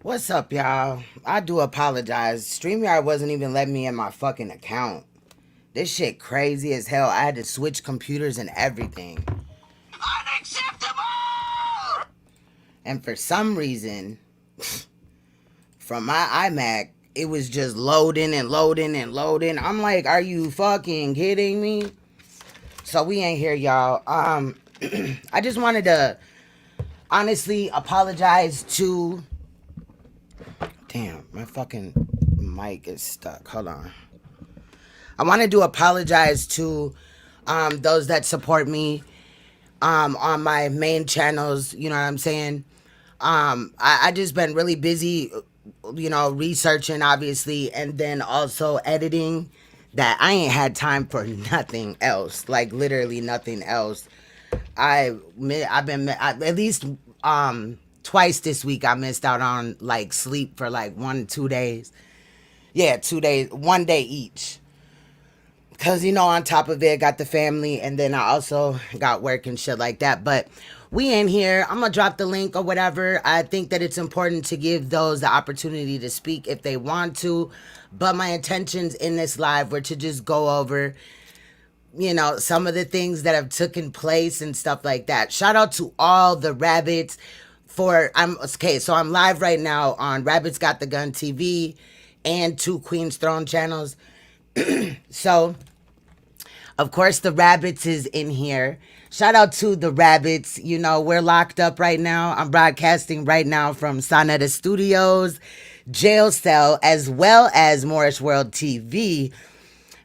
What's up, y'all? I do apologize. StreamYard wasn't even letting me in my fucking account. This shit crazy as hell. I had to switch computers and everything. Unacceptable! And for some reason, from my iMac, it was just loading and loading and loading. I'm like, are you fucking kidding me? So we ain't here, y'all. I just wanted to honestly apologize to... Damn, my fucking mic is stuck. Hold on. I wanted to apologize to those that support me on my main channels. You know what I'm saying? I just been really busy, researching, obviously, and then also editing, that I ain't had time for nothing else. Like, literally nothing else. I've been at least twice this week I missed out on like sleep for like 1-2 days. Yeah, 2 days, 1 day each. Cause on top of it, got the family, and then I also got work and shit like that. But we in here. I'm gonna drop the link or whatever. I think that it's important to give those the opportunity to speak if they want to. But my intentions in this live were to just go over, some of the things that have taken place and stuff like that. Shout out to all the rabbits so I'm live right now on Rabbits Got the Gun TV and 2 Queen's Throne channels. So, of course, the rabbits is in here. Shout out to the rabbits. We're locked up right now. I'm broadcasting right now from Sonetta Studios, jail cell, as well as Moorish World TV.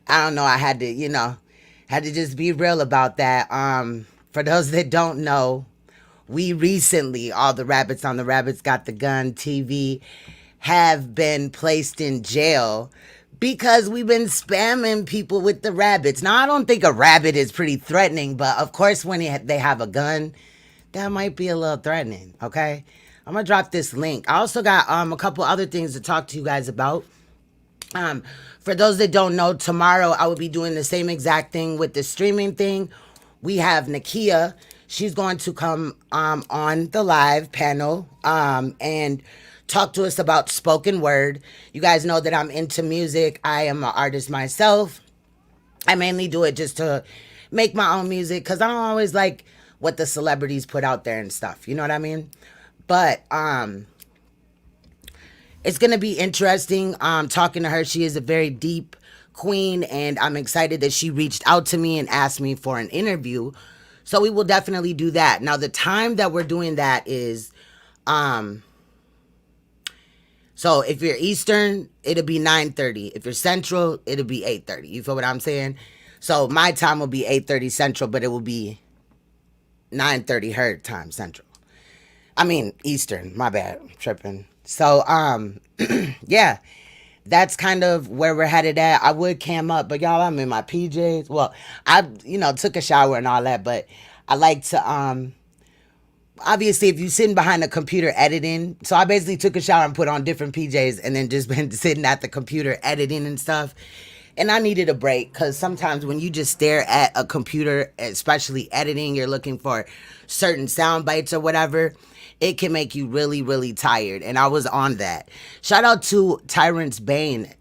I don't know. I had to just be real about that. For those that don't know, we recently, all the rabbits on the Rabbits Got the Gun TV, have been placed in jail because we've been spamming people with the rabbits. Now, I don't think a rabbit is pretty threatening, but of course, when they have a gun, that might be a little threatening, okay? I'm gonna drop this link. I also got a couple other things to talk to you guys about. For those that don't know, tomorrow I will be doing the same exact thing with the streaming thing. We have Nikia. She's going to come on the live panel and talk to us about spoken word. You guys know that I'm into music. I am an artist myself. I mainly do it just to make my own music because I don't always like what the celebrities put out there and stuff. You know what I mean? But it's going to be interesting talking to her. She is a very deep queen, and I'm excited that she reached out to me and asked me for an interview. So we will definitely do that. Now, the time that we're doing that is, so if you're Eastern, it'll be 9:30. If you're Central, it'll be 8:30. You feel what I'm saying? So my time will be 8:30 Central, but it will be 9:30 her time Central. I mean, Eastern, my bad, I'm tripping. So, yeah, that's kind of where we're headed at. I would cam up, but y'all, I'm in my PJs. Well, I, took a shower and all that, but I like to, obviously, if you're sitting behind a computer editing, so I basically took a shower and put on different PJs and then just been sitting at the computer editing and stuff. And I needed a break because sometimes when you just stare at a computer, especially editing, you're looking for certain sound bites or whatever, it can make you really, really tired. And I was on that. Shout out to Tyrant's Bane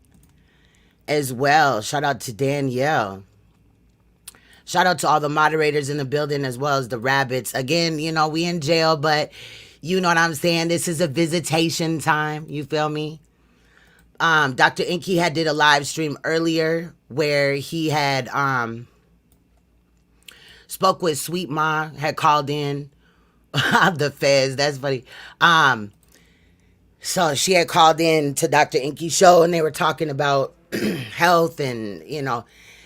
as well. Shout out to Danielle. Shout out to all the moderators in the building as well as the rabbits. Again, we in jail, but you know what I'm saying? This is a visitation time. You feel me? Dr. Inky had did a live stream earlier where he had spoke with Sweet Ma, had called in the feds. That's funny. So she had called in to Dr. Inky's show and they were talking about health and,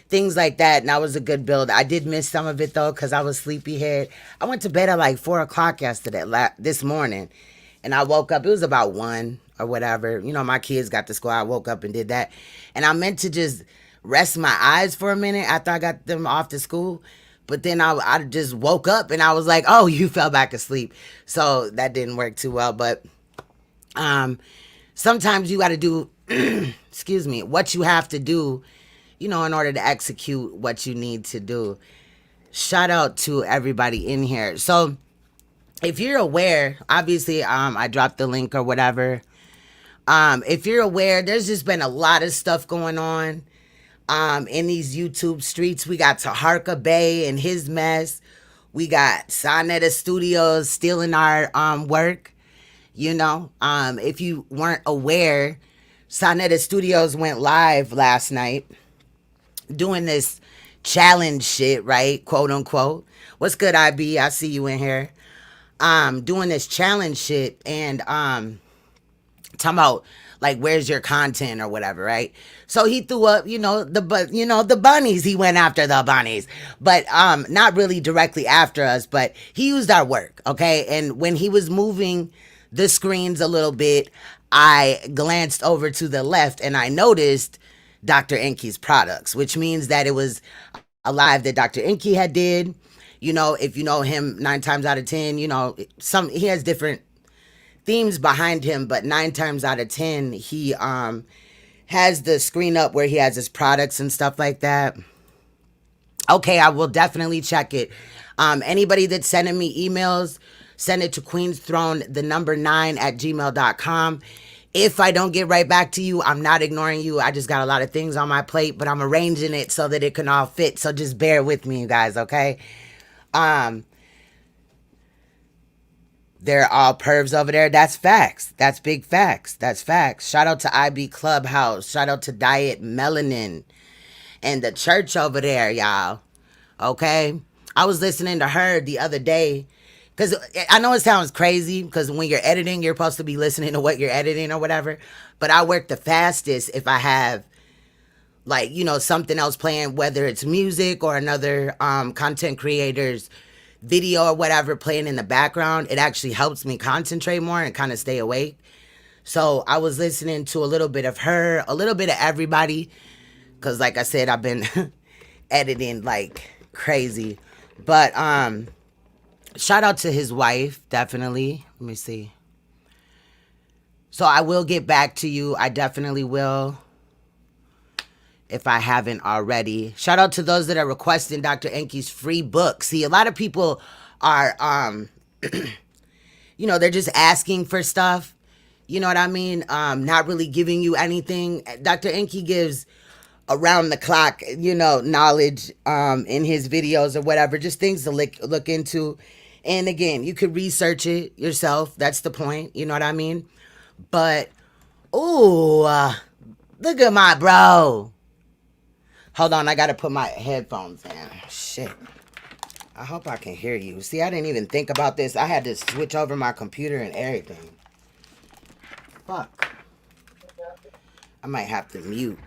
things like that. And that was a good build. I did miss some of it though because I was sleepyhead. I went to bed at like 4 o'clock this morning. And I woke up, it was about 1 or whatever. My kids got to school. I woke up and did that. And I meant to just rest my eyes for a minute after I got them off to school. But then I just woke up and I was like, oh, you fell back asleep. So that didn't work too well. But sometimes you got to do, excuse me, what you have to do, in order to execute what you need to do. Shout out to everybody in here. So if you're aware, obviously, I dropped the link or whatever. If you're aware, there's just been a lot of stuff going on in these YouTube streets. We got Taharka Bay and his mess. We got Sonetta Studios stealing our work. You know, if you weren't aware, Sonetta Studios went live last night doing this challenge shit, right? Quote unquote. What's good, IB? I see you in here. Doing this challenge shit and talking about like where's your content or whatever, right? So he threw up, the bunnies. He went after the bunnies, but not really directly after us, but he used our work, okay? And when he was moving the screens a little bit, I glanced over to the left and I noticed Dr. Inky's products, which means that it was a live that Dr. Inky had did. You know, if you know him 9 times out of 10, he has different themes behind him, but 9 times out of 10 he has the screen up where he has his products and stuff like that. Okay, I will definitely check it. Anybody that's sending me emails, send it to queensthrone9@gmail.com. If I don't get right back to you, I'm not ignoring you. I just got a lot of things on my plate, but I'm arranging it so that it can all fit. So just bear with me, you guys, okay? They're all pervs over there. That's facts. That's big facts. That's facts. Shout out to IB Clubhouse. Shout out to Diet Melanin and the church over there, y'all. Okay? I was listening to her the other day because I know it sounds crazy because when you're editing, you're supposed to be listening to what you're editing or whatever. But I work the fastest if I have something else playing, whether it's music or another content creator's video or whatever playing in the background. It actually helps me concentrate more and kind of stay awake. So I was listening to a little bit of her, a little bit of everybody, because like I said, I've been editing like crazy. But shout out to his wife, definitely. Let me see. So I will get back to you. I definitely will, if I haven't already. Shout out to those that are requesting Dr. Inky's free book. See, a lot of people are, they're just asking for stuff. You know what I mean? Not really giving you anything. Dr. Inky gives around the clock, knowledge in his videos or whatever, just things to look into. And again, you could research it yourself. That's the point. You know what I mean? But, ooh, look at my bro. Hold on, I gotta put my headphones in. Shit. I hope I can hear you. See, I didn't even think about this. I had to switch over my computer and everything. Fuck. I might have to mute.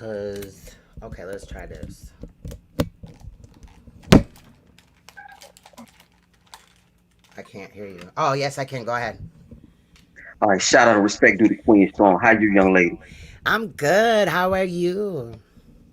Okay, let's try this. I can't hear you. Oh, yes, I can. Go ahead. All right, shout out and respect due to Queen Strong. How you, young lady? I'm good. How are you?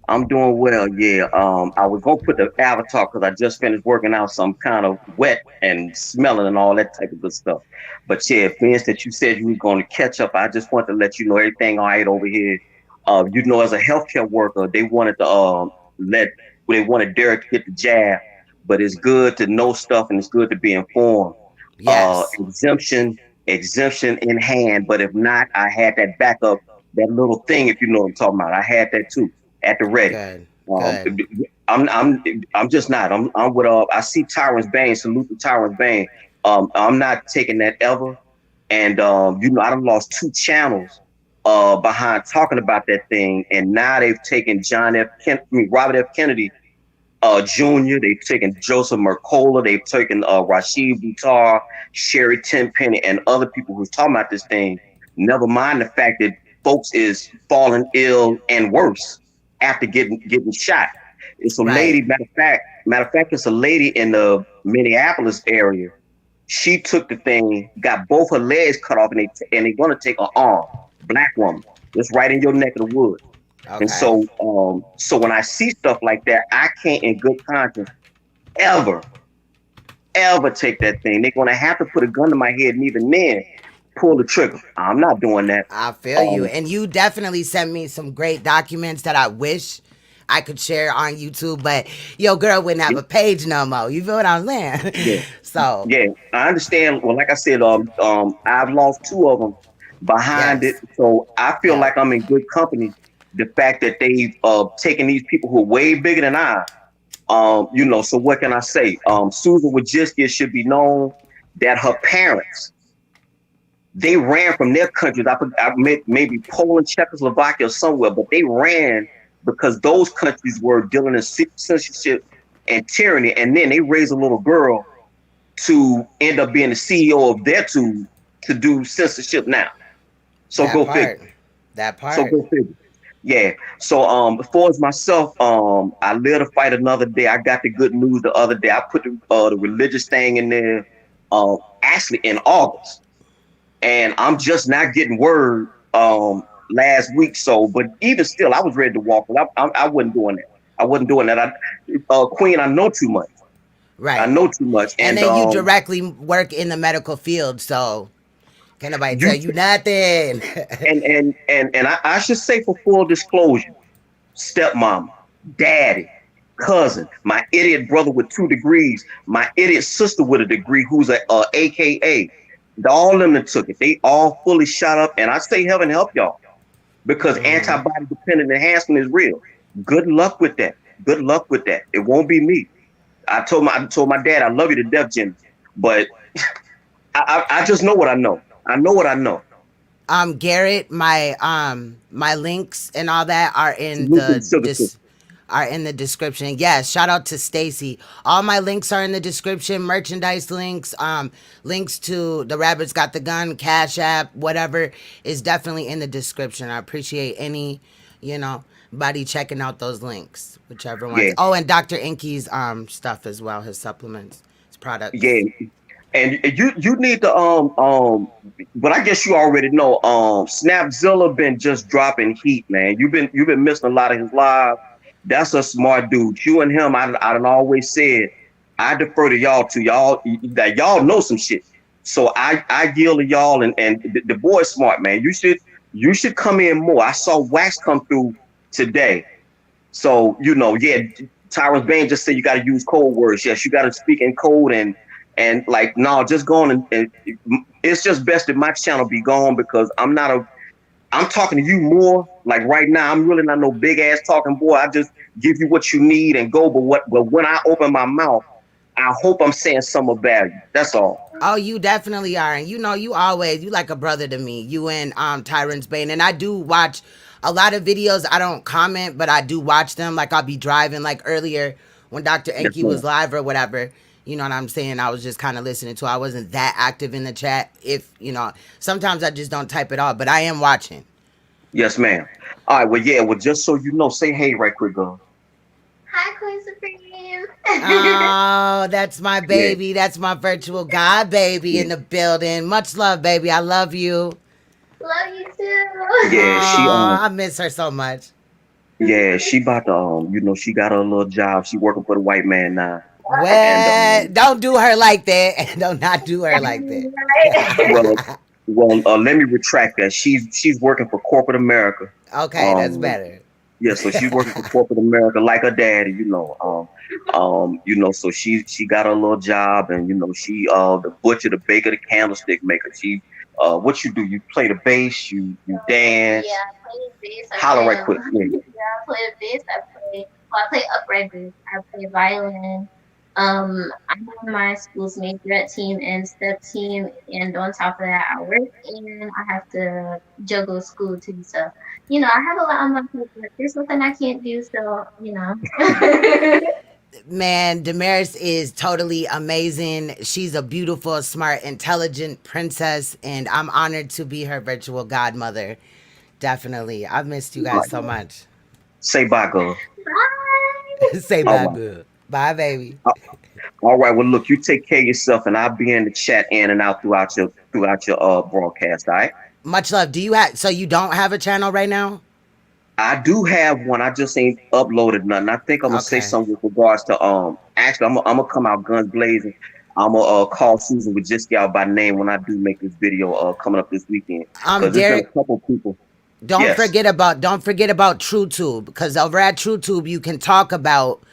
I'm doing well. Yeah. I was gonna put the avatar because I just finished working out, so I'm kind of wet and smelling and all that type of good stuff. But yeah, for instance, you said you were going to catch up. I just want to let you know everything all right over here. As a healthcare worker, they wanted to let they wanted Derek to get the jab, but it's good to know stuff and it's good to be informed. Yes. Exemption in hand, but if not, I had that backup, that little thing, if you know what I'm talking about. I had that too at the ready. Good. Um, Good. I'm just not. I'm with I see Tyrant's Bane. Salute to Tyrant's Bane. I'm not taking that ever. And I done lost 2 channels behind talking about that thing, and now they've taken Robert F. Kennedy Jr. They've taken Joseph Mercola. They've taken Rashid Buttar, Sherry Tenpenny, and other people who's talking about this thing. Never mind the fact that folks is falling ill and worse after getting shot. It's a Right. lady. Matter of fact, it's a lady in the Minneapolis area. She took the thing, got both her legs cut off, and they're gonna take her arm. Black woman, just right in your neck of the woods. And Okay. so when I see stuff like that, I can't, in good conscience, ever, ever take that thing. They're gonna have to put a gun to my head, and even then, pull the trigger. I'm not doing that. I feel you. Um, And you definitely sent me some great documents that I wish I could share on YouTube, but your girl wouldn't have Yeah, a page no more. You feel what I'm saying? yeah, So yeah. I understand. Well, like I said, I've lost two of them behind it, yes, so I feel yeah, like I'm in good company. The fact that they've taken these people who are way bigger than I, so what can I say? Susan Wojcicki should be known that her parents, they ran from their countries. Maybe Poland, Czechoslovakia, or somewhere, but they ran because those countries were dealing in censorship and tyranny. And then they raised a little girl to end up being the CEO of their tube to do censorship now. So that go figure. part, that So part. go figure. Yeah. So as far as myself, I live to fight another day. I got the good news the other day. I put the religious thing in there actually in August. And I'm just not getting word last week. So, but even still, I was ready to walk. I wasn't doing that. I wasn't doing that. Queen, I know too much. I Right. know too much, And and then you directly work in the medical field, so can't nobody you tell you nothing. I should say for full disclosure, stepmom, daddy, cousin, my idiot brother with 2 degrees, my idiot sister with a degree who's a AKA. All of them that took it. They all fully shot up, and I say heaven help y'all because Hmm. antibody dependent enhancement is real. Good luck with that. Good luck with that. It won't be me. I told my dad I love you to death, Jimmy, but I just know what I know. I know what I know. Garrett, my links and all that are in Salute to the the sugar sister. description. Yes, shout out to Stacy. All my links are in the description. Merchandise links, links to the Rabbits Got the Gun, Cash App, whatever is definitely in the description. I appreciate any, you know, body checking out those links, whichever ones. Yeah, Oh, and Dr. Inky's stuff as well, his supplements, his yeah. products. And you need to but I guess you already know Snapzilla been just dropping heat, man. You've been missing a lot of his live. That's a smart dude. You and him, I done always said I defer to y'all to y'all that y'all know some shit. So I yield to y'all, and the boy's smart, man. You should come in more. I saw Wax come through today. So, yeah, Tyrus Bain just said you got to use code words. Yes, you got to speak in code, and like, no, just go on and it's just best that my channel be gone because I'm talking to you more. Like right now, I'm really not no big ass talking boy. I just give you what you need and go. But when I open my mouth, I hope I'm saying some of value. That's all. Oh, you definitely are. And you like a brother to me. You and Tyrant's Bane. And I do watch a lot of videos. I don't comment, but I do watch them. Like I'll be driving like earlier when Dr. Yes, Enki ma'am. was live or whatever. You know what I'm saying? I was just kind of listening to. I wasn't that active in the chat. If sometimes I just don't type it all, but I am watching. Yes, ma'am. All right. Well, yeah. Well, just so you know, say hey right quick, girl. Hi, Queen Supreme. Oh, that's my Yeah. baby. That's my virtual God baby Yeah. in the building. Much love, baby. I love you. Love you Yeah. too. She Oh, I miss her so much. Yeah, she about to she got her little job. She working for the white man now. And What? Don't do her like that. Don't not do her like Right? well that. let me retract that. She's working for corporate America. Okay, that's Um better. yeah, so she's working for corporate America like her daddy, so she got her little job, and she the butcher, the baker, the candlestick maker. She what you do? You play the bass, you dance, Yeah, I play bass. holler right quick. Yeah. Yeah, I play bass. I play upright bass. I play violin. I'm on my school's majorette team and step team, and on top of that, I work and I have to juggle school too. So, I have a lot on my plate, but there's nothing I can't do. So, Man, Damaris is totally amazing. She's a beautiful, smart, intelligent princess, and I'm honored to be her virtual godmother. Definitely. I've missed you All guys right. so much. Say bye, girl. Bye. Say All bye, right. good. Bye, baby. All right. Well, look, you take care of yourself, and I'll be in the chat in and out throughout your broadcast. All right. Much love. Do you have, so you don't have a channel right now? I do have one. I just ain't uploaded nothing. I think I'm gonna say Okay. something with regards to Actually, I'm gonna come out guns blazing. I'm gonna call Susan with just out by name when I do make this video coming up this weekend because there's been Derek, a couple people. Yes, Don't forget about TrueTube, because over at TrueTube you can talk about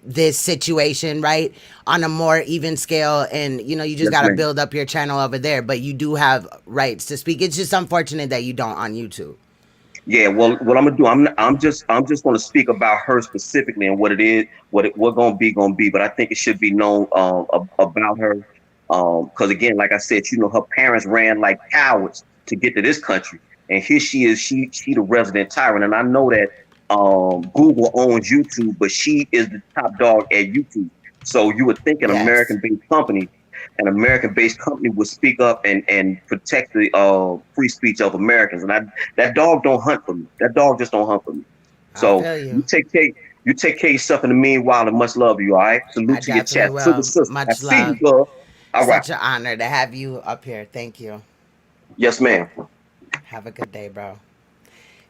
this situation, right, on a more even scale, and you just yes, got to ma'am. build up your channel over there, but you do have rights to speak. It's just unfortunate that you don't on YouTube. Yeah, well, what I'm gonna do, I'm just gonna speak about her specifically and what it is, what gonna be. But I think it should be known about her, because again, like I said, her parents ran like cowards to get to this country, and here she is, she the resident tyrant, and I know that Google owns YouTube, but she is the top dog at YouTube. So you would think Yes, An American-based company would speak up and protect the free speech of Americans, and that dog don't hunt for me. That dog just don't hunt for me. I So feel you. you take care of yourself in the meanwhile, and much love to you. All right. I Salute to your definitely chat, sugar will. sister. I Much see you, love. girl. All right. Such an honor to have you up here. Thank you. Yes, ma'am. Have a good day, bro.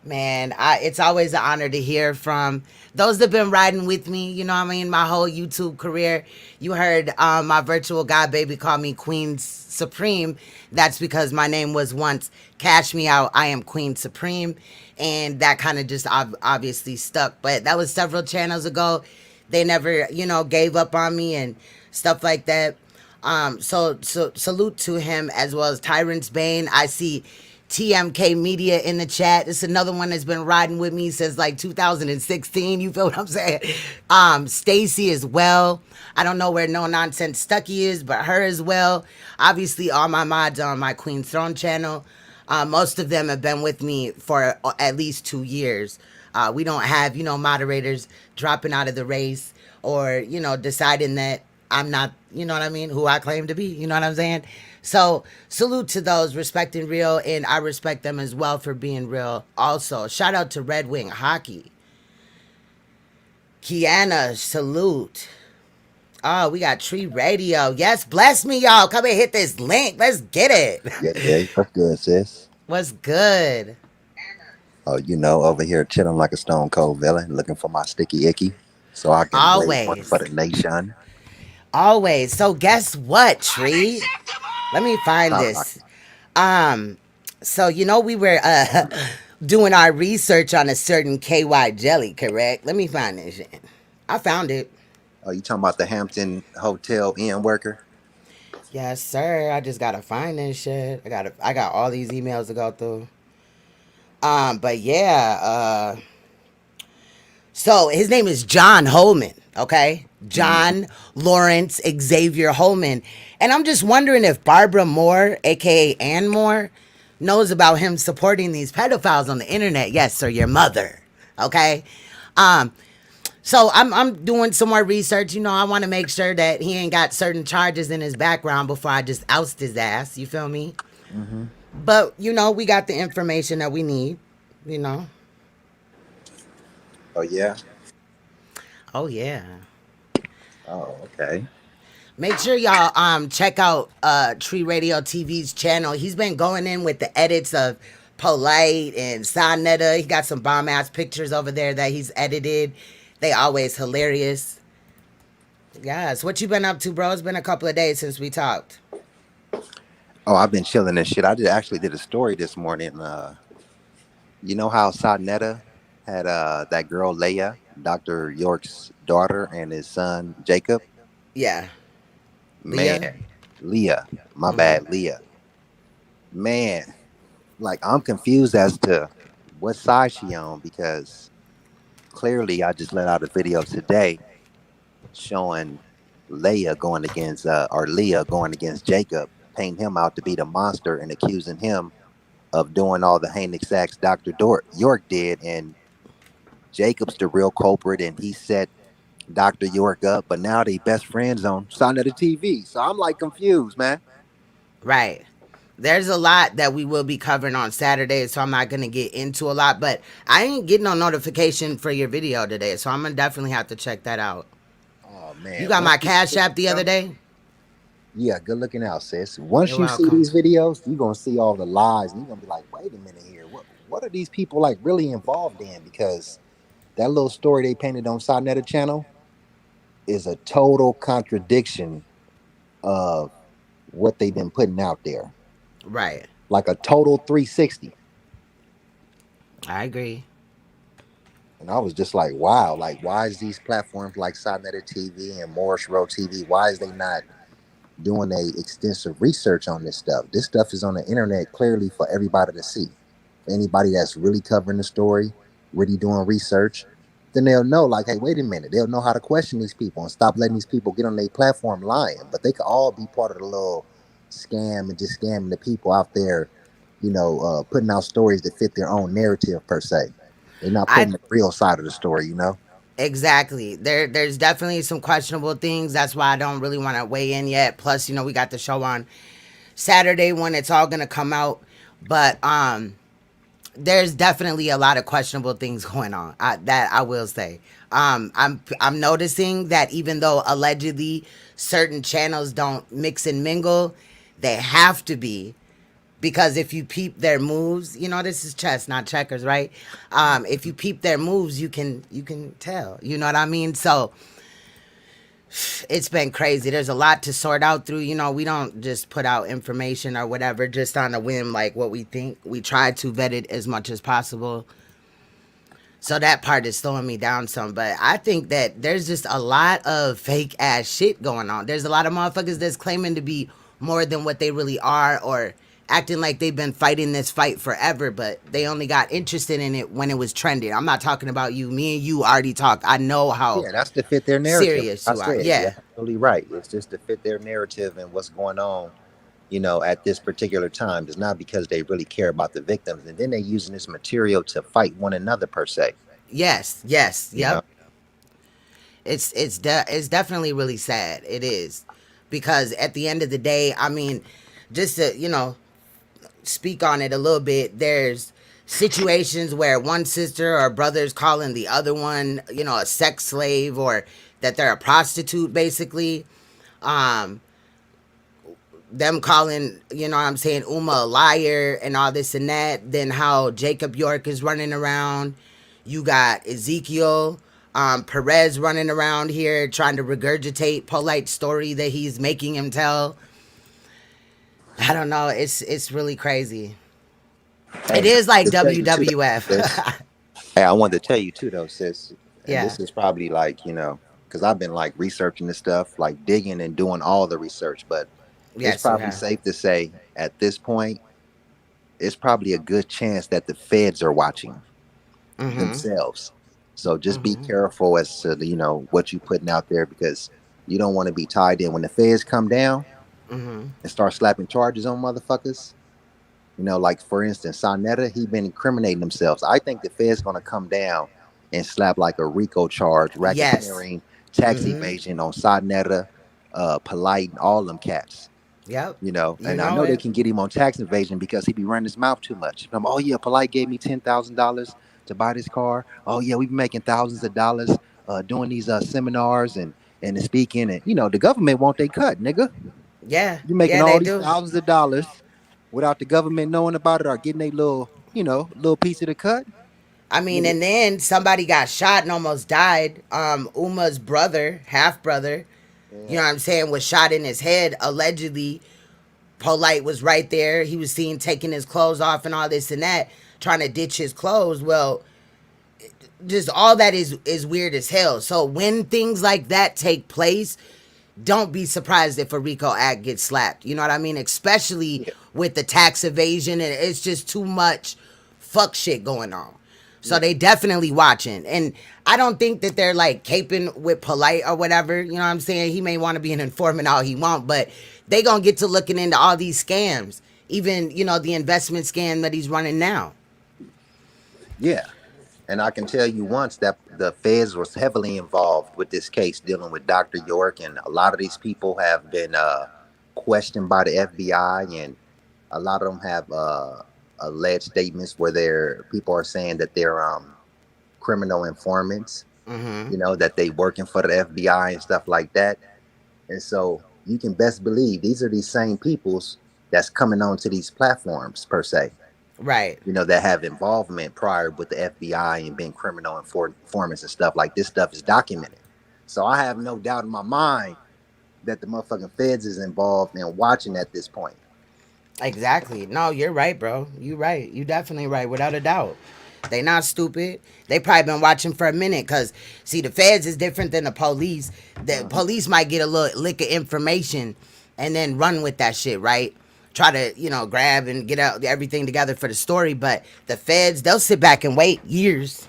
Man, it's always an honor to hear from those that have been riding with me. You know what I mean? My whole YouTube career. You heard my virtual god baby call me Queen Supreme. That's because my name was once Cash Me Out. I am Queen Supreme. And that kind of just obviously stuck. But that was several channels ago. They never, gave up on me and stuff like that. So salute to him, as well as Tyrant's Bane. I see TMK Media in the chat. It's another one that's been riding with me since like 2016. You feel what I'm saying? Stacy as well. I don't know where No Nonsense Stucky is, but her as well. Obviously, all my mods on my Queen Throne channel. Most of them have been with me for at least 2 years. We don't have, moderators dropping out of the race, or, deciding that I'm not, you know what I mean, who I claim to be. You know what I'm saying? So salute to those respecting real, and I respect them as well for being real. Also, shout out to Red Wing Hockey. Kiana, salute. Oh, we got Tree Radio. Yes, bless me, y'all. Come and hit this link. Let's get it. Yeah, yeah, that's good, sis. What's good? Oh, over here chilling like a stone cold villain, looking for my sticky icky, so I can blaze one for Always. the nation. Always. So guess what, Tree? Let me find Top this. notch. Um, so we were doing our research on a certain KY jelly, correct? Let me find this shit. I found it. Oh, you talking about the Hampton Hotel Inn worker? Yes, sir. I just gotta find this shit. I got all these emails to go through. But yeah, so his name is John Holman, okay? Hmm. John Lawrence Xavier Holman. And I'm just wondering if Barbara Moore, aka Ann Moore, knows about him supporting these pedophiles on the internet. Yes, sir, your mother. Okay? Um, so I'm doing some more research. I want to make sure that he ain't got certain charges in his background before I just oust his ass. You feel me? Hmm. But we got the information that we need, you know. Oh yeah. Oh yeah. Oh okay. Make sure y'all check out Tree Radio TV's channel. He's been going in with the edits of Polite and Sonetta. He got some bomb ass pictures over there that he's edited. They always hilarious. Yes. What you been up to, bro? It's been a couple of days since we talked. Oh, I've been chilling and shit. Actually did a story this morning. You know how Sonetta had that girl Leah, Dr. York's daughter, and his son Jacob. Yeah. Leah. Man, Leah, my Mm-hmm. bad, Leah. Man, like I'm confused as to what side she on because clearly I just let out a video today showing Leah going against Jacob, painting him out to be the monster and accusing him of doing all the heinous acts York did, and Jacob's the real culprit, and he set Dr. York up. But now they best friends on Son of the TV, so I'm like confused, man. Right. There's a lot that we will be covering on Saturday, so I'm not gonna get into a lot. But I ain't getting no notification for your video today, so I'm gonna definitely have to check that out. Oh You man, got once my you see Cash this App the other video, day. yeah, good looking out, sis. You're Once you see welcome. these videos, you're gonna see all the lies, and you're gonna be like, "Wait a minute here, what are these people like really involved in?" Because that little story they painted on Sonetta channel is a total contradiction of what they've been putting out there, Right. like a total 360. I agree. And I was just like, wow, like why is these platforms like Sodnetter TV and Morris Road TV, why is they not doing a extensive research on this stuff? This stuff is on the internet clearly for everybody to see. For anybody that's really covering the story, really doing research, then they'll know, like, hey, wait a minute. They'll know how to question these people and stop letting these people get on their platform lying. But they could all be part of the little scam and just scamming the people out there, putting out stories that fit their own narrative per se. They're not I putting the real side of the story. Exactly. There's definitely some questionable things. That's why I don't really want to weigh in yet. Plus, we got the show on Saturday when it's all gonna come out. But there's definitely a lot of questionable things going on. That I will say. I'm noticing that even though allegedly certain channels don't mix and mingle, they have to be, because if you peep their moves, this is chess, not checkers, right? If you peep their moves, you can tell. You know what I mean? So it's been crazy. There's a lot to sort out through. We don't just put out information or whatever just on a whim, like what we think. We try to vet it as much as possible. So that part is slowing me down some. But I think that there's just a lot of fake ass shit going on. There's a lot of motherfuckers that's claiming to be more than what they really are, or acting like they've been fighting this fight forever, but they only got interested in it when it was trending. I'm not talking about you. Me and you already talked. I know how Yeah, that's to fit their narrative. serious I you are. said, you're Yeah. absolutely right. It's just to fit their narrative and what's going on, at this particular time. It's not because they really care about the victims. And then they're using this material to fight one another per se. Yes. Yes. You know? Yep. It's definitely really sad. It is, because at the end of the day, I mean, just to speak on it a little bit, there's situations where one sister or brother is calling the other one, a sex slave, or that they're a prostitute, basically. Um, them calling, what I'm saying, Uma a liar and all this and that. Then how Jacob York is running around. You got Ezekiel Perez running around here trying to regurgitate Polite's story that he's making him tell. I don't know. It's really crazy. It Hey, is like to tell you too, sis. WWF. Hey, I wanted to tell you too, though, sis. And Yeah. this is probably like, because I've been like researching this stuff, like digging and doing all the research. But it's Yes, you probably have. safe to say at this point, it's probably a good chance that the feds are watching Mm-hmm. themselves. So just be Mm-hmm. careful as to what you putting out there, because you don't want to be tied in when the feds come down Mm-hmm. and start slapping charges on motherfuckers. Like for instance, Sonetta, he been incriminating themselves. I think the feds gonna come down and slap like a RICO charge, Yes. racketeering, tax Mm-hmm. evasion on Sonetta, Polite, and all them cats. Yep. You And I know know they it. can get him on tax evasion because he be running his mouth too much. Oh yeah, Polite gave me $10,000 to buy this car. Oh yeah, we be making thousands of dollars doing these seminars and speaking, and the government want they cut, nigga. Yeah. You making Yeah, all they these do. thousands of dollars without the government knowing about it or getting a little piece of the cut, I mean, nigga. and then somebody got shot and almost died. Uma's brother, half brother, you Yeah, know what I'm saying, was shot in his head. Allegedly, Polite was right there. He was seen taking his clothes off and all this and that, trying to ditch his clothes. Well, just all that is weird as hell. So when things like that take place, don't be surprised if a RICO act gets slapped. You know what I mean? Especially yeah, with the tax evasion, and it's just too much fuck shit going on. So yeah, they definitely watching. And I don't think that they're like caping with Polite or whatever. You know what I'm saying? He may want to be an informant all he want, but they gonna get to looking into all these scams. Even, the investment scam that he's running now. yeah. And I can tell you once that the feds was heavily involved with this case dealing with Dr. York, and a lot of these people have been questioned by the FBI, and a lot of them have alleged statements where people are saying that they're criminal informants, Mm-hmm. that they working for the FBI and stuff like that. And so you can best believe these are these same peoples that's coming onto these platforms per se, Right. that have involvement prior with the FBI and been criminal informants and stuff. Like this stuff is documented. So I have no doubt in my mind that the motherfucking feds is involved and watching at this point. Exactly. No, you're right, bro. You right. You definitely right, without a doubt. They not stupid. They probably been watching for a minute. Cause see, the feds is different than the police. The Uh-huh. police might get a little lick of information and then run with that shit, right? Try to, grab and get out everything together for the story. But the feds, they'll sit back and wait years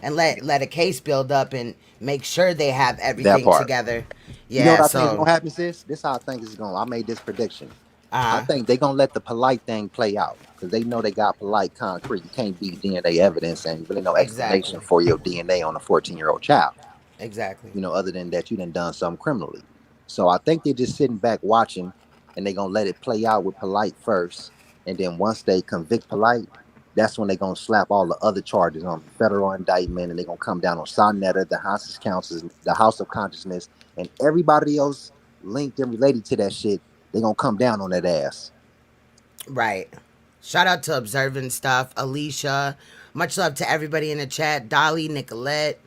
and let a case build up and make sure they have That everything part. together. You know what Yeah, I think is so gonna happen, sis? This how I think is going. I made this prediction. I uh think they're gonna let the polite thing play out because they know they got polite concrete. You can't beat DNA evidence and really no explanation exactly. for your DNA on a 14-year-old child. Exactly. Other than that you done something criminally. So I think they're just sitting back watching and they're gonna let it play out with polite first. And then once they convict polite, that's when they're gonna slap all the other charges on the federal indictment and they're gonna come down on Sonetta, the House of Councils, the House of Consciousness, and everybody else linked and related to that shit, they're gonna come down on that ass. Right. Shout out to Observing Stuff, Alicia. Much love to everybody in the chat. Dolly, Nicolette.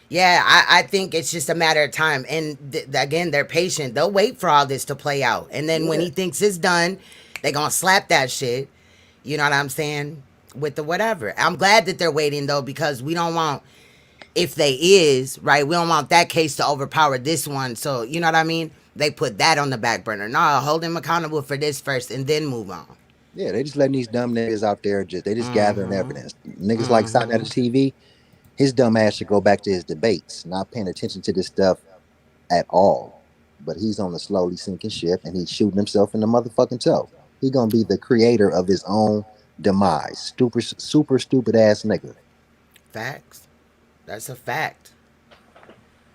Yeah, I think it's just a matter of time. And again, they're patient. They'll wait for all this to play out. And then when Yeah. he thinks it's done, they going to slap that shit. You know what I'm saying? With the whatever. I'm glad that they're waiting, though, because we don't want, if they is, right, we don't want that case to overpower this one. So, you know what I mean? They put that on the back burner. No, hold him accountable for this first and then move on. Yeah, they just letting these dumb niggas out there they just gathering Mm-hmm. evidence. Niggas like Sonetta Mm-hmm. TV, his dumb ass should go back to his debates, not paying attention to this stuff at all. But he's on a slowly sinking ship and he's shooting himself in the motherfucking toe. He gonna be the creator of his own demise. Super stupid ass nigga. Facts. That's a fact.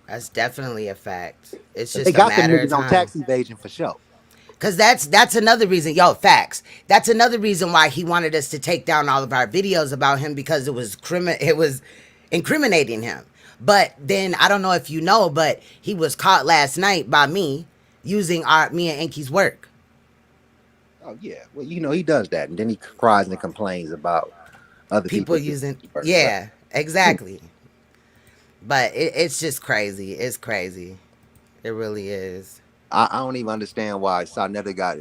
That's definitely a fact. It's But they just a got them matter of niggas on time. tax evasion for sure. Cause that's another reason, yo, facts. That's another reason why he wanted us to take down all of our videos about him because it was incriminating him. But then I don't know if you know, but he was caught last night by me using me and Inky's work. Oh yeah, well he does that, and then he cries and complains about other People people using using, his work. But yeah, exactly. But it's just crazy. It's crazy. It really is. I don't even understand why Sonetta got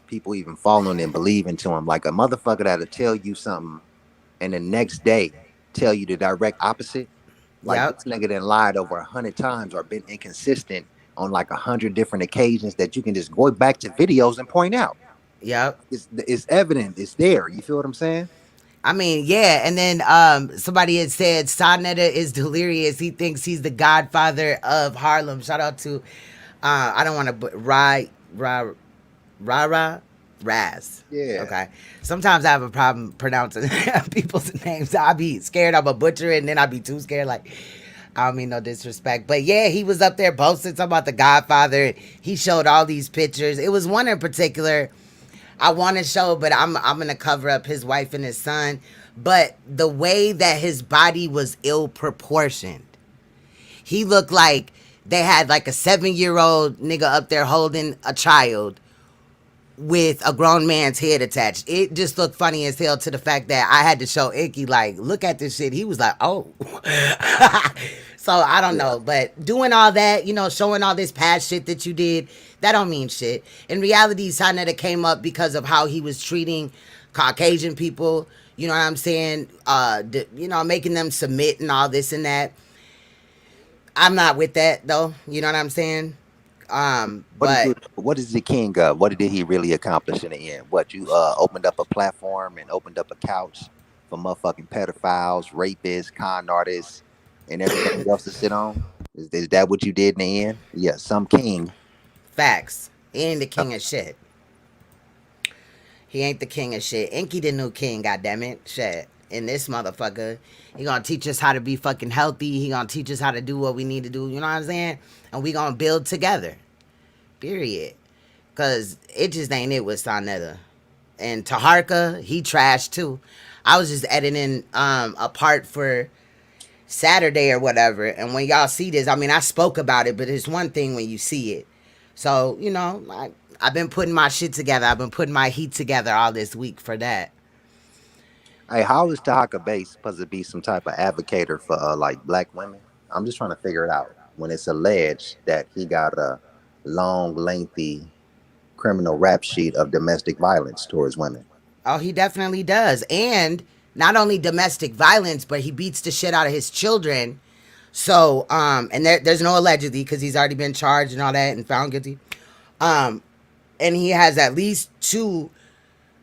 people even following and believing to him. Like a motherfucker that'll tell you something and the next day tell you the direct opposite. Like Yep. this nigga then lied over 100 times or been inconsistent on like 100 different occasions that you can just go back to videos and point out. Yep. It's evident. It's there. You feel what I'm saying? I mean, yeah, and then somebody had said Sonetta is delirious. He thinks he's the godfather of Harlem. Shout out to I don't want to Ra Raz. Yeah. Okay. Sometimes I have a problem pronouncing people's names. I be scared I'm a butcher, and then I be too scared. Like I don't mean no disrespect, but yeah, he was up there boasting something about the Godfather. He showed all these pictures. It was one in particular I want to show, but I'm gonna cover up his wife and his son. But the way that his body was ill proportioned, he looked like they had like a 7-year-old nigga up there holding a child with a grown man's head attached. It just looked funny as hell to the fact that I had to show Inky, like, look at this shit. He was like, oh. So I don't Yeah. know. But doing all that, showing all this past shit that you did, that don't mean shit. In reality, Sonetta came up because of how he was treating Caucasian people. You know what I'm saying? Making them submit and all this and that. I'm not with that though. You know what I'm saying? But What is the king of? What did he really accomplish in the end? What you opened up a platform and opened up a couch for motherfucking pedophiles, rapists, con artists, and everything else to sit on? Is that what you did in the end? Yeah, some king. facts. He ain't the king of shit. He ain't the king of shit. Inky the new king, goddammit. Shit. And this motherfucker, he gonna teach us how to be fucking healthy. He gonna teach us how to do what we need to do. You know what I'm saying? And we gonna build together. Period. Cause it just ain't it with Sonetta. And Taharka, he trashed too. I was just editing a part for Saturday or whatever. And when y'all see this, I mean, I spoke about it, but it's one thing when you see it. So, I've been putting my shit together. I've been putting my heat together all this week for that. Hey, how is Taharka Bay supposed to be some type of advocator for like black women? I'm just trying to figure it out. When it's alleged that he got a long, lengthy criminal rap sheet of domestic violence towards women. Oh, he definitely does. And Not only domestic violence, but he beats the shit out of his children. So, and there's no allegedly because he's already been charged and all that and found guilty. Um, and he has at least 2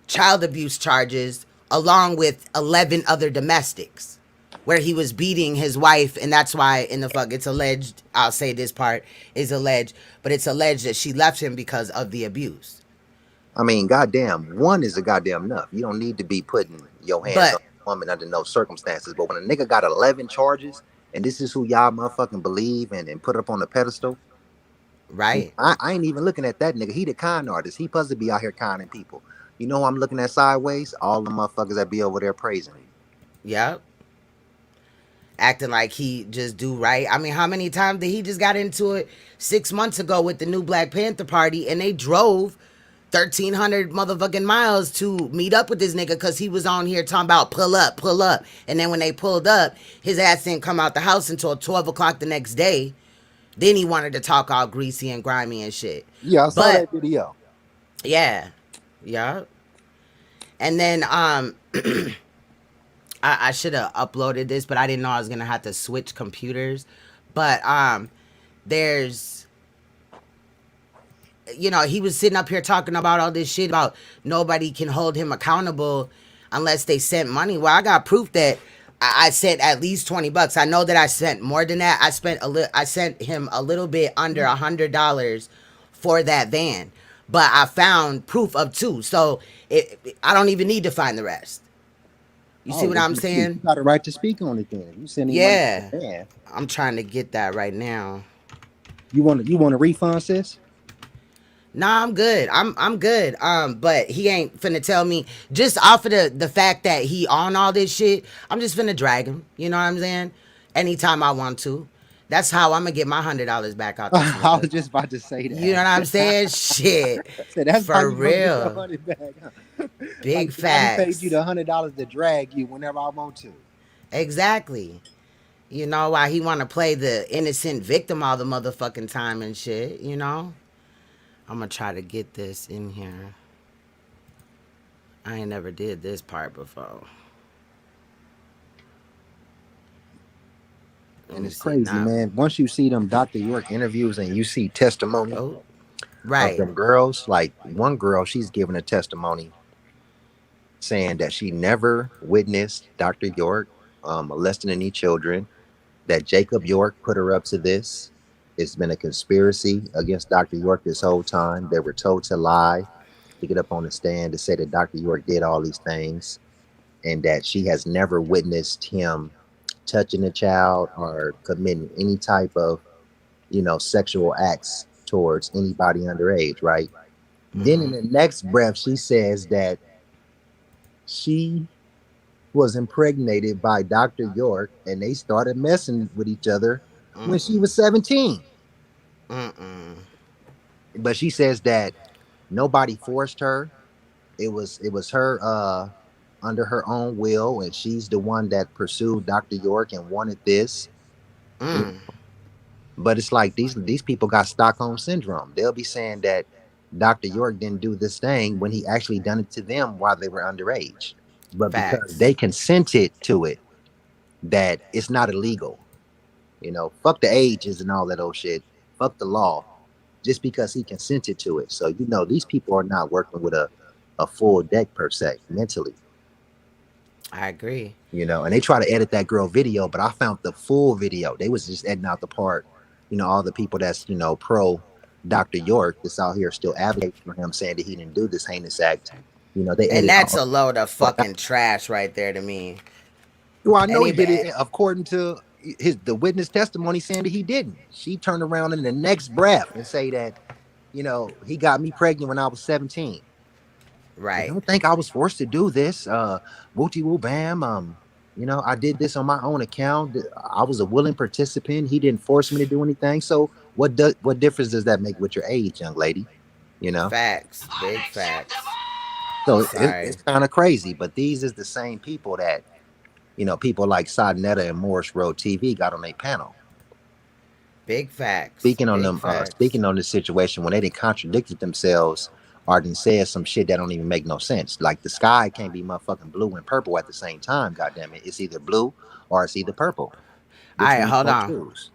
child abuse charges along with 11 other domestics where he was beating his wife, and that's why in the fuck it's alleged, I'll say this part is alleged, but it's alleged that she left him because of the abuse. I mean, goddamn, one is a goddamn enough. You don't need to be putting your hands on But a woman under no circumstances. But when a nigga got 11 charges, and this is who y'all motherfucking believe and put up on the pedestal, right. I ain't even looking at that nigga. He the con artist. He supposed to be out here conning people. You know who I'm looking at sideways? All the motherfuckers that be over there praising him. Yep. Acting like he just do right. I mean, how many times did he just got into it 6 months ago with the new Black Panther Party, and they drove 1,300 motherfucking miles to meet up with this nigga because he was on here talking about pull up, pull up. And then when they pulled up, his ass didn't come out the house until 12 o'clock the next day. Then he wanted to talk all greasy and grimy and shit. Yeah, I saw But that video. yeah, yeah. And then I should have uploaded this, but I didn't know I was gonna have to switch computers. But there's, you know, he was sitting up here talking about all this shit about nobody can hold him accountable unless they sent money. Well, I got proof that I sent at least $20. I know that I sent more than that. I sent him a little bit under $100 for that van, but I found proof of 2. So I don't even need to find the rest. You see Oh, what well, I'm you saying? got a right to speak on it then. If you sending money to Yeah. the man, I'm trying to get that right now. you want a refund, sis? Nah, I'm good. I'm good. But he ain't finna tell me just off of the fact that he on all this shit. I'm just finna drag him. You know what I'm saying? Anytime I want to. That's how I'm gonna get my $100 back out this I nigga. was just about to say You know that. what I'm saying? Shit, So that's how for you gonna get your real. money back. Huh? Big Like, I done paid you facts. the $100 to drag you whenever I want to. Exactly. You know why he want to play the innocent victim all the motherfucking time and shit. You know. I'm gonna try to get this in here. I ain't never did this part before. Let And me it's see crazy, now. man. Once you see them Dr. York interviews and you see testimony Oh, of right. them girls, like one girl, she's giving a testimony saying that she never witnessed Dr. York molesting any children, that Jacob York put her up to this. It's been a conspiracy against Dr. York this whole time. They were told to lie, to get up on the stand to say that Dr. York did all these things, and that she has never witnessed him touching a child or committing any type of, sexual acts towards anybody underage, right? Then in Mm-hmm. the next breath, she says that she was impregnated by Dr. York and they started messing with each other when she Mm-mm. was 17. Mm-mm. But she says that nobody forced her. It was her under her own will, and she's the one that pursued Dr. York and wanted this. You Mm. But it's like these people got Stockholm syndrome. They'll be saying that Dr. York didn't do this thing when he actually done it to them while they were underage. But because Facts. they consented to it, that it's not illegal. Fuck the ages and all that old shit. Fuck the law. Just because he consented to it. So these people are not working with a full deck per se mentally. I agree. And they try to edit that girl video, but I found the full video. They was just editing out the part, all the people that's pro Dr. York that's out here still advocating for him, saying that he didn't do this heinous act. They And edit that's all a load of part out. fucking trash right there to me. Well, I know he did Anybody. it according to the witness testimony saying that he didn't. She turned around in the next breath and say that, he got me pregnant when I was 17. And Right. don't think I was forced to do this. Wooty woo bam. I did this on my own account. I was a willing participant. He didn't force me to do anything. So what difference does that make with your age, young lady? You know? Facts. Big facts. So Sorry. it's kind of crazy. But these is the same people that, people like Sadnetta and Morris Road TV got on a panel. Big facts. Speaking on Big them, facts. speaking on this situation when they didn't contradicted themselves or then says some shit that don't even make no sense. Like the sky can't be motherfucking blue and purple at the same time. Goddamn it, it's either blue or it's either purple. All Which right, one you hold gonna on. choose?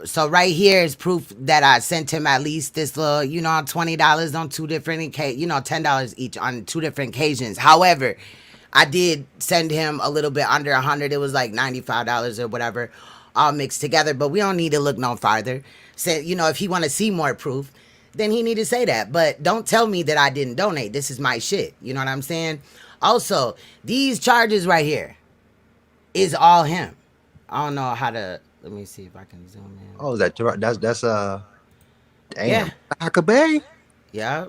So right here is proof that I sent him at least this little, $20 on two different, $10 each on two different occasions. However, I did send him a little bit under 100. It was like $95 or whatever, all mixed together. But we don't need to look no farther. So, if he want to see more proof, then he need to say that. But don't tell me that I didn't donate. This is my shit. You know what I'm saying? Also, these charges right here is all him. I don't know how to. Let me see if I can zoom in. Oh, that's Yeah, damn Taharka Bay. yeah.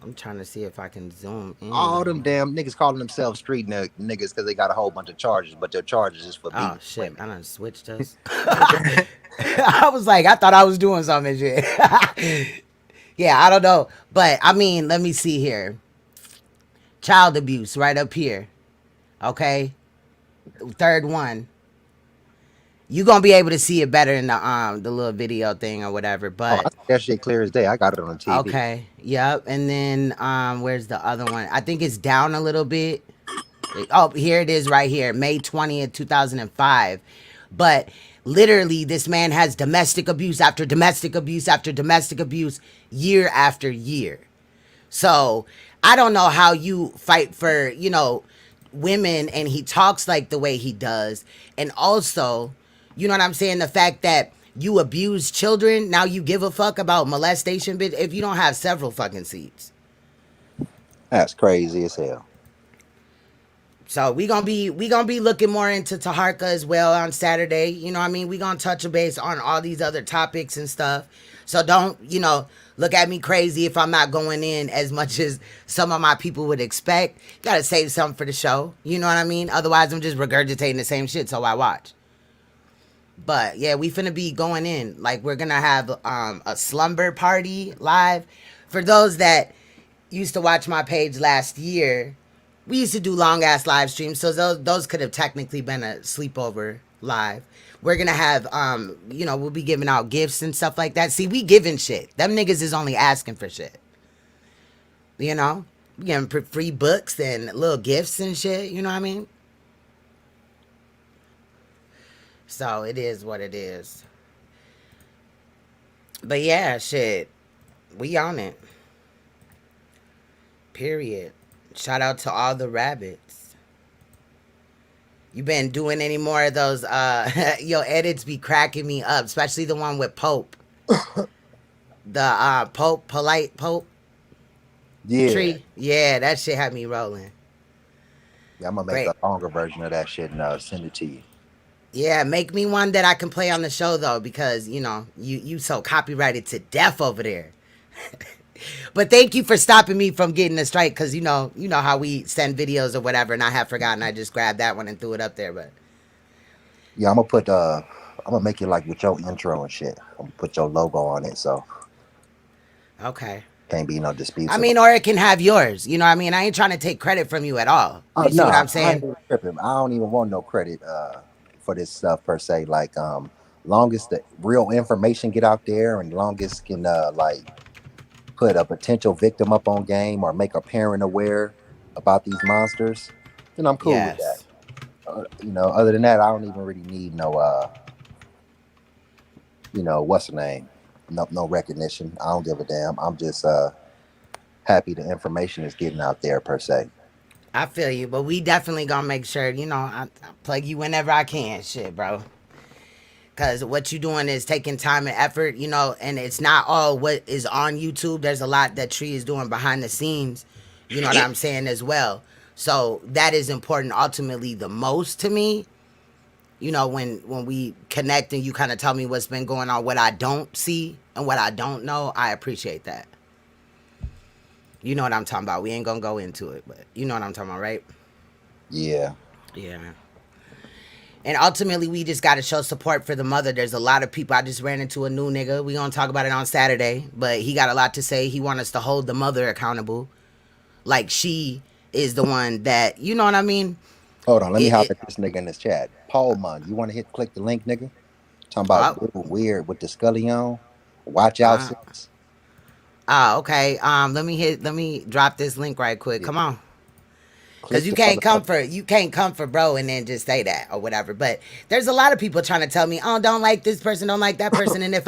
I'm trying to see if I can zoom in All them on. damn niggas calling themselves street niggas because they got a whole bunch of charges, but their charges is for Oh beating shit! women. I done switched us. I was like, I thought I was doing something and shit. Yeah, I don't know, but I mean, let me see here. Child abuse right up here. Okay, third one. You gonna be able to see it better in the little video thing or whatever. Oh, I But see that shit clear as day. I got it on the TV. okay, yep. And then where's the other one? I think it's down a little bit. Oh, here it is right here, May 20th, 2005. But literally, this man has domestic abuse after domestic abuse after domestic abuse year after year. So I don't know how you fight for, women and he talks like the way he does. And also, you know what I'm saying? The fact that you abuse children, now you give a fuck about molestation, bitch, if you don't have several fucking seats. That's crazy as hell. So we gonna be looking more into Taharka as well on Saturday. You know what I mean? We gonna touch a base on all these other topics and stuff. So don't, look at me crazy if I'm not going in as much as some of my people would expect. Gotta save something for the show. You know what I mean? Otherwise I'm just regurgitating the same shit, so I watch. But yeah, we finna be going in. Like we're gonna have a slumber party live. For those that used to watch my page last year, we used to do long ass live streams, so those could have technically been a sleepover live. We're gonna have we'll be giving out gifts and stuff like that. See, we giving shit. Them niggas is only asking for shit. You know? We giving free books and little gifts and shit, you know what I mean? So it is what it is. But yeah, shit. We on it. Period. Shout out to all the rabbits. You been doing any more of those your edits be cracking me up, especially the one with Pope. The Pope, polite Pope Yeah. tree. Yeah, that shit had me rolling. Yeah, I'm gonna make Great. a longer version of that shit and send it to you. Yeah, make me one that I can play on the show though, because you so copyrighted to death over there. But thank you for stopping me from getting a strike, because you know how we send videos or whatever, and I have forgotten. I just grabbed that one and threw it up there. But Yeah, I'm gonna make it like with your intro and shit. I'm gonna put your logo on it, so okay. can't be no I disputes about mean, or it can have yours. You know what I mean? I ain't trying to take credit from you at all. Oh You see no, what I'm I ain't saying? even tripping. I don't even want no credit for this stuff per se. Like longest the real information get out there and longest can like put a potential victim up on game or make a parent aware about these monsters, then I'm cool with that. Yes. Other than that, I don't even really need no what's the name? No recognition. I don't give a damn. I'm just happy the information is getting out there per se. I feel you, but we definitely gonna make sure, I plug you whenever I can, shit, bro. Cause what you doing is taking time and effort, and it's not all what is on YouTube. There's a lot that Tree is doing behind the scenes, you know what I'm saying, as well. So that is important ultimately the most to me. When we connect and you kind of tell me what's been going on, what I don't see and what I don't know, I appreciate that. You know what I'm talking about. We ain't gonna go into it, but you know what I'm talking about, right? Yeah. Yeah. And ultimately, we just got to show support for the mother. There's a lot of people. I just ran into a new nigga. We gonna talk about it on Saturday, but he got a lot to say. He want us to hold the mother accountable, like she is the one that, you know what I mean? Hold on, let me It, hop it at this nigga in this chat. Paul Munn, you want to click the link, nigga? Talking about uh, dude weird with the scully on. Watch out, uh, sis. Oh, okay. Let me drop this link right quick. Yeah. Come on. Cause Click the motherfucker. you can't come for bro and then just say that or whatever. But there's a lot of people trying to tell me, oh, don't like this person, don't like that person. And if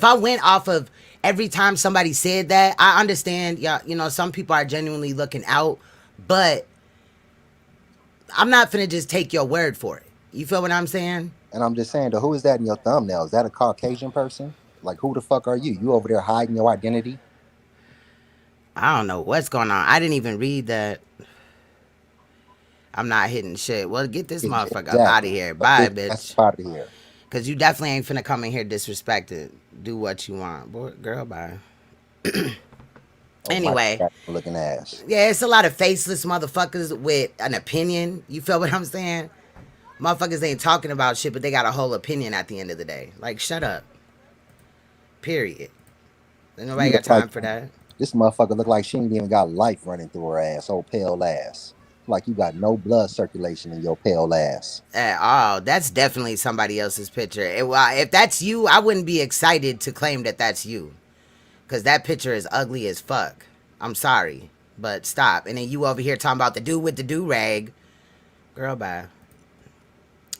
I went off of every time somebody said that, I understand. Yeah, some people are genuinely looking out, but I'm not finna just take your word for it. You feel what I'm saying? And I'm just saying, though, who is that in your thumbnail? Is that a Caucasian person? Like, who the fuck are you? You over there hiding your identity? I don't know what's going on. I didn't even read that. I'm not hitting shit. Well, get this motherfucker up out of Exactly. here. Get Bye, his ass bitch. out of here. Cause you definitely ain't finna come in here disrespected. Do what you want. Boy, girl, bye. Oh my Anyway, God, looking ass. yeah, it's a lot of faceless motherfuckers with an opinion. You feel what I'm saying? Motherfuckers ain't talking about shit, but they got a whole opinion at the end of the day. Like, shut up. Period. Ain't You nobody got look like time for that. this motherfucker look like she ain't even got life running through her ass. Oh, pale ass. Like you got no blood circulation in your pale ass. At all. That's definitely somebody else's picture. Well, if that's you, I wouldn't be excited to claim that that's you. Because that picture is ugly as fuck. I'm sorry. But stop. And then you over here talking about the dude with the do-rag. Girl, bye.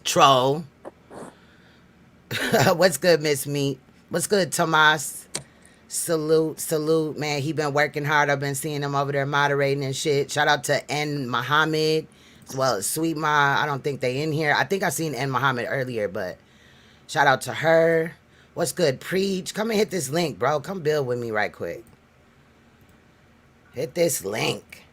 Troll. What's good, Miss Meat? What's good, Tomas? Salute, man. He been working hard. I've been seeing him over there moderating and shit. Shout out to N Muhammad as well as Sweet Ma. I don't think they in here. I think I seen N Muhammad earlier, but shout out to her. What's good, Preach? Come and hit this link, bro. Come build with me right quick. Hit this link.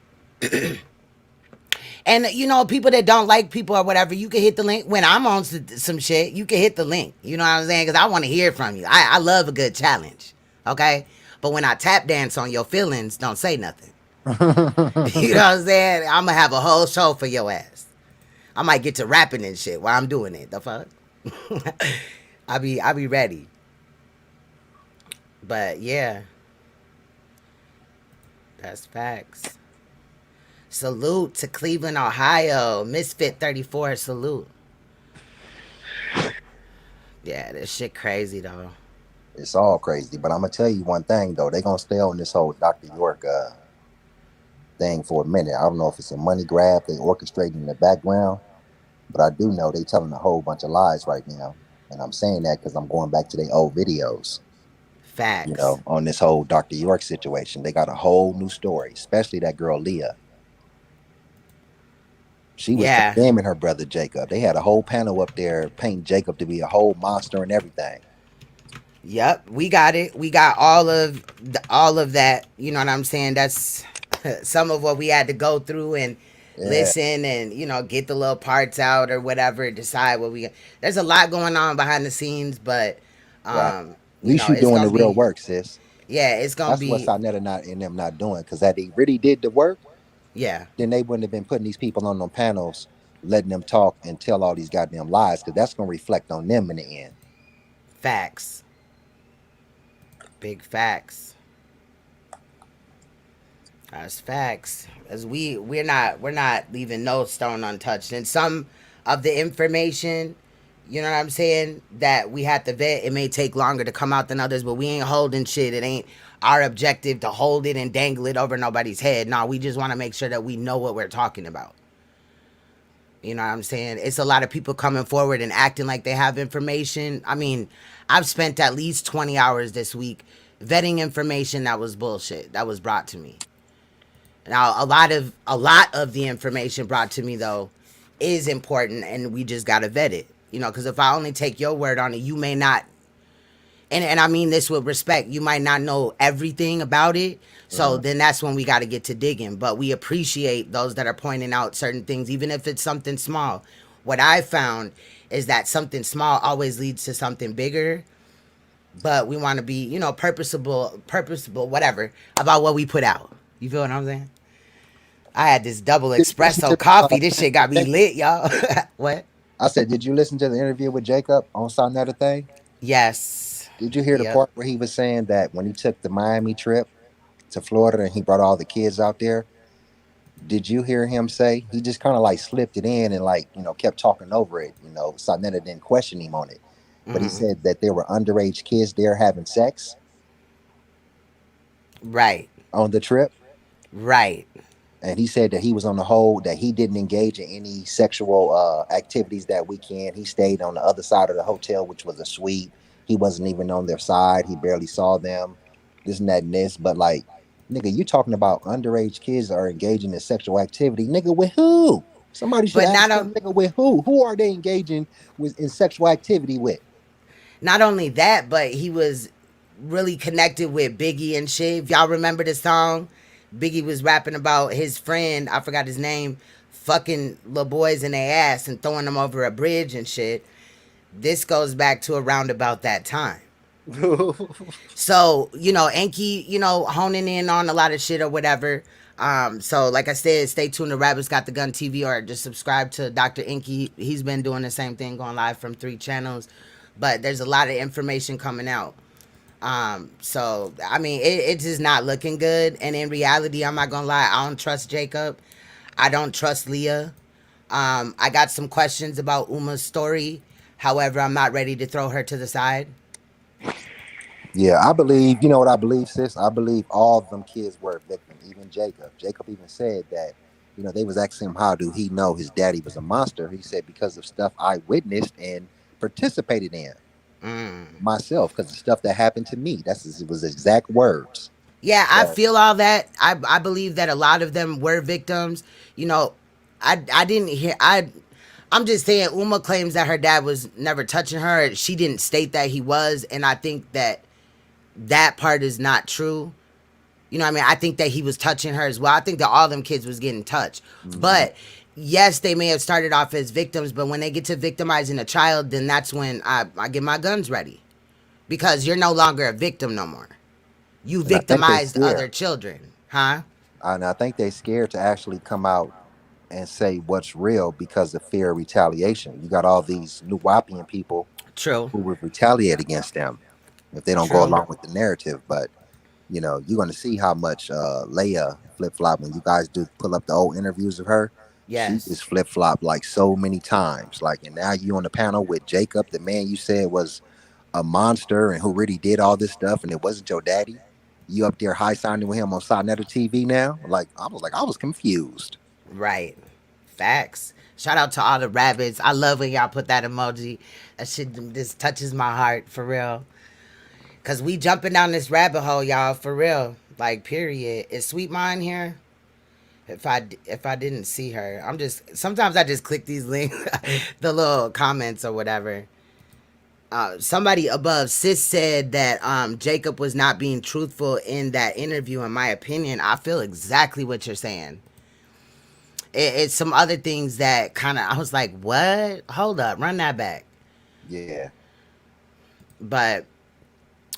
And people that don't like people or whatever, you can hit the link. When I'm on some shit, you can hit the link. You know what I'm saying? Because I want to hear from you. I love a good challenge. Okay? But when I tap dance on your feelings, don't say nothing. You know what I'm saying? I'm going to have a whole show for your ass. I might get to rapping and shit while I'm doing it. The fuck? I'll be ready. But yeah, that's facts. Salute to Cleveland, Ohio. Misfit 34, salute. Yeah, this shit crazy though. It's all crazy. But I'm gonna tell you one thing though, they gonna stay on this whole Dr. York thing for a minute. I don't know if it's a money grab they orchestrating in the background, but I do know they telling a whole bunch of lies right now. And I'm saying that because I'm going back to their old videos, Facts. on this whole Dr. York situation. They got a whole new story, especially that girl Leah. She was Yeah. condemning her brother Jacob. They had a whole panel up there painting Jacob to be a whole monster and everything. Yep, we got it. We got all of that. You know what I'm saying? That's some of what we had to go through and Yeah, listen and get the little parts out or whatever. Decide what we. There's a lot going on behind the scenes, but right. At least you it's doing the gonna real be. work, sis. Yeah, it's gonna That's what be. Sonetta not and them not doing. Because had they really did the work, Yeah, then they wouldn't have been putting these people on them panels, letting them talk and tell all these goddamn lies. Because that's gonna reflect on them in the end. facts. Big facts. That's facts. As we're not leaving no stone untouched. And some of the information, you know what I'm saying, that we had to vet, it may take longer to come out than others, but we ain't holding shit. It ain't our objective to hold it and dangle it over nobody's head. No, we just want to make sure that we know what we're talking about. You know what I'm saying? It's a lot of people coming forward and acting like they have information. I mean, I've spent at least 20 hours this week vetting information that was bullshit that was brought to me. Now, a lot of the information brought to me though is important, and we just gotta vet it. Because if I only take your word on it, you may not. And I mean this with respect. You might not know everything about it, so Mhm. then that's when we got to get to digging. But we appreciate those that are pointing out certain things, even if it's something small. What I found is that something small always leads to something bigger. But we want to be, purposeful, whatever, about what we put out. You feel what I'm saying? I had this double Did you listen espresso to coffee. This shit got me Jacob? lit, y'all. What? I said, did you listen to the interview with Jacob on Sonetta thing? Yes. Did you hear the Yep. part where he was saying that when he took the Miami trip to Florida and he brought all the kids out there? Did you hear him say he just kind of like slipped it in and like kept talking over it? Sonetta didn't question him on it, but he Hmm. said that there were underage kids there having sex. Right. on the trip. Right. And he said that he was on the whole that he didn't engage in any sexual activities that weekend. He stayed on the other side of the hotel, which was a suite. He wasn't even on their side. He barely saw them. This and that and this. But like, nigga, you talking about underage kids are engaging in sexual activity? Nigga, with who? Somebody should But ask him, nigga, with who? Who are they engaging with in sexual activity with? not only that, but he was really connected with Biggie and shit. If y'all remember the song, Biggie was rapping about his friend, I forgot his name, fucking little boys in their ass and throwing them over a bridge and shit. This goes back to around about that time. So, Inky, honing in on a lot of shit or whatever. So like I said, stay tuned to Rabbits Got the Gun TV or just subscribe to Dr. Inky. He's been doing the same thing, going live from 3 channels. But there's a lot of information coming out. So I mean, it's just not looking good. And in reality, I'm not gonna lie, I don't trust Jacob. I don't trust Leah. I got some questions about Uma's story. However, I'm not ready to throw her to the side. Yeah, I believe, you know what I believe, sis? I believe all of them kids were a victim, even Jacob. Jacob even said that, they was asking him how do he know his daddy was a monster. He said because of stuff I witnessed and participated in Mm. myself, because the stuff that happened to me. It was exact words. Yeah, I So feel all that. I believe that a lot of them were victims. You know, I didn't hear I'm just saying Uma claims that her dad was never touching her. She didn't state that he was, and I think that that part is not true. You know what I mean? I think that he was touching her as well. I think that all them kids was getting touched. mhm. But yes, they may have started off as victims, but when they get to victimizing a child, then that's when I get my guns ready. Because you're no longer a victim no more. You And I think they victimized scared. other children. Huh? And I think they scared to actually come out and say what's real because of fear of retaliation. You got all these New Wapian people True. who would retaliate against them if they don't go True. along with the narrative. But you're going to see how much Leia flip flop when you guys do pull up the old interviews of her. She Yes. just flip flopped like so many times. Like, and now you on the panel with Jacob, the man you said was a monster and who really did all this stuff, and it wasn't your daddy. You up there high signing with him on Side TV now? Like, I was confused. Right. Facts. Shout out to all the rabbits. I love when y'all put that emoji. That shit just touches my heart for real. Cause we jumping down this rabbit hole, y'all, for real. Like, period. Is Sweet Mind here? If I didn't see her, I'm just sometimes I just click these links, the little comments or whatever. Somebody above sis said that Jacob was not being truthful in that interview. In my opinion, I feel exactly what you're saying. It's some other things that kind of I was like, what? Hold up, run that back. Yeah. But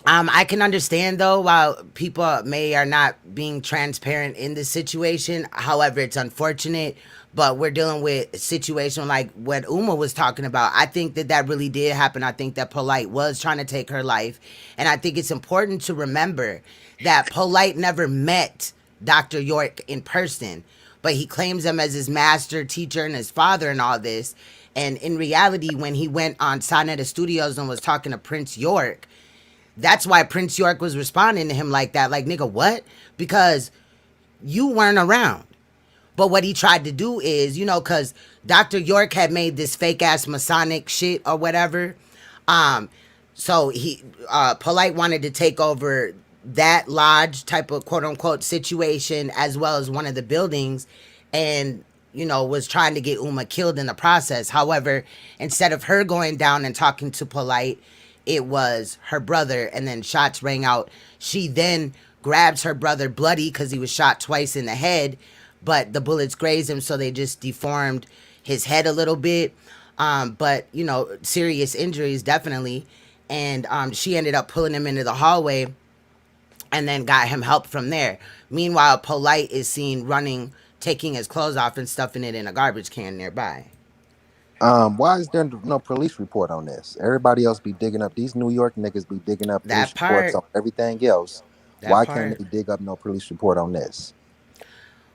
I can understand though while people may are not being transparent in this situation. However, it's unfortunate. But we're dealing with a situation like what Uma was talking about. I think that that really did happen. I think that Polite was trying to take her life, and I think it's important to remember that Polite never met Dr. York in person, but he claims him as his master, teacher, and his father, and all this. And in reality, when he went on Sonetta Studios and was talking to Prince York, that's why Prince York was responding to him like that. Like, nigga, what? Because you weren't around. But what he tried to do is, because Dr. York had made this fake ass Masonic shit or whatever. Um, so Polite wanted to take over that lodge type of quote unquote situation as well as one of the buildings and, was trying to get Uma killed in the process. However, instead of her going down and talking to Polite, it was her brother, and then shots rang out. She then grabs her brother bloody because he was shot twice in the head, but the bullets grazed him, so they just deformed his head a little bit. But serious injuries definitely. And she ended up pulling him into the hallway and then got him help from there. Meanwhile, Polite is seen running, taking his clothes off and stuffing it in a garbage can nearby. Why is there no police report on this? Everybody else be digging up these New York niggas be digging up police That reports part, on everything else. that Why can't part. they dig up no police report on this?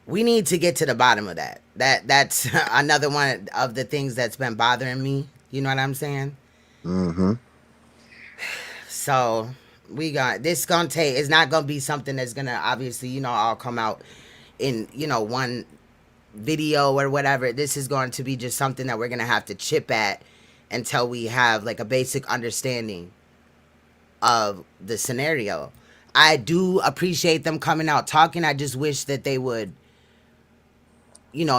We need to get to the bottom of that. That's another one of the things that's been bothering me. You know what I'm saying? Mm-hmm. So, We got this gonna take. It's not gonna be something that's gonna obviously all come out in one video or whatever. This is going to be just something that we're gonna have to chip at until we have like a basic understanding of the scenario. I do appreciate them coming out talking. I just wish that they would,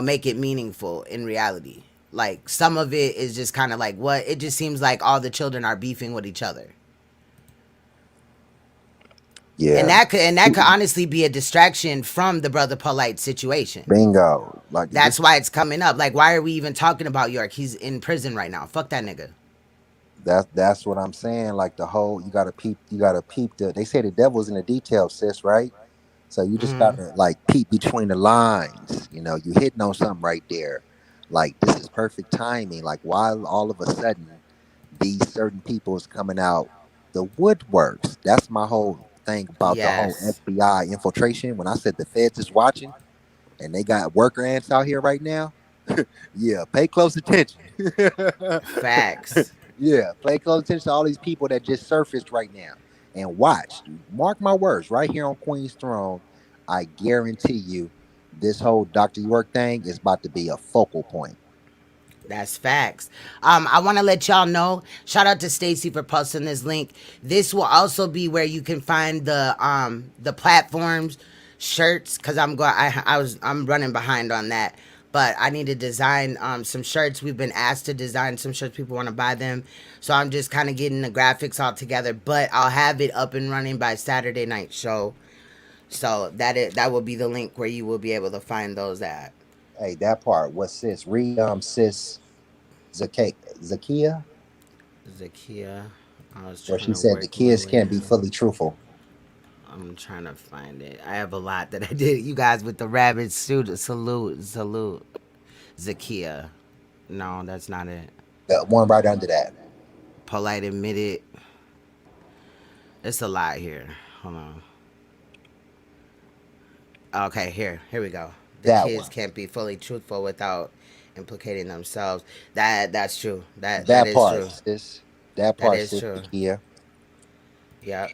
make it meaningful in reality. Like some of it is just kind of like what it just seems like all the children are beefing with each other. And Yeah. that could honestly be a distraction from the brother polite situation. Bingo. Like this. That's why it's coming up. Like, why are we even talking about York? He's in prison right now. Fuck that nigga. That's what I'm saying. Like the whole, you gotta peep the. They say the devil's in the details, sis, right? So you just Hmm. gotta like peep between the lines. You know, you hitting on something right there. Like this is perfect timing. Like why all of a sudden these certain people is coming out the woodworks. That's my whole thing about the whole Yes. FBI infiltration. When I said the feds is watching and they got worker ants out here right now, yeah, pay close attention. Facts. Yeah, pay close attention to all these people that just surfaced right now. And watch, mark my words, right here on Queen's Throne, I guarantee you this whole Dr. York thing is about to be a focal point. That's facts. I want to let y'all know. Shout out to Stacy for posting this link. This will also be where you can find the platforms, shirts. Cause I'm running behind on that. But I need to design some shirts. We've been asked to design some shirts. People want to buy them, so I'm just kind of getting the graphics all together. But I'll have it up and running by Saturday night show. So that will be the link where you will be able to find those at. Hey, that part, what sis? Read sis Zakia, Zakia. I was where trying she to said the work my kids way can't be down. fully truthful. I'm trying to find it. I have a lot that I did. You guys with the rabbit suit. Salute. Zakia. No, that's not it. The one right under that. Polite admitted. It's a lot here. Hold on. Okay, here we go. The That kids one. can't be fully truthful without implicating themselves. That's true. That That is part, true. sis. That That part, is sis true. Zakia. Yep.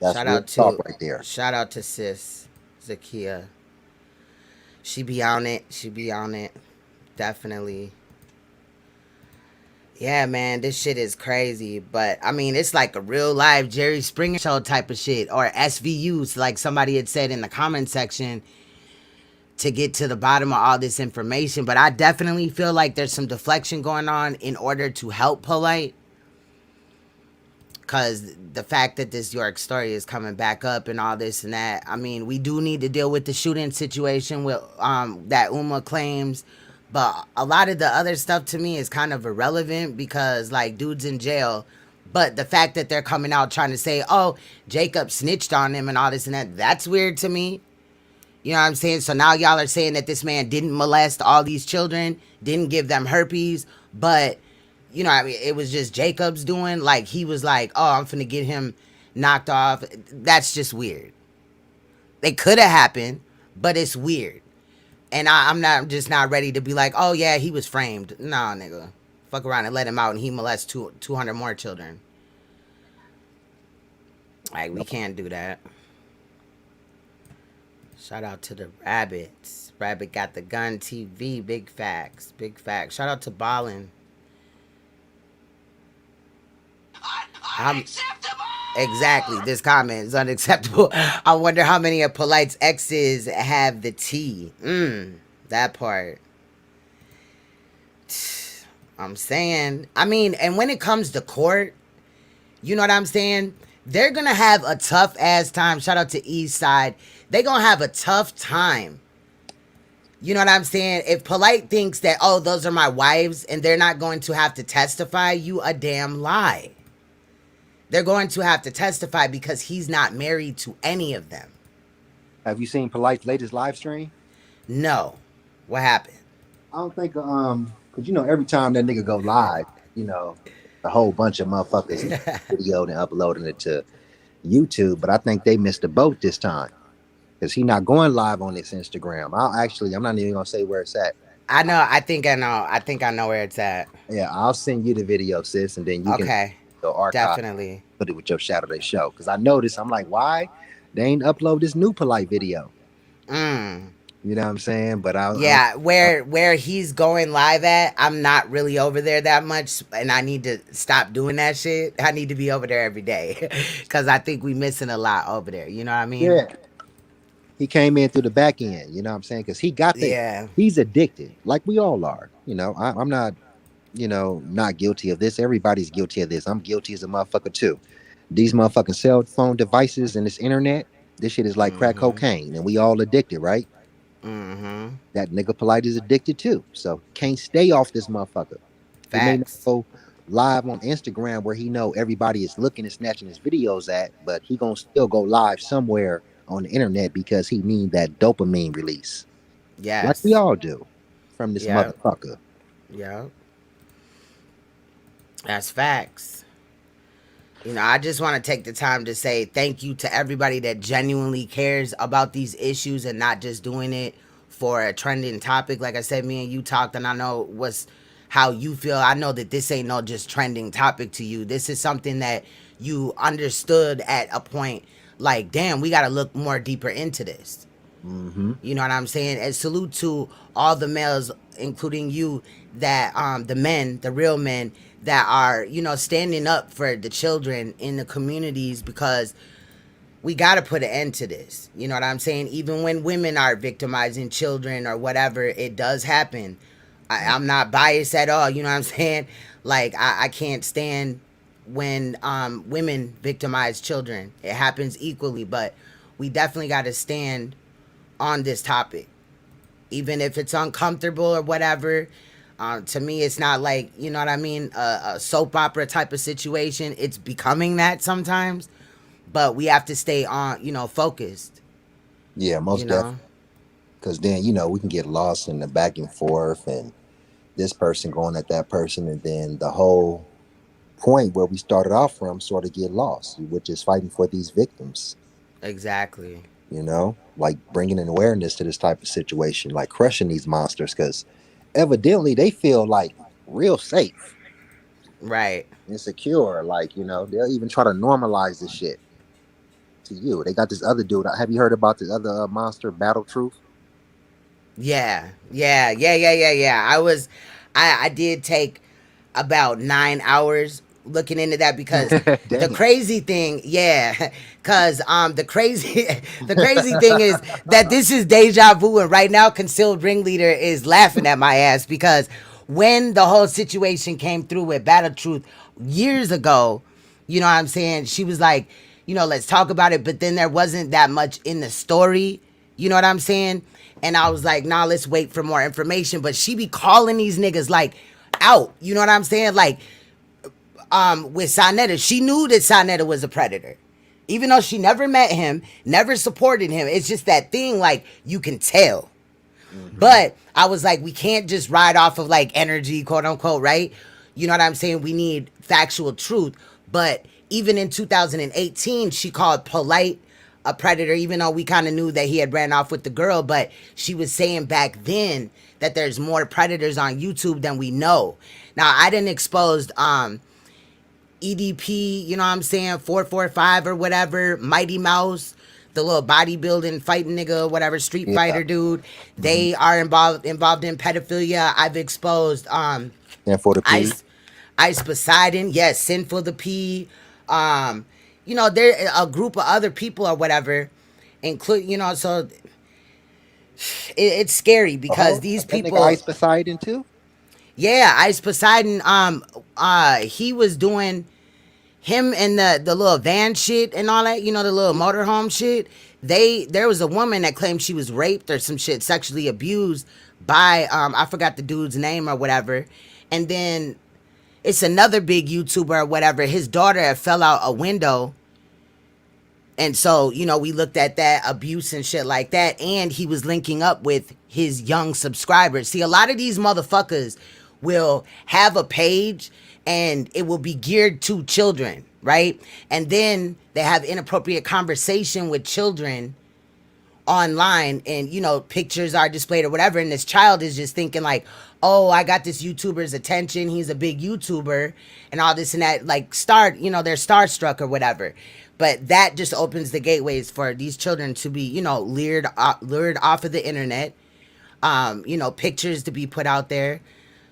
That's real talk right there. Shout out to sis Zakia. She be on it. She be on it. Definitely. Yeah, man, this shit is crazy. But I mean, it's like a real live Jerry Springer show type of shit. Or SVUs, like somebody had said in the comment section to get to the bottom of all this information. But I definitely feel like there's some deflection going on in order to help Polite. Because the fact that this York story is coming back up and all this and that, I mean, we do need to deal with the shooting situation with that Uma claims, but a lot of the other stuff to me is kind of irrelevant because like dude's in jail. But the fact that they're coming out trying to say, oh, Jacob snitched on him and all this and that, that's weird to me. You know what I'm saying? So now y'all are saying that this man didn't molest all these children, didn't give them herpes, but I mean, it was just Jacob's doing. Like he was like, "Oh, I'm finna get him knocked off." That's just weird. It could have happened, but it's weird. And I'm not just not ready to be like, "Oh yeah, he was framed." Nah, nigga, fuck around and let him out, and he molests 200 more children. Like we Nope. can't do that. Shout out to the rabbits. Rabbit got the gun TV. Big facts. Big facts. Shout out to Ballin. Unacceptable. Exactly. This comment is unacceptable. I wonder how many of Polite's exes have the T. That part. I'm saying. I mean, and when it comes to court, you know what I'm saying? They're gonna have a tough ass time. Shout out to East Side. They're gonna have a tough time. You know what I'm saying? If Polite thinks that, oh, those are my wives and they're not going to have to testify, you a damn lie. They're going to have to testify because he's not married to any of them. Have you seen Polite's latest live stream? No. What happened? I don't think because every time that nigga go live, you know, a whole bunch of motherfuckers videoed and uploading it to YouTube, but I think they missed the boat this time because he not going live on his Instagram. I'm not even gonna say where it's at. I know. I think I know. I think I know where it's at. Yeah, I'll send you the video, sis, and then you can Okay. your archive, Definitely. put it with your Saturday show. Because I noticed, I'm like, why they ain't upload this new polite video? Mm. You know what I'm saying? But Yeah, where he's going live at, I'm not really over there that much, and I need to stop doing that shit. I need to be over there every day, cause I think we missing a lot over there. You know what I mean? yeah, he came in through the back end. You know what I'm saying? Because he got the, Yeah. he's addicted, like we all are. I'm not, not guilty of this. Everybody's guilty of this. I'm guilty as a motherfucker too. These motherfucking cell phone devices and this internet, this shit is like crack Mm-hmm. cocaine, and we all addicted, right? Mm-hmm. That nigga Polite is addicted too. So can't stay off this motherfucker. He may not Facts. go live on Instagram where he know everybody is looking and snatching his videos at, but he gonna still go live somewhere on the internet because he need that dopamine release. Like we Yes. all do from this Yep. motherfucker. Yep. That's facts. I just want to take the time to say thank you to everybody that genuinely cares about these issues and not just doing it for a trending topic. Like I said, me and you talked, and I know what's how you feel. I know that this ain't no just trending topic to you. This is something that you understood at a point like, damn, we got to look more deeper into this. Mm-hmm. You know what I'm saying? And salute to all the males, including you, that the men, the real men that are, standing up for the children in the communities, because we got to put an end to this. You know what I'm saying? Even when women are victimizing children or whatever, it does happen. I'm not biased at all. You know what I'm saying? Like, I can't stand when women victimize children. It happens equally, but we definitely got to stand on this topic, even if it's uncomfortable or whatever. To me, it's not like, you know what I mean, a soap opera type of situation. It's becoming that sometimes, but we have to stay on, focused. Yeah, You most definitely. know, Because then we can get lost in the back and forth and this person going at that person, and then the whole point where we started off from sort of get lost, which is fighting for these victims. exactly. Like bringing an awareness to this type of situation, like crushing these monsters, because evidently they feel like real safe Right. and secure. Like they'll even try to normalize this shit to you. They got this other dude. Have you heard about this other monster, Battle Truth? Yeah. I did take about 9 hours looking into that, because the Damn. crazy thing, yeah, because the crazy the crazy thing is that this is deja vu, and right now concealed ringleader is laughing at my ass, because when the whole situation came through with Battle Truth years ago, you know what I'm saying, she was like, let's talk about it, but then there wasn't that much in the story, you know what I'm saying? And I was like, nah, let's wait for more information. But she be calling these niggas like out, you know what I'm saying? Like, with Sonetta, she knew that Sonetta was a predator. Even though she never met him, never supported him. It's just that thing, like, you can tell. Hmm. But I was like, we can't just ride off of like energy, quote unquote, right? You know what I'm saying? We need factual truth. But even in 2018, she called Polite a predator, even though we kind of knew that he had ran off with the girl. But she was saying back then that there's more predators on YouTube than we know. Now, I didn't expose EDP, you know what I'm saying, 445 or whatever, Mighty Mouse, the little bodybuilding fighting nigga, whatever, street Yeah. fighter dude. Hmm. They are involved in pedophilia. I've exposed And for the P. Ice Ice Poseidon, yes, Sinful the P. Um, there a group of other people or whatever, include, so it's scary Oh, because these that nigga Ice people, Poseidon too. yeah, Ice Poseidon, he was doing him and the little van shit and all that, the little motorhome shit. There was a woman that claimed she was raped or some shit, sexually abused by I forgot the dude's name or whatever. And then it's another big YouTuber or whatever. His daughter had fell out a window. And so, we looked at that abuse and shit like that. And he was linking up with his young subscribers. See, a lot of these motherfuckers will have a page and it will be geared to children, right? And then they have inappropriate conversation with children online, and pictures are displayed or whatever, and this child is just thinking like, oh, I got this YouTuber's attention, he's a big YouTuber and all this and that, like they're starstruck or whatever. But that just opens the gateways for these children to be lured off of the internet, pictures to be put out there.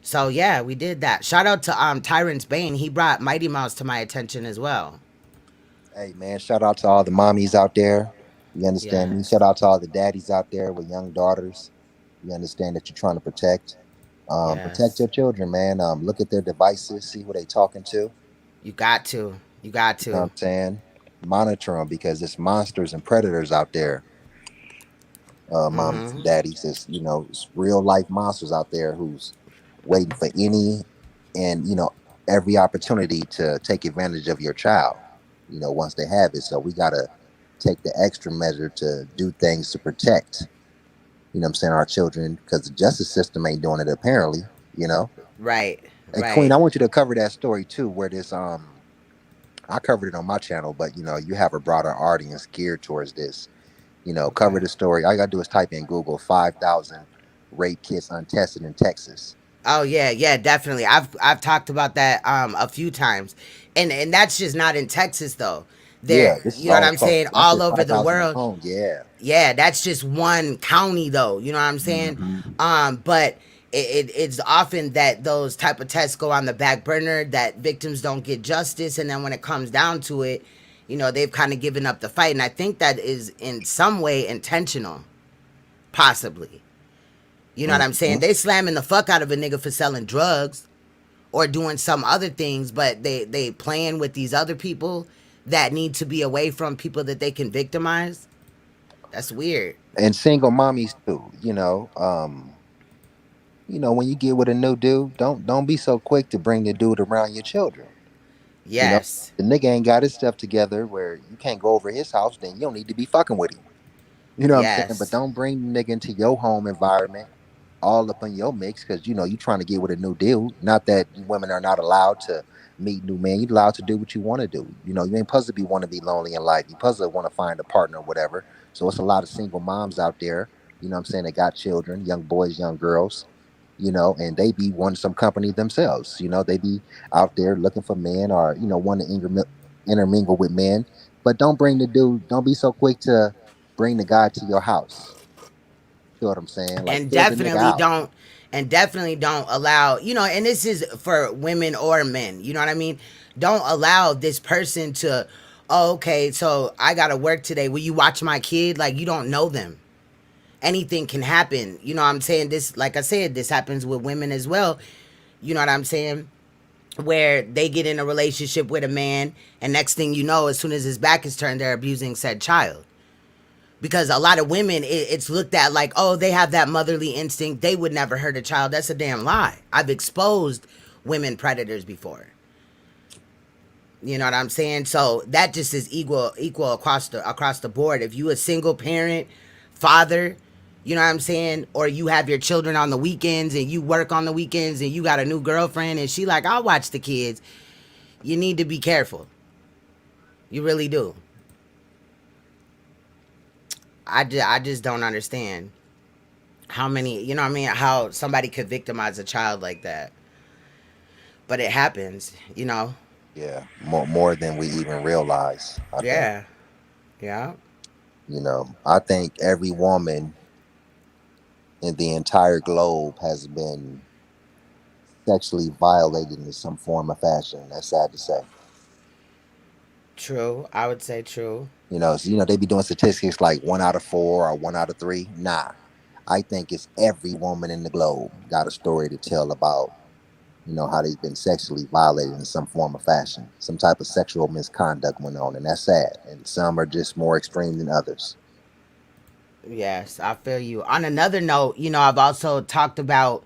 So yeah, we did that. Shout out to Tyrant's Bane. He brought Mighty Mouse to my attention as well. Hey man, shout out to all the mommies out there. You understand me? Yes. Shout out to all the daddies out there with young daughters. You understand that you're trying to protect. Protect Yes. your children, man. Look at their devices, see who they talking to. You You got to. You got know what to. I'm saying? Monitor them because it's monsters and predators out there. Mommies Mm-hmm. and daddies, it's real life monsters out there who's waiting for any and every opportunity to take advantage of your child. Once they have it, so we gotta take the extra measure to do things to protect. I'm saying, our children, because the justice system ain't doing it apparently. You know. Right. Hey Queen, Right. I want you to cover that story too, where this I covered it on my channel, but you have a broader audience geared towards this. Cover Okay. the story. All you gotta do is type in Google 5,000 rape kits untested in Texas. Oh yeah, yeah, definitely. I've talked about that a few times. And that's just not in Texas though. Yeah, There, this is you know what all I'm across. saying? I All said over the 5,000 world. alone. Yeah. Yeah, that's just one county though. You know what I'm saying? Hmm. But it's often that those type of tests go on the back burner, that victims don't get justice, and then when it comes down to it, they've kind of given up the fight. And I think that is in some way intentional, possibly. You know what I'm Hmm. saying? They slamming the fuck out of a nigga for selling drugs or doing some other things, but they playing with these other people that need to be away from people that they can victimize. That's weird. And single mommies too. When you get with a new dude, don't be so quick to bring the dude around your children. You know, Yes. the nigga ain't got his stuff together where you can't go over his house, then you don't need to be fucking with him. You know what I'm saying? But Yes. don't bring the nigga into your home environment all up in your mix because you trying to get with a new deal. Not that women are not allowed to meet new men. You're allowed to do what you want to do. You ain't supposed to be want to be lonely in life. You're supposed to want to find a partner or whatever. So it's a lot of single moms out there, what I'm saying, they got children, young boys, young girls, and they be wanting some company themselves. They be out there looking for men or, want to intermingle with men. But don't bring the dude, don't be so quick to bring the guy to your house. You know what I'm saying? Like, and feel the nigga definitely out. don't and definitely don't allow, and this is for women or men, you know what I mean? Don't allow this person to, oh, okay, so I gotta work today, will you watch my kid? Like, you don't know them. Anything can happen, you know what I'm saying? This, like I said, this happens with women as well, you know what I'm saying? Where they get in a relationship with a man, and next thing you know, as soon as his back is turned, they're abusing said child. Because a lot of women, it's looked at like, oh, they have that motherly instinct, they would never hurt a child. That's a damn lie. I've exposed women predators before, you know what I'm saying? So that just is equal across the board. If you a single parent, father, you know what I'm saying, or you have your children on the weekends and you work on the weekends and you got a new girlfriend and she like, I'll watch the kids, you need to be careful. You really do. I just don't understand how many, you know what I mean, how somebody could victimize a child like that. But it happens, you know. Yeah, more than we even realize. I think. Yeah. Yeah. I think every woman in the entire globe has been sexually violated in some form or fashion. That's sad to say. True. I would say true. They be doing statistics like 1 out of 4 or 1 out of 3. Nah, I think it's every woman in the globe got a story to tell about, how they've been sexually violated in some form or fashion. Some type of sexual misconduct went on, and that's sad. And some are just more extreme than others. Yes, I feel you. On another note, I've also talked about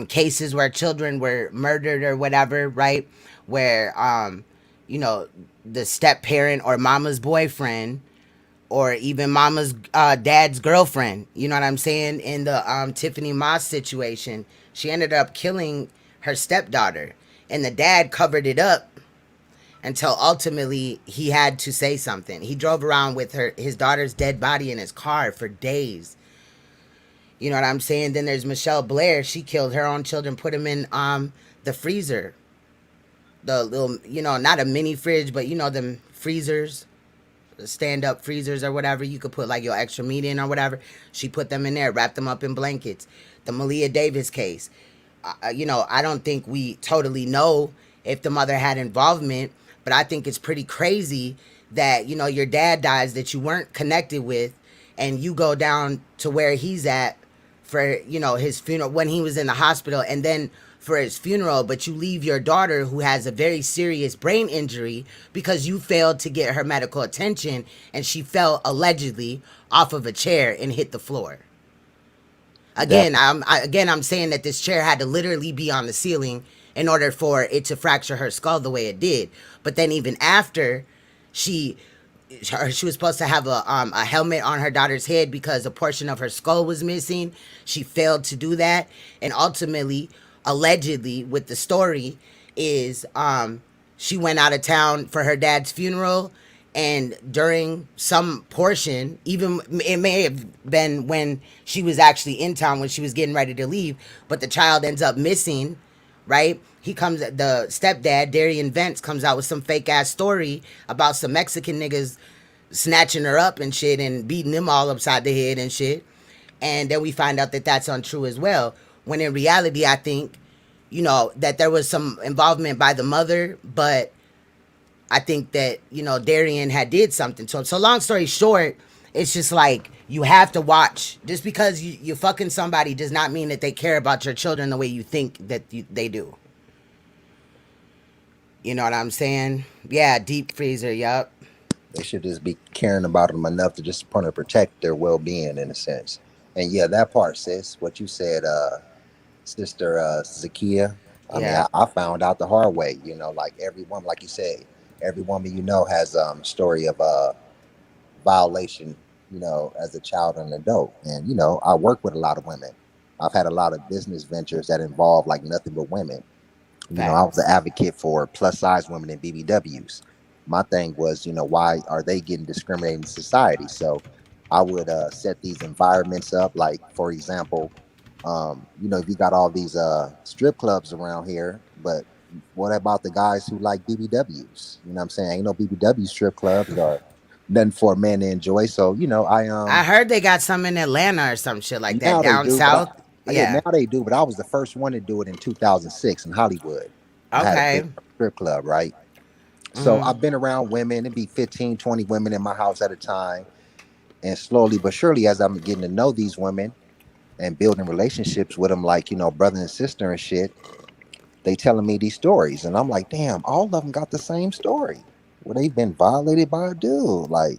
cases where children were murdered or whatever, right? Where you know, the step parent or mama's boyfriend or even mama's dad's girlfriend, you know what I'm saying? In the Tiffany Moss situation, she ended up killing her stepdaughter, and the dad covered it up until ultimately he had to say something. He drove around with his daughter's dead body in his car for days. You know what I'm saying? Then there's Michelle Blair. She killed her own children, put them in the freezer, the little, not a mini fridge, but them freezers, stand up freezers or whatever. You could put like your extra meat in or whatever. She put them in there, wrapped them up in blankets. The Malia Davis case. I don't think we totally know if the mother had involvement, but I think it's pretty crazy that, your dad dies that you weren't connected with, and you go down to where he's at for, his funeral when he was in the hospital, and then for his funeral, but you leave your daughter who has a very serious brain injury because you failed to get her medical attention, and she fell allegedly off of a chair and hit the floor. That I'm saying that this chair had to literally be on the ceiling in order for it to fracture her skull the way it did. But then even after, she she was supposed to have a helmet on her daughter's head because a portion of her skull was missing. She failed to do that, and ultimately, allegedly, with the story, is she went out of town for her dad's funeral, and during some portion, even it may have been when she was actually in town when she was getting ready to leave, but the child ends up missing, right? The stepdad, Darian Vance, comes out with some fake ass story about some Mexican niggas snatching her up and shit and beating them all upside the head and shit. And then we find out that that's untrue as well. When in reality, I think, that there was some involvement by the mother, but I think that, Darian had did something to him. So long story short, it's just like you have to watch. Just because you fucking somebody does not mean that they care about your children the way you think that they do. You know what I'm saying? Yeah, deep freezer, yup. they should just be caring about them enough to just want to protect their well being in a sense. And yeah, that part, sis, what you said, sister Zakia. I mean, Yeah, I found out the hard way. Like every woman, like you said, every woman has story of violation. As a child and an adult, and I work with a lot of women. I've had a lot of business ventures that involve like nothing but women. I was an facts. advocate for plus size women in BBWs. My thing was, why are they getting discriminated in society? So I would set these environments up, like for example, if you got all these strip clubs around here, but what about the guys who like BBWs? You know what I'm saying? Ain't no BBW strip clubs or nothing for a man to enjoy. So I heard they got some in Atlanta or some shit like that now they down do, but south. yeah, Yeah. now they do. But I was the first one to do it in 2006 in Hollywood. I had a big Okay. strip club, right? So Mhm. I've been around women. It'd be 15, 20 women in my house at a time. And slowly but surely, as I'm getting to know these women and building relationships with them, like, brother and sister and shit, they telling me these stories. And I'm like, damn, all of them got the same story. Well, they've been violated by a dude. Like,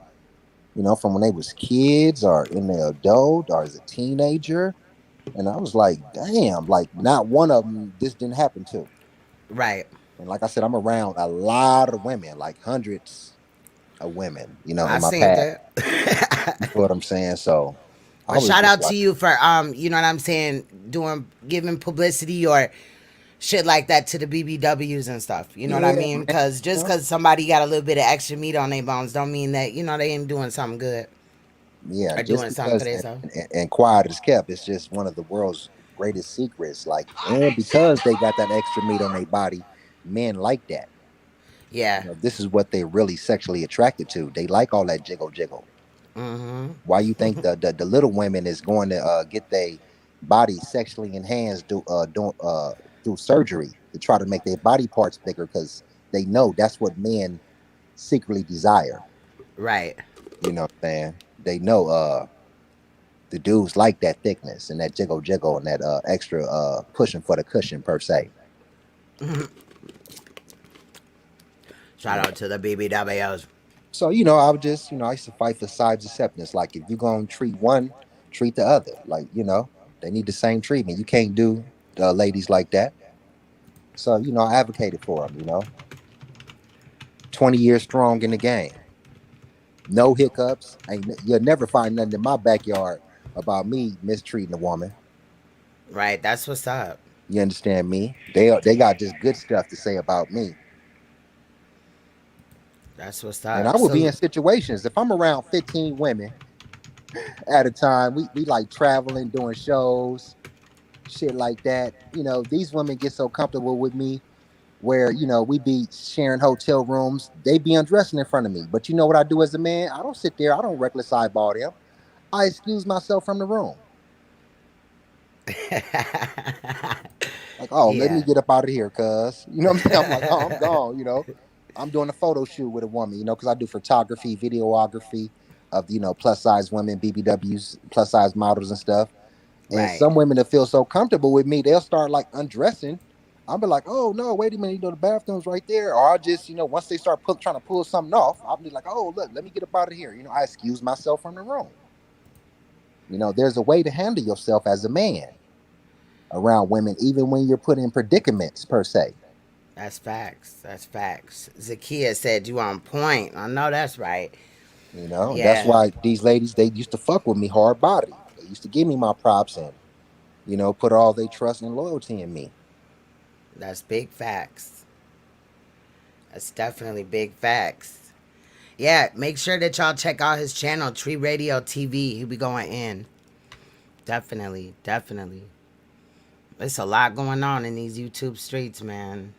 from when they was kids or in their adult or as a teenager. And I was like, damn, like not one of them this didn't happen to. Right. And like I said, I'm around a lot of women, like hundreds of women, I in my seen past. that. You know what I'm saying? So I Well, was shout just out like, to you for you know what I'm saying, giving publicity or shit like that to the BBWs and stuff. You know what I yeah, mean? man. Because You just know? because somebody got a little bit of extra meat on their bones don't mean that they ain't doing something good Yeah, or just doing something for because themselves. and quiet is kept, it's just one of the world's greatest secrets. Like, and because they got that extra meat on their body, men like that. Yeah. This is what they're really sexually attracted to. They like all that jiggle jiggle. Mm-hmm. Why you think the little women is going to get their body sexually enhanced through surgery to try to make their body parts bigger because they know that's what men secretly desire. Right. You know what I'm saying? They know the dudes like that thickness and that jiggle jiggle and that extra pushing for the cushion per se. Shout You know. out to the BBWs. So I would just I used to fight for sides acceptance. Like if you're gonna treat one, treat the other. Like they need the same treatment. You can't do ladies like that. So I advocated for them. 20 years strong in the game, no hiccups. Ain't you'll never find nothing in my backyard about me mistreating a woman. Right. That's what's up. You understand me? They got just good stuff to say about me. That's what's And I up. will be So in situations if I'm around 15 women at a time. We like traveling, doing shows, shit like that. These women get so comfortable with me where we be sharing hotel rooms. They be undressing in front of me, but you know what I do as a man? I don't sit there. I don't reckless eyeball them. I excuse myself from the room. Like, oh, let me yeah, get up out of here, cuz. You know what I'm saying? I'm like, oh, I'm gone. I'm doing a photo shoot with a woman. Because I do photography, videography of plus size women, BBWs, plus size models and stuff. And right. some women that feel so comfortable with me, they'll start like undressing. I'll be like, oh no, wait a minute, the bathroom's right there. Or I'll just, once they start trying to pull something off, I'll be like, oh look, let me get up out of here. I excuse myself from the room. There's a way to handle yourself as a man around women, even when you're put in predicaments per se. That's facts. That's facts. Zakia said you on point. I know that's right. That's Yeah, why these ladies, they used to fuck with me hard body. They used to give me my props and, put all their trust and loyalty in me. that's big facts. That's definitely big facts. Yeah, make sure that y'all check out his channel, Tree Radio TV. He'll be going in. Definitely, definitely. There's a lot going on in these YouTube streets, man.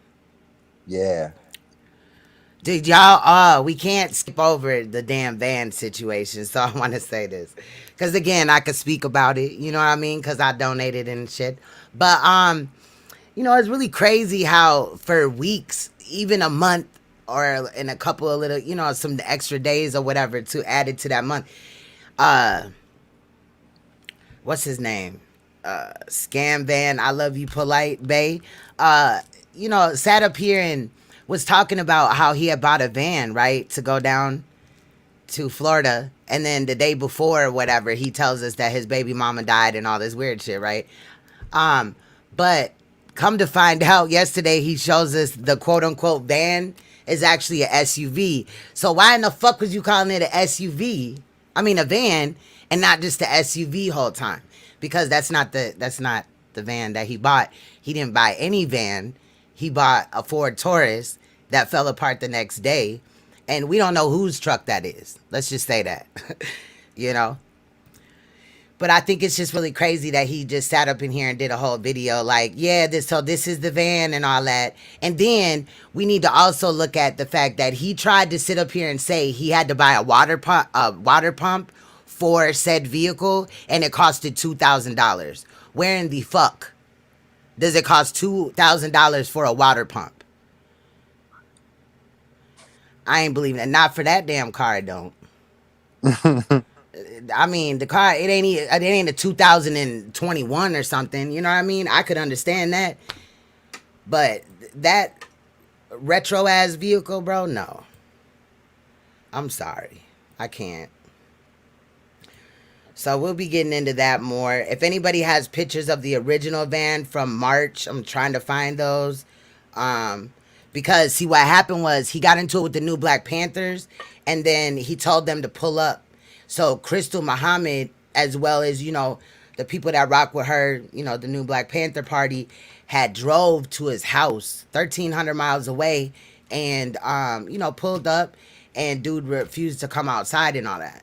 Yeah. Dude, y'all, we can't skip over the damn van situation. So I want to say this. Because again, I could speak about it. You know what I mean? Because I donated and shit. But, it's really crazy how for weeks, even a month, or in a couple of little, some extra days or whatever to add it to that month. Uh, what's his name? Scam Van, I Love You Polite Bay. Sat up here and was talking about how he had bought a van, right, to go down to Florida. And then the day before or whatever, he tells us that his baby mama died and all this weird shit, right? But come to find out, yesterday he shows us the quote unquote van is actually a SUV. So why in the fuck was you calling it a SUV? I mean a van, and not just the SUV whole time? Because that's not the van that he bought. He didn't buy any van. He bought a Ford Taurus that fell apart the next day, and we don't know whose truck that is. Let's just say that. you know. But I think it's just really crazy that he just sat up in here and did a whole video like, yeah, this is the van and all that. And then we need to also look at the fact that he tried to sit up here and say he had to buy a water pump for said vehicle, and it costed $2,000. Where in the fuck does it cost $2,000 for a water pump? I ain't believing it. Not for that damn car, it don't. I mean, the car, it ain't a 2021 or something. You know what I mean? I could understand that. But that retro ass vehicle, bro, no. I'm sorry. I can't. So we'll be getting into that more. If anybody has pictures of the original van from March, I'm trying to find those. Because see, what happened was he got into it with the new Black Panthers, and then he told them to pull up. So Crystal Muhammad, as well as the people that rock with her, the new Black Panther Party, had drove to his house 1,300 miles away, and pulled up, and dude refused to come outside and all that.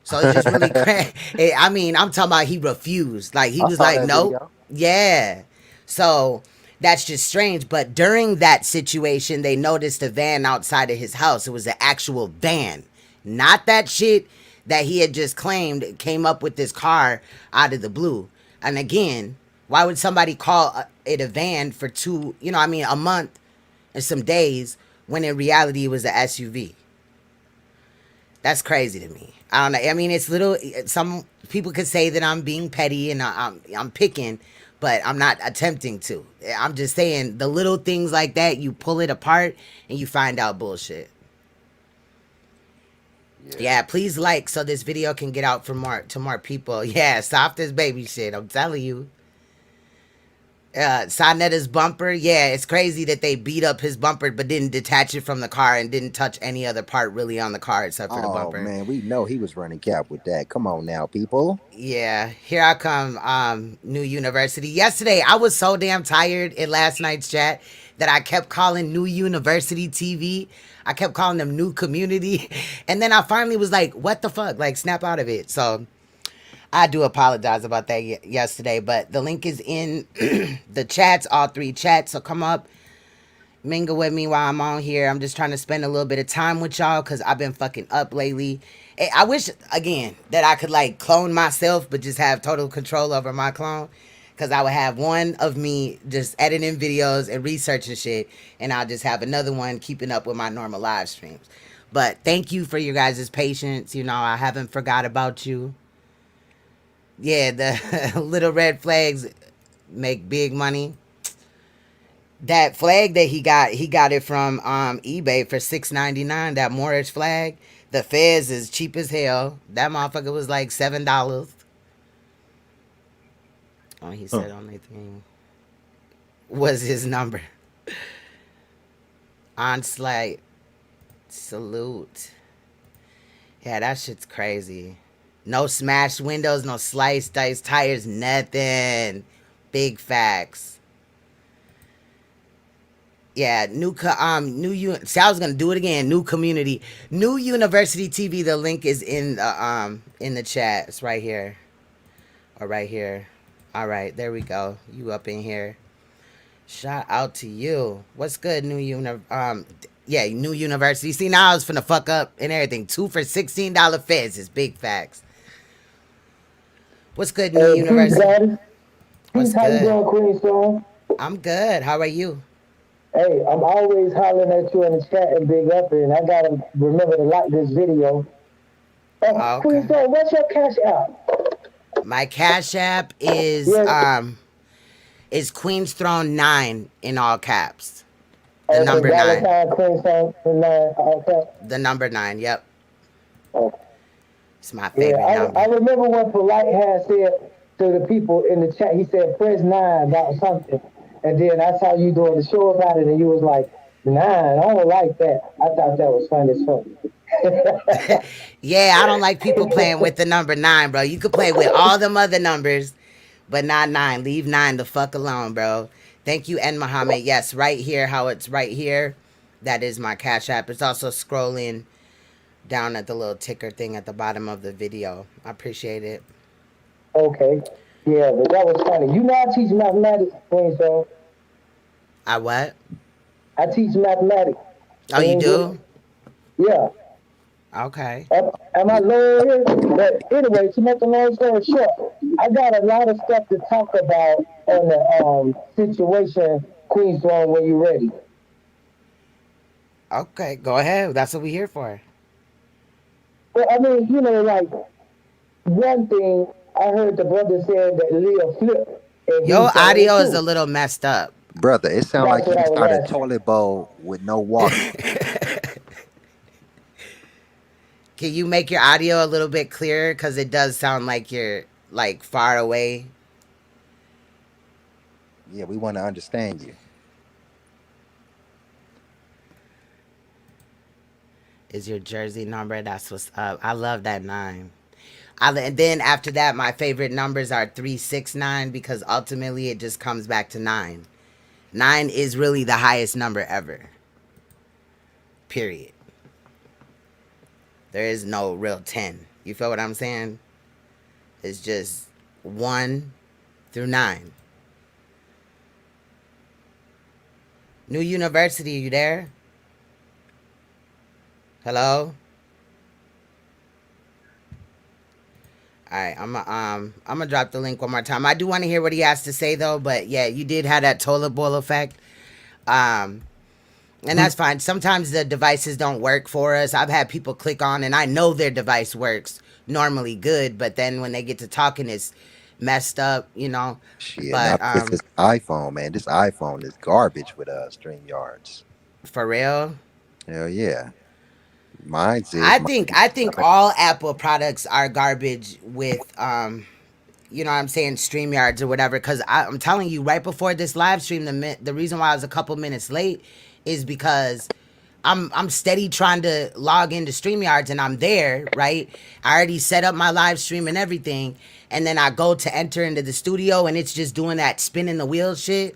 So it's just really crazy. I mean, I'm talking about he refused. Like, he I was saw like, that nope. video. Yeah. So that's just strange. But during that situation, they noticed a van outside of his house. It was an actual van, not that shit that he had just claimed came up with this car out of the blue. And again, why would somebody call it a van for a month and some days, when in reality it was an SUV? That's crazy to me. I don't know. I mean, it's little. Some people could say that I'm being petty and I'm picking, but I'm not attempting to. I'm just saying the little things like that. You pull it apart and you find out bullshit. Yeah, please like so this video can get out to more people. Yeah, stop this baby shit. I'm telling you. Sonetta's bumper. Yeah, it's crazy that they beat up his bumper but didn't detach it from the car and didn't touch any other part really on the car except for the Oh bumper. man, we know he was running cap with that. Come on now, people. Yeah, here I come, New University. Yesterday, I was so damn tired in last night's chat that I kept calling New University TV. I kept calling them New Community. And then I finally was like, what the fuck? Like, snap out of it. So I do apologize about that yesterday, but the link is in the chats, all three chats. So come up, mingle with me while I'm on here. I'm just trying to spend a little bit of time with y'all because I've been fucking up lately. I wish, again, that I could like clone myself, but just have total control over my clone. Because I would have one of me just editing videos and researching shit, and I'll just have another one keeping up with my normal live streams. But thank you for your guys' patience. You know, I haven't forgot about you. Yeah, the little red flags make big money. That flag that he got it from eBay for $6.99. That Moorish flag, the fez is cheap as hell. That motherfucker was like $7. Oh, he Huh. said only thing was his number. Onslaught salute. Yeah, that shit's crazy. No smashed windows, no sliced dice tires, nothing. Big facts. Yeah, see, I was gonna do it again. New community, New University TV. The link is in the chat. It's right here, or right here. All right, there we go. You up in here? Shout out to you. What's good, yeah, New University. See, now I was finna fuck up and everything. Two for $16 feds is big facts. What's good, New Peace, University? Goddess. What's Peace, how you good? doing, Queen Storm? I'm good. How are you? Hey, I'm always hollering at you in the chat and big up, and I gotta remember to like this video. Queen Okay. Storm, what's your cash out? My Cash App Yes. is Queen's Throne 9 in all caps. The Okay, number dollar 9. sign Queen Storm 9. Okay. The number 9. Yep. Okay. It's my Yeah, favorite I number. remember when Polite had said to the people in the chat, he said press 9 about something, and then I saw you doing the show about it, and you was like 9. I don't like that. I thought that was funny as fuck. Yeah, I don't like people playing with the number 9, bro. You could play with all them other numbers, but not 9. Leave 9 the fuck alone, bro. Thank you, N Muhammad. Yes, right here, how it's right here. That is my Cash App. It's also scrolling down at the little ticker thing at the bottom of the video. I appreciate it. Okay. Yeah, but that was funny. You know I teach mathematics, Queen, so I what? I teach mathematics Oh, in you English. do? Yeah. Okay. Am I low here? But anyway, to make a long story short, I got a lot of stuff to talk about on the situation, Queen Throne, when you're ready. Okay, go ahead. That's what we're here for. Well, I mean, like one thing I heard the brother said that Leah flipped and he Your told it audio is a too. little messed up. Brother, it sounds That's like you what I inside a was asking. toilet bowl with no water. Can you make your audio a little bit clearer? Because it does sound like you're like far away. Yeah, we want to understand you. Is your jersey number? That's what's up. I love that 9. And then after that, my favorite numbers are 369 because ultimately it just comes back to 9. 9 is really the highest number ever. Period. There is no real 10. You feel what I'm saying? It's just 1 through 9. New University, you there? Hello? All right, I'm gonna drop the link one more time. I do want to hear what he has to say though, but yeah, you did have that toilet bowl effect. And that's fine. Sometimes the devices don't work for us. I've had people click on and I know their device works normally good, but then when they get to talking it's messed up. Shit, But not with this iPhone, man. This iPhone is garbage with StreamYards. for real, Hell yeah. Mine's is I mine. think I think all Apple products are garbage with you know what I'm saying, StreamYards or whatever. Because I'm telling you, right before this live stream, the reason why I was a couple minutes late is because I'm steady trying to log into StreamYards and I'm there, right? I already set up my live stream and everything. And then I go to enter into the studio and it's just doing that spinning the wheel shit,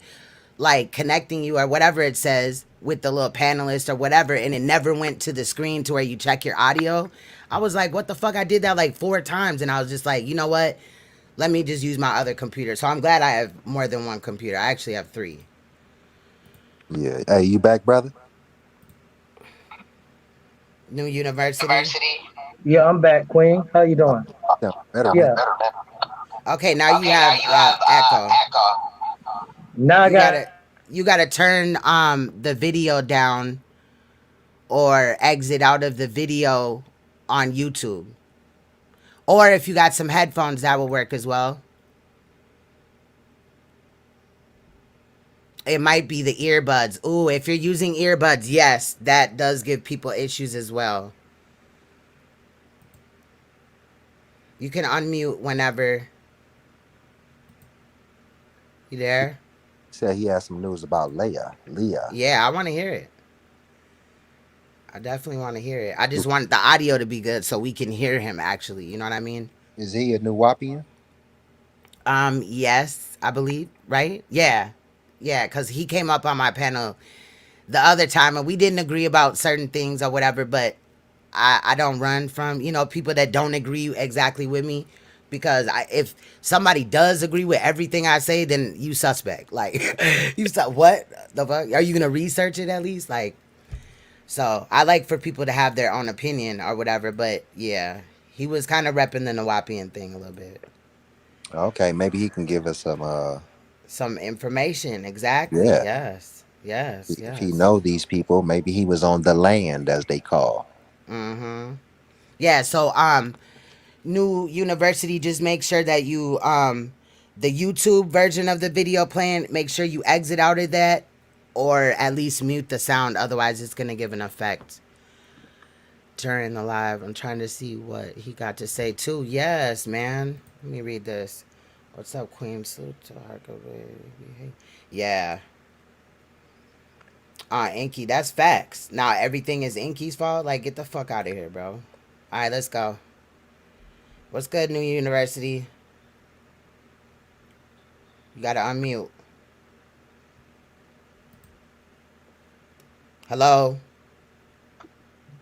like connecting you or whatever it says with the little panelist or whatever. And it never went to the screen to where you check your audio. I was like, what the fuck? I did that like 4 times. And I was just like, you know what? Let me just use my other computer. So I'm glad I have more than one computer. I actually have 3. Yeah. Hey, you back, brother? New University. Yeah, I'm back, Queen. How you doing? Sound better Yeah. now. Okay, now you have echo. Now I You got gotta turn the video down or exit out of the video on YouTube. Or if you got some headphones, that will work as well. It might be the earbuds. Ooh, if you're using earbuds, yes, that does give people issues as well. You can unmute whenever. You there? Said he has some news about Leah. Yeah, I want to hear it. I definitely want to hear it. I just want the audio to be good so we can hear him actually. You know what I mean? Is he a Nuwapian? Yes, I believe, right? Yeah. Yeah, because he came up on my panel the other time and we didn't agree about certain things or whatever, but I don't run from, people that don't agree exactly with me because if somebody does agree with everything I say, then you suspect. Like, what the fuck? Are you going to research it at least? Like, so I like for people to have their own opinion or whatever, but yeah, he was kind of repping the Nawapian thing a little bit. Okay, maybe he can give us some information. Exactly. yeah. Yes. Yes. If he Yes. know these people, maybe he was on the land as they call. Mm-hmm. Yeah. So New University, just make sure that you the YouTube version of the video playing, make sure you exit out of that or at least mute the sound, otherwise it's gonna give an effect during the live. I'm trying to see what he got to say too. Yes, man. Let me read this. What's up, Queen? Salute to Taharka Bay. Yeah. Inky, that's facts. Now everything is Inky's fault. Like, get the fuck out of here, bro. All right, let's go. What's good, New University? You gotta unmute. Hello?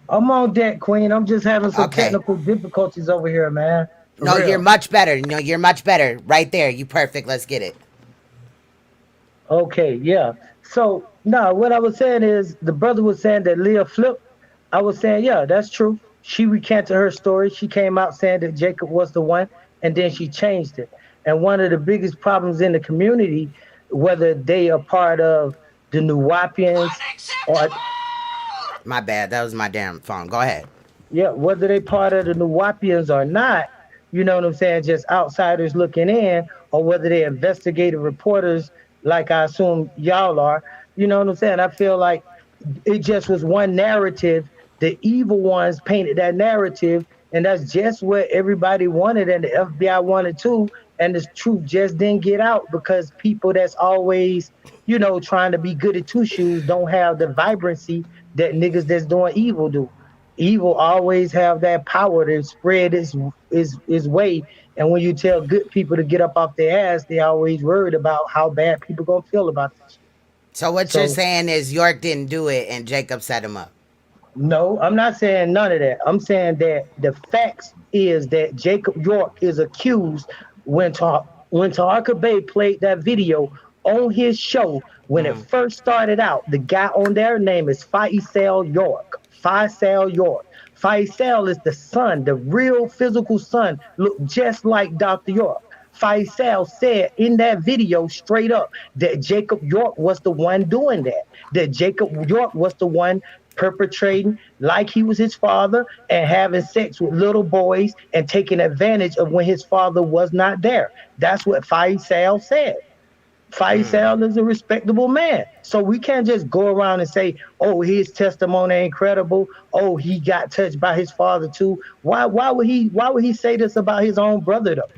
I'm on deck, Queen. I'm just having some Okay. technical difficulties over here, man. For No, you're real. much better. No, you're much better. Right there. You perfect. Let's get it. Okay, yeah. So no, what I was saying is the brother was saying that Leah flipped. I was saying, yeah, that's true. She recanted her story. She came out saying that Jacob was the one, and then she changed it. And one of the biggest problems in the community, whether they are part of the Nuwapians or My bad. That was my damn phone. Go ahead. yeah, whether they part of the Nuwapians or not, you know what I'm saying, just outsiders looking in, or whether they're investigative reporters like I assume y'all are, you know what I'm saying? I feel like it just was one narrative. The evil ones painted that narrative, and that's just what everybody wanted, and the FBI wanted too. And the truth just didn't get out because people that's always, trying to be good at two shoes don't have the vibrancy that niggas that's doing evil do. Evil always have that power to spread its way. And when you tell good people to get up off their ass, they always worried about how bad people gonna feel about that shit. So what you're So saying is York didn't do it and Jacob set him up. no, I'm not saying none of that. I'm saying that the facts is that Jacob York is accused when Taharka Bay played that video on his show when it Mm. first started out. The guy on their name is Faisal York. Faisal York. Faisal is the son, the real physical son, look just like Dr. York. Faisal said in that video straight up that Jacob York was the one doing that, that Jacob York was the one perpetrating like he was his father and having sex with little boys and taking advantage of when his father was not there. That's what Faisal said. Mm. Faisal is a respectable man. So we can't just go around and say, oh, his testimony ain't credible. Oh, he got touched by his father too. Why would he say this about his own brother though?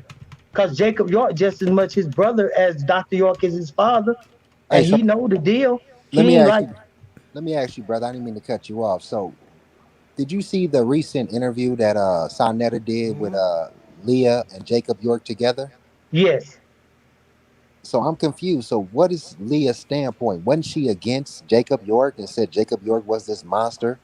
because Jacob York just as much his brother as Dr. York is his father, Hey, and so he know the deal. let He me ain't ask like, you. Let me ask you, brother. I didn't mean to cut you off. So, did you see the recent interview that Sonetta did with Leah and Jacob York together? yes. So I'm confused. So what is Leah's standpoint? Wasn't she against Jacob York and said Jacob York was this monster?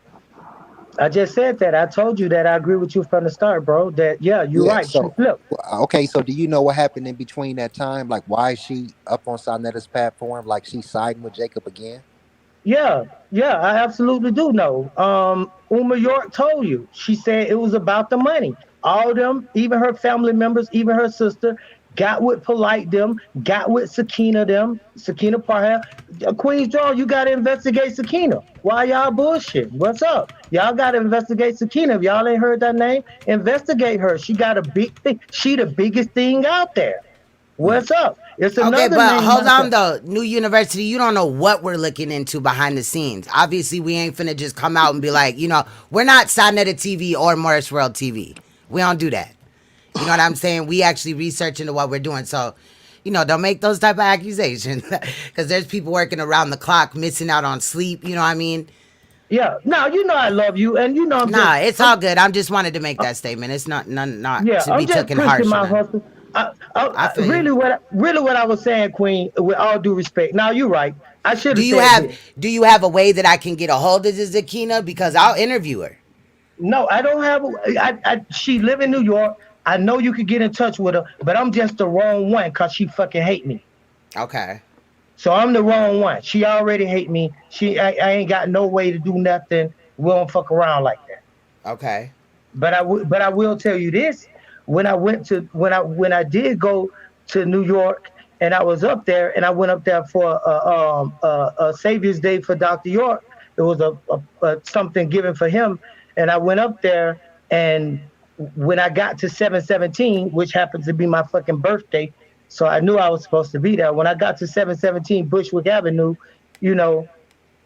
I just said that. I told you that I agree with you from the start, bro. That yeah, you're Yeah. right. She So flipped. okay. So do you know what happened in between that time? Like why is she up on Sonetta's platform? Like she's siding with Jacob again? Yeah, yeah, I absolutely do know. Uma York told you. She said it was about the money. All them, even her family members, even her sister, got with Polite them, got with Sakina them, Sakina Parham. Queen's Draw, you got to investigate Sakina. Why y'all bullshit? What's up? Y'all got to investigate Sakina. If y'all ain't heard that name, investigate her. She got a big thing. She the biggest thing out there. Hmm. What's up? It's Okay, another but name hold out on there. though. New University, you don't know what we're looking into behind the scenes. Obviously, we ain't finna just come out and be like, we're not Sonetta TV or Morris World TV. We don't do that. You know what I'm saying? We actually research into what we're doing. So, don't make those type of accusations because there's people working around the clock, missing out on sleep. You know what I mean? Yeah. Now you know I love you, and you know I'm just Nah, it's I'm all good. I'm just wanted to make that statement. It's not yeah, to I'm be just taken pushing harsh or my nothing. hustle. I feel you. Really what I was saying, Queen, with all due respect. Now you're right. I should Do have you said have this. do you have a way that I can get a hold of this Zakina because I'll interview her? No, I don't have. She live in New York. I know you could get in touch with her, but I'm just the wrong one because she fucking hate me. Okay. So I'm the wrong one. She already hate me. I ain't got no way to do nothing. We don't fuck around like that. Okay. But I will tell you this: when I did go to New York and I was up there and I went up there for a Savior's Day for Dr. York. It was a something given for him, and I went up there and when I got to 717, which happens to be my fucking birthday, so I knew I was supposed to be there. When I got to 717 Bushwick Avenue, you know,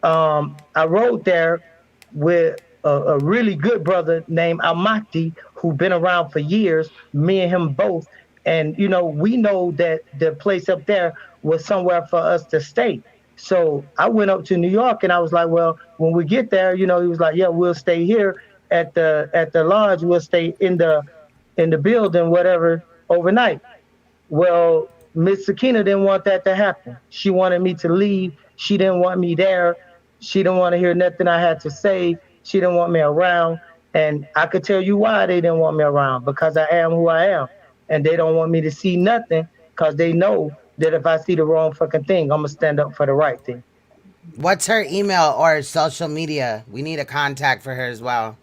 I rode there with a really good brother named Almaty, who been around for years. Me and him both, and we know that the place up there was somewhere for us to stay. So I went up to New York, and I was like, well, when we get there, he was like, yeah, we'll stay here at the lodge. We'll stay in the building, whatever, overnight. Well, Miss Sakina didn't want that to happen. She wanted me to leave. She didn't want me there. She didn't want to hear nothing I had to say. She didn't want me around. And I could tell you why they didn't want me around because I am who I am. And they don't want me to see nothing because they know that if I see the wrong fucking thing, I'm going to stand up for the right thing. What's her email or social media? We need a contact for her as well.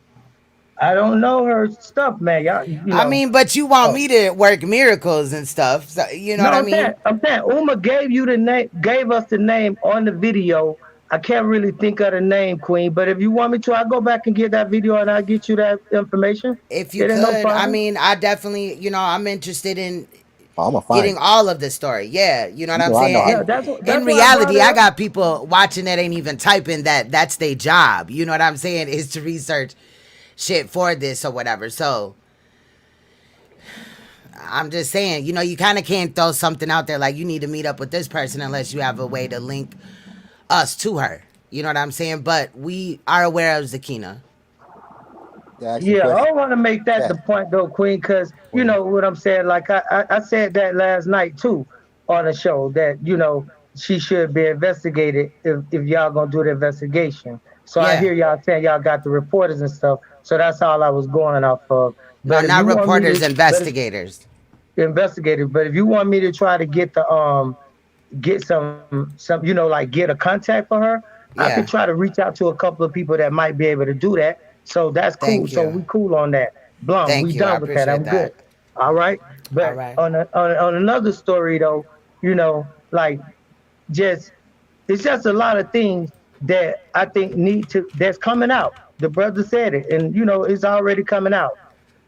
I don't know her stuff, man. Y'all, I mean, but you want Oh, me to work miracles and stuff. So, you know no, what I mean? I'm saying, Uma gave us the name on the video. I can't really think of the name, Queen, but if you want me to, I'll go back and get that video and I'll get you that information. If you It ain't no could, I problem. mean, I definitely, I'm interested in Oh, I'm gonna find getting it. all of the story. Yeah, you know what You I'm know I know saying? how Yeah, And to do it. in that's why I brought reality, it I up. got people watching that ain't even typing that's their job. You know what I'm saying? Is to research shit for this or whatever. So I'm just saying, you kind of can't throw something out there like you need to meet up with this person unless you have a way to link us to her. You know what I'm saying? But we are aware of Zakina. To ask some Yeah, I questions don't want to make in that the the chat, point though, Queen, because you Queen. know what I'm saying. Like I said that last night too on the show that she should be investigated if y'all gonna do the investigation. So I Yeah. hear y'all saying y'all got the reporters and stuff. So that's all I was going off of. No, But if not you want me reporters, to, investigators. investigators. But if you want me to try to get the get some like get a contact for her, I could try Yeah. to reach out to a couple of people that might be able to do that. So that's cool. Thank So you. we cool on that. Blum, we Thank you. I done with that. appreciate I'm good. that. All right. All But right. on another story though, like just it's just a lot of things that I think need to that's coming out. The brother said it, and it's already coming out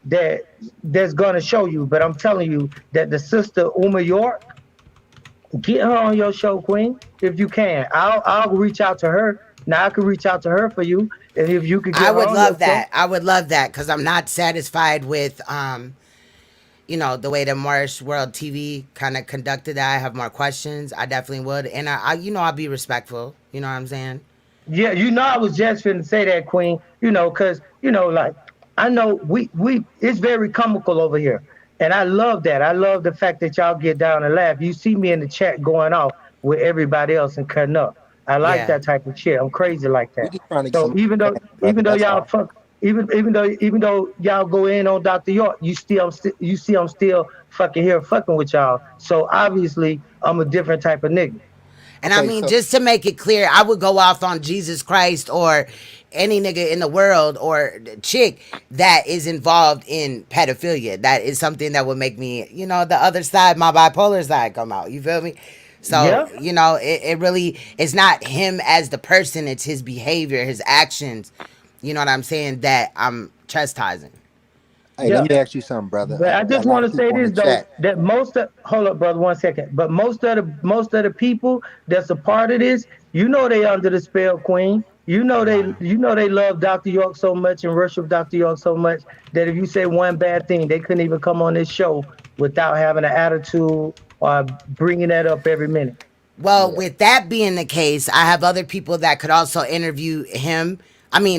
that that's gonna show you. But I'm telling you that the sister Uma York, get her on your show, Queen, if you can. I'll reach out to her. Now I can reach out to her for you, and if you could I get her would on your love show. that. I would love that because I'm not satisfied with the way that Marsh World TV kind of conducted that, I have more questions. I definitely would, and I'll be respectful. You know what I'm saying? Yeah, I was just finna say that, Queen. Cause like I know it's very comical over here, and I love that. I love the fact that y'all get down and laugh. You see me in the chat going off with everybody else and cutting up. I like Yeah. that type of shit. I'm crazy like We that. just trying to get So some even though understanding, brother. even though That's y'all all. fuck, even though y'all go in on Dr. York, you see I'm still fucking here fucking with y'all. So obviously I'm a different type of nigga. And I Okay, mean, so just to make it clear, I would go off on Jesus Christ or any nigga in the world or chick that is involved in pedophilia. That is something that would make me, the other side, my bipolar side, come out. You feel me? So, Yeah, it really is not him as the person, it's his behavior, his actions, you know what I'm saying, that I'm chastising. hey, let yeah. me ask you something, brother. But I We got just a lot want of to say people in the this though, chat. that hold up, brother, 1 second. But most of the people that's a part of this, they under the spell, Queen. Wow. They love Dr. York so much and worship Dr. York so much that if you say one bad thing, they couldn't even come on this show without having an attitude or bringing that up every minute. Well, Yeah. with that being the case, I have other people that could also interview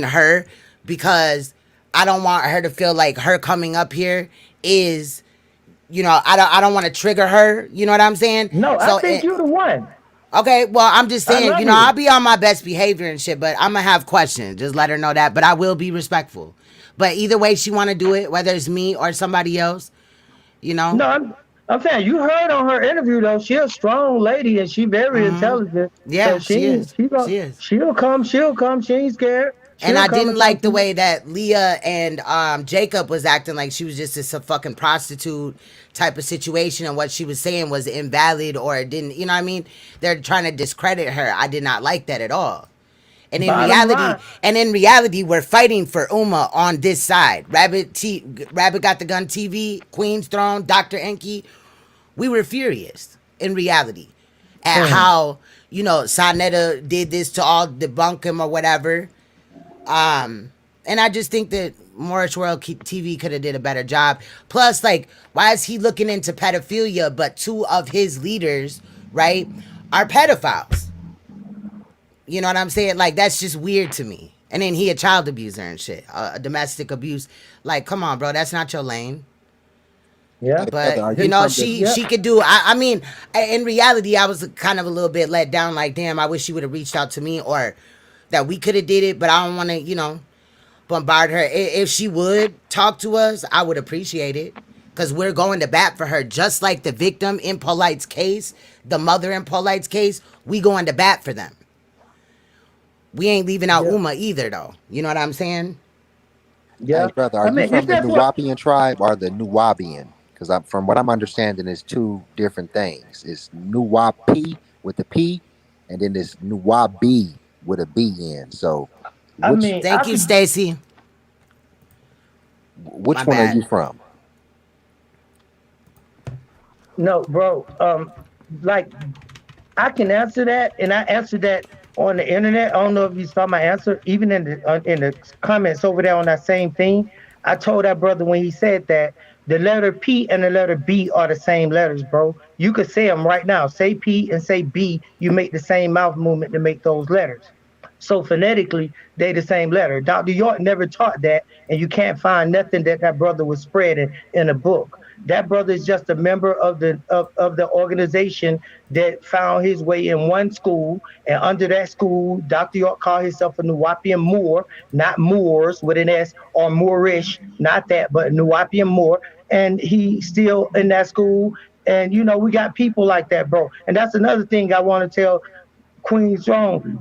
her, because I don't want her to feel like her coming up here is, I don't want to trigger her. You know what I'm saying? No, I So, think you're the one. okay, well, I'm just I saying, love I'll you. be on my best behavior and shit, but I'm gonna have questions. Just let her know that, but I will be respectful. But either way she want to do it, whether it's me or somebody else, you know. No, I'm saying you heard on her interview though. She a strong lady and she very intelligent. So Yeah, she is. She is. she'll come. She'll come. She ain't scared. And She'll I come didn't and talk like to the you. way that Leah and Jacob was acting like she was just this a fucking prostitute type of situation, and what she was saying was invalid or it didn't. You know what I mean? They're trying to discredit her. I did not like that at all. And in Bottom reality, line, we're fighting for Uma on this side. Rabbit got the gun. TV, Queen's Throne, Dr. Inky. We were furious in reality at mm, how Sonetta did this to all debunk him or whatever. And I just think that Morris World TV could have did a better job. Plus, like, why is he looking into pedophilia, but two of his leaders, right, are pedophiles? You know what I'm saying? Like, that's just weird to me. And then he a child abuser and shit, domestic abuse. Like, come on, bro, that's not your lane. yeah, Hey, brother, But are you from the? yeah. she could do. I mean, in reality, I was kind of a little bit let down. Like, damn, I wish she would have reached out to me, or that we could have did it. But I don't want to, bombard her. If she would talk to us, I would appreciate it. Because we're going to bat for her, just like the victim in Polite's case, the mother in Polite's case. We going to bat for them. We ain't leaving out Yeah, Uma either, though. You know what I'm saying? Hey, yeah. brother, are I you mean, from it's the just what. Nuwapian tribe or the Nuwabian? Because from what I'm understanding, is two different things. It's Nuwapi with a P, and then it's Nuwabi with a B in. So, I which mean, I Thank you, could. Stacy. My which one are bad. you from? No, bro. Like I can answer that, and I answered that on the internet. I don't know if you saw my answer, even in the comments over there on that same thing. I told that brother when he said that the letter P and the letter B are the same letters, bro. You could say them right now. Say P and say B. You make the same mouth movement to make those letters. So phonetically, they the same letter. Dr. York never taught that, and you can't find nothing that brother was spreading in a book. That brother is just a member of the organization that found his way in one school, and under that school, Dr. York called himself a Nuwapian Moor, not Moors with an S, or Moorish, not that, but Nuwapian Moor. And he still in that school. And we got people like that, bro. And that's another thing I want to tell Queen Strong,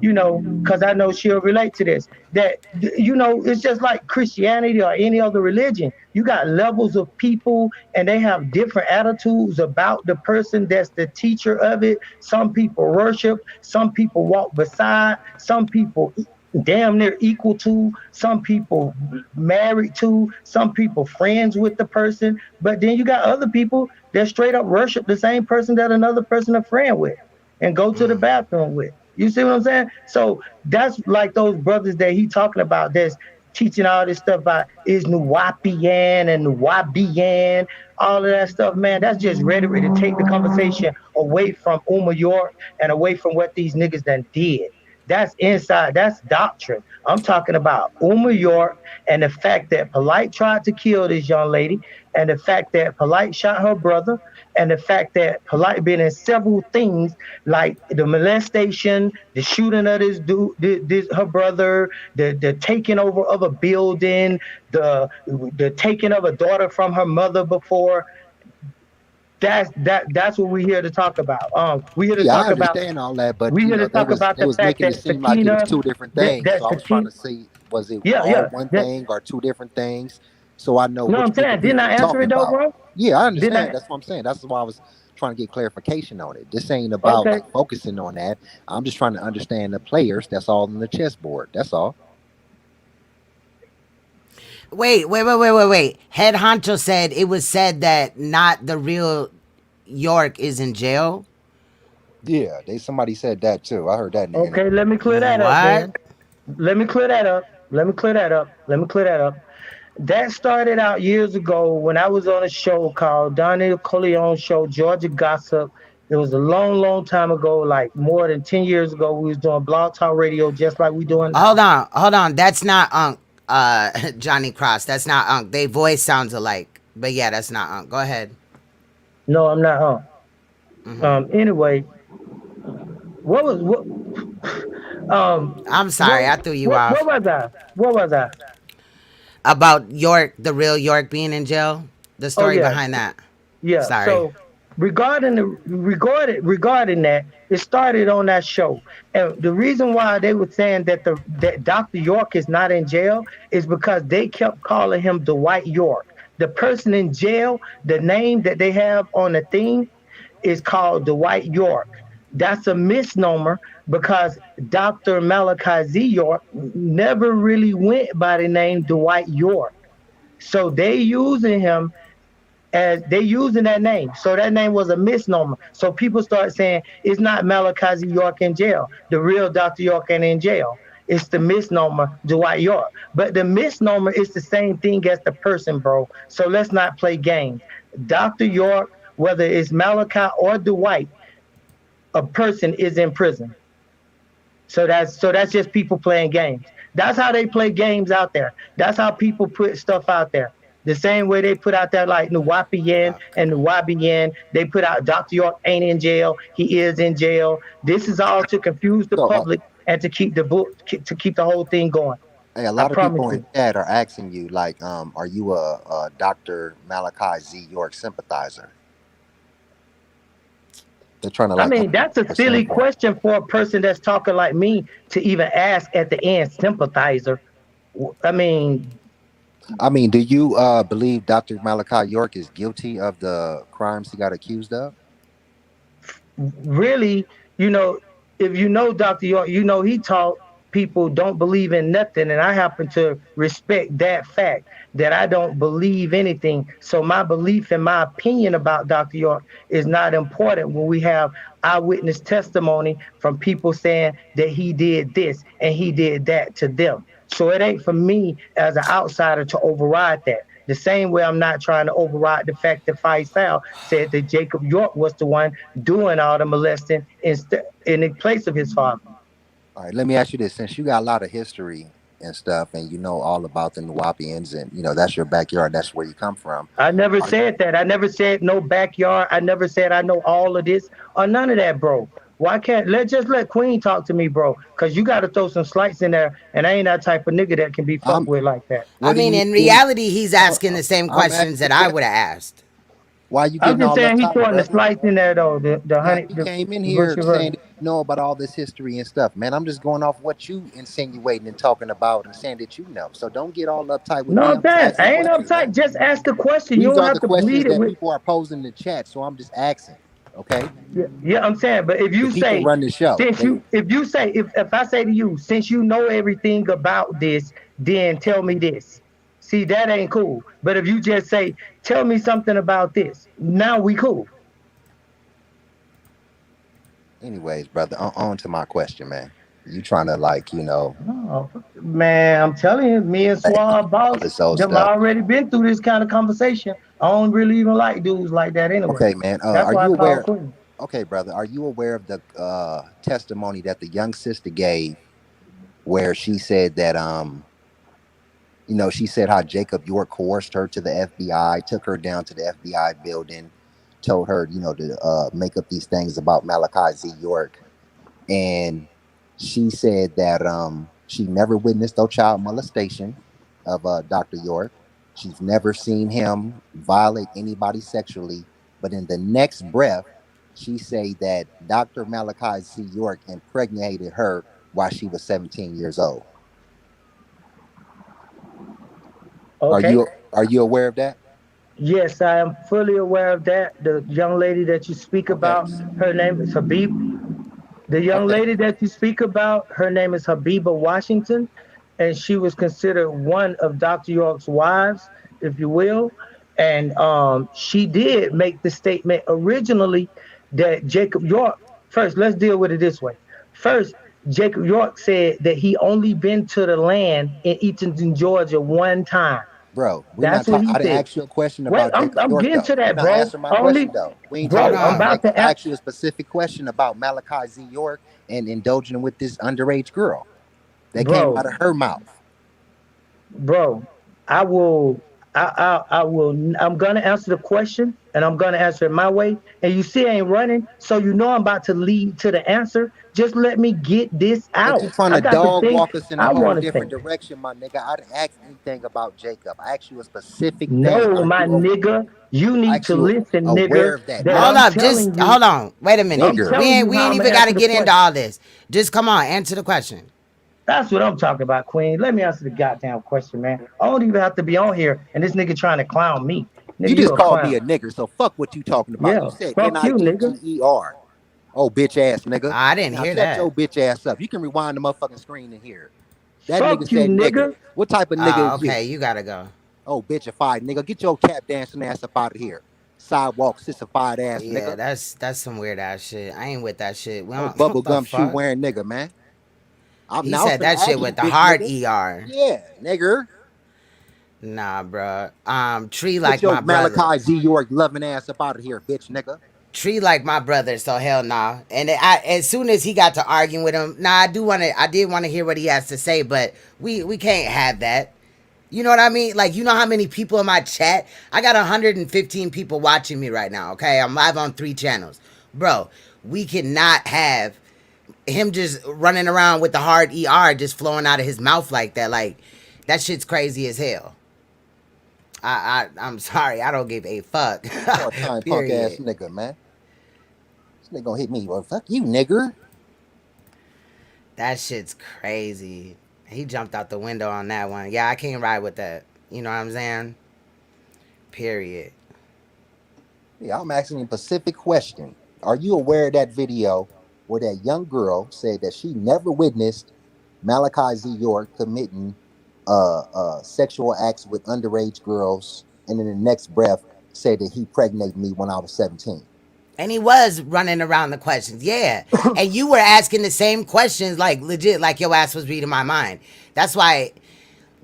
because I know she'll relate to this. That it's just like Christianity or any other religion. You got levels of people, and they have different attitudes about the person that's the teacher of it. Some people worship, some people walk beside, some people damn near equal to, some people married to, some people friends with the person. But then you got other people that straight up worship the same person that another person a friend with and go to the bathroom with. You see what I'm saying? So that's like those brothers that he talking about that's teaching all this stuff about is Nuwapian and Nuwabian. all of that stuff, man, that's just rhetoric to take the conversation away from York and away from what these niggas done did. That's inside. That's doctrine. I'm talking about York and the fact that Polite tried to kill this young lady, and the fact that Polite shot her brother, and the fact that Polite been in several things like the molestation, the shooting of this dude, her brother, the taking over of a building, the taking of a daughter from her mother before. That's what we're here to talk about. We're here to Yeah, I talk about understand all that, but we here to talk about they the was fact making it that seem like it was Sakina, two different things. that So I was trying Sakina, to see, was it yeah, all yeah. one That, thing or two different things? So I know no, which I'm saying, we didn't I answer talking it though, about. bro? Yeah, I Didn't understand. I? That's what I'm saying. That's why I was trying to get clarification on it. This ain't about Okay. like focusing on that. I'm just trying to understand the players that's all on the chessboard. That's all. Wait. Head honcho said it was said that not the real York is in jail. Yeah, somebody said that too. I heard that in the interview. Okay, let me clear that up What? then. Let me clear that up. Let me clear that up. Let me clear that up. That started out years ago when I was on a show called Donnie Corleone Show, Georgia Gossip. It was a long, long time ago, like more than 10 years ago. We was doing blog talk radio just like we doing now. Hold on. That's not Unc. Johnny Cross. That's not Unc. They voice sounds alike. But yeah, that's not Unc. Go ahead. No, I'm not. Hmm. Anyway, what was what? I'm sorry, What I threw you what off. was I? What was I? About York, the real York being in jail. The Oh story yeah, behind that. yeah. Sorry. So regarding that, it started on that show, and the reason why they were saying that Dr. York is not in jail is because they kept calling him Dwight York. The person in jail, the name that they have on the thing is called Dwight York. That's a misnomer because Dr. Malachi Z. York never really went by the name Dwight York. So they using him as they using that name. So that name was a misnomer. So people start saying it's not Malachi Z. York in jail. The real Dr. York ain't in jail. It's the misnomer Dwight York. But the misnomer is the same thing as the person, bro. So let's not play games. Dr. York, whether it's Malachi or Dwight, a person is in prison. So that's just people playing games. That's how they play games out there. That's how people put stuff out there. The same way they put out there like Nuwapian and Nuwabian, they put out Dr. York ain't in jail, he is in jail. This is all to confuse the So, public and to keep the book to keep the whole thing going. hey, a I lot of promise people in you. chat are asking you, like, are you a Dr. Malachi Z. York sympathizer? They're trying to I like mean, that's a silly understand that. question for a person that's talking like me to even ask at the end, sympathizer. I mean, I mean, do you believe Dr. Malachi York is guilty of the crimes he got accused of? really, you know, if you know Dr. York, you know he taught people don't believe in nothing, and I happen to respect that fact that I don't believe anything. So my belief and my opinion about Dr. York is not important when we have eyewitness testimony from people saying that he did this and he did that to them. So it ain't for me as an outsider to override that. The same way I'm not trying to override the fact that Faisal said that Jacob York was the one doing all the molesting in the place of his father. All right, let me ask you this: since you got a lot of history and stuff, and you know all about the Nuwapians, and you know that's your backyard, that's where you come from. I never Are, said that. I never said no backyard. I never said I know all of this or none of that, bro. Why can't let Queen talk to me, bro? Cause you got to throw some slights in there, and I ain't that type of nigga that can be fucked I'm. with like that. I What do mean, you? in What do reality, he's asking the same I'm asking questions the that I question. would have asked. Why you I'm getting just all saying he uptight, throwing the brother? slights in there though. The Nah, honey, you came in the here bushy saying verse. that you know about all this history and stuff, man. I'm just going off what you insinuating and talking about and saying that you know. So don't get all uptight with No, me. I'm I'm just saying asking I ain't questions, man. uptight. Just ask the question. You These don't are the have to questions bleed it that with. people are posing in the chat, so I'm just asking. Okay, Yeah, yeah, I'm saying, but if the you people say run the show. since They you if you say if I say to you since you know everything about this, then tell me this. See, that ain't cool. But if you just say tell me something about this, now we cool. anyways, brother. On to my question, man. You trying to like Oh, man, I'm telling you, me and like Swab all boss, this old them stuff. already been through this kind of conversation I don't really even like dudes like that anyway. Okay, man. That's Are why I you call aware? Queen. Okay, brother. Are you aware of the testimony that the young sister gave, where she said that she said how Jacob York coerced her to the FBI, took her down to the FBI building, told her, to make up these things about Malachi Z. York. And she said that she never witnessed no child molestation of Dr. York. She's never seen him violate anybody sexually. But in the next breath, she said that Dr. Malachi Z. York impregnated her while she was 17 years old. Are Okay. you aware of that? Yes, I am fully aware of that. The young lady that you speak Okay. about, her name is Habib. The young Okay. lady that you speak about, her name is Habiba Washington, and she was considered one of Dr. York's wives, if you will. And she did make the statement originally that Jacob York, first, let's deal with it this way. First, Jacob York said that he only been to the land in Eatonton, Georgia one time. Bro, we That's not what talk. he I didn't said. ask you a question Wait, about I'm Jacob I'm York getting though. to You're that, not bro. answering my Only, question though. We ain't Hold talking bro, I'm about on. about Jacob. to I answer. asked you a specific question about Malachi Z. York and indulging with this underage girl that came out Bro, of her mouth. bro, I will, I will. I'm gonna answer the question, and I'm gonna answer it my way. And you see, I ain't running, so you know I'm about to lead to the answer. Just let me get this But you out. trying I to got the dog thing walk us in a I whole want to different say. direction, my nigga. I didn't ask anything about Jacob. I asked you a specific thing. No, Are my you nigga, you I need asked to you listen, nigga. aware of that, That Hold nigga? I'm up, just telling you, hold on. Wait a minute. I'm Nigger. We telling ain't you we how ain't I'm gonna even got to answer the get into question. all this. Just come on, answer the question. That's what I'm talking about, Queen. Let me answer the goddamn question, man. I don't even have to be on here, and this nigga trying to clown me. You Nigga, you just a called me clown. a nigger, so fuck what you talking about. You Yeah, said fuck you, nigga. Nigger. Oh, bitch ass nigga. I didn't Now hear shut that. your bitch ass up. You can rewind the motherfucking screen in here. That nigga Fuck you, said nigger. nigga. What type of nigga Oh, is you? okay, you gotta go. Oh, bitchified nigga. Get your tap dancing ass up out of here. Sidewalk sissified ass Yeah, nigga. that's some weird ass shit. I ain't with that shit. We Oh, don't, what the bubblegum shoe fuck? wearing nigga, man. I'm He now said finna that shit ask you, with the bitch hard nigga. ER. Yeah, nigger. Nah, bruh. Tree Get like your my brother. Malachi Z. York loving ass up out of here, bitch nigga. Tree like my brother, so hell nah. And as soon as he got to arguing with him, nah, I did want to hear what he has to say, but we can't have that. You know what I mean? Like, you know how many people in my chat? I got 115 people watching me right now, okay? I'm live on 3 channels. Bro, we cannot have him just running around with the hard ER just flowing out of his mouth like that. Like, that shit's crazy as hell. I'm sorry, I don't give a fuck. Part time punk ass Period. nigga, man. This nigga gonna hit me. Well, fuck you, nigger. That shit's crazy. He jumped out the window on that one. Yeah, I can't ride with that. You know what I'm saying? Period. Yeah, I'm asking a specific question. Are you aware of that video where that young girl said that she never witnessed Malachi Z. York committing sexual acts with underage girls, and in the next breath said that he impregnated me when I was 17? And he was running around the questions. Yeah. And you were asking the same questions, like legit, like your ass was reading my mind. That's why,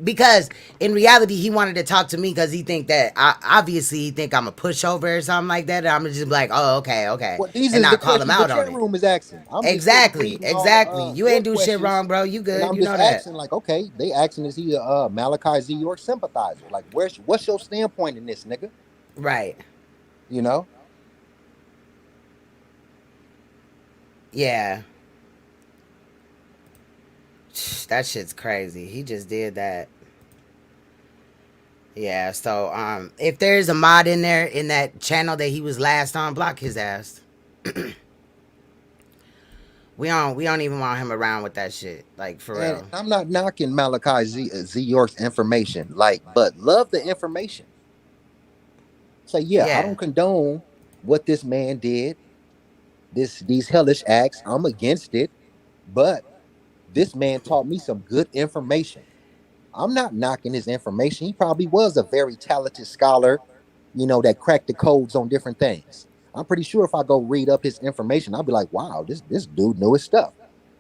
because in reality, he wanted to talk to me because he think that, obviously, he think I'm a pushover or something like that. And I'm just like, oh, okay, okay. Well, these And is the not call him questions the out on chat it. room is asking. I'm just sitting Exactly. reading all Exactly. You your ain't do shit questions, wrong, bro. You and good. I'm You just know that. asking, like, okay, they asking, is he a Malachi Z. York sympathizer? Like, what's your standpoint in this, nigga? Right. You know? Yeah. That shit's crazy. He just did that. Yeah, so if there's a mod in there in that channel that he was last on, block his ass. We don't even want him around with that shit. Like for And real. I'm not knocking Malachi Z York's information, like, but love the information. Say, yeah, I Yeah. don't condone what this man did, these hellish acts. I'm against it, but this man taught me some good information. I'm not knocking his information. He probably was a very talented scholar, that cracked the codes on different things. I'm pretty sure if I go read up his information, I'll be like, wow, this dude knew his stuff.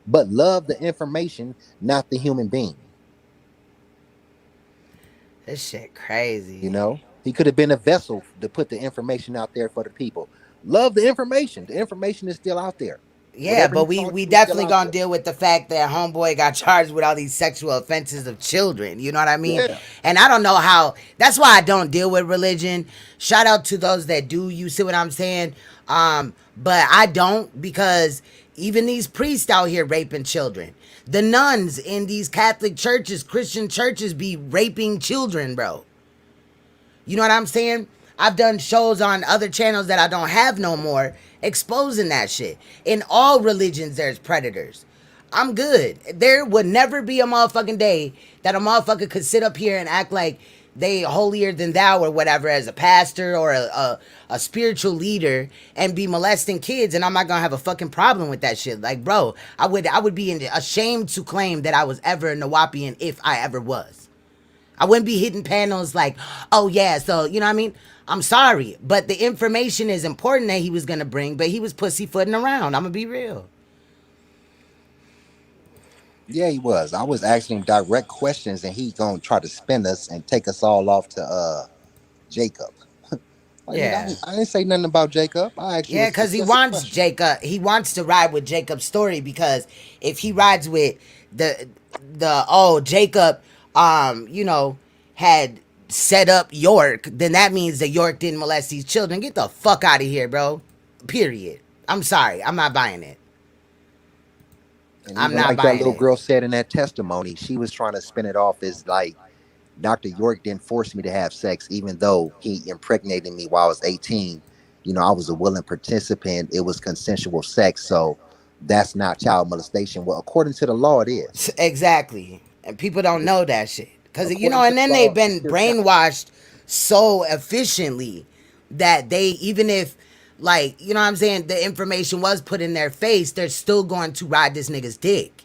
But love the information, not the human being. This shit You crazy. know? He could have been a vessel to put the information out there for the people. Love the information. The information is still out there. Yeah, Whatever but he we taught we you is still definitely out gonna there. deal with the fact that homeboy got charged with all these sexual offenses of children. You know what I mean? Yeah. And I don't know how. That's why I don't deal with religion. Shout out to those that do. You see what I'm saying? But I don't, because even these priests out here raping children. The nuns in these Catholic churches, Christian churches, be raping children, bro. You know what I'm saying? I've done shows on other channels that I don't have no more exposing that shit. In all religions, there's predators. I'm good. There would never be a motherfucking day that a motherfucker could sit up here and act like they holier than thou or whatever as a pastor or a spiritual leader and be molesting kids, and I'm not gonna have a fucking problem with that shit. Like, bro, I would be ashamed to claim that I was ever a Nawapian if I ever was. I wouldn't be hitting panels like, oh yeah, so you know what I mean? I'm sorry, but the information is important that he was gonna bring, but he was pussyfooting around. I'm gonna be real. Yeah, he was. I was asking him direct questions and he gonna try to spin us and take us all off to Jacob. Like nigga, Yeah. I didn't say nothing about Jacob. I asked you a Yeah, because he specific wants question. Jacob. He wants to ride with Jacob's story, because if he rides with the Jacob, you know, had set up York, then that means that York didn't molest these children. Get the fuck out of here, bro. Period. I'm sorry. I'm not buying it. And I'm even not like that buying little it. girl said in that testimony, she was trying to spin it off as like Dr. York didn't force me to have sex, even though he impregnated me while I was 18. You know, I was a willing participant. It was consensual sex. So that's not child molestation. Well, according to the law, it is. Exactly. And people don't know that shit. Because, you know, According to and the then they've law, it's been still child. brainwashed so efficiently that they, even if, like, you know what I'm saying, the information was put in their face, they're still going to ride this nigga's dick.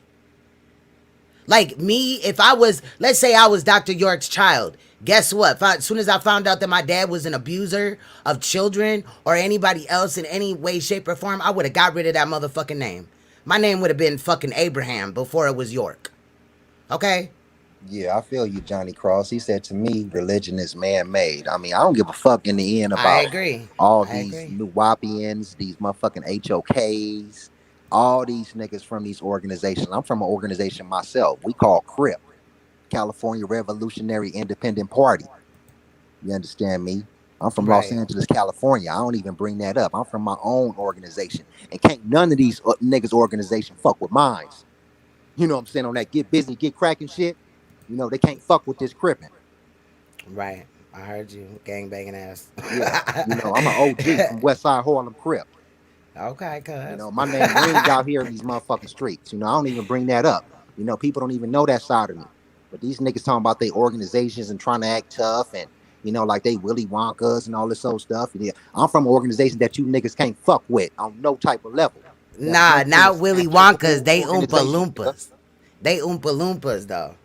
Like me, if I was, let's say I was Dr. York's child, guess what? As soon as I found out that my dad was an abuser of children or anybody else in any way, shape, or form, I would have got rid of that motherfucking name. My name would have been fucking Abraham before it was York. Okay? Yeah, I feel you, Johnny Cross. He said to me, religion is man made. I mean, I don't give a fuck in the end I about agree. all I these agree. Nuwapians, these motherfucking HOKs, all these niggas from these organizations. I'm from an organization myself. We call CRIP, California Revolutionary Independent Party. You understand me? I'm from Los Right. Angeles, California. I don't even bring that up. I'm from my own organization. And can't none of these niggas' organization fuck with mine. You know what I'm saying? On that get busy, get cracking shit. You know, they can't fuck with this crippin'. Right. I heard you. Gang banging ass. Yeah. You know, I'm an OG from West Side Harlem Crip. Okay, You cuz. know, my name rings out here in these motherfucking streets. You know, I don't even bring that up. You know, people don't even know that side of me. But these niggas talking about their organizations and trying to act tough and, you know, like they Willy Wonkas and all this old stuff. Yeah, I'm from an organization that you niggas can't fuck with on no type of level. That's Nah, one not Willy Wonkas. unshakable They Oompa organization, nigga. Loompas. They Oompa Loompas, though.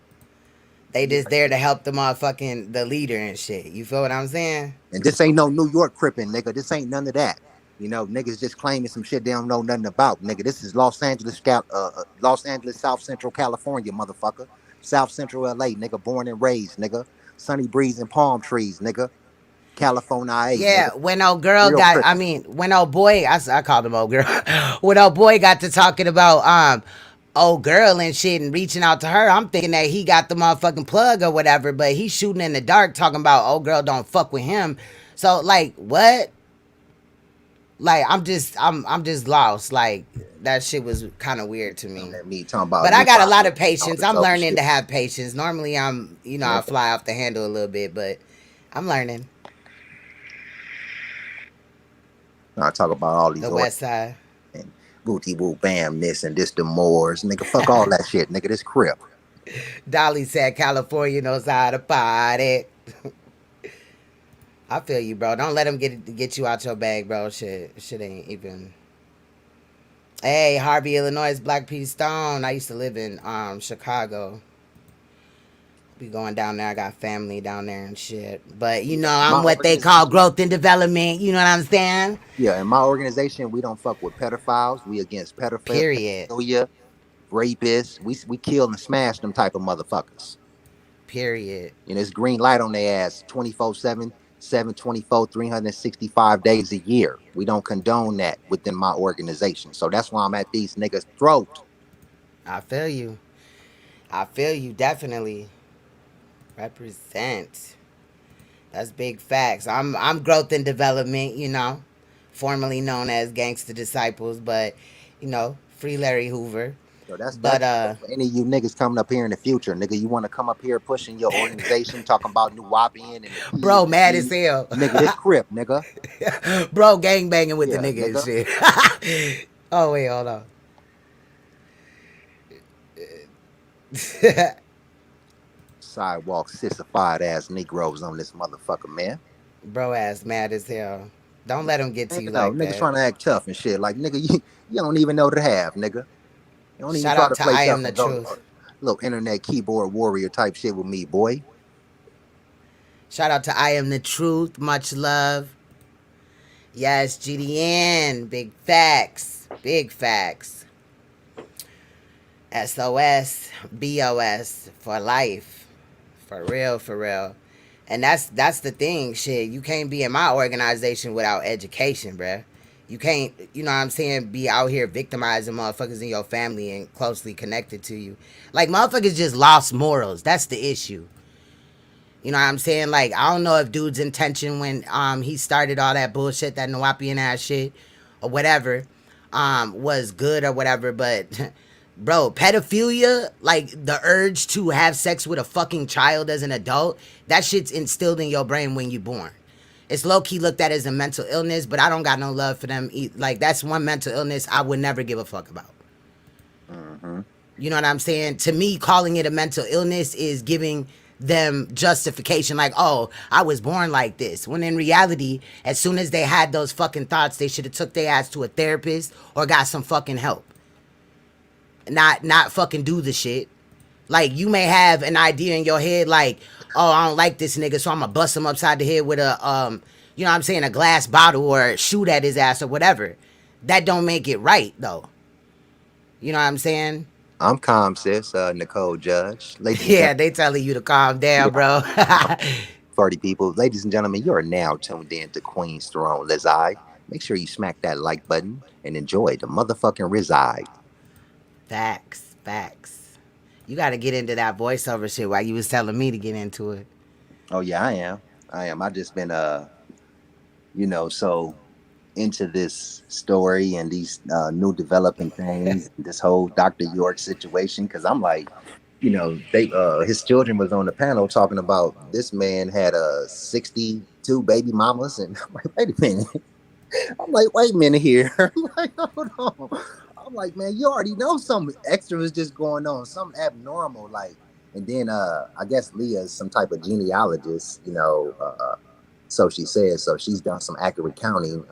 They Yeah. just there to help the motherfucking the leader and shit. You feel what I'm saying? And this ain't no New York crippin', nigga. This ain't none of that. You know, niggas just claiming some shit they don't know nothing about, nigga. This is Los Angeles, South Central California, motherfucker. South Central LA, nigga. Born and raised, nigga. Sunny breeze and palm trees, nigga. California, nigga. Yeah, when old girl Real got, I crippin'. mean, when old boy, I called him old girl. When old boy got to talking about old girl and shit and reaching out to her, I'm thinking that he got the motherfucking plug or whatever, but he's shooting in the dark talking about old girl don't fuck with him. So like, what? Like I'm just lost. Like that shit was kind of weird to You know me. that me talking about But I new got a lot Bobby of and all patience. this I'm other learning shit. to have patience. Normally I Nigga. fly off the handle a little bit, but I'm learning. I talk about all The these West Side. and booty woo bam this and this the Moors. Nigga, fuck all that shit, nigga. This crip. Dolly said California knows how to party. I feel you, bro. Don't let him get you out your bag, bro. Shit ain't even. Hey, Harvey, Illinois, Black P Stone. I used to live in Chicago. Be going down there. I got family down there and shit. But you know, My I'm what they call organization. growth and development. You know what I'm saying? Yeah, in my organization, we don't fuck with pedophiles. We against Period. pedophilia, rapists. We kill and smash them type of motherfuckers. Period. You know, it's green light on their ass 24/7. 724, 365 days a year. We don't condone that within my organization. So that's why I'm at these niggas' throat. I feel you. I feel you definitely. Represent. That's big facts. I'm growth and development, formerly known as Gangster Disciples, but free Larry Hoover. So that's But for any of you niggas coming up here in the future, nigga. You want to come up here pushing your organization, talking about New Wapian and the P's bro, and mad as Q's, hell. nigga. This Crip, nigga. Bro, gang banging with the Yeah, nigga and nigga. shit. Oh wait, hold on. Sidewalk sissified ass Negroes on this motherfucker, man. Bro ass mad as hell. Don't let him get to Ain't you no like niggas that. trying to act tough and shit. Like nigga, you don't even know the half, nigga. You don't even Shout try out to to play I tough Am the and go Truth. little internet keyboard warrior type shit with me, boy. Shout out to I Am the Truth. Much love. Yes, GDN. Big facts. Big facts. SOS. BOS for life. For real, for real. And that's the thing, shit. You can't be in my organization without education, bruh. You can't, what I'm saying, be out here victimizing motherfuckers in your family and closely connected to you. Like, motherfuckers just lost morals. That's the issue. You know what I'm saying? Like, I don't know if dude's intention when he started all that bullshit, that Nawapian ass shit, or whatever, was good or whatever, but bro, pedophilia, like the urge to have sex with a fucking child as an adult, that shit's instilled in your brain when you're born. It's low-key looked at as a mental illness, but I don't got no love for them. Like, that's one mental illness I would never give a fuck about. Mm-hmm. You know what I'm saying? To me, calling it a mental illness is giving them justification, like, oh, I was born like this. When in reality, as soon as they had those fucking thoughts, they should have took their ass to a therapist or got some fucking help. Not fucking do the shit. Like, you may have an idea in your head, like, oh, I don't like this nigga, so I'm gonna bust him upside the head with a you know what I'm saying, a glass bottle, or shoot at his ass or whatever. That don't make it right though. You know what I'm saying? I'm calm, sis. Nicole Judge, ladies and Yeah, gentlemen. they telling you to calm down, Yeah, bro. 40 people. Ladies and gentlemen, you are now tuned in to Queen's Throne. Let's make sure you smack that like button and enjoy the motherfucking reside. Facts, facts. You got to get into that voiceover shit while you was telling me to get into it. Oh yeah, I am. I am. I just been so into this story and these new developing things, this whole Dr. York situation, because I'm like, they his children was on the panel talking about this man had 62 baby mamas, and I'm like, wait a minute. I'm like, wait a minute here. I'm like, hold on. I'm like, man, you already know something extra was just going on, something abnormal, like. And then I guess Leah is some type of genealogist, so she says. So she's done some accurate counting.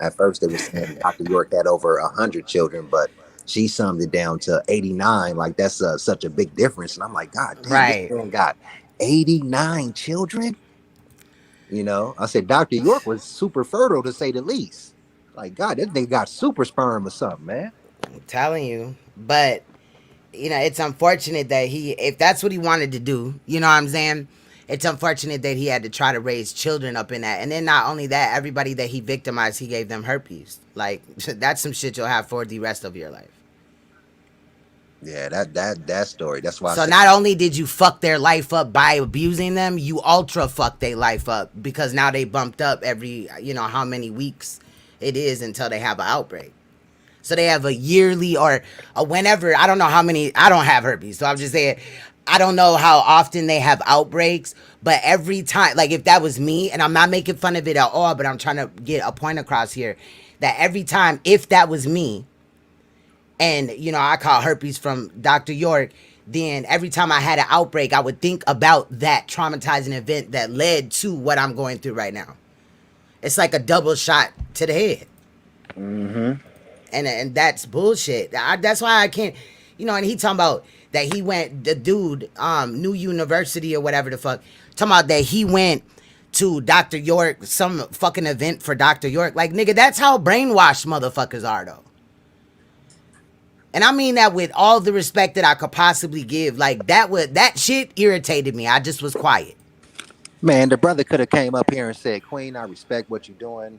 At first, they were saying Dr. York had over 100 children, but she summed it down to 89. Like, that's such a big difference. And I'm like, God damn, this Right. man got 89 children. I said Dr. York was super fertile to say the least. Like, God, that nigga got super sperm or something, man. I'm telling you. But, it's unfortunate that if that's what he wanted to do, you know what I'm saying? It's unfortunate that he had to try to raise children up in that. And then not only that, everybody that he victimized, he gave them herpes. Like, that's some shit you'll have for the rest of your life. Yeah, that story. That's why I So said, not only did you fuck their life up by abusing them, you ultra fucked their life up because now they bumped up every, how many weeks it is until they have an outbreak. So they have a yearly or a whenever, I don't know how many, I don't have herpes. So I'm just saying, I don't know how often they have outbreaks, but every time, like if that was me, and I'm not making fun of it at all, but I'm trying to get a point across here, that every time, if that was me, and I caught herpes from Dr. York, then every time I had an outbreak, I would think about that traumatizing event that led to what I'm going through right now. It's like a double shot to the head. mm-hmm. And that's bullshit. That's why I can't, and he talking about that he went, the dude, New University or whatever the fuck, talking about that he went to Dr. York, some fucking event for Dr. York. Like, nigga, that's how brainwashed motherfuckers are, though. And I mean that with all the respect that I could possibly give. Like, that shit irritated me. I just was quiet. Man, the brother could have came up here and said, "Queen, I respect what you're doing.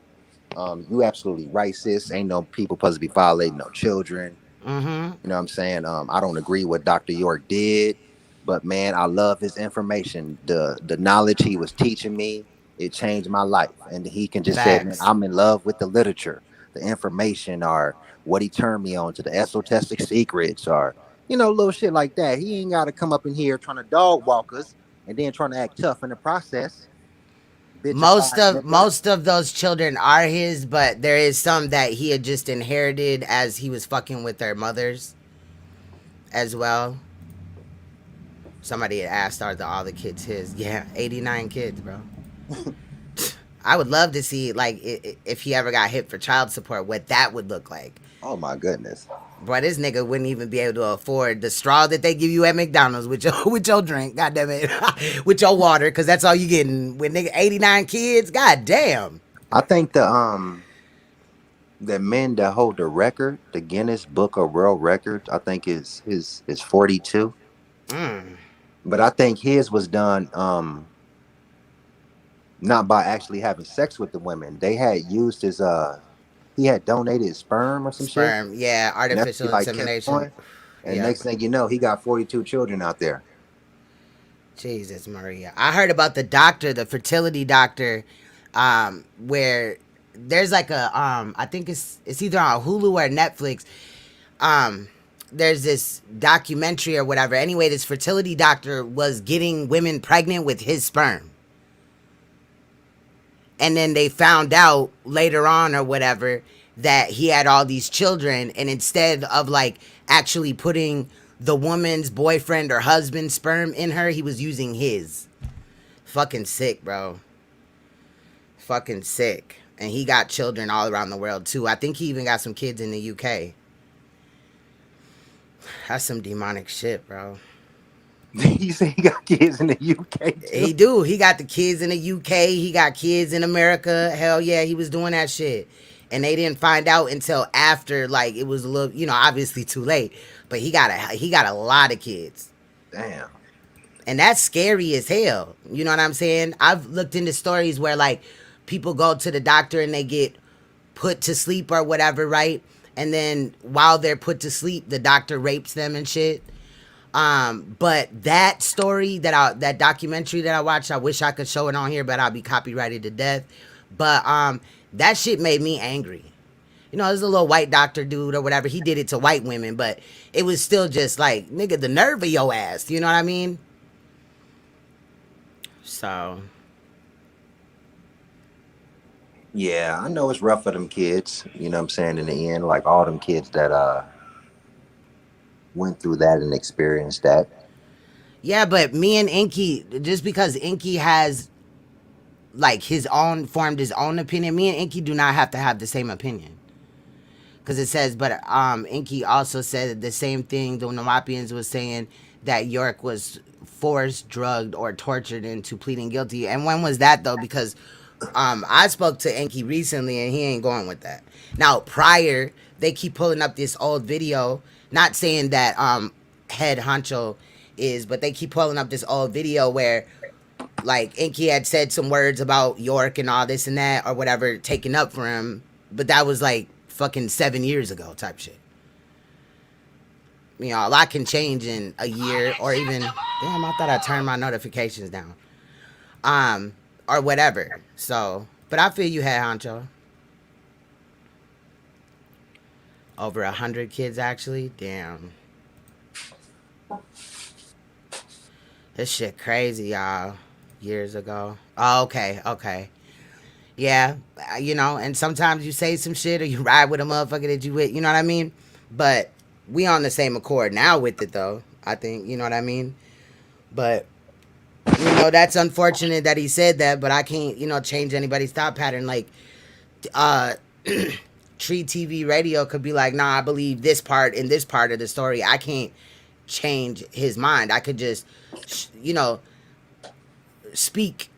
You absolutely right, sis. Ain't no people supposed to be violating no children. Mm-hmm. You know what I'm saying? I don't agree what Dr. York did, but man, I love his information. The knowledge he was teaching me, it changed my life. And he can just say, man, Facts. I'm in love with the literature, the information, or what he turned me on to, the esoteric secrets, or little shit like that. He ain't got to come up in here trying to dog walk us and then trying to act tough in the process. Most Bitchified of nigga. most of those children are his, but there is some that he had just inherited as he was fucking with their mothers as well. Somebody had asked, "Are all the kids his?" Yeah, 89 kids, bro. I would love to see like if he ever got hit for child support, what that would look like. Oh my goodness. Bro, this nigga wouldn't even be able to afford the straw that they give you at McDonald's with your with your drink. God damn it, with your water, because that's all you getting with nigga 89 kids. God damn. I think the men that hold the record, the Guinness Book of World Records, I think is 42. Mm. But I think his was done not by actually having sex with the women. They had used his he had donated sperm or some shit. Sperm, yeah, And that's what artificial he like kept insemination. going. And Yep. next thing you know, he got 42 children out there. Jesus Maria. I heard about the doctor, the fertility doctor, where there's like a I think it's either on Hulu or Netflix. Um there's this documentary or whatever. Anyway, this fertility doctor was getting women pregnant with his sperm. And then they found out later on or whatever that he had all these children, and instead of like actually putting the woman's boyfriend or husband sperm in her, he was using his. Fucking sick, bro. Fucking sick. And he got children all around the world too. I think he even got some kids in the UK. That's some demonic shit, bro. He said he got kids in the UK too. He do. He got the kids in the UK. He got kids in America. Hell yeah, he was doing that shit. And they didn't find out until after, like it was a little, obviously too late. But he got a lot of kids. Damn. And that's scary as hell. You know what I'm saying? I've looked into stories where like people go to the doctor and they get put to sleep or whatever, right? And then while they're put to sleep, the doctor rapes them and shit. But that story that documentary that I watched, I wish I could show it on here, but I'll be copyrighted to death. But that shit made me angry. There's a little white doctor dude or whatever. He did it to white women, but it was still just like, nigga, the nerve of your ass. You know what I mean? So, Yeah, I know it's rough for them kids, you know what I'm saying, in the end, like all them kids that went through that and experienced that. yeah, but me and Inky, just because Inky has like formed his own opinion, me and Inky do not have to have the same opinion. Because it says, but Inky also said the same thing the Namapians was saying, that York was forced, drugged, or tortured into pleading guilty. And when was that though? Because I spoke to Inky recently and he ain't going with that. Now prior, they keep pulling up this old video, not saying that head honcho is, but they keep pulling up this old video where like Inky had said some words about York and all this and that or whatever, taken up for him, but that was like fucking 7 years ago type shit. A lot can change in a year or even, damn, I thought I turned my notifications down. Or whatever. So, but I feel you had honcho. Over 100 kids actually. Damn. This shit crazy, y'all. Years ago. Oh, okay, okay. Yeah, and sometimes you say some shit or you ride with a motherfucker that you with, you know what I mean? But we on the same accord now with it though. I think, you know what I mean? But that's unfortunate that he said that, but I can't, change anybody's thought pattern. Like, uh, Tree TV Radio could be like, nah, I believe this part in this part of the story. I can't change his mind. I could just, speak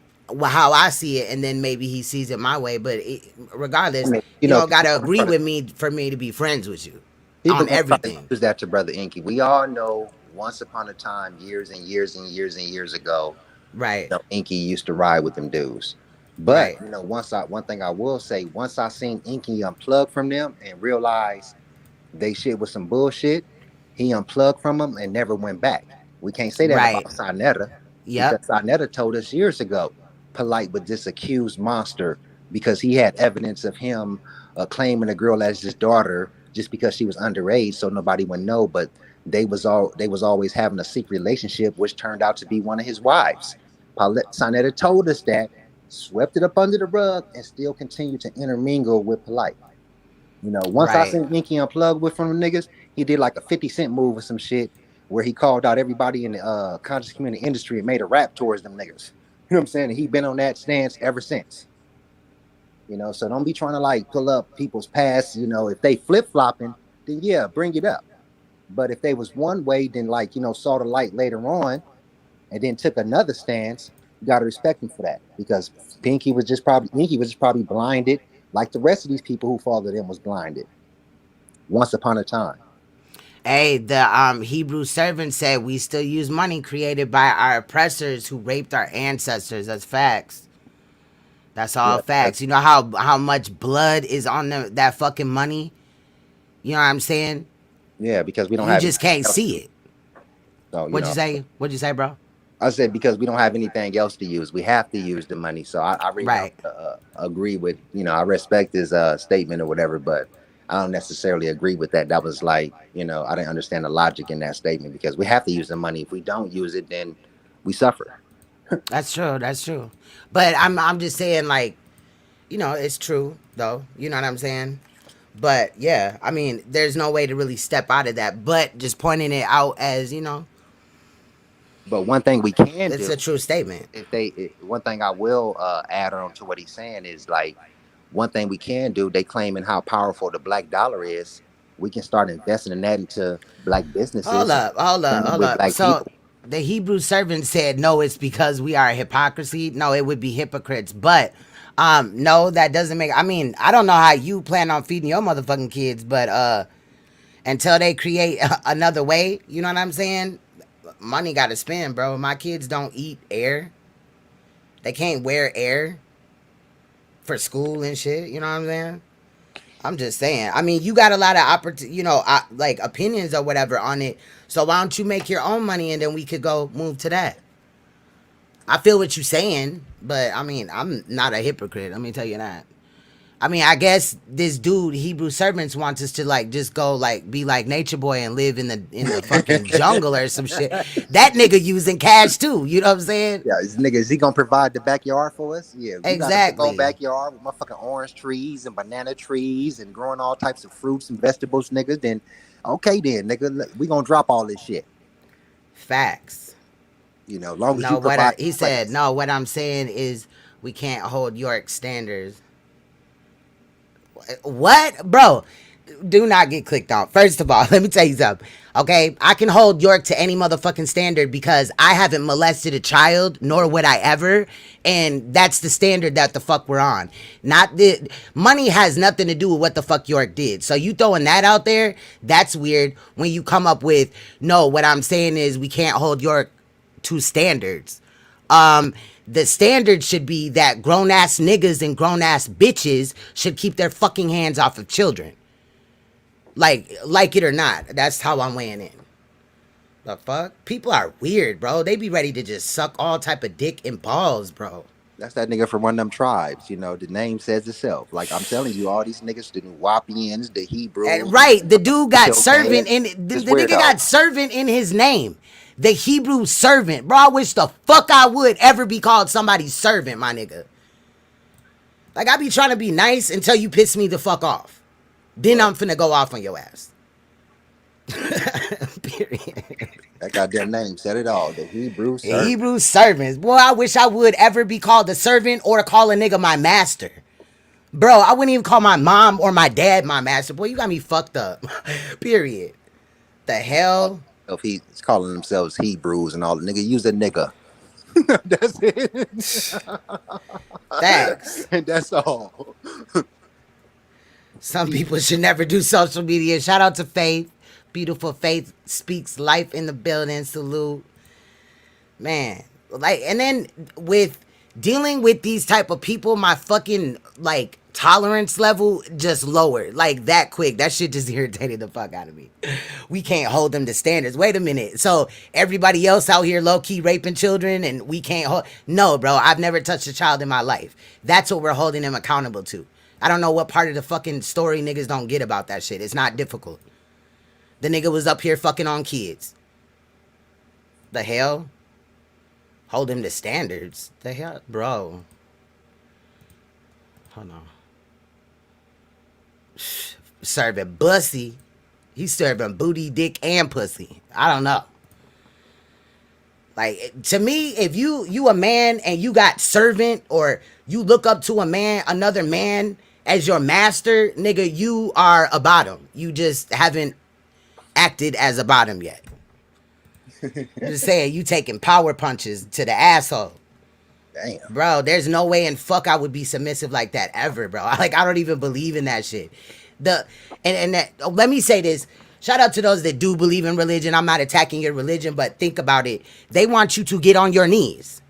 how I see it, and then maybe he sees it my way. But I regardless, mean, you don't people gotta gonna agree try to with me for me to be friends with you people on gonna try to everything. use that to Brother Inky. We all know once upon a time, years and years and years and years ago, Right. Inky used to ride with them dudes. But Right. one thing I will say, once I seen Inky unplug from them and realize they shit was some bullshit, he unplugged from them and never went back. We can't say that about Right. Sinetta because Yep. Sinetta told us years ago, polite with this accused monster because he had evidence of him claiming a girl as his daughter just because she was underage, so nobody would know. But they was always having a secret relationship, which turned out to be one of his wives. Sinetta told us that, swept it up under the rug, and still continued to intermingle with polite. Once I Right. seen Inky unplugged with from the niggas, he did like a 50 Cent move or some shit where he called out everybody in the conscious community industry and made a rap towards them niggas. You know what I'm saying? And he been on that stance ever since. So don't be trying to like pull up people's past. If they flip flopping, then yeah, bring it up. But if they was one way, then like saw the light later on and then took another stance, you gotta respect him for that because Inky was just probably blinded, like the rest of these people who followed him was blinded once upon a time. Hey, the Hebrew servant said we still use money created by our oppressors who raped our ancestors. That's facts. That's all Yeah, facts. You know how much blood is on that fucking money? You know what I'm saying? yeah, because we don't You have just anything can't else to see use. it. So What'd you say? What'd you say, bro? I said because we don't have anything else to use, we have to use the money. So I really don't Right. agree with I respect his statement or whatever, but I don't necessarily agree with that. That was like I didn't understand the logic in that statement because we have to use the money. If we don't use it, then we suffer. That's true. That's true. But I'm just saying, like, it's true though. You know what I'm saying? But yeah, I mean, there's no way to really step out of that. But just pointing it out as But one thing we can it's do, a true statement. one thing I will add on to what he's saying is like one thing we can do. They claiming how powerful the black dollar is. We can start investing in that into black Hold businesses and up, hold up, partnering hold with up. black So people. the Hebrew servant said, no, it's because we are hypocrisy. No, it would be hypocrites. But no, that doesn't make, I mean, I don't know how you plan on feeding your motherfucking kids, but until they create another way, you know what I'm saying? Money gotta spend, bro. My kids don't eat air. They can't wear air for school and shit. You know what I'm saying? I'm just saying. I mean, you got a lot of like opinions or whatever on it. So why don't you make your own money and then we could go move to that? I feel what you're saying, but I mean, I'm not a hypocrite. Let me tell you that. I mean, I guess this dude, Hebrew servants, wants us to like just go like be like Nature Boy and live in the fucking jungle or some shit. That nigga using cash too. You know what I'm saying? Yeah, this nigga, is he gonna provide the backyard for us? Yeah, if you got a big old Exactly. backyard with motherfucking orange trees and banana trees and growing all types of fruits and vegetables, niggas, then okay then, nigga, we gonna drop all this shit. Facts. Long as you No, provide he the said, place. no, what I'm saying is we can't hold York standards. What? Bro, do not get clicked on. First of all, let me tell you something. Okay, I can hold York to any motherfucking standard because I haven't molested a child, nor would I ever, and that's the standard that the fuck we're on. Not the money has nothing to do with what the fuck York did. So you throwing that out there, that's weird. When you come up with no, what I'm saying is we can't hold York to standards. Um, the standard should be that grown ass niggas and grown ass bitches should keep their fucking hands off of children. Like it or not. That's how I'm weighing in. The fuck? People are weird, bro. They be ready to just suck all type of dick and balls, bro. That's that nigga from one of them tribes. The name says itself. Like I'm telling you, all these niggas, the Nuwapians, the Hebrews, and Right, the dude got servant Chocans, in just the nigga got weirdos. servant in his name. The Hebrew servant. Bro, I wish the fuck I would ever be called somebody's servant, my nigga. Like I be trying to be nice until you piss me the fuck off. Then Well, I'm finna go off on your ass. Period. that goddamn name said it all. The Hebrew servant. Hebrew servants. Boy, I wish I would ever be called a servant or call a nigga my master. Bro, I wouldn't even call my mom or my dad my master. Boy, you got me fucked up. Period. The hell? If he's calling themselves Hebrews and all, nigga, use a nigga. That's it. Thanks. And that's all. Some people should never do social media. Shout out to Faith. Beautiful Faith speaks life in the building. Salute. Man. Like, and then with dealing with these type of people, my fucking like tolerance level just lowered like that quick. That shit just irritated the fuck out of me. We can't hold them to standards. Wait a minute. So everybody else out here low key raping children and we can't hold. No, bro, I've never touched a child in my life. That's what we're holding them accountable to. I don't know what part of the fucking story niggas don't get about that shit. It's not difficult. The nigga was up here fucking on kids. The hell? Hold him to standards? The hell? Bro. Hold on. Serving bussy. He's serving booty, dick, and pussy. I don't know. Like, to me, if you a man and you got servant or you look up to a man, another man as your master, nigga, you are a bottom. You just haven't acted as a bottom yet. I'm just saying, you taking power punches to the asshole. Damn. Bro, there's no way in fuck I would be submissive like that ever, bro. Like, I don't even believe in that shit. Let me say this. Shout out to those that do believe in religion. I'm not attacking your religion, but think about it. They want you to get on your knees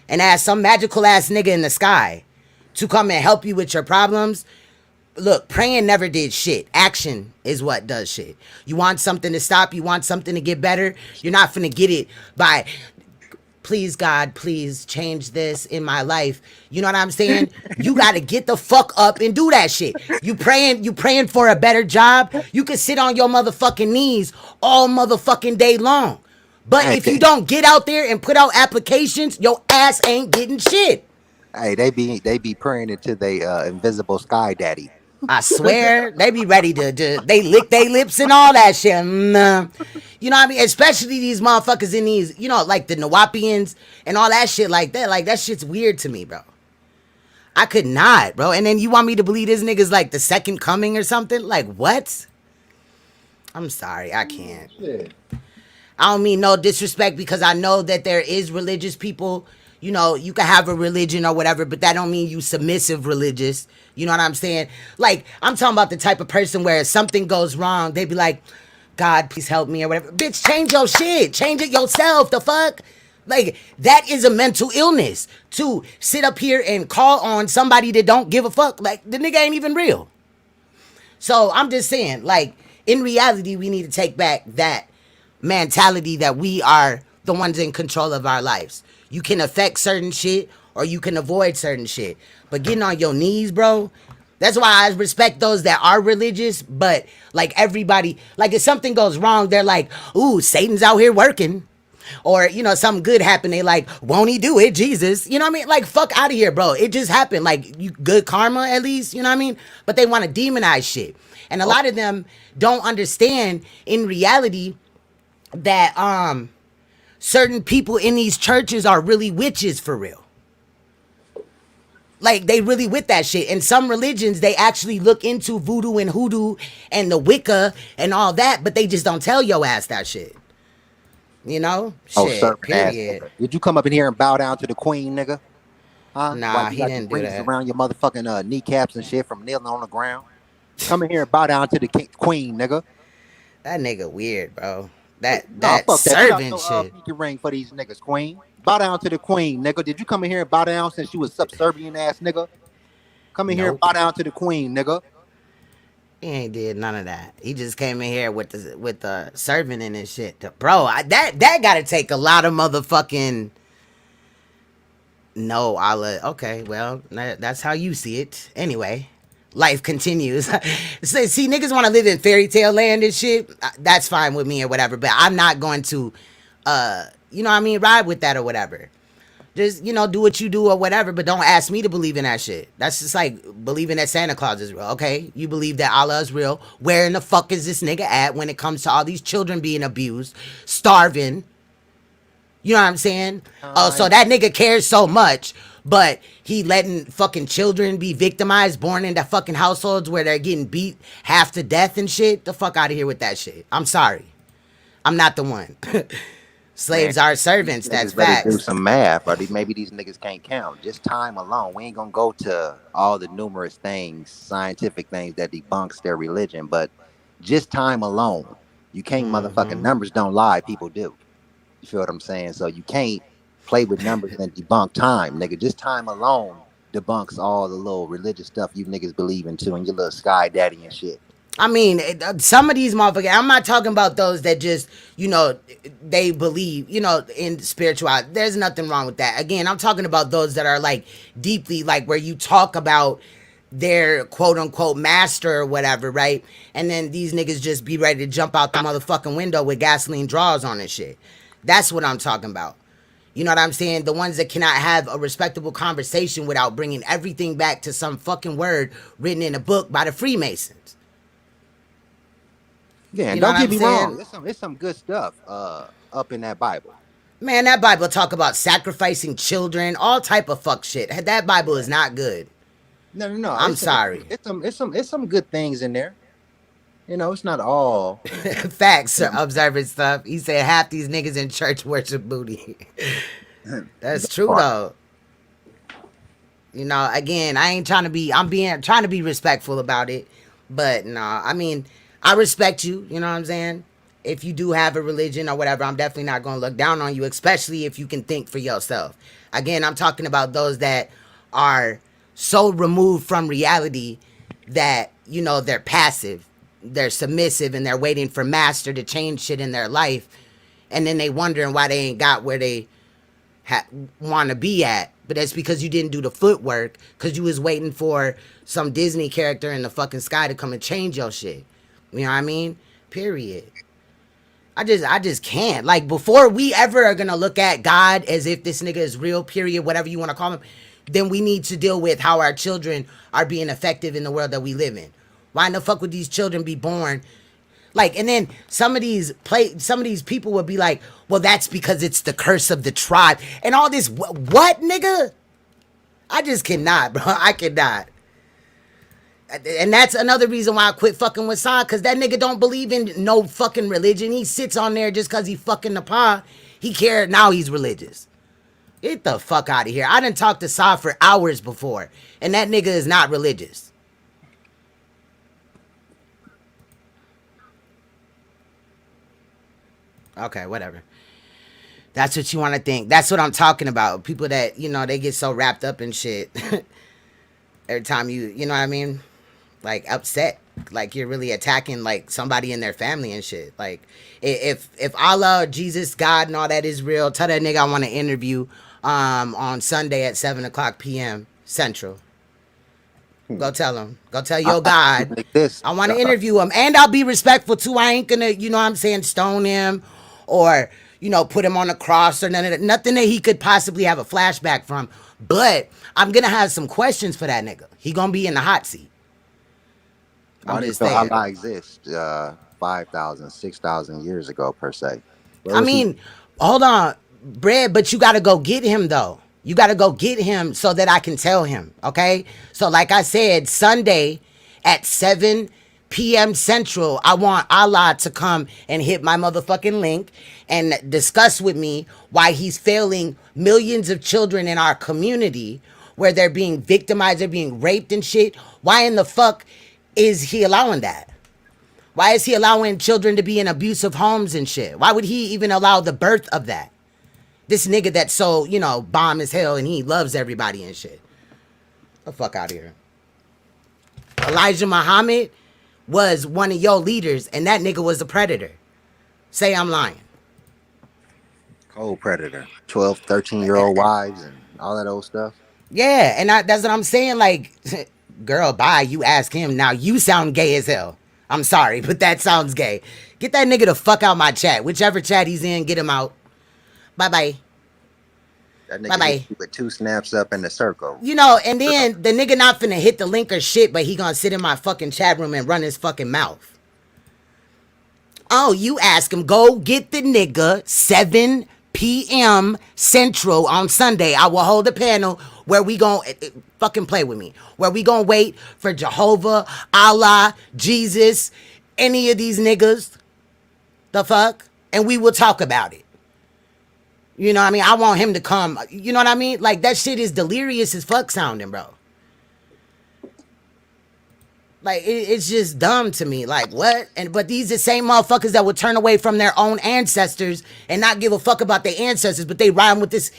and ask some magical ass nigga in the sky to come and help you with your problems. Look, praying never did shit. Action is what does shit. You want something to stop, you want something to get better, you're not finna get it by, please God, please change this in my life. You know what I'm saying? You gotta get the fuck up and do that shit. You praying for a better job, you can sit on your motherfucking knees all motherfucking day long. But if you don't get out there and put out applications, your ass ain't getting shit. Hey, they be praying into they invisible sky daddy. I swear, they be ready to they lick their lips and all that shit. You know what I mean? Especially these motherfuckers in these, you know, like the Nawapians and all that shit like that. Like, that shit's weird to me, bro. I could not, bro. And then you want me to believe this nigga's like the second coming or something? Like, what? I'm sorry, I can't. Shit. I don't mean no disrespect because I know that there is religious people. You know, you can have a religion or whatever, but that don't mean you submissive religious. You know what I'm saying? Like, I'm talking about the type of person where if something goes wrong, they be like, God, please help me or whatever. Bitch, change your shit. Change it yourself. The fuck? Like, that is a mental illness to sit up here and call on somebody that don't give a fuck. Like, the nigga ain't even real. So I'm just saying, like, in reality, we need to take back that mentality that we are the ones in control of our lives. You can affect certain shit or you can avoid certain shit. But getting on your knees, bro, that's why I respect those that are religious. But like everybody, like if something goes wrong, they're like, ooh, Satan's out here working. Or, you know, something good happened. They like, won't he do it? Jesus. You know what I mean? Like, fuck out of here, bro. It just happened. Like, you good karma at least. You know what I mean? But they want to demonize shit. And a lot of them don't understand in reality that certain people in these churches are really witches for real. Like, they really with that shit. In some religions, they actually look into voodoo and hoodoo and the Wicca and all that, but they just don't tell your ass that shit. You know? Oh, Shit, servant ass period. nigga. Did you come up in here and bow down to the queen, nigga? Huh? Nah, Like you he got didn't your do rings that. around your motherfucking kneecaps and shit from kneeling on the ground. Come in here and bow down to the queen, nigga. That nigga weird, bro. Nah, That fuck that. Put out servant your shit. pinky ring for these niggas, queen. Bow down to the queen, nigga. Did you come in here and bow down since you was subservient ass nigga? Come in here and Nope. bow down to the queen, nigga. He ain't did none of that. He just came in here with the servant and his shit. Bro, that gotta take a lot of motherfucking. No, Allah. Okay, well, that's how you see it. Anyway, life continues. See, niggas want to live in fairy tale land and shit. That's fine with me or whatever. But I'm not going to, you know what I mean, ride with that or whatever. Just, you know, do what you do or whatever, but don't ask me to believe in that shit. That's just like believing that Santa Claus is real. Okay, you believe that Allah is real. Where in the fuck is this nigga at when it comes to all these children being abused, starving? You know what I'm saying? Oh, so that nigga cares so much, but he letting fucking children be victimized, born into fucking households where they're getting beat half to death and shit. The fuck out of here with that shit. I'm sorry. I'm not the one. Slaves are servants. That's Better do facts. some math, or maybe these niggas can't count. Just time alone. We ain't gonna go to all the numerous things, scientific things that debunks their religion, but just time alone. You can't motherfucking numbers don't lie, people do. You feel what I'm saying? So you can't play with numbers and debunk time, nigga. Just time alone debunks all the little religious stuff you niggas believe into and your little sky daddy and shit. I mean, some of these motherfuckers, I'm not talking about those that just, they believe, in spirituality. There's nothing wrong with that. Again, I'm talking about those that are like deeply, like where you talk about their quote unquote master or whatever, right? And then these niggas just be ready to jump out the motherfucking window with gasoline drawers on and shit. That's what I'm talking about. You know what I'm saying? The ones that cannot have a respectable conversation without bringing everything back to some fucking word written in a book by the Freemasons. Yeah, You and know don't what get I'm me saying? wrong. It's some good stuff up in that Bible. Man, that Bible talk about sacrificing children, all type of fuck shit. That Bible is not good. No. I'm sorry. It's some good things in there. It's not all. Facts, observant stuff. He said half these niggas in church worship booty. That's That true part. though. Again, I ain't trying to be. Trying to be respectful about it, but no. I mean, I respect you. You know what I'm saying? If you do have a religion or whatever, I'm definitely not gonna look down on you, especially if you can think for yourself. Again, I'm talking about those that are so removed from reality that they're passive, they're submissive, and they're waiting for master to change shit in their life, and then they wondering why they ain't got where they want to be at. But that's because you didn't do the footwork, because you was waiting for some Disney character in the fucking sky to come and change your shit. You know what I mean? Period. I just can't. Like, before we ever are gonna look at God as if this nigga is real, period, whatever you want to call him, then we need to deal with how our children are being effective in the world that we live in. Why in the fuck would these children be born? Like, and then some of these people would be like, well, that's because it's the curse of the tribe and all this. What, nigga? I just cannot, bro. I cannot. And that's another reason why I quit fucking with Sa, because that nigga don't believe in no fucking religion. He sits on there just because he fucking the pa. He cared, now he's religious. Get the fuck out of here. I done talked to Sa for hours before, and that nigga is not religious. Okay, whatever. That's what you want to think. That's what I'm talking about. People that, they get so wrapped up in shit. Every time you know what I mean? Like, upset. Like, you're really attacking, like, somebody in their family and shit. Like, if Allah, Jesus, God, and all that is real, tell that nigga I want to interview on Sunday at 7:00 p.m. Central. Go tell him. Go tell your God. Like this. I want to interview him. And I'll be respectful, too. I ain't gonna, stone him or, put him on a cross or none of that. Nothing that he could possibly have a flashback from. But I'm gonna have some questions for that nigga. He gonna be in the hot seat. Why I'm do you just feel saying. Allah exist 5,000, 6,000 years ago, per se? Where I was he? mean, hold on, Bread, but you got to go get him, though. You got to go get him so that I can tell him, okay? So, like I said, Sunday at 7 p.m. Central, I want Allah to come and hit my motherfucking link and discuss with me why he's failing millions of children in our community where they're being victimized, they're being raped and shit. Why in the fuck is he allowing that? Why is he allowing children to be in abusive homes and shit? Why would he even allow the birth of that? This nigga that's so, bomb as hell and he loves everybody and shit. The fuck out of here. Elijah Muhammad was one of your leaders and that nigga was a predator. Say I'm lying. Cold predator. 12, 13-year-old wives and all that old stuff. Yeah, and that's what I'm saying. Like, girl, bye. You ask him. Now you sound gay as hell. I'm sorry, but that sounds gay. Get that nigga the fuck out my chat. Whichever chat he's in, get him out. Bye-bye. That nigga Bye-bye. with 2 snaps up in the circle. And then the nigga not finna hit the link or shit, but he gonna sit in my fucking chat room and run his fucking mouth. Oh, you ask him. Go get the nigga 7 p.m. Central on Sunday. I will hold a panel where we gon' fucking play with me. Where we gon' wait for Jehovah, Allah, Jesus, any of these niggas. The fuck? And we will talk about it. You know what I mean? I want him to come. You know what I mean? Like, that shit is delirious as fuck sounding, bro. Like, it's just dumb to me. Like, what? But these the same motherfuckers that would turn away from their own ancestors and not give a fuck about their ancestors, but they rhyme with this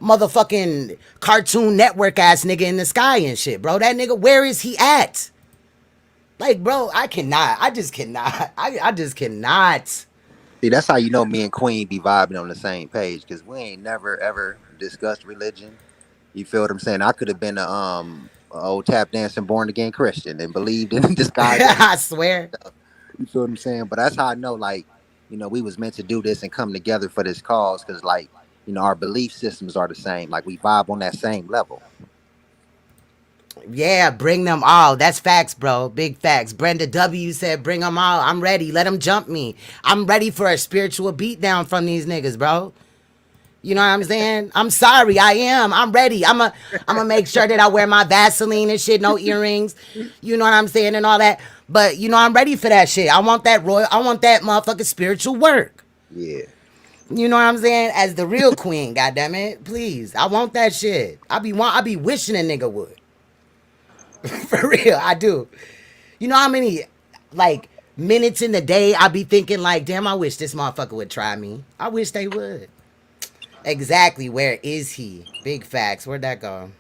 motherfucking Cartoon Network ass nigga in the sky and shit, bro. That nigga, where is he at? Like, bro, I cannot. I just cannot. I just cannot. See, that's how you know me and Queen be vibing on the same page because we ain't never ever discussed religion. You feel what I'm saying? I could have been a old tap dancing born again Christian and believed in disguise and I swear. stuff. You feel what I'm saying? But that's how I know, like, we was meant to do this and come together for this cause because, like, our belief systems are the same. Like, we vibe on that same level. Yeah, bring them all. That's facts, bro. Big facts. Brenda W said, bring them all. I'm ready. Let them jump me. I'm ready for a spiritual beatdown from these niggas, bro. You know what I'm saying? I'm sorry. I am. I'm ready. I'm gonna make sure that I wear my Vaseline and shit, no earrings. You know what I'm saying and all that. But I'm ready for that shit. I want that royal. I want that motherfucking spiritual work. Yeah. You know what I'm saying? As the real queen, goddamn it, please. I want that shit. I be wishing a nigga would. For real, I do. You know how many like minutes in the day I be thinking like, damn, I wish this motherfucker would try me. I wish they would. Exactly. Where is he? Big facts. Where'd that go?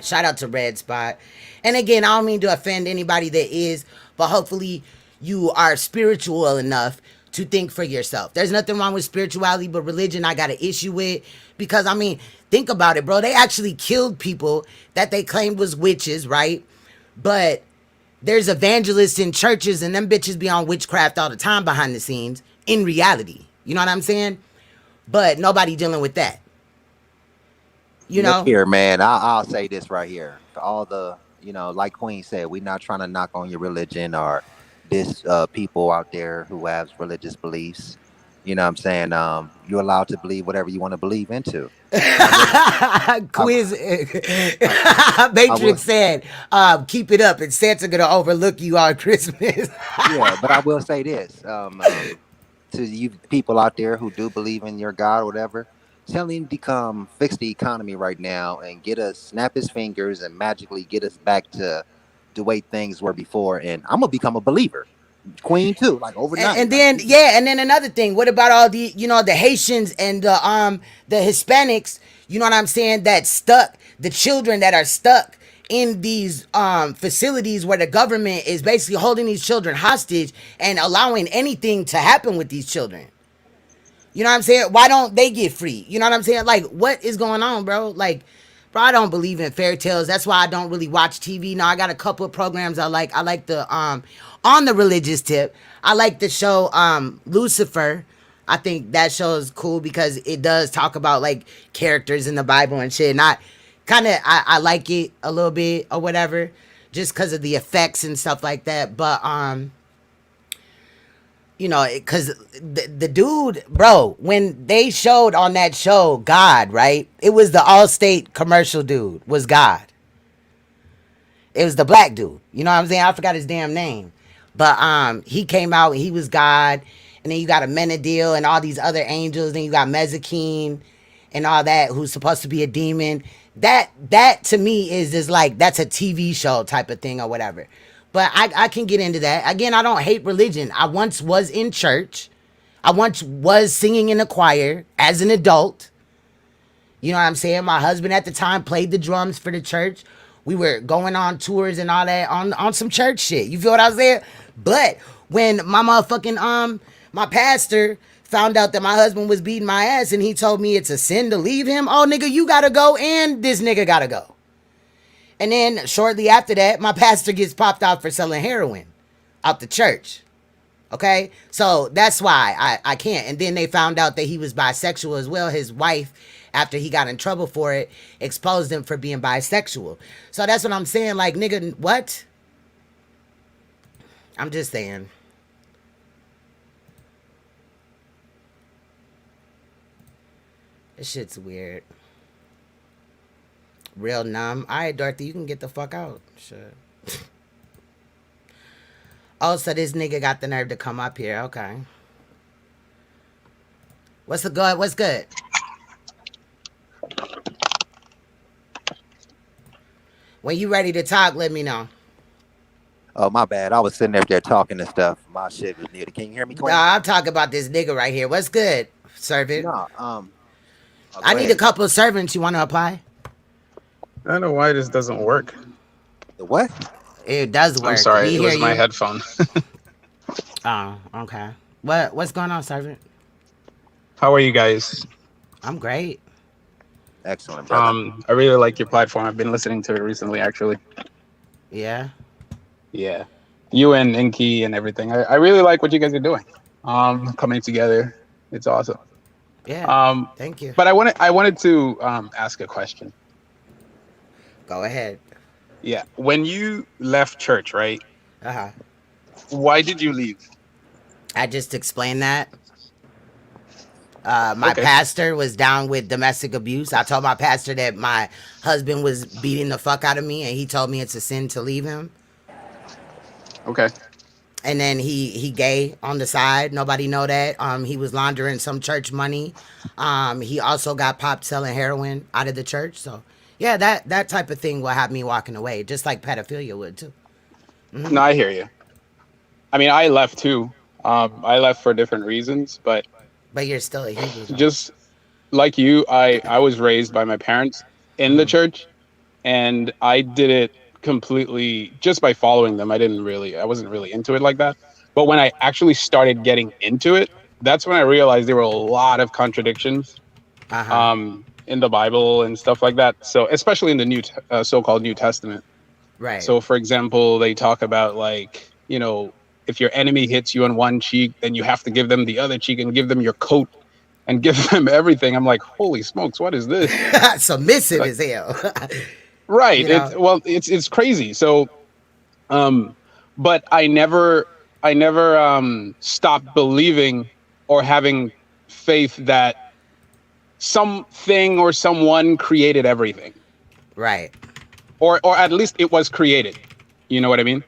Shout out to Red Spot. And again, I don't mean to offend anybody that is, but hopefully you are spiritual enough to think for yourself. There's nothing wrong with spirituality, but religion I got an issue with because I mean, think about it, bro. They actually killed people that they claimed was witches, right? But there's evangelists in churches and them bitches be on witchcraft all the time behind the scenes in reality. You know what I'm saying? But nobody dealing with that. You Look know? here, man. I'll say this right here. To all the, like Queen said, we're not trying to knock on your religion or this people out there who have religious beliefs. You know what I'm saying? You're allowed to believe whatever you want to believe into. I will, I, Quiz I will, Matrix said, keep it up and Santa gonna overlook you on Christmas. yeah, but I will say this. To you people out there who do believe in your God or whatever, tell him to come fix the economy right now and get us, snap his fingers and magically get us back to the way things were before. And I'm gonna become a believer. Queen too, like overnight. And Like then yeah, and then another thing, what about all the the Haitians and the Hispanics, you know what I'm saying, that stuck, the children that are stuck in these facilities where the government is basically holding these children hostage and allowing anything to happen with these children. You know what I'm saying? Why don't they get free? You know what I'm saying? Like, what is going on, bro? Like, bro, I don't believe in fairy tales. That's why I don't really watch TV. Now I got a couple of programs I like. I like the on the religious tip. I like the show Lucifer. I think that show is cool because it does talk about like characters in the Bible and shit. And I like it a little bit or whatever, just because of the effects and stuff like that. But because the dude, bro, when they showed on that show God, right? It was the Allstate commercial dude was God. It was the black dude. You know what I'm saying? I forgot his damn name. But he came out and he was God. And then you got a Menadil and all these other angels. Then you got Mezakine and all that, who's supposed to be a demon. That to me is just like, that's a TV show type of thing or whatever. But I can get into that. Again, I don't hate religion. I once was in church. I once was singing in a choir as an adult. You know what I'm saying? My husband at the time played the drums for the church. We were going on tours and all that on some church shit. You feel what I'm saying? But when my motherfucking my pastor found out that my husband was beating my ass and he told me it's a sin to leave him, oh nigga, you gotta go and this nigga gotta go. And then shortly after that, my pastor gets popped out for selling heroin out the church. Okay? So that's why I can't. And then they found out that he was bisexual as well. His wife, after he got in trouble for it, exposed him for being bisexual. So that's what I'm saying. Like, nigga, what? I'm just saying. This shit's weird. Real numb. All right, Dorothy, you can get the fuck out. Shit. Oh, so this nigga got the nerve to come up here. Okay. What's the good? What's good? When you ready to talk, let me know. oh my bad, I was sitting up there talking and stuff. My shit was muted. Can you hear me, Queen? Nah, I'm talking about this nigga right here. What's good, servant? No, I Go need a ahead. couple of servants. You want to apply? I don't know why this doesn't work. The what? It does I'm work. sorry, We it hear was my you. headphone. Oh, okay. What's going on, servant? How are you guys? I'm great. Excellent, brother. I really like your platform. I've been listening to it recently, actually. Yeah. Yeah, you and Inky and everything. I really like what you guys are doing. Coming together, it's awesome. Yeah. Um, Thank you. but I wanted to ask a question. Go ahead. Yeah, when you left church, right? Uh huh. Why did you leave? I just explained that. My Okay, pastor was down with domestic abuse. I told my pastor that my husband was beating the fuck out of me, and he told me it's a sin to leave him. okay. And then he gay on the side. Nobody know that. He was laundering some church money. He also got popped selling heroin out of the church. So yeah, that type of thing will have me walking away, just like pedophilia would too. No, I hear you. I mean, I left too. I left for different reasons, but But you're still a Hebrew though. just like you, I was raised by my parents in the church, and I did it completely just by following them. I wasn't really into it like that. But when I actually started getting into it, that's when I realized there were a lot of contradictions Uh huh. in the Bible and stuff like that. So especially in the so-called New Testament. Right. So for example, they talk about like, if your enemy hits you on one cheek, then you have to give them the other cheek and give them your coat and give them everything. I'm like, holy smokes, what is this? Submissive Like, as hell. right. You know. It's crazy. So, um, but I never stopped believing or having faith that something or someone created everything, Right. or at least it was created. You know what I mean?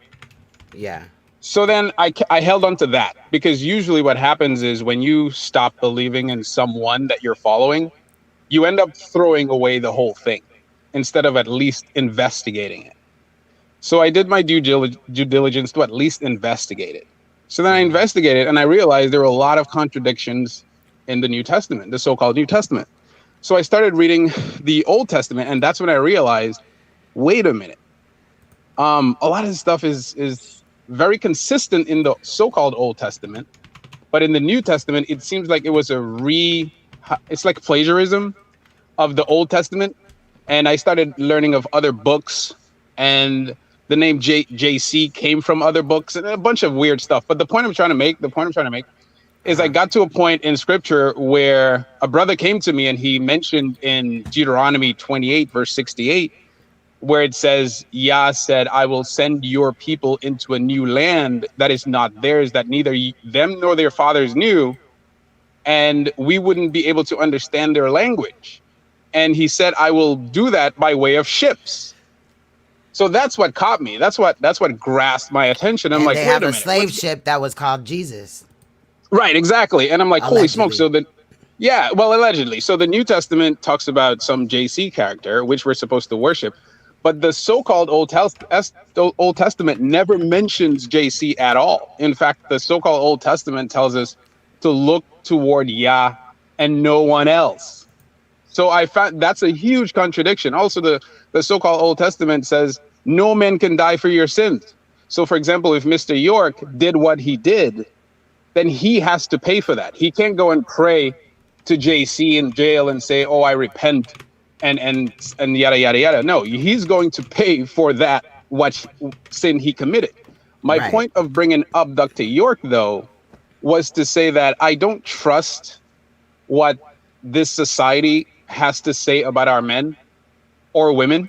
Yeah. So then I held on to that, because usually what happens is when you stop believing in someone that you're following, you end up throwing away the whole thing instead of at least investigating it. So I did my due diligence to at least investigate it. So then I investigated and I realized there were a lot of contradictions in the New Testament, the so-called New Testament. So I started reading the Old Testament, and that's when I realized, wait a minute. A lot of this stuff is very consistent in the so-called Old Testament, but in the New Testament, it seems like it was it's like plagiarism of the Old Testament. And I started learning of other books, and the name JC came from other books and a bunch of weird stuff. But the point I'm trying to make is I got to a point in scripture where a brother came to me and he mentioned in Deuteronomy 28, verse 68, where it says, Yah said, I will send your people into a new land that is not theirs, that neither them nor their fathers knew, and we wouldn't be able to understand their language. And he said, I will do that by way of ships. So that's what caught me. That's what grasped my attention. I'm And like, they wait have a a minute. slave ship that was called Jesus. Right, exactly. And I'm like, holy smokes. Allegedly. Yeah, well, allegedly. So the New Testament talks about some JC character, which we're supposed to worship. But the so-called Old Testament never mentions JC at all. In fact, the so-called Old Testament tells us to look toward Yah and no one else. So I found that's a huge contradiction. Also, the so-called Old Testament says no man can die for your sins. So, for example, if Mr. York did what he did, then he has to pay for that. He can't go and pray to JC in jail and say, "Oh, I repent," and yada yada yada. No, he's going to pay for that sin he committed. My Right. point of bringing up Dr. York, though, was to say that I don't trust what this society has to say about our men or women.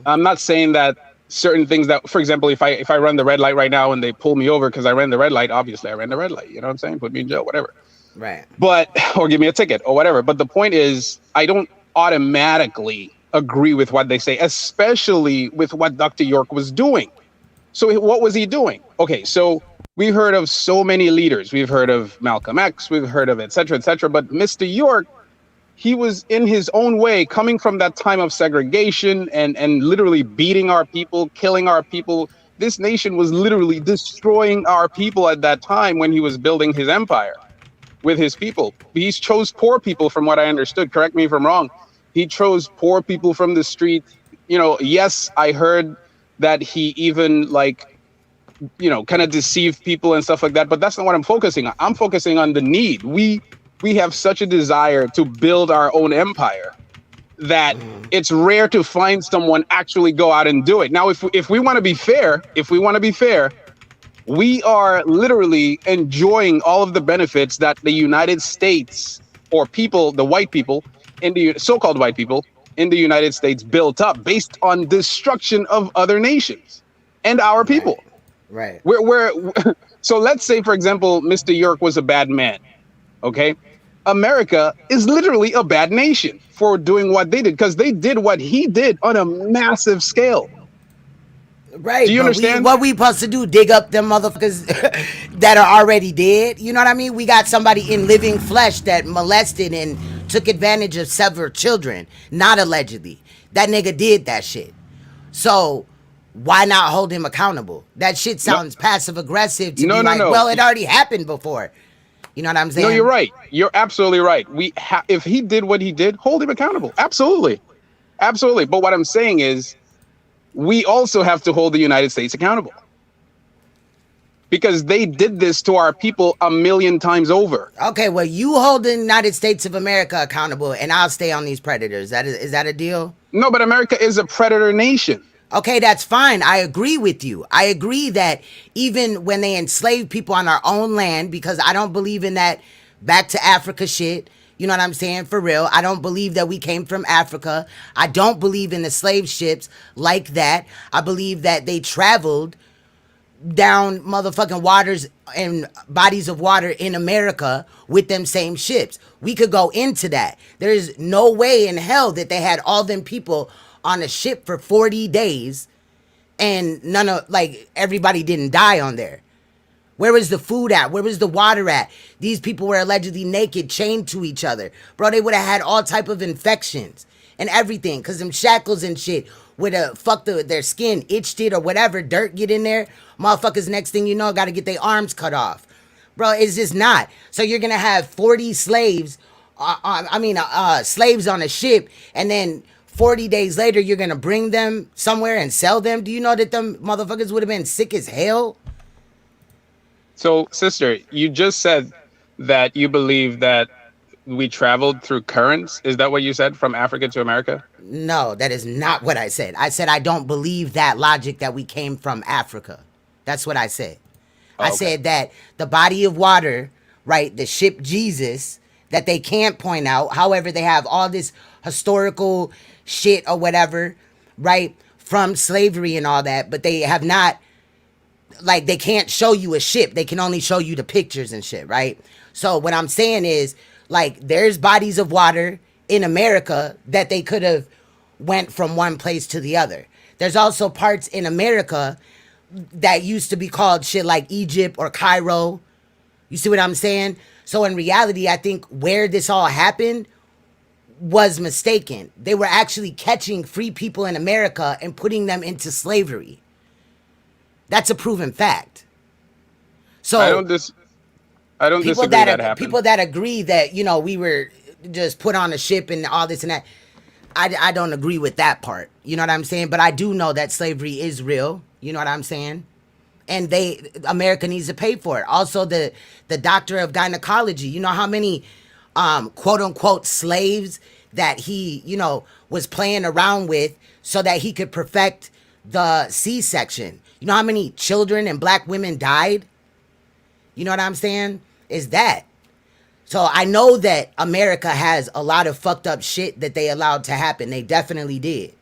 I'm not saying that certain things that, for example, if I run the red light right now and they pull me over because I ran the red light, obviously I ran the red light. You know what I'm saying? Put me in jail, whatever. Right. But or give me a ticket or whatever. But the point is, I don't automatically agree with what they say, especially with what Dr. York was doing. So what was he doing? Okay, so we've heard of so many leaders. We've heard of Malcolm X. We've heard of et cetera, et cetera. But Mr. York, he was in his own way coming from that time of segregation and literally beating our people, killing our people. This nation was literally destroying our people at that time when he was building his empire. with his people. He chose poor people, from what I understood. Correct me if I'm wrong. He chose poor people from the street. Yes, I heard that he even like kind of deceived people and stuff like that. But that's not what I'm focusing on. I'm focusing on the need. We have such a desire to build our own empire that it's rare to find someone actually go out and do it. Now, if we want to be fair, we are literally enjoying all of the benefits that the United States or people, the white people, in the so-called white people in the United States built up based on destruction of other nations and our people. Right. So let's say, for example, Mr. York was a bad man. Okay. America is literally a bad nation for doing what they did, because they did what he did on a massive scale. Right. Do you understand? What we supposed to do? Dig up them motherfuckers that are already dead? You know what I mean? We got somebody in living flesh that molested and took advantage of several children. Not allegedly. That nigga did that shit. So why not hold him accountable? That shit sounds passive aggressive to be like, well, it already happened before. You know what I'm saying? No, you're right. You're absolutely right. If he did what he did, hold him accountable. Absolutely. Absolutely. But what I'm saying is, we also have to hold the United States accountable, because they did this to our people 1,000,000 times over. Okay, well, you hold the United States of America accountable, and I'll stay on these predators. Is that a deal? No, but America is a predator nation. Okay, that's fine. I agree with you. I agree that even when they enslave people on our own land, because I don't believe in that back to Africa shit. You know what I'm saying? For real. I don't believe that we came from Africa. I don't believe in the slave ships like that. I believe that they traveled down motherfucking waters and bodies of water in America with them same ships. We could go into that. There's no way in hell that they had all them people on a ship for 40 days and everybody didn't die on there. Where was the food at? Where was the water at? These people were allegedly naked, chained to each other. Bro, they would have had all type of infections and everything, because them shackles and shit would have fucked their skin, itched it or whatever, dirt get in there. Motherfuckers, next thing you know, got to get their arms cut off. Bro, it's just not. So you're going to have 40 slaves, slaves on a ship, and then 40 days later, you're going to bring them somewhere and sell them? Do you know that them motherfuckers would have been sick as hell? So, sister, you just said that you believe that we traveled through currents. Is that what you said, from Africa to America? No, that is not what I said. I said I don't believe that logic that we came from Africa. That's what I said. I said that the body of water, right, the ship Jesus, that they can't point out. However, they have all this historical shit or whatever, right, from slavery and all that, but they have not, like, they can't show you a ship. They can only show you the pictures and shit, right? So what I'm saying is, like, there's bodies of water in America that they could have went from one place to the other. There's also parts in America that used to be called shit like Egypt or Cairo. You see what I'm saying? So in reality, I think where this all happened was mistaken. They were actually catching free people in America and putting them into slavery. That's a proven fact. So I don't disagree that happened. People that agree that, we were just put on a ship and all this and that, I don't agree with that part. You know what I'm saying? But I do know that slavery is real. You know what I'm saying? And America needs to pay for it. Also, the doctor of gynecology, you know how many quote unquote slaves that he, was playing around with so that he could perfect the C-section. You know how many children and black women died? You know what I'm saying? Is that. So I know that America has a lot of fucked up shit that they allowed to happen. They definitely did.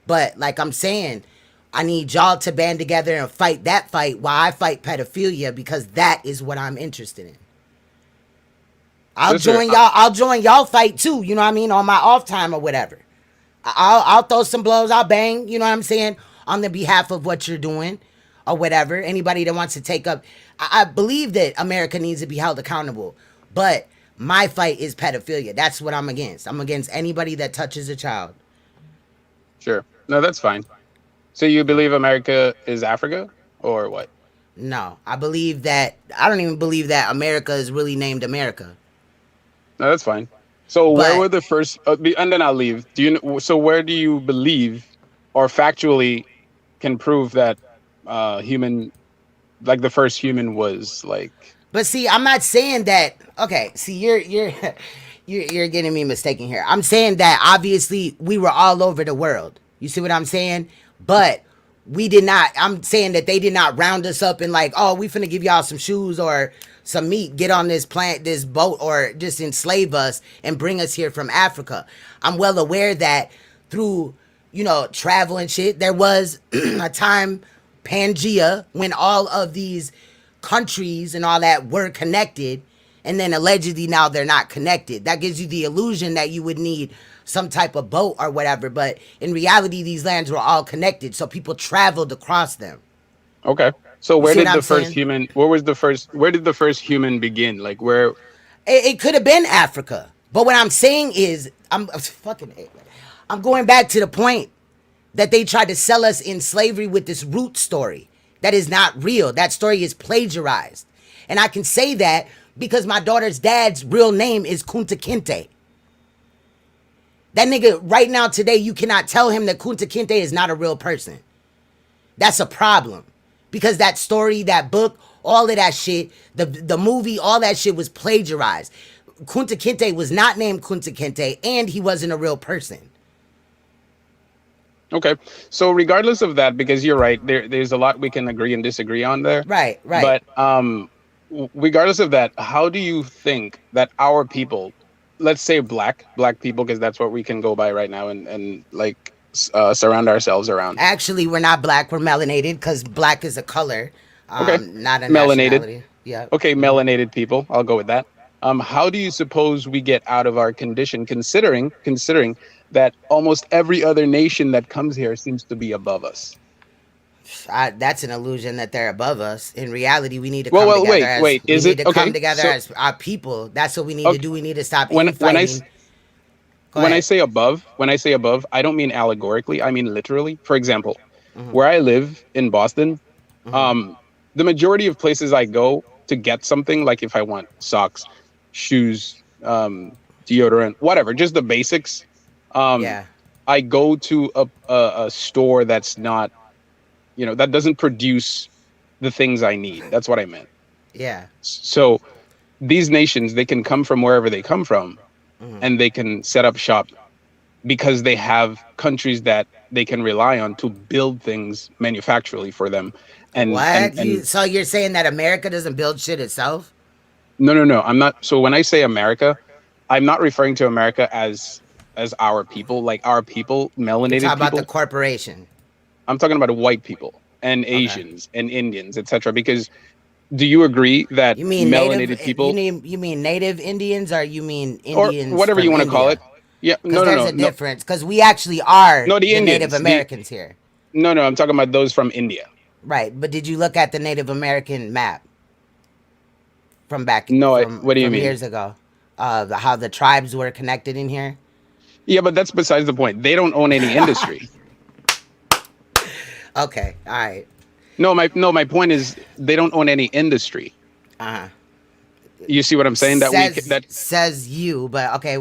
But like I'm saying, I need y'all to band together and fight that fight while I fight pedophilia, because that is what I'm interested in. I'll join y'all fight too, you know what I mean, on my off time or whatever. I'll throw some blows, I'll bang, you know what I'm saying, on the behalf of what you're doing or whatever. Anybody that wants to take up, I believe that America needs to be held accountable. But my fight is pedophilia. That's what I'm against. I'm against anybody that touches a child. Sure. No, that's fine. So you believe America is Africa or what? No, I believe that. I don't even believe that America is really named America. No, that's fine. So where But were the first? And then I'll leave. Do you know? So where do you believe, or factually, can prove that human, like the first human was like? But see, I'm not saying that. Okay, see, you're getting me mistaken here. I'm saying that obviously we were all over the world. You see what I'm saying? But we did not. I'm saying that they did not round us up and like, oh, we finna give y'all some shoes or some meat. Get on this plant, this boat, or just enslave us and bring us here from Africa. I'm well aware that through travel and shit, there was a time Pangea when all of these countries and all that were connected, and then allegedly now they're not connected. That gives you the illusion that you would need some type of boat or whatever, but in reality these lands were all connected, so people traveled across them. Okay. So You where see what did I'm the first saying? human? Where was the first? Where did the first human begin? Like where? It could have been Africa, but what I'm saying is I'm going back to the point that they tried to sell us in slavery with this root story. That is not real. That story is plagiarized. And I can say that because my daughter's dad's real name is Kunta Kinte. That nigga right now today, you cannot tell him that Kunta Kinte is not a real person. That's a problem. Because that story, that book, all of that shit, the movie, all that shit was plagiarized. Kunta Kinte was not named Kunta Kinte, and he wasn't a real person. Okay. So regardless of that, because you're right, there's a lot we can agree and disagree on there. Right, right. But regardless of that, how do you think that our people, let's say black people, because that's what we can go by right now, and like surround ourselves around. Actually, we're not black. We're melanated because black is a color, Okay. not a Melanated. nationality. Yeah. Okay, melanated people. I'll go with that. How do you suppose we get out of our condition, considering that almost every other nation that comes here seems to be above us? That's an illusion that they're above us. In reality, we need to Well, come well, together wait. as we Is need it to come okay? together So, as our people. That's what we need to okay, do. We need to stop when I infighting. Go when I ahead. say above, I don't mean allegorically. I mean literally. For example, Mm-hmm. where I live in Boston, Mm-hmm. um, the majority of places I go to get something, like if I want socks, shoes, deodorant, whatever, just the basics, um, Yeah. I go to a store that's not, that doesn't produce the things I need. That's what I meant. Yeah. So these nations, they can come from wherever they come from, Mm-hmm. and they can set up shop because they have countries that they can rely on to build things manufacturally for them. And and What you? and So you're saying that America doesn't build shit itself? no, I'm not. So when I say America, I'm not referring to America as our people, like our people, You're melanated talking about the people. corporation. I'm talking about white people and Okay. Asians and Indians, etc. Because do you agree that You mean native? melanated people, You mean native Indians, or you mean or Indians whatever you from want to call India? it? Yeah, Because no, no, there's no, a no, difference. Because we actually are no, the the Native Indians, the Americans here, no, I'm talking about those from India. right? But did you look at the Native American map from back No, from what do you from mean? years ago? How the tribes were connected in here. Yeah, but that's besides the point. They don't own any industry. Okay, all right. No, my point is they don't own any industry. Uh huh. You see what I'm saying? Says you, but okay.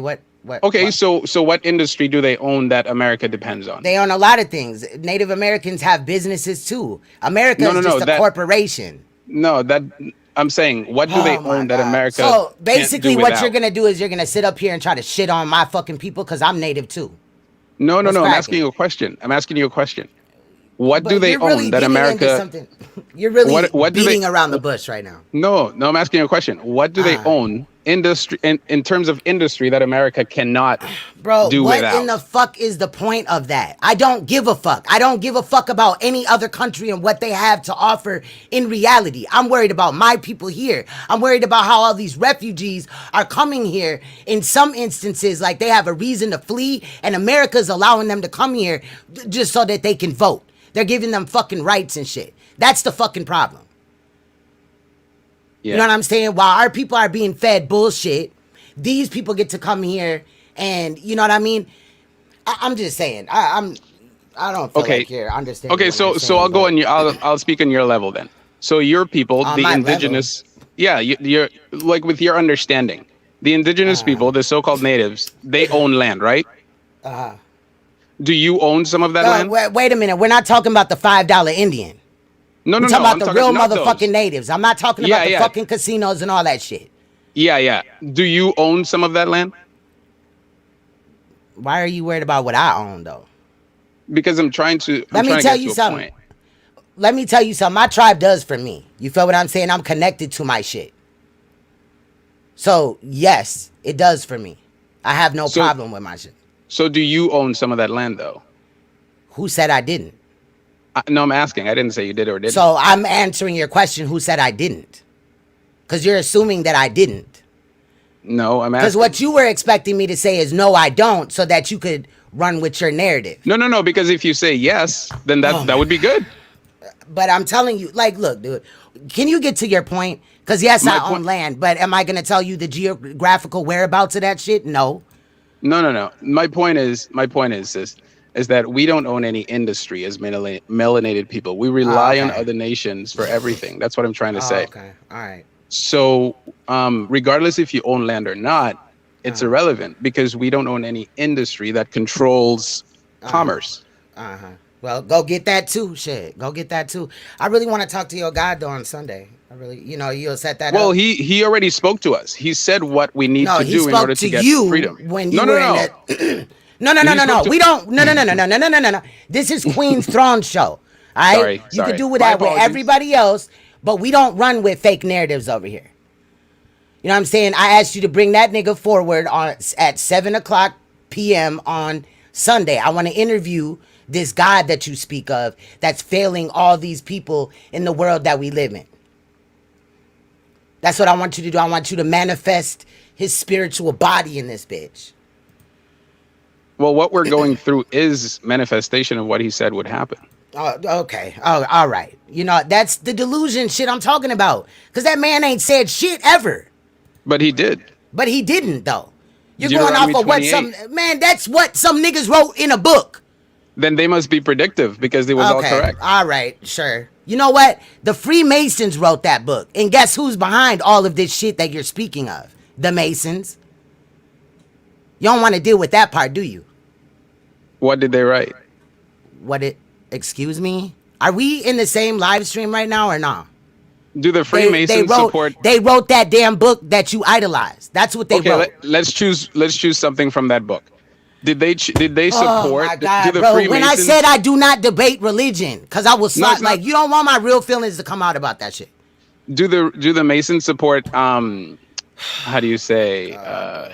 Okay, What? so what industry do they own that America depends on? They own a lot of things. Native Americans have businesses too. America No, is no, no. just a That corporation. no, that I'm saying, what do they Oh my own that god. America So can't do basically what you're without? gonna do is you're gonna sit up here and try to shit on my fucking people because I'm native too. No, no, What's no. I'm asking cracking? you a question. I'm asking you a question. What do But they you're really own that getting into America? something. You're really What do they? beating around the bush right now. No, I'm asking you a question. What do they Uh, own industry in terms of industry that America cannot Bro, do what in without? the fuck is the point of that? I don't give a fuck. I don't give a fuck about any other country and what they have to offer in reality. I'm worried about my people here. I'm worried about how all these refugees are coming here. In some instances, like they have a reason to flee, and America's allowing them to come here just so that they can vote. They're giving them fucking rights and shit. That's the fucking problem. You know Yeah. what I'm saying? While our people are being fed bullshit, these people get to come here and you know what I mean? I'm just saying. I don't feel Okay. like you're understanding Okay. what I'm So I'll saying, go but on. I'll speak on your level then. So your people, On the my level. indigenous, yeah, you're like with your understanding, the indigenous people, the so-called natives, they own land, right? Do you own some of that land? Wait a minute. We're not talking about the $5 Indian. No, We're no, talking no. about I'm the talking real not motherfucking those. natives. I'm not talking Yeah, about the yeah. fucking casinos and all that shit. Yeah, yeah. Do you own some of that land? Why are you worried about what I own though? Because I'm trying to. Let me tell you something. Let me tell you something. My tribe does for me. You feel what I'm saying? I'm connected to my shit. So yes, it does for me. I have no problem with my shit. So do you own some of that land though? Who said I didn't? No, I'm asking. I didn't say you did or didn't. So I'm answering your question. Who said I didn't? Because you're assuming that I didn't. No, I'm asking. Because what you were expecting me to say is no, I don't, so that you could run with your narrative. No, no, no. Because if you say yes, then that would be good. But I'm telling you, like, look, dude, can you get to your point? Because yes, I own land, but am I going to tell you the geographical whereabouts of that shit? No. No, no, no. My point is that we don't own any industry as melanated people. We rely on other nations for everything. That's what I'm trying to say. Okay, all right. So, regardless if you own land or not, it's irrelevant because we don't own any industry that controls commerce. Well, go get that too. Shit, go get that too. I really want to talk to your God though on Sunday. I really, you'll set that up. Well, he already spoke to us. He said what we need to do in order to get freedom. When you were in that. No. We don't. No. This is Queen's Throne show. All right. Sorry. You can do that with everybody else, but we don't run with fake narratives over here. You know what I'm saying? I asked you to bring that nigga forward at 7:00 p.m. on Sunday. I want to interview this God that you speak of that's failing all these people in the world that we live in. That's what I want you to do. I want you to manifest his spiritual body in this bitch. Well, what we're going through is manifestation of what he said would happen. Oh, okay. Oh, all right. You know, that's the delusion shit I'm talking about. Because that man ain't said shit ever. But he did. But he didn't, though. You're going off of what some... Man, that's what some niggas wrote in a book. Then they must be predictive because it was all correct. All right, sure. You know what? The Freemasons wrote that book. And guess who's behind all of this shit that you're speaking of? The Masons. You don't want to deal with that part, do you? What did they write? Excuse me? Are we in the same live stream right now or not? Do the Freemasons support? They wrote that damn book that you idolize. That's what they wrote. Let's choose something from that book. Did they support? Oh my God, bro! When I said I do not debate religion, because I was like, you don't want my real feelings to come out about that shit. Do the Masons support? How do you say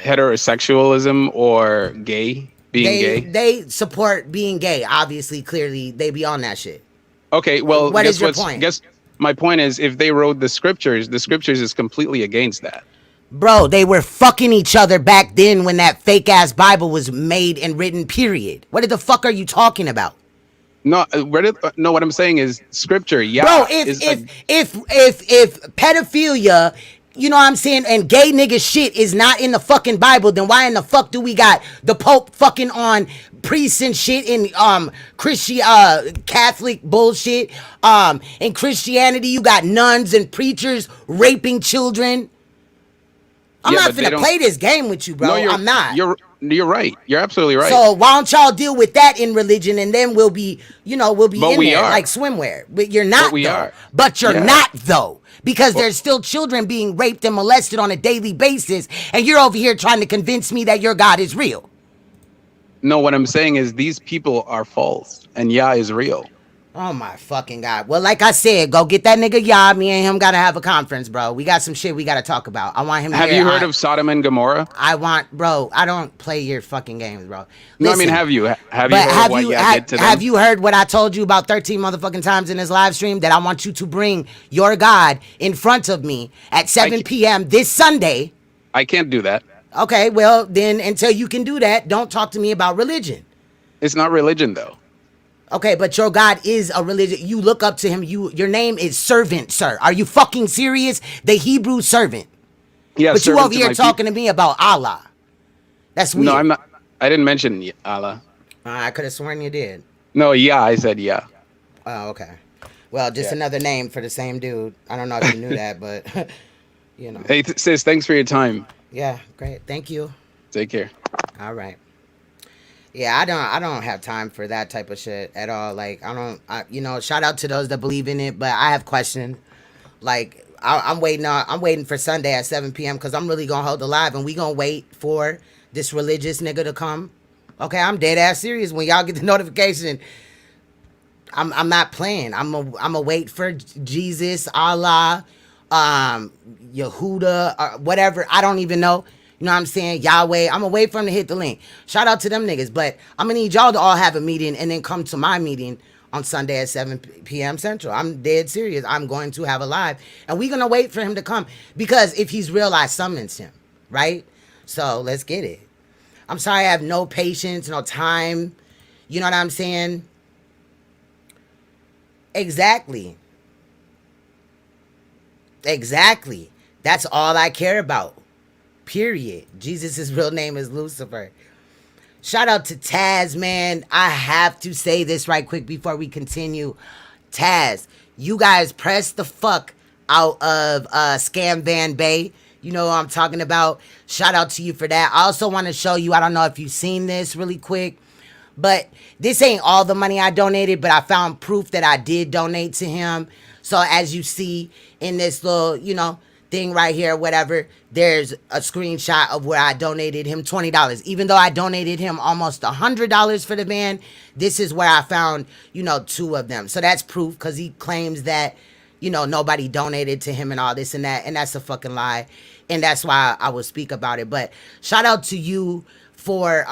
heterosexualism or gay? Gay? They support being gay. Obviously, clearly, they be on that shit. Okay, well, what is your point? My point is, if they wrote the scriptures is completely against that. Bro, they were fucking each other back then when that fake ass Bible was made and written, period. What the fuck are you talking about? No, what I'm saying is scripture, yeah. Bro, if pedophilia, you know what I'm saying, and gay nigga shit is not in the fucking Bible, then why in the fuck do we got the Pope fucking on priests and shit in Catholic bullshit? In Christianity, you got nuns and preachers raping children. I'm not finna play this game with you, bro. No, I'm not. You're right. You're absolutely right. So why don't y'all deal with that in religion, and then we'll be in there like swimwear. But you're not, though. But you're not, though. Because there's still children being raped and molested on a daily basis, and you're over here trying to convince me that your God is real. No, what I'm saying is these people are false, and Yah is real. Oh my fucking God. Well, like I said, go get that nigga Yah. Me and him gotta have a conference, bro. We got some shit we gotta talk about. I want him Have you heard of Sodom and Gomorrah? I don't play your fucking games, bro. Listen, no, I mean, have you heard what Yah did to them? Have you heard what I told you about 13 motherfucking times in this live stream? That I want you to bring your God in front of me at 7 p.m. this Sunday. I can't do that. Okay, well, then until you can do that, don't talk to me about religion. It's not religion, though. Okay, but your God is a religion. You look up to him. Your name is servant, sir. Are you fucking serious? The Hebrew servant. Yeah, but you over here talking to me about Allah. That's weird. No, I'm not. I didn't mention Allah. I could have sworn you did. No, yeah, I said yeah. Oh, okay. Well, just Yeah. another name for the same dude. I don't know if you knew that, but you know. Hey, sis, thanks for your time. Yeah, great. Thank you. Take care. All right. Yeah, I don't have time for that type of shit at all. Like shout out to those that believe in it, but I have questions. Like I'm waiting for Sunday at 7 p.m. because I'm really gonna hold the live and we gonna wait for this religious nigga to come. Okay, I'm dead ass serious. When y'all get the notification, I'm not playing. I'm a wait for Jesus, Allah, Yehuda, or whatever. I don't even know. You know what I'm saying? Yahweh. I'm gonna wait for him to hit the link. Shout out to them niggas. But I'm gonna need y'all to all have a meeting and then come to my meeting on Sunday at 7 p.m. Central. I'm dead serious. I'm going to have a live. And we're gonna wait for him to come. Because if he's real, I summons him. Right? So let's get it. I'm sorry I have no patience, no time. You know what I'm saying? Exactly. Exactly. That's all I care about. Period. Jesus' real name is Lucifer. Shout out to Taz, man. I have to say this right quick before we continue. Taz, you guys press the fuck out of Scam Van Bay. You know what I'm talking about. Shout out to you for that. I also want to show you, I don't know if you've seen this really quick, but this ain't all the money I donated, but I found proof that I did donate to him. So as you see in this little, thing right here, whatever, there's a screenshot of where I donated him $20. Even though I donated him almost $100 for the band, this is where I found, two of them. So that's proof because he claims that, nobody donated to him and all this and that. And that's a fucking lie. And that's why I will speak about it. But shout out to you for,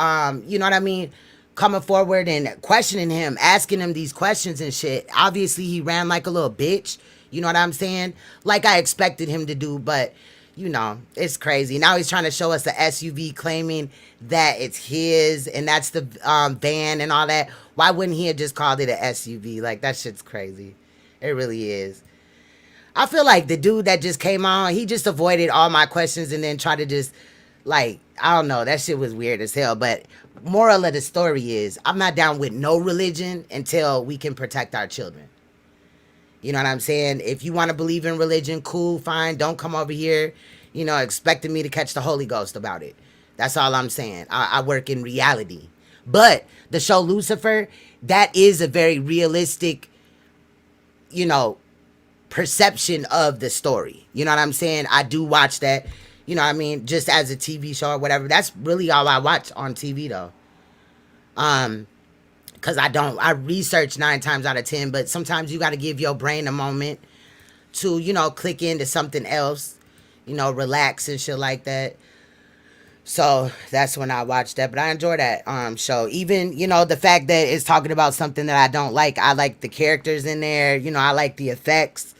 you know what I mean? Coming forward and questioning him, asking him these questions and shit. Obviously, he ran like a little bitch. You know what I'm saying? Like I expected him to do, but, it's crazy. Now he's trying to show us the SUV claiming that it's his and that's the van and all that. Why wouldn't he have just called it an SUV? Like, that shit's crazy. It really is. I feel like the dude that just came on, he just avoided all my questions and then tried to just, like, I don't know. That shit was weird as hell. But moral of the story is, I'm not down with no religion until we can protect our children. You know what I'm saying? If you want to believe in religion, cool, fine. Don't come over here, expecting me to catch the Holy Ghost about it. That's all I'm saying. I work in reality. But the show Lucifer, that is a very realistic, perception of the story. You know what I'm saying? I do watch that, just as a TV show or whatever. That's really all I watch on TV though. Because I research 9 times out of 10, but sometimes you got to give your brain a moment to, click into something else, relax and shit like that. So that's when I watch that. But I enjoy that show. Even, the fact that it's talking about something that I don't like. I like the characters in there. I like the effects.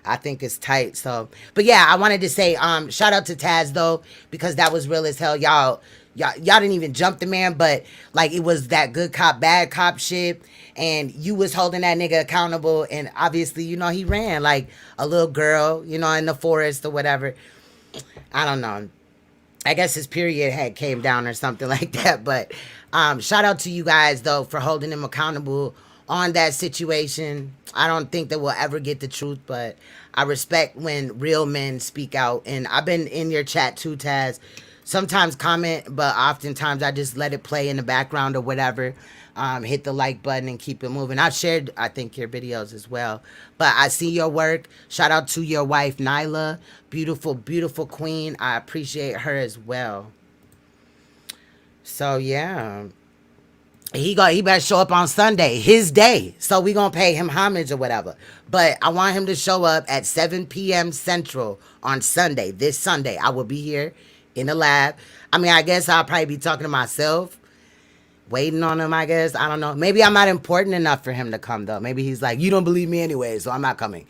I think it's tight. So, but yeah, I wanted to say shout out to Taz though, because that was real as hell. Y'all didn't even jump the man, but like it was that good cop, bad cop shit. And you was holding that nigga accountable. And obviously, he ran like a little girl, in the forest or whatever. I don't know. I guess his period had came down or something like that. But shout out to you guys though for holding him accountable on that situation. I don't think that we'll ever get the truth, but I respect when real men speak out. And I've been in your chat too, Taz. Sometimes comment, but oftentimes I just let it play in the background or whatever. Hit the like button and keep it moving. I've shared, I think, your videos as well. But I see your work. Shout out to your wife, Nyla. Beautiful, beautiful queen. I appreciate her as well. So, yeah. He better show up on Sunday, his day. So we gonna pay him homage or whatever. But I want him to show up at 7 p.m. Central on Sunday. This Sunday, I will be here in the lab. I mean, I guess I'll probably be talking to myself, waiting on him, I guess. I don't know. Maybe I'm not important enough for him to come, though. Maybe he's like, you don't believe me anyway, so I'm not coming.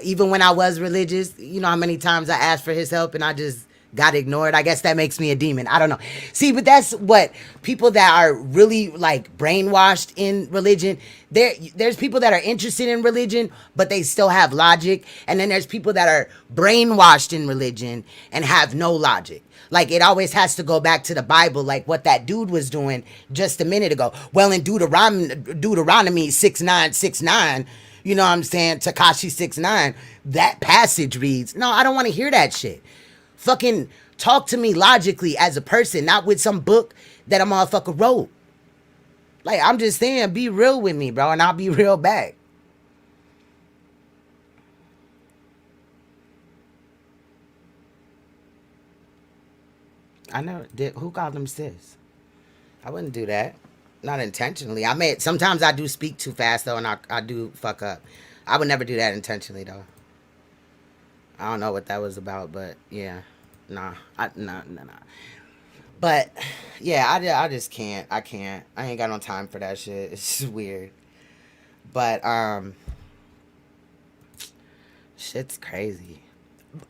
Even when I was religious, how many times I asked for his help and I just got ignored. I guess that makes me a demon. I don't know. See, but that's what people that are really like brainwashed in religion. There's people that are interested in religion, but they still have logic. And then there's people that are brainwashed in religion and have no logic. Like it always has to go back to the Bible, like what that dude was doing just a minute ago. Well, in Deuteronomy 6:9, You know what I'm saying? Tekashi 6ix9ine. That passage reads, no, I don't want to hear that shit. Fucking talk to me logically as a person, not with some book that a motherfucker wrote. Like, I'm just saying, be real with me, bro, and I'll be real back. I know. Who called him sis? I wouldn't do that. Not intentionally. Sometimes I do speak too fast, though, and I do fuck up. I would never do that intentionally, though. I don't know what that was about, but yeah. Nah. Nah. But, yeah, I just can't. I can't. I ain't got no time for that shit. It's just weird. But, shit's crazy.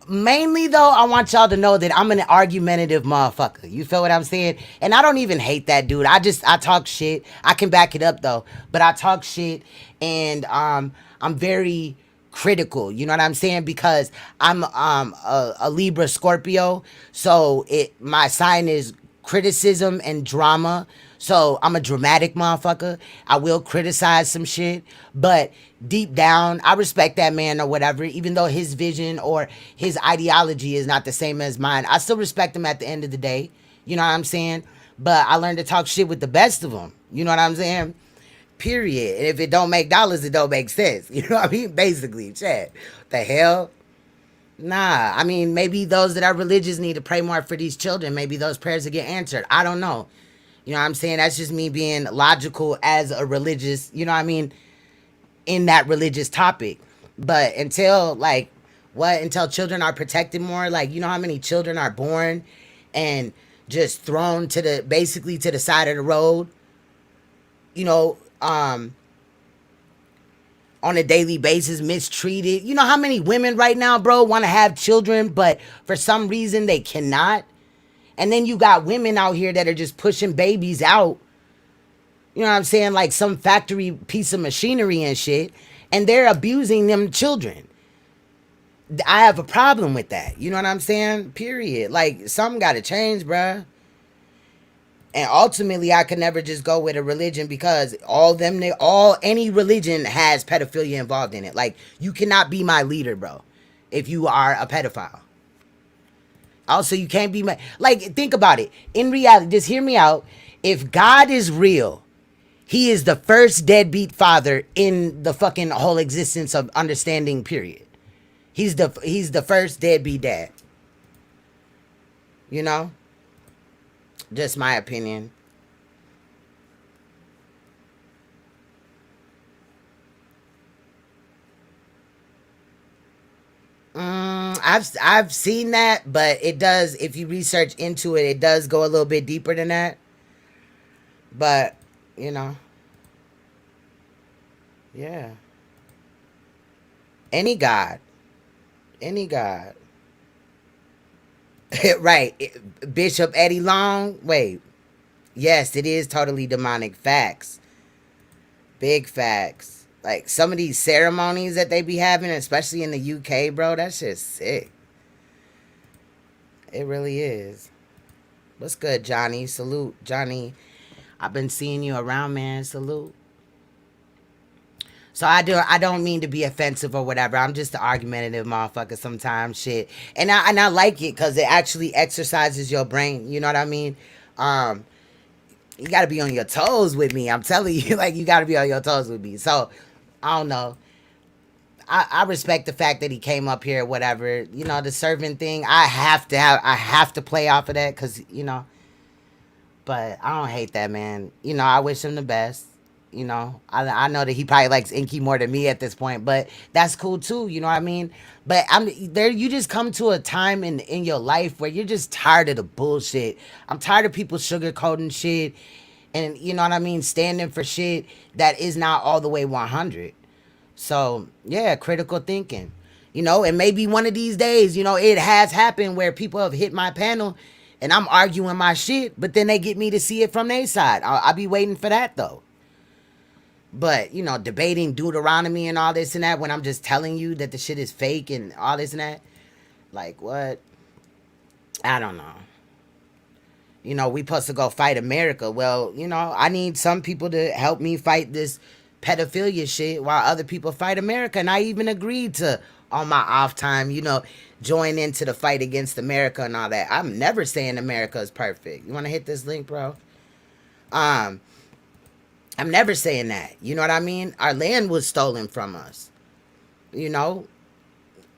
Mainly though, I want y'all to know that I'm an argumentative motherfucker. You feel what I'm saying? And I don't even hate that dude. I talk shit. I can back it up though. But I talk shit and I'm very critical. You know what I'm saying? Because I'm a Libra Scorpio. So my sign is criticism and drama. So I'm a dramatic motherfucker. I will criticize some shit, but deep down, I respect that man or whatever, even though his vision or his ideology is not the same as mine. I still respect him at the end of the day. You know what I'm saying? But I learned to talk shit with the best of them. You know what I'm saying? Period. And if it don't make dollars, it don't make sense. You know what I mean? Basically, chat. The hell? Nah, I mean, maybe those that are religious need to pray more for these children. Maybe those prayers will get answered. I don't know. You know what I'm saying? That's just me being logical as a religious, you know what I mean, in that religious topic. But until children are protected more, like, you know how many children are born and just thrown basically to the side of the road, you know, on a daily basis, mistreated. You know how many women right now, bro, want to have children, but for some reason they cannot. And then you got women out here that are just pushing babies out. You know what I'm saying? Like some factory piece of machinery and shit. And they're abusing them children. I have a problem with that. You know what I'm saying? Period. Like, something got to change, bruh. And ultimately, I could never just go with a religion because any religion has pedophilia involved in it. Like, you cannot be my leader, bro, if you are a pedophile. Also, you can't be think about it. In reality, just hear me out. If God is real, he is the first deadbeat father in the fucking whole existence of understanding, period. He's the first deadbeat dad. You know? Just my opinion. I've seen that, but it does, if you research into it, it does go a little bit deeper than that. But, you know. Yeah. Any God. Right. Bishop Eddie Long. Wait. Yes, it is totally demonic. Facts. Big facts. Like, some of these ceremonies that they be having, especially in the UK, bro, that shit's sick. It really is. What's good, Johnny? Salute, Johnny. I've been seeing you around, man. Salute. So I don't mean to be offensive or whatever. I'm just an argumentative motherfucker sometimes, shit. And I like it because it actually exercises your brain. You know what I mean? You got to be on your toes with me. I'm telling you, like, you got to be on your toes with me. So, I don't know. I respect the fact that he came up here, whatever. You know, the servant thing, I have to play off of that because, you know. But I don't hate that, man. You know, I wish him the best. You know, I know that he probably likes Inky more than me at this point, but that's cool too. You know what I mean? But you just come to a time in your life where you're just tired of the bullshit. I'm tired of people sugarcoating shit and, you know what I mean, standing for shit that is not all the way 100. So, yeah, critical thinking. You know, and maybe one of these days, you know, it has happened where people have hit my panel and I'm arguing my shit, but then they get me to see it from their side. I'll be waiting for that, though. But, you know, debating Deuteronomy and all this and that when I'm just telling you that the shit is fake and all this and that. Like, what? I don't know. You know, we supposed to go fight America. Well, you know, I need some people to help me fight this pedophilia shit while other people fight America. And I even agreed to, on my off time, join into the fight against America and all that. I'm never saying America is perfect. You want to hit this link, bro? I'm never saying that. You know what I mean? Our land was stolen from us. You know,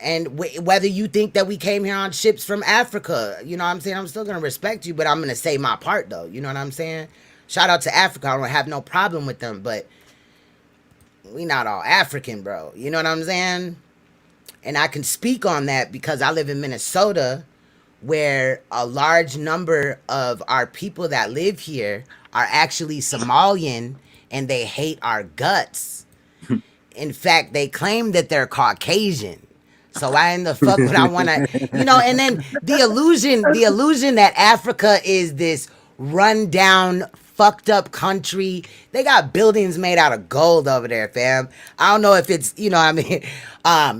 and whether you think that we came here on ships from Africa, you know what I'm saying? I'm still going to respect you, but I'm going to say my part, though. You know what I'm saying? Shout out to Africa. I don't have no problem with them, but we not all African, bro. You know what I'm saying? And I can speak on that because I live in Minnesota, where a large number of our people that live here are actually Somalian, and they hate our guts. In fact, they claim that they're Caucasian. So why in the fuck would I want to, and then the illusion that Africa is this rundown, fucked up country. They got buildings made out of gold over there, fam. I don't know if it's,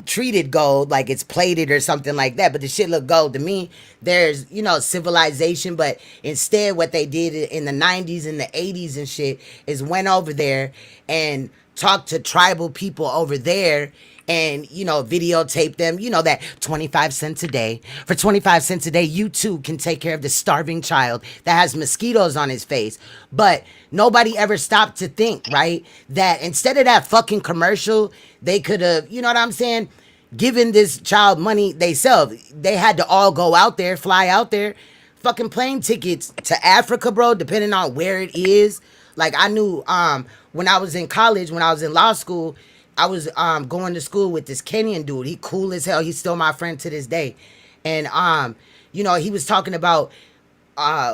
treated gold, like it's plated or something like that, but the shit look gold to me. There's, civilization, but instead what they did in the 90s and the 80s and shit is went over there and talked to tribal people over there and, videotape them, that 25 cents a day. For 25 cents a day, you too can take care of the starving child that has mosquitoes on his face. But nobody ever stopped to think, right, that instead of that fucking commercial, they could have, you know what I'm saying, given this child money themselves. They had to all go out there, fly out there, fucking plane tickets to Africa, bro, depending on where it is. Like, I knew when I was in college, when I was in law school, I was going to school with this Kenyan dude. He cool as hell. He's still my friend to this day. And, he was talking about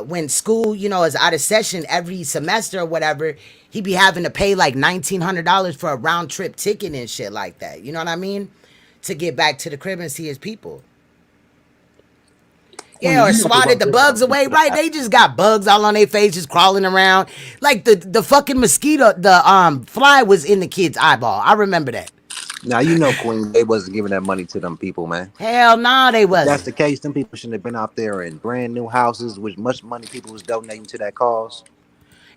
when school, is out of session every semester or whatever, he be having to pay like $1,900 for a round trip ticket and shit like that. You know what I mean? To get back to the crib and see his people. Yeah, or swatted the bugs away, right? They just got bugs all on their face, just crawling around. Like the fucking mosquito, the fly was in the kid's eyeball. I remember that. Now, Queen, they wasn't giving that money to them people, man. Hell no, they wasn't. If that's the case, them people shouldn't have been out there in brand new houses with much money people was donating to that cause.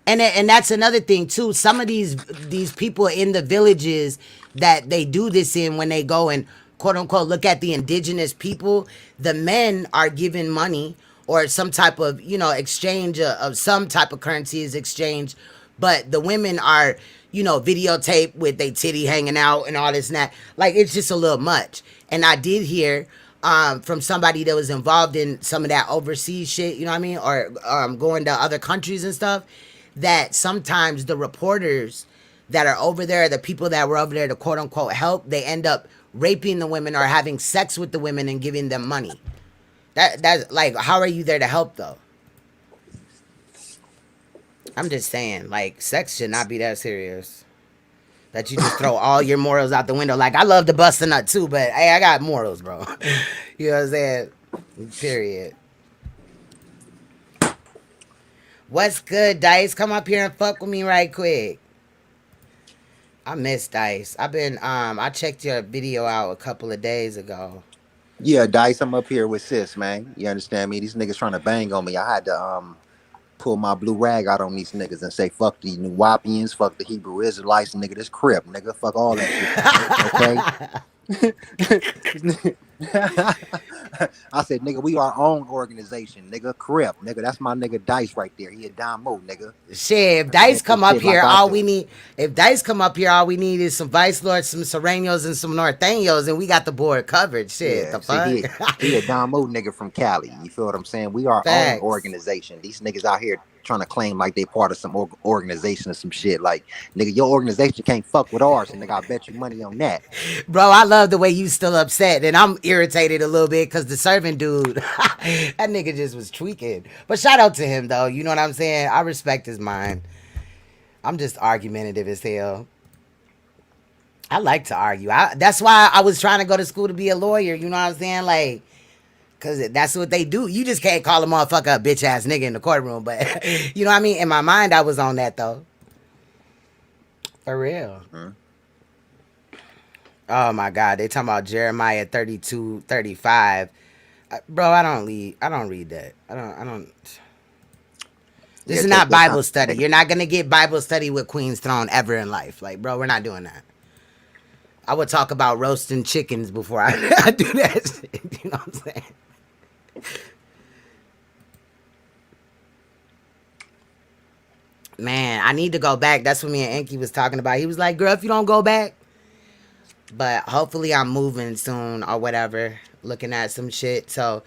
And that's another thing too. Some of these people in the villages that they do this in, when they go and quote unquote look at the indigenous people, the men are given money or some type of exchange of some type of currency is exchanged, but the women are videotaped with their titty hanging out and all this and that. Like, it's just a little much. And I did hear from somebody that was involved in some of that overseas shit, you know what I mean, or going to other countries and stuff, that sometimes the reporters that are over there, the people that were over there to quote unquote help, they end up raping the women or having sex with the women and giving them money. That's like, how are you there to help though? I'm just saying, like, sex should not be that serious that you just throw all your morals out the window. Like, I love to bust a nut too, but hey, I got morals, bro. You know what I'm saying? Period. What's good, Dice? Come up here and fuck with me right quick. I miss Dice. I've been I checked your video out a couple of days ago. Yeah, Dice, I'm up here with sis, man. You understand me? These niggas trying to bang on me. I had to pull my blue rag out on these niggas and say, fuck the New Wapians, fuck the Hebrew Israelites, nigga, this Crip, nigga, fuck all that shit. Okay? I said, nigga, we our own organization, nigga. Crip, nigga, that's my nigga Dice right there. He a Damo, nigga. Shit, if Dice come up here, all we need is some Vice Lords, some Serenos, and some Norteños, and we got the board covered. Shit, yeah, the fuck? He a Damo nigga from Cali. You feel what I'm saying? We are our own organization. These niggas out here trying to claim like they part of some organization or some shit. Like, nigga, your organization can't fuck with ours, and nigga, I bet you money on that. Bro, I love the way you still upset, and I'm irritated a little bit because the servant dude, that nigga just was tweaking. But shout out to him though, you know what I'm saying? I respect his mind. I'm just argumentative as hell. I like to argue. That's why I was trying to go to school to be a lawyer, you know what I'm saying? Like, because that's what they do. You just can't call a motherfucker a bitch ass nigga in the courtroom, but you know what I mean? In my mind, I was on that though. For real. Mm-hmm. Oh my God, they talking about Jeremiah 32:35. Bro, I don't read that. I don't. This Yeah, is take not your time. Bible study. You're not gonna get Bible study with Queen's Throne ever in life. Like, bro, we're not doing that. I would talk about roasting chickens before I do that shit. You know what I'm saying? Man, I need to go back. That's what me and Inky was talking about. He was like, girl, if you don't go back, but hopefully I'm moving soon or whatever, looking at some shit. So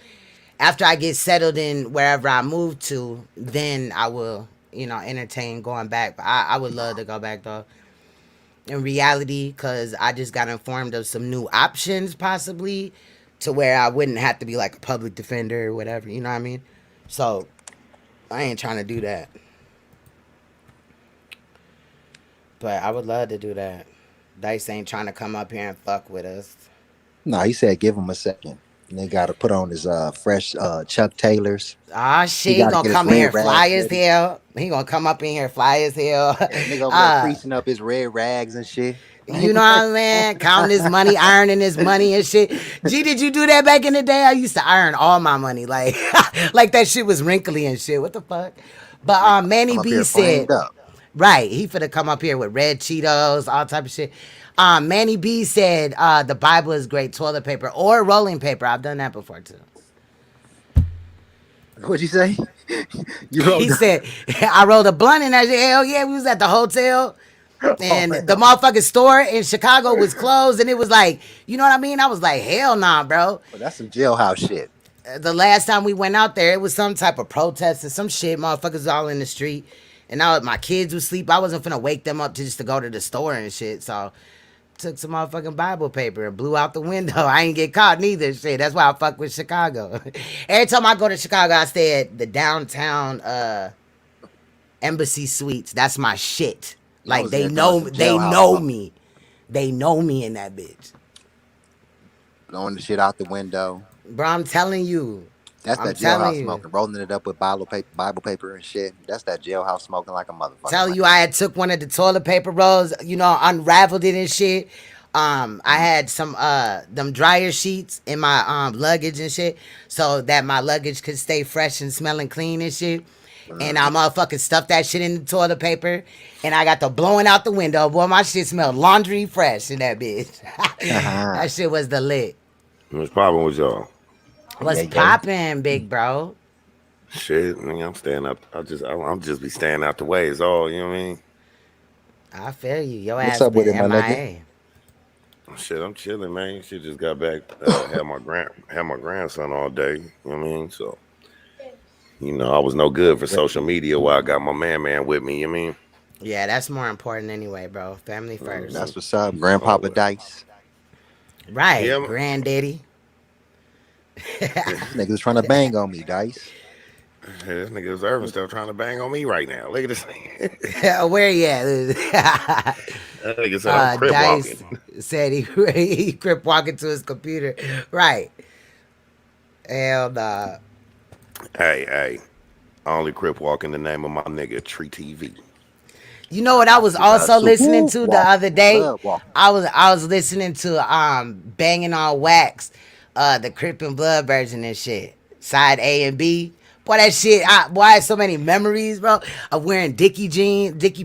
after I get settled in wherever I move to, then I will, entertain going back. But I would love to go back though. In reality, because I just got informed of some new options possibly to where I wouldn't have to be like a public defender or whatever, you know what I mean? So I ain't trying to do that. But I would love to do that. Dice ain't trying to come up here and fuck with us. No, he said give him a second. And they got to put on his fresh Chuck Taylors. Ah He shit, he got to gonna get his come in red here fly rags as ready. hell. He gonna come up in here fly as hell. Yeah, nigga over there creasing up his red rags and shit. You know what I'm saying? Counting his money, ironing his money and shit. G, did you do that back in the day? I used to iron all my money. Like like that shit was wrinkly and shit. What the fuck? But Nigga Manny come up B here said, flamed up. right, he finna come up here with red Cheetos, all type of shit. Manny B said the Bible is great toilet paper or rolling paper. I've done that before too. What'd you say? You He rolled up. said, I rolled a blunt in that shit. Hell yeah, we was at the hotel. Oh, And the hell. motherfucking store in Chicago was closed, and it was like, you know what I mean? I was like, hell nah, bro. Well, that's some jailhouse shit. The last time we went out there, it was some type of protest or some shit. Motherfuckers all in the street, and my kids would sleep. I wasn't finna wake them up to just to go to the store and shit. So took some motherfucking Bible paper and blew out the window. I ain't get caught neither. Shit, that's why I fuck with Chicago. Every time I go to Chicago, I stay at the downtown Embassy Suites. That's my shit. I Like was there doing some jailhouse smoke, me. They know me in that bitch. blowing the shit out the window. Bro, I'm telling you. That's I'm that telling jailhouse you. smoking, rolling it up with Bible paper and shit. That's that jailhouse smoking like a motherfucker, Telling man. you I had took one of the toilet paper rolls, unraveled it and shit. I had some them dryer sheets in my luggage and shit, so that my luggage could stay fresh and smelling clean and shit. And I motherfucking stuffed that shit in the toilet paper, and I got the blowing out the window. Boy, my shit smelled laundry fresh in that bitch. That shit was the lit. What's the problem with y'all? What's Yeah, yeah. poppin', big bro? Shit, nigga, I'm staying up. I'm just be staying out the way. Is all, you know what I mean? I feel you. Your What's ass up with been it, my nigga? MIA. Shit, I'm chilling, man. Shit, just got back. Had my grandson all day. You know what I mean? So, I was no good for social media while I got my man with me. You know what I mean? Yeah, that's more important anyway, bro. Family Mm-hmm. first. That's what's up, Grandpapa Always. Dice. Right, Yeah, granddaddy. This nigga was trying to bang on me, Dice. this nigga Irvin still trying to bang on me right now. Look at this thing. Where you at? That nigga said I'm crip Dice walking. said he crip walking to his computer. Right. Hell nah. Hey, I only crip walk in the name of my nigga Tree TV. You know what I was also listening to the Walking, other day? blood walking. I was listening to Banging on Wax, the Crip and Blood version and shit. Side A and B. Boy, that shit, boy, I had so many memories, bro, of wearing Dickie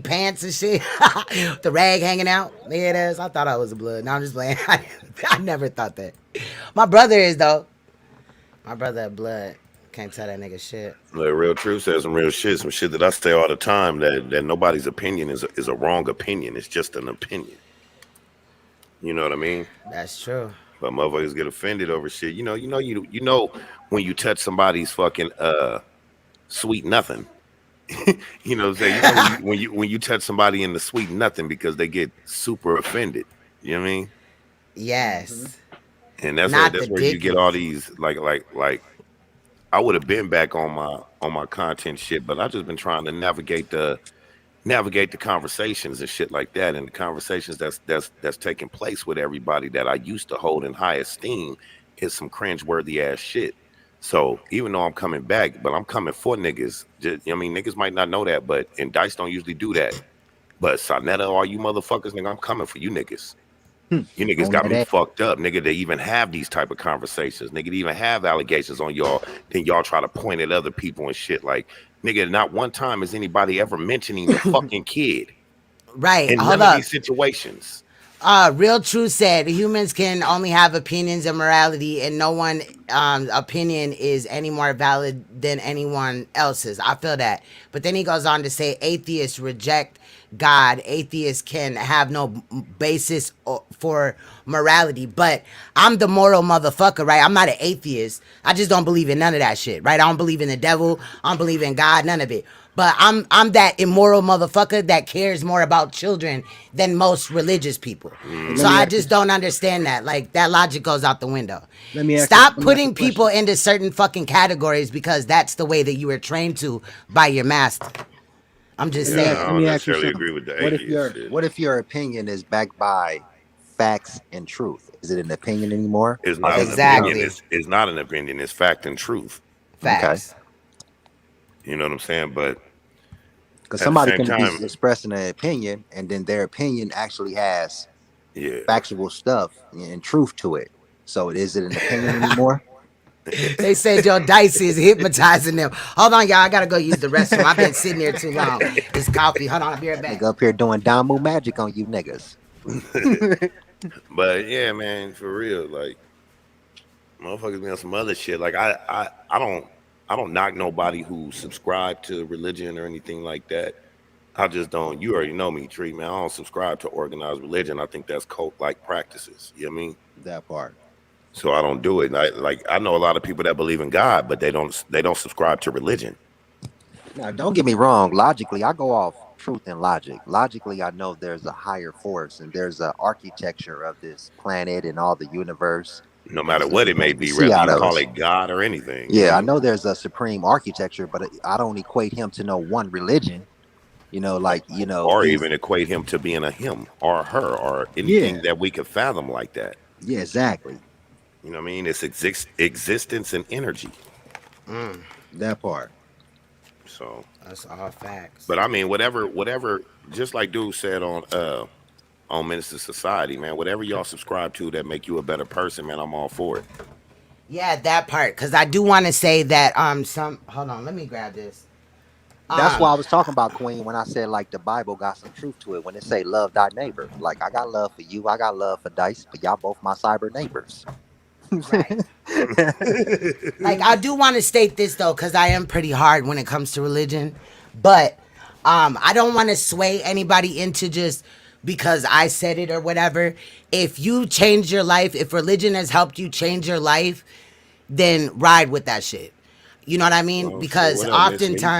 pants and shit. The rag hanging out. Yeah, it is. I thought I was a blood. No, I'm just playing. I never thought that. My brother is, though. My brother had blood. Can't tell that nigga shit. The real truth says some shit that I say all the time, that nobody's opinion is a wrong opinion. It's just an opinion. You know what I mean? That's true. But motherfuckers get offended over shit. You know when you touch somebody's fucking sweet nothing. You know what I'm saying? You know when you touch somebody in the sweet nothing because they get super offended. You know what I mean? Yes. And that's Not the where you get all dickies. these like I would have been back on my content shit, but I just been trying to navigate the conversations and shit like that, and the conversations that's taking place with everybody that I used to hold in high esteem is some cringeworthy ass shit. So even though I'm coming back, but I'm coming for niggas. Niggas might not know that, but and Dice don't usually do that. But Sonetta, all you motherfuckers, nigga, I'm coming for you niggas. You niggas On got that me ass. fucked up, nigga, to even have these type of conversations. Nigga, to even have allegations on y'all, then y'all try to point at other people and shit like, Nigga, not one time is anybody ever mentioning the fucking kid Right. in Hold none of up. these situations. Real Truth said humans can only have opinions and morality, and no one opinion is any more valid than anyone else's. I feel that. But then he goes on to say atheists reject God. Atheists can have no basis for morality. But I'm the moral motherfucker, right? I'm not an atheist. I just don't believe in none of that shit, right? I don't believe in the devil. I don't believe in God, none of it. But I'm that immoral motherfucker that cares more about children than most religious people. Hey, let So me I ask you. just don't understand that. Like that logic goes out the window. Let me ask you. Stop Let me ask you a putting people question. into certain fucking categories because that's the way that you were trained to by your master. I'm just Yeah, I saying. Let don't me ask you necessarily something. agree with the What if atheist your shit. What if your opinion is backed by facts and truth? Is it an opinion anymore, It's or not does an it become? opinion. Exactly. It's not an opinion. It's fact and truth. Okay, Facts. You know what I'm saying? But because at the somebody same can be time, expressing an opinion, and then their opinion actually has yeah. factual stuff and truth to it. So, is it an opinion anymore? They said your dice is hypnotizing them. Hold on, y'all. I gotta go use the restroom. I've been sitting here too long. This coffee. Hold on, I'll be right That back. nigga up here doing Damu magic on you niggas. But yeah, man, for real, like motherfuckers be on some other shit. Like I don't knock nobody who subscribe to religion or anything like that. I just don't. You already know me, Tree, man. I don't subscribe to organized religion. I think that's cult like practices. You know what I mean? That part. So I don't do it. I know a lot of people that believe in God, but they don't subscribe to religion. Now, don't get me wrong. Logically, I go off truth and logic. Logically, I know there's a higher force and there's a architecture of this planet and all the universe No that matter is what it may supposed to be, see whether out you of call us. it God or anything. You know what Yeah, I I mean? know there's a supreme architecture, but I don't equate him to no one religion. Or He's even equate him to being a him or her or yeah, anything that we could fathom like that. yeah, exactly You know what I mean? It's existence and energy. that part. So, That's all facts. but I mean, whatever. Just like dude said on Minister Society, man. Whatever y'all subscribe to that make you a better person, man. I'm all for it. Yeah, that part. Cause I do want to say that some. Hold on, let me grab this. That's Um, why I was talking about Queen when I said like the Bible got some truth to it when it say love thy neighbor. Like I got love for you, I got love for Dice, but y'all both my cyber neighbors. right. Like I do want to state this though, because I am pretty hard when it comes to religion, but I don't want to sway anybody into just because I said it or whatever. If you change your life, if religion has helped you change your life, then ride with that shit. You know what I mean? Well, shit. Because What up, Miss Lee?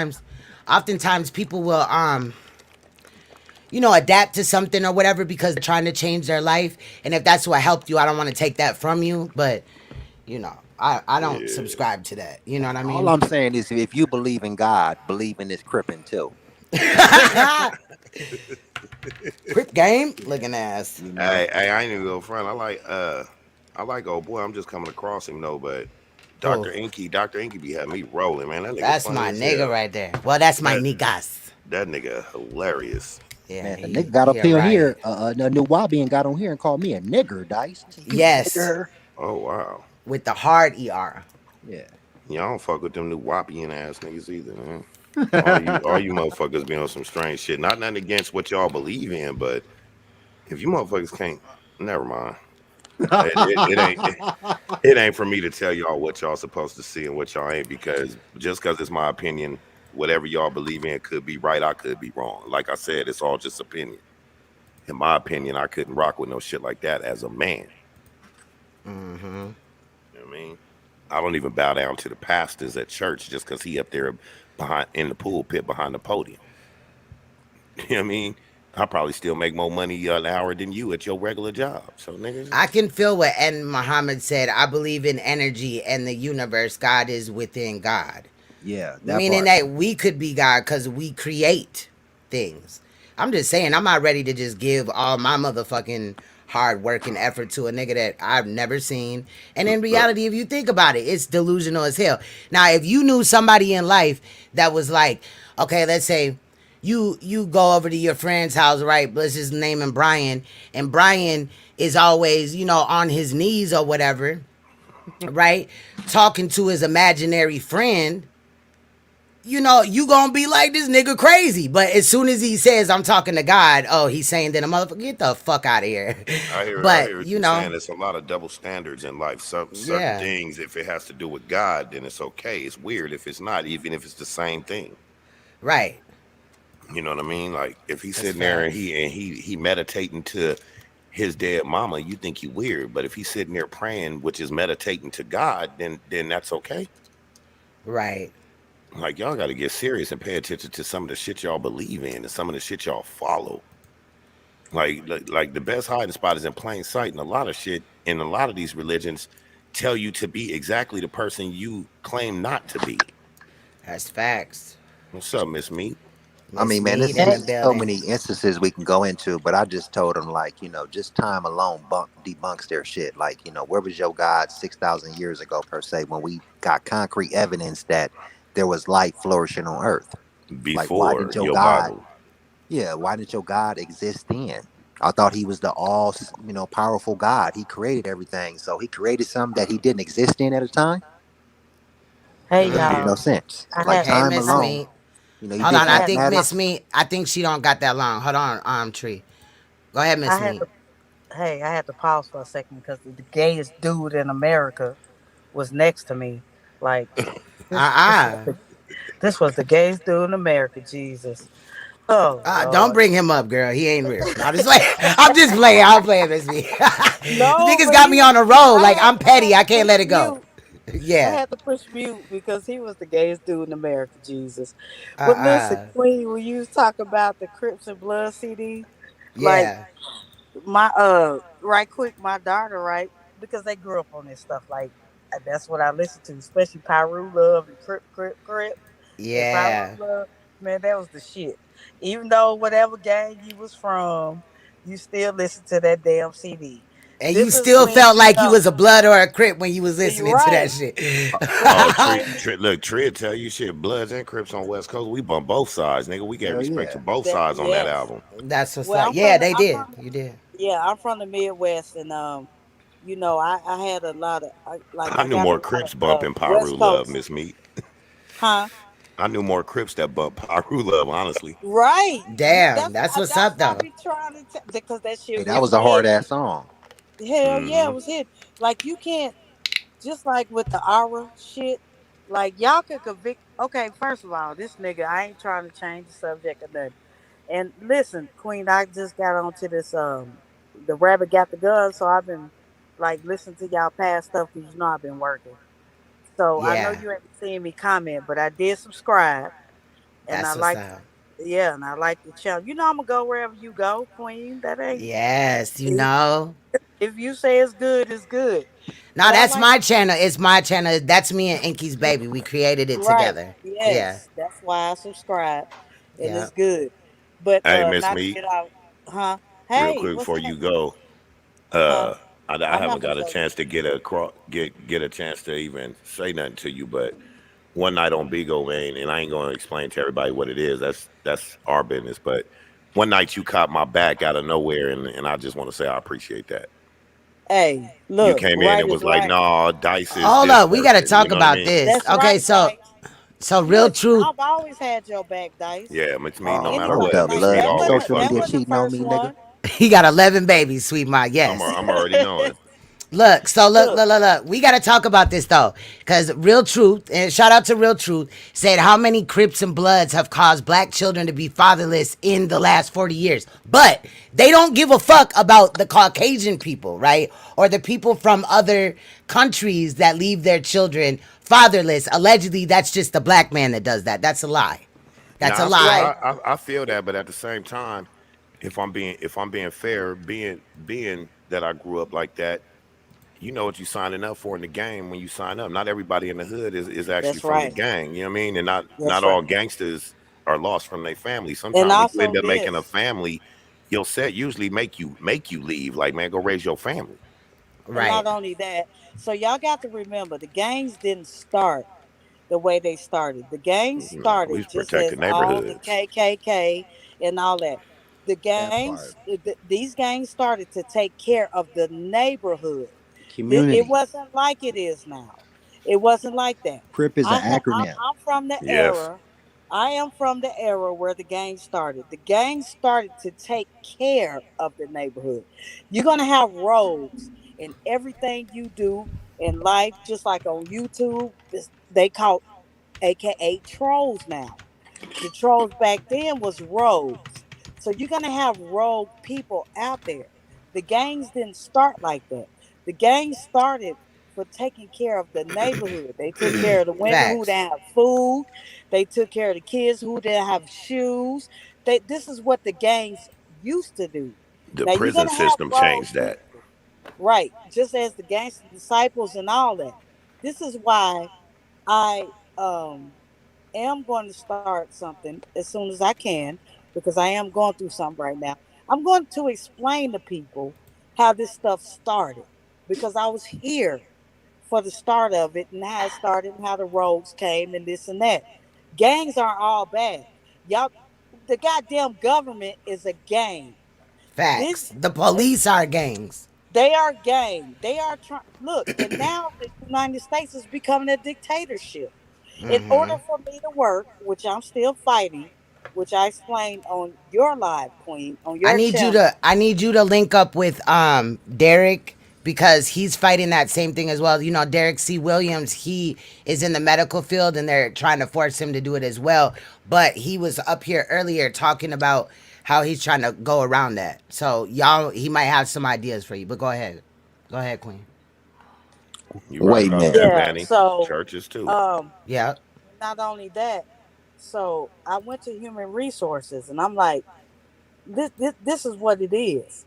oftentimes people will adapt to something or whatever because they're trying to change their life. And if that's what helped you, I don't want to take that from you. But I don't Yeah. subscribe to that. You know what I All mean? I'm saying is if you believe in God, believe in this crippin' too. Crip game looking ass. You know? Hey, I ain't even go front. I like old boy. I'm just coming across him though, but Oh, Dr. Inky be having me rolling, man. That nigga that's funny my as nigga hell. right there. Well, that's my That niggas. that nigga hilarious. Yeah, Man, a he nigga got up he here alright. a new Wabi and got on here and called me a nigger, Dice. He said, you Yes, nigger. Oh wow. with the hard er. Yeah. Yeah, I don't fuck with them new whopping ass niggas either, man. All you motherfuckers be on some strange shit. Not nothing against what y'all believe in, but if you motherfuckers can't, never mind. It ain't it ain't for me to tell y'all what y'all supposed to see and what y'all ain't because just because it's my opinion, whatever y'all believe in could be right. I could be wrong. Like I said, it's all just opinion. In my opinion, I couldn't rock with no shit like that as a man. Mm-hmm. You know what I mean? I don't even bow down to the pastors at church just because he up there behind in the pulpit behind the podium. You know what I mean? I probably still make more money an hour than you at your regular job. So niggas, I can feel what N. Muhammad said. I believe in energy and the universe. God is within God. Yeah, that Meaning part. that we could be God because we create things. I'm just saying, I'm not ready to just give all my motherfucking hard work and effort to a nigga that I've never seen. And in look, reality, if you think about it, it's delusional as hell. Now, if you knew somebody in life that was like, okay, let's say you go over to your friend's house, right? Let's just name him Brian, and Brian is always, on his knees or whatever, right? Talking to his imaginary friend, you know, you gonna be like this nigga crazy. But as soon as he says I'm talking to God, oh, he's saying that a motherfucker get the fuck out of here. I But hear what you you're know, saying. It's a lot of double standards in life. Some certain yeah, things, if it has to do with God, then it's okay. It's weird if it's not, even if it's the same thing. right. You know what I mean? Like if he's That's sitting there and facts. he meditating to his dead mama, you think he weird. But if he's sitting there praying, which is meditating to God, then that's okay. Right. Like y'all got to get serious and pay attention to some of the shit y'all believe in and some of the shit y'all follow. Like the best hiding spot is in plain sight, and a lot of shit in a lot of these religions tell you to be exactly the person you claim not to be. That's facts. What's up, Miss Meat? I Miss mean, man, Meat it's, in the it's Hey, so building. many instances we can go into, but I just told them, like, just time alone debunks their shit. Like, where was your God 6,000 years ago, per se, when we got concrete evidence that there was life flourishing on Earth? Like, why Before did your your God, Bible. yeah, why did your God exist then? I thought he was the powerful God. He created everything. So he created something that he didn't exist in at a time? hey, That doesn't make Mm. no y'all. sense. I Like, had, Hey, time I, Miss alone, Meat. you Hold think on, I I that had, think matters? Miss Meat. I think she don't got that long. Hold on, tree. Go ahead, I Miss had Meat. to, hey, I had to pause for a second because the gayest dude in America was next to me. Like this was Uh this was the gayest dude in America. Jesus, oh Don't Lord, bring him up, girl. He ain't real. No, just play. I'm just playing. I'm playing, Miss Meat. no, Niggas but got me on a roll. Like I'm I petty. had I to can't push let it go. mute. I Yeah. had to push mute because he was the gayest dude in America. Jesus, Uh but listen, uh Queen, when you talk about the Crips and Blood CD, like Yeah. my right quick, my daughter, right, because they grew up on this stuff, like that's what I listen to, especially Pyru Love and Crip and Pyru Yeah. Love. Man, that was the shit. Even though whatever gang you was from, you still listen to that damn CD. And you This is still when felt you like you know was a blood or a crip when you was you're listening to that right. shit. When Oh, you Tree, came look, Tree, tell you shit. Bloods and Crips on West Coast. We bump both sides, nigga. We gave Hell respect to yeah. both that, sides on that yes. album. That's what's Well, up. Yeah, they did. You did. I'm from the Midwest, and I had a lot of I I knew got a more lot Crips of bumping Pyru West Love, Coast, Miss Meat. huh? I knew more Crips that bump Pyru Love, honestly. Right. Damn, That's that's what's that's up what I though. be trying to because that Hey, shit that was was a hard hidden. ass song. Hell yeah, it Hmm. was hidden. Like you can't just like with the aura shit. Like y'all could convict. Okay, first of all, this nigga, I ain't trying to change the subject or nothing. And listen, Queen, I just got onto this. The rabbit got the gun, so I've been like listening to y'all past stuff because I've been working. So I know Yeah, you ain't seen me comment, but I did subscribe, and I that's what's like, up. yeah, and I like the channel. I'm gonna go wherever you go, Queen. That ain't Yes, you if, know. if you say it's good, it's good. No, But I that's like my channel. It's my channel. That's me and Inky's baby. We created it right. together. Yeah. Yes, that's why I subscribe, and Yeah. it's good. But Hey, Miss not to Meat, get out, huh? real Hey, quick what's before you happening? go, Huh? I I'm haven't not gonna got a go yet. chance to get a chance to even say nothing to you, but one night on Bigo, man, and I ain't gonna explain to everybody what it is. That's our business. But one night you caught my back out of nowhere, and I just want to say I appreciate that. Hey, You look, came in right and is was like, right. "Nah, Dice is Hold this up. We got to person." You talk know what I about mean? this. That's Okay, right, Dice. so real Listen, truth. I've always had your back, Dice. Yeah, Miss Meat. No Oh, matter hold Anyway, what, up, Miss like Meat blood. You always social fuck that media with me. wasn't the cheating on first me, nigga? one. He got 11 babies, sweet my yes. I'm already knowing. Look, so look, Look, look, look, look. We got to talk about this though, because Real Truth, and shout out to Real Truth, said how many Crips and Bloods have caused black children to be fatherless in the last 40 years. But they don't give a fuck about the Caucasian people, right? Or the people from other countries that leave their children fatherless. Allegedly, that's just the black man that does that. That's a lie. That's a Now lie. right. I feel that, but at the same time, if I'm being fair, being that I grew up like that, you know what you're signing up for in the game when you sign up. Not everybody in the hood is actually That's from the right. gang. You know what I mean? And not That's all right. gangsters are lost from their family. And Sometimes when you also end up making a this, family, you'll set usually make you leave. Like, man, go raise your family. and Right. not only that, so y'all got to remember the gangs didn't start the way they started. The gangs No, we was started just as protecting all the neighborhoods. KKK and all that. The That part. these gangs started to take care of the neighborhood. It Community. wasn't like it is now. It wasn't like that. Crip is an acronym. I'm from the Yes. era. I am from the era where the gang started. The gang started to take care of the neighborhood. You're going to have rogues in everything you do in life, just like on YouTube. They call AKA trolls now. The trolls back then was rogues. So you're gonna have rogue people out there. The gangs didn't start like that. The gangs started for taking care of the neighborhood. They took care of the women who Facts. didn't have food. They took care of the kids who didn't have shoes. This is what the gangs used to do. The Now you're prison gonna have system rogue changed that. people, right? Just as the gangster disciples and all that. This is why I am going to start something as soon as I can because I am going through something right now. I'm going to explain to people how this stuff started because I was here for the start of it and how it started and how the rogues came and this and that. Gangs aren't all bad. Y'all, the goddamn government is a gang. This Facts. The police are gangs. they are gang. They are trying. Look, and now the United States is becoming a dictatorship. In order Mm-hmm. for me to work, which I'm still fighting, which I explained on your live, Queen, on I your need you channel. to I need you to link up with Derek because he's fighting that same thing as well. You know, Derek C. Williams, he is in the medical field and they're trying to force him to do it as well. But he was up here earlier talking about how he's trying to go around that. So y'all he might have some ideas for you. But go ahead. Go ahead, Queen. You right Wait a about minute. that, Yeah. Manny. So, Churches too. um, Yeah. not only that, so I went to human resources, and I'm like, this is what it is.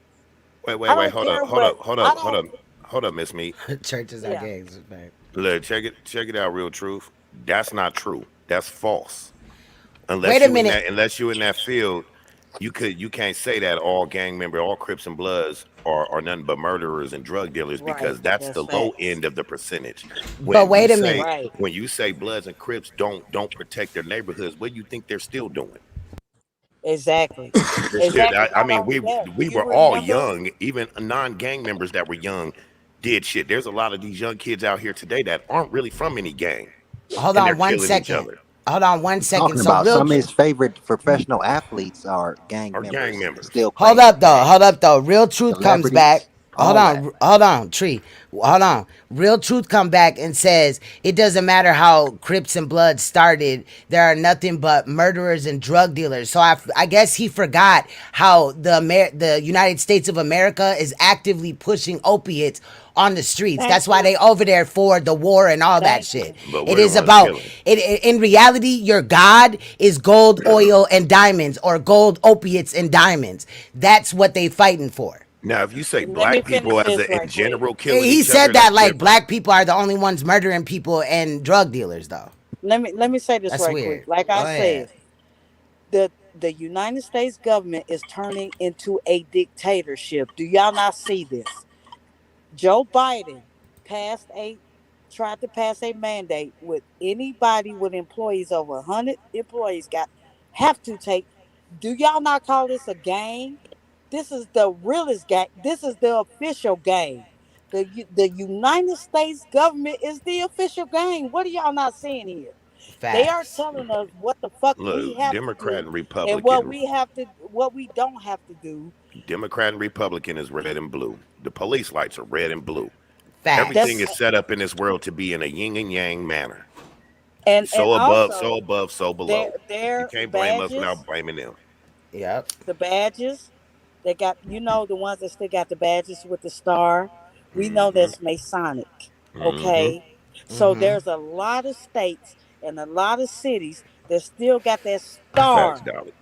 I Wait. don't Hold up. care Hold what up. Hold I up. Hold don't. up. Hold up, Miss Meat. Churches are Yeah. gangs. Fact. Look, check it out. Real truth. That's not true. That's false. Wait Unless a you in minute. that field, you can't say that all gang member, all Crips and Bloods are nothing but murderers and drug dealers Right. because that's That's the low facts. end of the percentage. But wait a minute. Right. When you say Bloods and Crips don't protect their neighborhoods, what do you think they're still doing? Exactly. The shit. Exactly. I Not mean, only that. Do we you were all remember? young. Even non-gang members that were young did shit. There's a lot of these young kids out here today that aren't really from any gang, Hold and they're on one killing each second. other. Hold on one He's second. talking So about real some of his favorite professional athletes are gang Are gang members, members. still hold playing in up though. Hold gangs, up though. Real truth comes back. celebrities, all that. Hold on, Tree. Hold on. Real truth come back and says it doesn't matter how Crips and Bloods started. There are nothing but murderers and drug dealers. So I guess he forgot how the United States of America is actively pushing opiates on the streets. Thank That's why you. they over there for the war and all that Thank shit. you. But It we're the is ones about killing. it. In reality, your god is gold, oil, and diamonds, or gold, opiates, and diamonds. That's what they fighting for. Now, if you say Let me black people finish as this a, in right quick. general killing He each other, said that's that like different. black people are the only ones murdering people and drug dealers, though. Let me say this That's right quick. weird. Like Go I ahead. said, the United States government is turning into a dictatorship. Do y'all not see this? Joe Biden passed a tried to pass a mandate with anybody with employees over 100 employees got have to take. Do y'all not call this a gang? This is the realest gang. This is the official gang. The United States government is the official gang. What are y'all not seeing here? They are Facts. telling us what the fuck we Look, have to Democrat do and and what Republican, we have to what we don't have to do. Democrat and Republican is red and blue. The police lights are red and blue. Everything That's Facts. is set up in this world to be in a yin and yang manner. and So above, so also above, so their below. You their can't blame us without badges, blaming them. Yep. the badges, they got the ones that still got the badges with the star. We know Mm-hmm. that's Masonic. Mm-hmm. Okay. So Mm-hmm. there's a lot of states and a lot of cities that still got that Facts, star Dolly.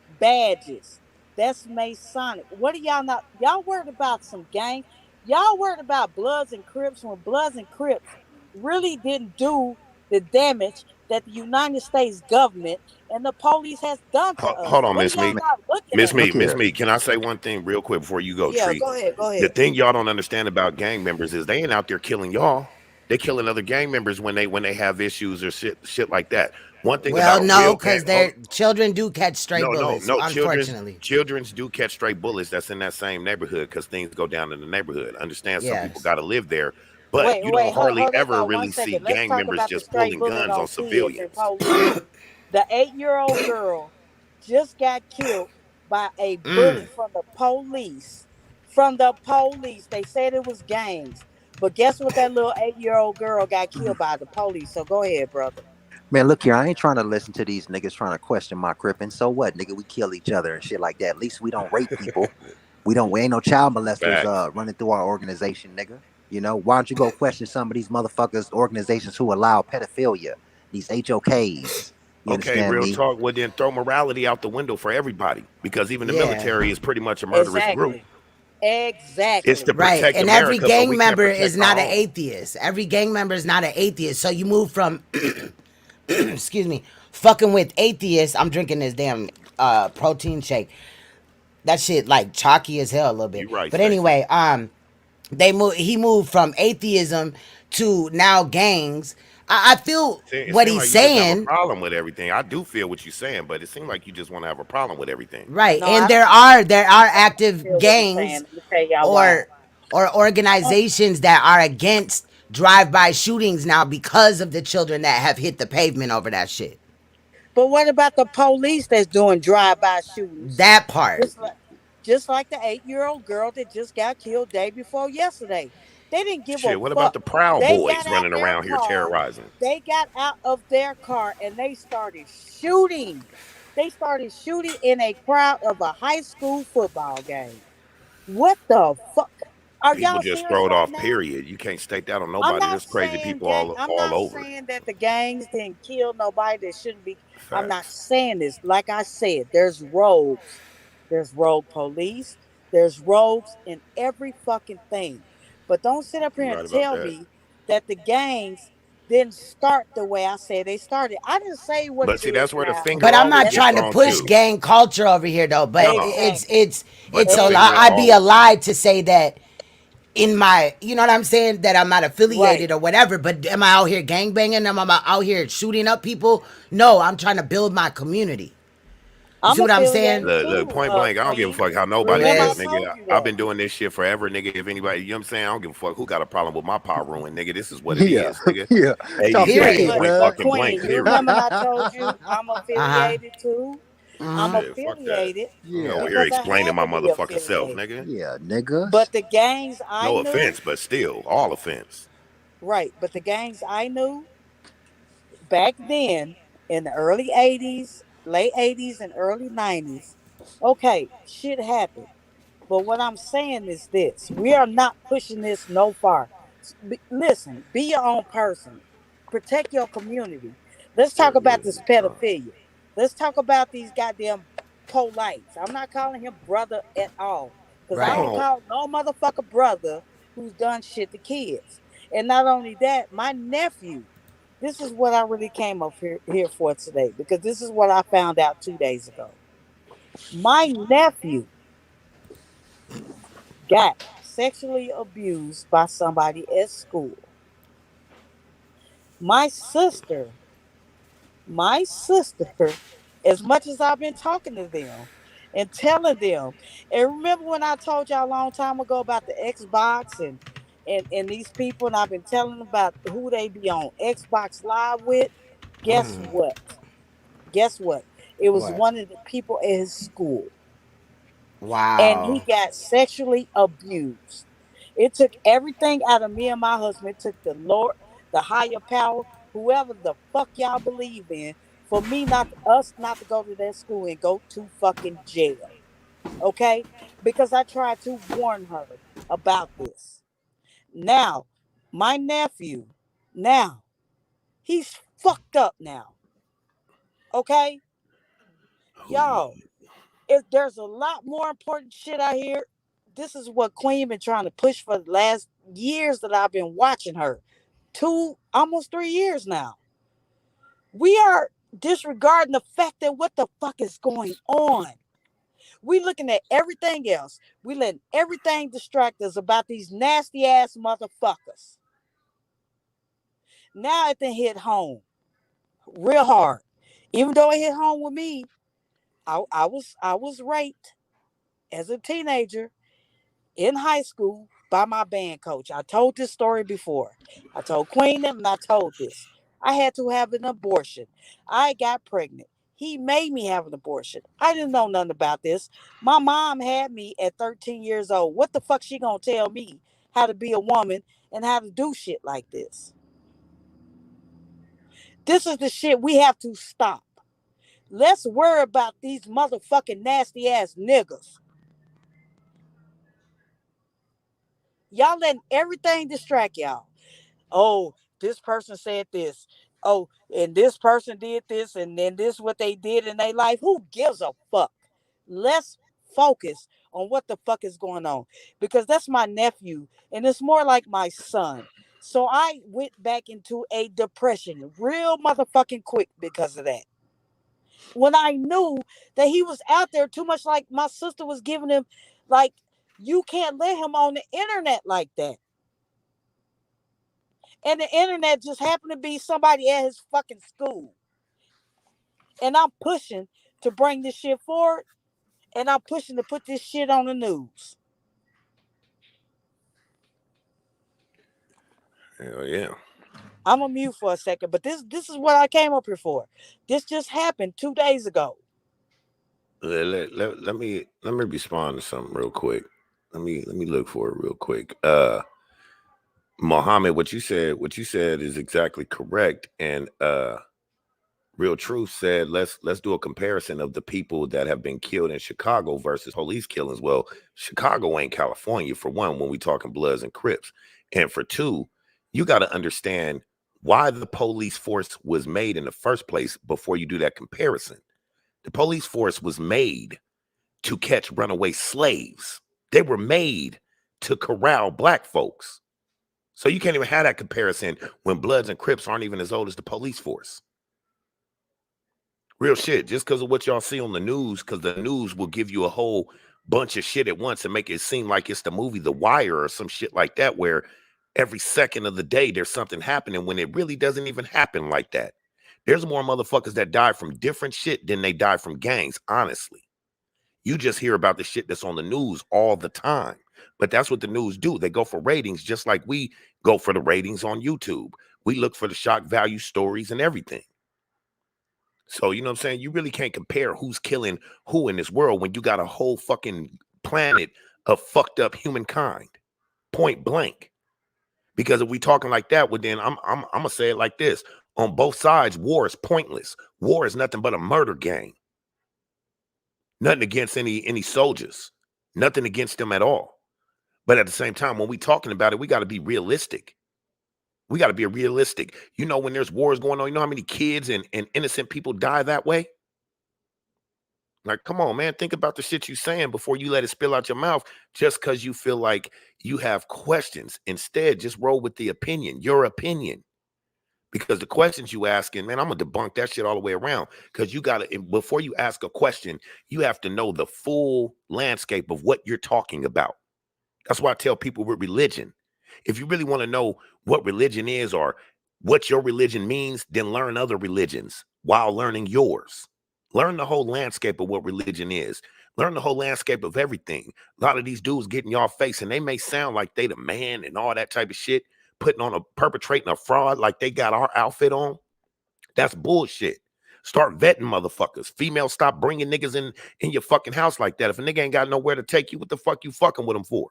badges. That's Masonic. What are y'all not? Y'all worried about some gang? Y'all worried about Bloods and Crips when Bloods and Crips really didn't do the damage that the United States government and the police has done to Hold us. on, What are Miss y'all Meat. Man, not looking Miss at? Meat, look Miss here. Meat. Can I say one thing real quick before you go, Yeah, Tree? go ahead, go The ahead. thing y'all don't understand about gang members is they ain't out there killing y'all. They killing other gang members when they have issues or shit like that. One thing Well, about no, real because hold, their children do catch stray bullets, no. unfortunately. Children's do catch stray bullets that's in that same neighborhood because things go down in the neighborhood. Understand? Some people Yes. got to live there, but Wait, you don't wait, hardly hold ever on one really see second. Let's gang talk members about the just stray pulling bullet guns on on kids and civilians. police. The 8-year-old girl just got killed by a bullet Mm. from the police. From the police. They said it was gangs. But guess what? That little 8-year-old girl got killed by the police. So go ahead, brother. Man, look here, I ain't trying to listen to these niggas trying to question my cripping. So what, nigga? We kill each other and shit like that. At least we don't rape people. We ain't no child molesters Facts. running through our organization, nigga. You know, why don't you go question some of these motherfuckers organizations who allow pedophilia, these HOKs. You Okay, understand real me? talk. Well, then throw morality out the window for everybody because even the Yeah. military is pretty much a murderous group. Exactly. It's to Exactly. Right. protect And every America, but gang we can't member is protect not our an own. atheist. Every gang member is not an atheist. So you move from excuse me, fucking with atheists. I'm drinking this damn protein shake. That shit like chalky as hell a little bit. You right, But Stacy. anyway, he moved from atheism to now gangs. I feel It what seems he's like you just have a saying. problem with everything. I do feel what you're saying, but it seems like you just want to have a problem with everything. Right. No, And I don't there are active feel what he's gangs saying. Let me tell y'all why. or organizations that are against drive-by shootings now because of the children that have hit the pavement over that shit. But what about the police that's doing drive-by shootings? That part. Just like just like the 8-year-old girl that just got killed day before yesterday. They didn't give a Shit, what about fuck. the Proud They Boys got out running their around here car. terrorizing? They got out of their car and they started shooting. They started shooting in a crowd of a high school football game. What the fuck? Are People y'all just serious throwed right off. now? Period. You can't stake that on I'm nobody. not There's crazy saying people gang. I'm all not over. saying that the gangs didn't kill nobody that shouldn't be. I'm not Facts. saying this. Like I said, there's rogues. There's rogue police. There's rogues in every fucking thing. But don't sit up You here and right about tell that. me that the gangs didn't start the way I said they started. I didn't say what But it see, is that's where the now. But finger I'm always not And get trying to thrown push to. gang culture over here though, but No, it's exactly. it's but it's the a lie. finger I'd be Exactly. a all lie to say that in my, you know what I'm saying, that I'm not Right. affiliated or whatever, but am I out here gang banging? Am I out here shooting up people? No, I'm trying to build my community. You I'm see what I'm saying? affiliated look, too, point blank. I don't give a Queen. fuck how nobody Remember feel, I Liz. told nigga. you I've that. been doing this shit forever, nigga. If anybody, you know what I'm saying, I don't give a fuck who got a problem with my power ruin, nigga. This is what it Yeah, is, nigga. yeah. Talk your AUK, Period. shit, But Period. point blood. fucking blank. Queen, you Period. remember I told you I'm Uh-huh. affiliated too? I'm Mm-hmm. Yeah, fuck that. affiliated I'm Yeah, over here because I explaining had my to be motherfucking self, affiliated. nigga. yeah, niggas. But the gangs I No knew, offense, but still, all offense. right, but the gangs I knew back then in the early 80s, late 80s and early 90s, okay, shit happened. But what I'm saying is this: we are not pushing this no far. Listen, be your own person. Protect your community. Let's talk There it about is. this pedophilia. Let's talk about these goddamn polites. I'm not calling him brother at all. Because I Come Right. don't on. call no motherfucker brother who's done shit to kids. And not only that, my nephew, this is what I really came up here for today. Because this is what I found out 2 days ago. My nephew got sexually abused by somebody at school. My sister, my sister, as much as I've been talking to them and telling them, and remember when I told y'all a long time ago about the Xbox and these people, and I've been telling them about who they be on Xbox Live with. Guess what? Guess what? It was What? one of the people at his school, and he Wow. got sexually abused. It took everything out of me and my husband. It took the Lord, the higher power, whoever the fuck y'all believe in, for me not us not to go to that school and go to fucking jail. Okay? Because I tried to warn her about this. Now, my nephew, now, he's fucked up now. Okay? Y'all, if there's a lot more important shit out here, this is what Queen been trying to push for the last years that I've been watching her. 2, almost 3 years now. We are disregarding the fact that what the fuck is going on. We looking at everything else. We letting everything distract us about these nasty ass motherfuckers. Now it done hit home real hard. Even though it hit home with me, I was raped as a teenager in high school by my band coach. I told this story before. I told Queen them and I told this. I had to have an abortion. I got pregnant. He made me have an abortion. I didn't know nothing about this. My mom had me at 13 years old. What the fuck she gonna tell me how to be a woman and how to do shit like this? This is the shit we have to stop. Let's worry about these motherfucking nasty ass niggas. Y'all letting everything distract y'all. Oh, this person said this. Oh, and this person did this, and then this what they did in their life. Who gives a fuck? Let's focus on what the fuck is going on. Because that's my nephew, and it's more like my son. So I went back into a depression real motherfucking quick because of that. When I knew that he was out there too much, like my sister was giving him, like, you can't let him on the internet like that. And the internet just happened to be somebody at his fucking school. And I'm pushing to bring this shit forward, and I'm pushing to put this shit on the news. Hell yeah. I'm a mute for a second, but this is what I came up here for. This just happened 2 days ago. Let me respond to something real quick. Let me look for it real quick. Mohammed, what you said is exactly correct. And Real Truth said, let's do a comparison of the people that have been killed in Chicago versus police killings. Well, Chicago ain't California, for one, when we talking Bloods and Crips. And for two, you got to understand why the police force was made in the first place before you do that comparison. The police force was made to catch runaway slaves. They were made to corral black folks. So you can't even have that comparison when Bloods and Crips aren't even as old as the police force. Real shit. Just because of what y'all see on the news, because the news will give you a whole bunch of shit at once and make it seem like it's the movie The Wire or some shit like that, where every second of the day there's something happening when it really doesn't even happen like that. There's more motherfuckers that die from different shit than they die from gangs, honestly. You just hear about the shit that's on the news all the time. But that's what the news do. They go for ratings just like we go for the ratings on YouTube. We look for the shock value stories and everything. So, you know what I'm saying? You really can't compare who's killing who in this world when you got a whole fucking planet of fucked up humankind. Point blank. Because if we talking like that, well, then I'm gonna say it like this. On both sides, war is pointless. War is nothing but a murder game. Nothing against any soldiers. Nothing against them at all. But at the same time, when we talking about it, we got to be realistic. We got to be realistic. You know, when there's wars going on, you know how many kids and innocent people die that way? Like, come on, man. Think about the shit you saying before you let it spill out your mouth just because you feel like you have questions. Instead, just roll with the opinion, your opinion. Because the questions you asking, man, I'm going to debunk that shit all the way around. Because you got to, before you ask a question, you have to know the full landscape of what you're talking about. That's why I tell people with religion, if you really want to know what religion is or what your religion means, then learn other religions while learning yours. Learn the whole landscape of what religion is. Learn the whole landscape of everything. A lot of these dudes get in y'all face and they may sound like they the man and all that type of shit, perpetrating a fraud like they got our outfit on. That's bullshit. Start vetting motherfuckers. Females, stop bringing niggas in your fucking house like that. If a nigga ain't got nowhere to take you, what the fuck you fucking with them for?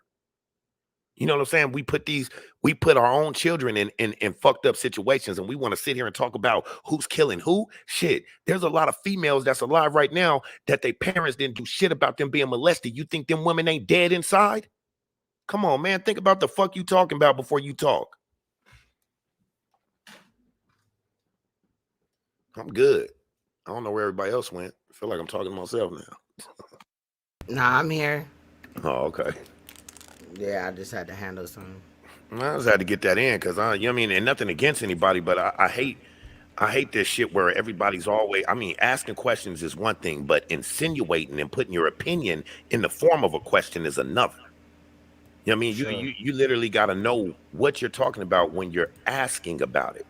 You know what I'm saying? We put our own children in fucked up situations, and we want to sit here and talk about who's killing who. Shit, there's a lot of females that's alive right now that their parents didn't do shit about them being molested. You think them women ain't dead inside? Come on, man. Think about the fuck you talking about before you talk. I'm good. I don't know where everybody else went. I feel like I'm talking to myself now. Nah, I'm here. Oh, okay. Yeah, I just had to handle something. I just had to get that in because you know what I mean, and nothing against anybody, but I hate this shit where everybody's always, I mean, asking questions is one thing, but insinuating and putting your opinion in the form of a question is another. You know what I mean? Sure. You literally got to know what you're talking about when you're asking about it.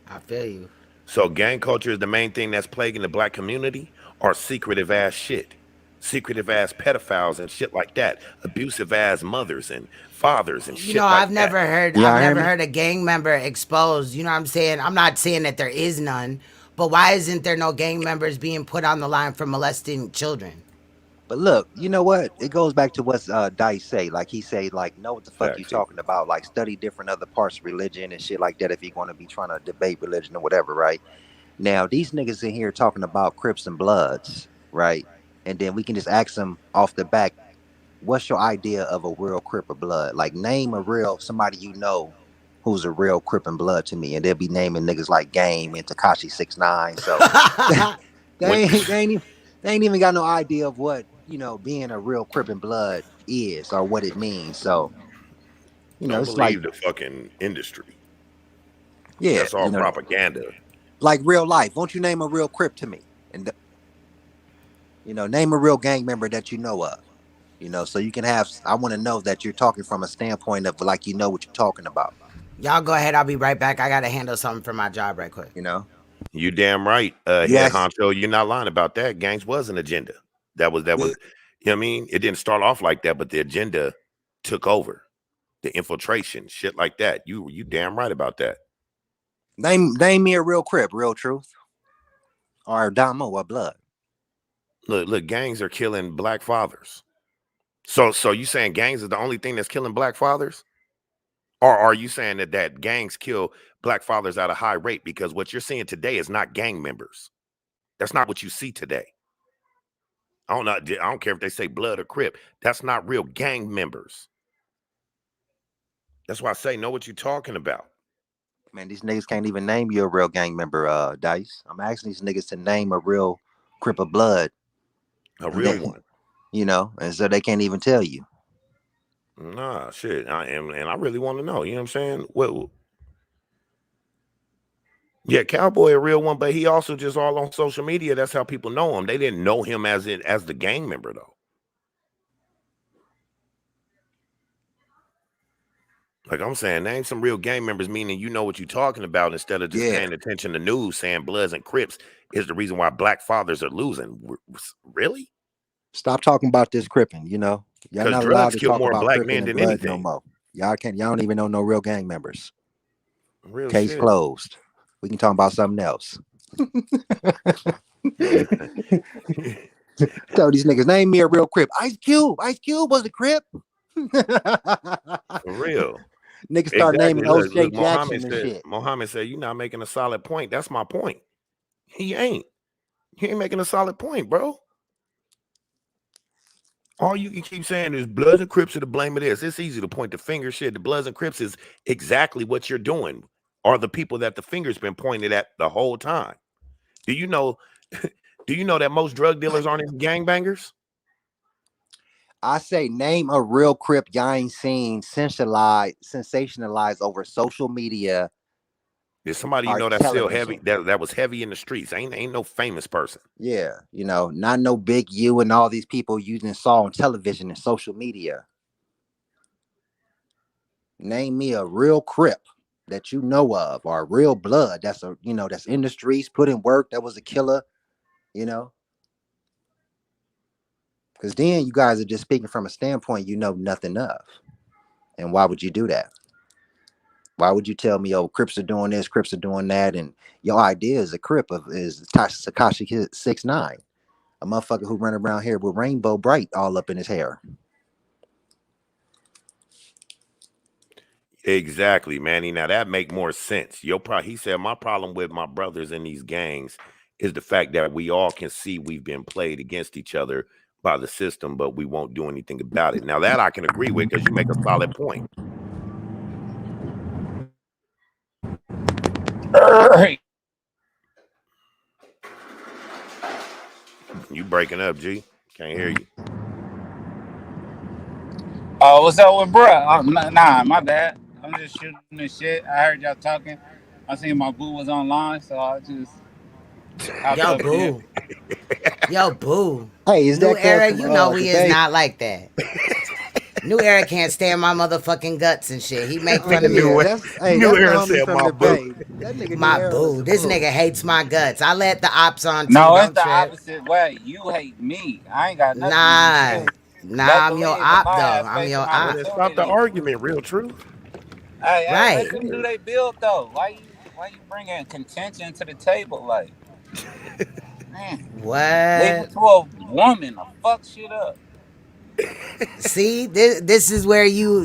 I feel you. So gang culture is the main thing that's plaguing the black community, or secretive ass shit? secretive ass pedophiles and shit like that, abusive ass mothers and fathers and You know, shit like that. I've Y'all hear never me? heard a gang member exposed. You know what I'm saying? I'm not saying that there is none, but why isn't there no gang members being put on the line for molesting children? But look, you know what? It goes back to what Dice say. Like he say, like, know what the fuck you Facts. talking about. Like study different other parts of religion and shit like that if you're gonna be trying to debate religion or whatever, right? Now these niggas in here talking about Crips and Bloods, right? And then we can just ask them off the back, what's your idea of a real Crip or Blood? Like name a real somebody you know who's a real Crip and Blood to me, and they'll be naming niggas like Game and Takashi 6 9. So When they ain't even got no idea of what being a real Crip and Blood is or what it means. So don't it's like believe the fucking industry. yeah, That's all propaganda. like real life. Won't you name a real Crip to me? And name a real gang member that you know of. So you can have. I want to know that you're talking from a standpoint of like what you're talking about. Y'all go ahead. I'll be right back. I gotta handle something for my job right quick. You damn right, You head ask. honcho. You're not lying about that. Gangs was an agenda. That was. You know what I mean? It didn't start off like that, but the agenda took over. The infiltration, shit like that. You damn right about that. Name me a real Crip, real truth, or Damo or Blood. Look, gangs are killing black fathers. So you saying gangs is the only thing that's killing black fathers? Or are you saying that gangs kill black fathers at a high rate? Because what you're seeing today is not gang members. That's not what you see today. I don't care if they say Blood or Crip. That's not real gang members. That's why I say know what you're talking about. Man, these niggas can't even name you a real gang member, Dice. I'm asking these niggas to name a real Crip of Blood. A real one. And so they can't even tell you. Nah, shit. And I really want to know. You know what I'm saying? Well, yeah, Cowboy a real one, but he also just all on social media. That's how people know him. They didn't know him as the gang member though. Like I'm saying, name some real gang members, meaning you know what you're talking about instead of just paying attention to news saying Bloods and Crips is the reason why black fathers are losing. Really? Stop talking about this cripping, Y'all Because not allowed drugs to kill talk more about black cripping men and than Blood no anything. more. Y'all don't even know no real gang members. Real Case shit. closed. We can talk about something else. Tell these niggas, name me a real Crip. Ice Cube. Ice Cube was a Crip. For real. Niggas start naming Look, Jackson and shit. Muhammad said, you're not making a solid point. That's my point. He ain't making a solid point, bro. All you can keep saying is Bloods and Crips are to blame of this. It's easy to point the finger. Shit, the Bloods and Crips is exactly what you're doing. Are the people that the finger's been pointed at the whole time? Do you know that most drug dealers aren't even gangbangers? I say name a real Crip y'all ain't seen sensationalized over social media. There's somebody that's still heavy, that was heavy in the streets. Ain't no famous person. Yeah, not no Big U and all these people you done saw on television and social media. Name me a real Crip that you know of, or a real Blood that's that's in the streets, put in work, that was a killer, Because then you guys are just speaking from a standpoint you know nothing of. And why would you do that? Why would you tell me, oh, Crips are doing this, Crips are doing that, and your idea is a Crip is Takashi 6 9, a motherfucker who run around here with Rainbow Bright all up in his hair. Exactly, Manny. Now that make more sense. He said my problem with my brothers in these gangs is the fact that we all can see we've been played against each other by the system, but we won't do anything about it. Now that I can agree with because you make a solid point. You breaking up, G? Can't hear you. What's up with bruh? Nah, my bad. I'm just shooting the shit. I heard y'all talking. I seen my boo was online, so I just hopped Yo, up here. boo. Yo, boo. Hey, is New that Era, from, you know he is debate? not like that. New Era can't stand my motherfucking guts and shit. He make fun of me. New Era said my boo. That nigga knew My Arrow was boo. the This bull. nigga hates my guts. I let the ops on too. No, it's Don't the trip. opposite way. You hate me. I ain't got nothing against Nah. you. Nah, Best I'm your believe if op I though. had I'm space your and Well, op. then stop the opportunity, argument. Real truth. hey, let Right. them do their build though. Why you bringing contention to the table? Like, man, leave it What? to a woman to fuck shit up. See, this is where you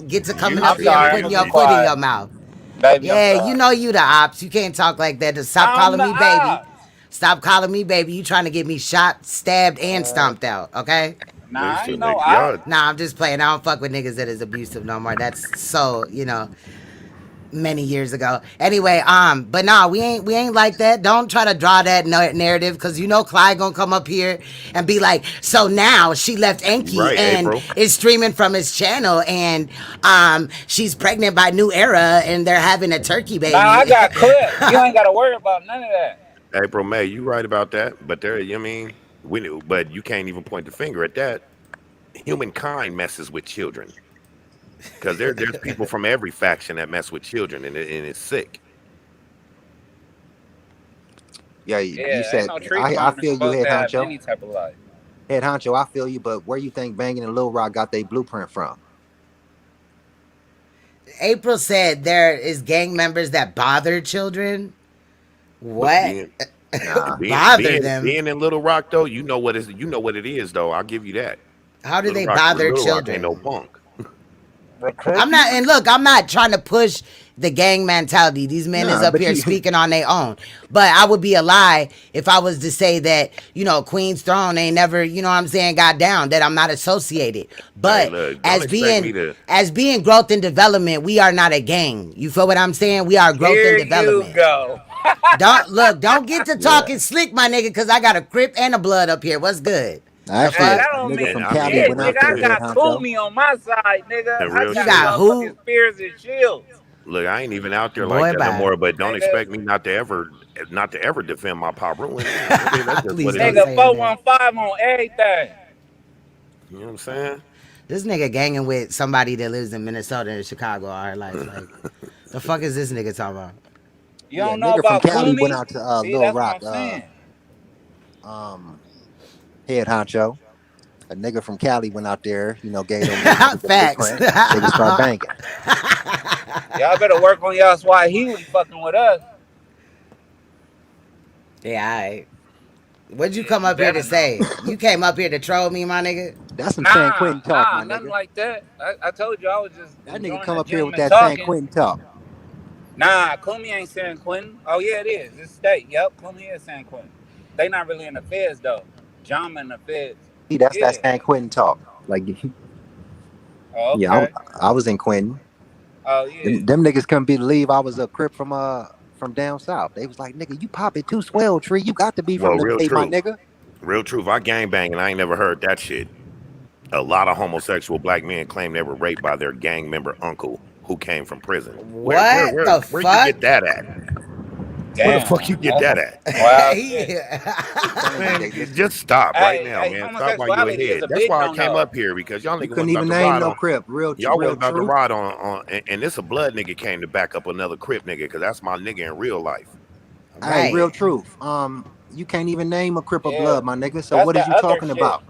get to coming I'm up here Usually and sorry. I'm putting gonna your be niggas. foot in your quiet, mouth. baby. I'm Yeah, sorry. you the ops. You can't talk like that. Just stop I'm calling the me baby. ops. Stop calling me baby. You trying to get me shot, stabbed, and Uh, stomped out, okay? nah, I Listen, ain't no nigga, op. y'all. Nah, I'm just playing. I don't fuck with niggas that is abusive no more. That's so, many years ago. Anyway, but nah, we ain't like that. Don't try to draw that narrative because Clyde gonna come up here and be like, so now she left You Inky right, and April. is streaming from his channel and she's pregnant by New Era and they're having a turkey Nah, I baby. got clips. You ain't got to worry about none of that. April May, you right about that. But there, but you can't even point the finger at that. Humankind messes with children because there's people from every faction that mess with children, and it's sick. Yeah, you Yeah, ain't said no tree I climber feel you, supposed head to have honcho. any type of life. Head honcho, I feel you. But where you think Banging and Lil Rock got their blueprint from? April said there is gang members that bother children. But What? being Nah, being Bother being them? being in Little Rock though, you know what it is though. I'll give you that. How do they bother Little Rock ain't no children? punk. I'm not, Recruiting? and look, I'm not trying to push the gang mentality. These men is nah. up But here you, speaking on their own. But I would be a lie if I was to say that, Queen's Throne ain't never, what I'm saying, got down, that I'm not associated. Hey, But look, don't as expect being me to. as being growth and development, we are not a gang. You feel what I'm saying? We are growth and Here you development. go. Don't get to yeah, talking slick, my nigga, cause I got a crip and a blood up here. What's good? The actually, Hey, a fuck? that don't nigga mean And from I mean, Cali shit, went real, nigga. out I there, real, head got honcho. Kumi on my side, nigga. and I real You got got shit. who? motherfucking spears and shields, Look, I ain't even out there like Boy, that no bye. more. But don't nigga. expect me not to ever defend my pop ruin. Nigga, that's just what Please it don't is. Nigga, say her name. 415 on everything. You know what I'm saying? This nigga ganging with somebody that lives in Minnesota and Chicago all her life. Like, the fuck is this nigga talking about? You Yeah, don't know nigga from about Cali went Kumi? out to See, Lil that's what Rock. I'm saying. Um, head honcho. A nigga from Cali went out there. Gave them little niggas the Facts. blueprint. Niggas start banging. Y'all better work on y'all Swahili fucking with us. Yeah, all right. What'd you Yeah, come you up here to better know. say? You came up here to troll me, my nigga? That's some San Nah, Quentin talk, nah, my nothing nigga. like that. I told you I was just That nigga enjoying come the up here with gentleman that San talking. Quentin talk. Nah, Kumi ain't San Quentin. Oh yeah, it is. It's state. Yep, Kumi is San Quentin. They not really in the feds though. Jama in the feds. That's that Yeah. San Quentin talk. Like, Oh, yeah, okay. I was in Quentin. Oh yeah. Them niggas couldn't believe I was a crip from down south. They was like, nigga, you pop it too swell tree. You got to be Well, from the real Bay, my truth. nigga. Real truth. I gang bang and I ain't never heard that shit. A lot of homosexual black men claim they were raped by their gang member uncle who came from prison. Where where What where the where you fuck? get that at? Where the fuck you Damn, get that's that some at? wild shit. I'm telling you, Yeah. Man, they listen. just stop right Hey, now, hey, man. Stop while you homosexuality is ahead. a That's big why I no came no. up here because y'all You niggas couldn't wasn't about even to name ride no on. crip. Y'all Real wasn't about to truth. ride on and this a blood nigga came to back up another crip nigga because that's my nigga in real life. Hey, real Right. truth. You can't even name a crip of Yeah, blood, my nigga. So that's what the is you other talking shit. about?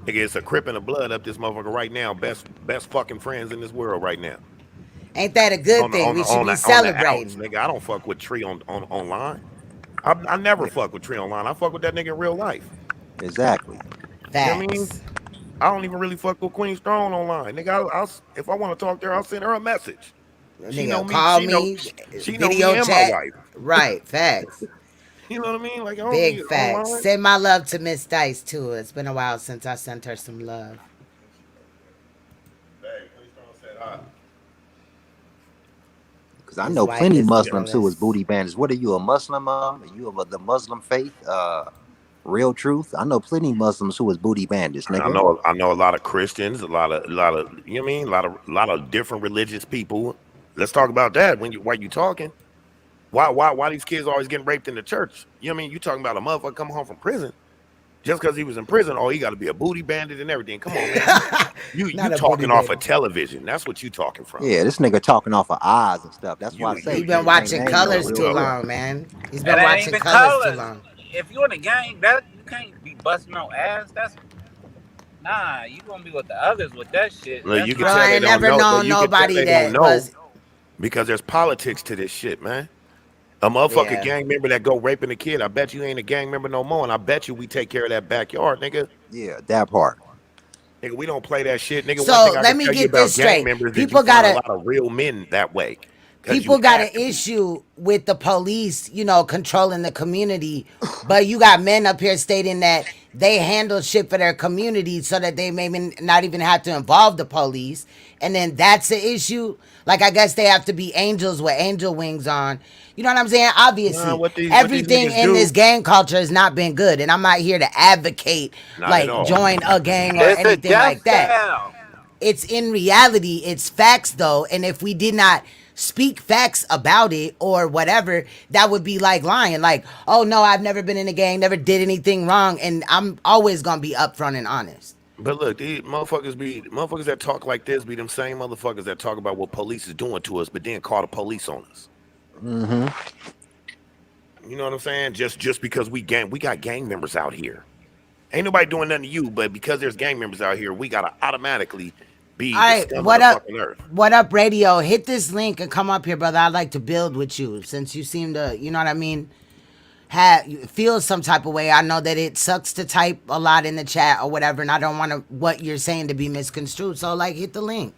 Nigga, it's a crip and a blood up this motherfucker right now. Best fucking friends in this world right now. Ain't that a good On the thing? on We the should on be the on the outs, celebrating. nigga. I don't fuck with Tree on online. I never Yeah, fuck with Tree online. I fuck with that nigga in real life. exactly. You know what I mean? Facts. I don't even really fuck with Queen's Throne online, nigga. If I want to talk to her, I'll send her a message. She know Nigga, me. call me, She know me video and my chat. wife. Right. Facts. You know what I mean? Like I don't Big need facts. online. Send my love to Miss Dice too. It's been a while since I sent her some love. Hey, Queen's Throne said hi. Because I His know wife plenty is Muslims who is jealous. booty bandits. What are you, a Muslim? Are you of the Muslim faith? Real truth. I know plenty Muslims who is booty bandits, nigga. I know a lot of Christians, a lot of you know what I mean, a lot of different religious people. Let's talk about that while you talking. Why these kids always getting raped in the church? You know what I mean? You talking about a motherfucker coming home from prison. Just because he was in prison, oh, he got to be a booty bandit and everything. Come on, man. You Not a booty talking off of baby. television. That's what you talking from. Yeah, this nigga talking off of eyes and stuff. That's why I say He You been nigga can't watching name no Colors real too so crip. long, man. He's It been ain't watching even Colors too colors. long. If you in a gang, that you can't be busting no ass. That's nah. You gonna be with the others with that shit. look, That's you can Bro, not tell I they ain't even. don't never know. Look, known you can tell nobody they don't that know was. because there's politics to this shit, man. A motherfucker Yeah. gang member that go raping a kid, I bet you ain't a gang member no more, and I bet you we take care of that backyard, nigga. Yeah, that part. Nigga, we don't play that shit. Nigga, one So thing I let can me tell you get about this gang straight. members is you People find a gotta lot of real men that way. Cause you people got have an to be. issue with the police, controlling the community, but you got men up here stating that they handle shit for their community so that they maybe not even have to involve the police, and then that's the issue. Like I guess they have to be angels with angel wings on. You know what I'm saying? Nah, Obviously, what these everything niggas in this do, gang culture has not been good, and I'm not here to advocate not at like all. join a gang or It's a anything death like that. cell. It's in reality, it's facts though, and if we did not speak facts about it or whatever, that would be like lying. Like, oh no, I've never been in a gang, never did anything wrong, and I'm always gonna be upfront and honest. But look, these motherfuckers that talk like this be them same motherfuckers that talk about what police is doing to us, but then call the police on us. Mm-hmm. You know what I'm saying? Just because we got gang members out here. Ain't nobody doing nothing to you, but because there's gang members out here, we gotta automatically be All the right, scum of the fucking earth. what up, radio? Hit this link and come up here, brother. I'd like to build with you since you seem to, you know what I mean, feel some type of way. I know that it sucks to type a lot in the chat or whatever, and I don't want what you're saying to be misconstrued. So like, hit the link.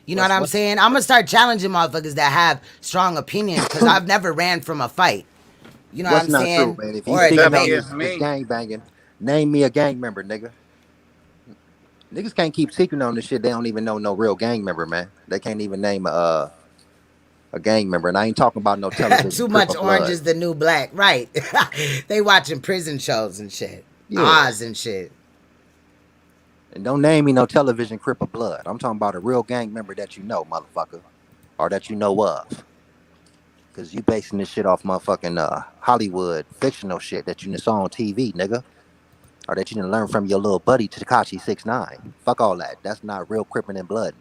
You know what I'm What's saying? I'm gonna start challenging motherfuckers that have strong opinions because I've never ran from a fight. You know what what's I'm not true, saying? man? If he's Or a speaking Except on debate. against this me. gang banging, name me a gang member, nigga. Niggas can't keep secret on this shit. They don't even know no real gang member, man. They can't even name a gang member, and I ain't talking about no television Too Crip much of orange Blood. is the new black, right? They watching prison shows and shit, Yeah, Oz and shit. and don't name me no television Crip of Blood. I'm talking about a real gang member that you know, motherfucker, or that you know of. Cause you basing this shit off motherfucking Hollywood fictional shit that you saw on TV, nigga. Or that you didn't learn from your little buddy Takashi 6ix9ine. Fuck all that. That's not real crippin' and blood.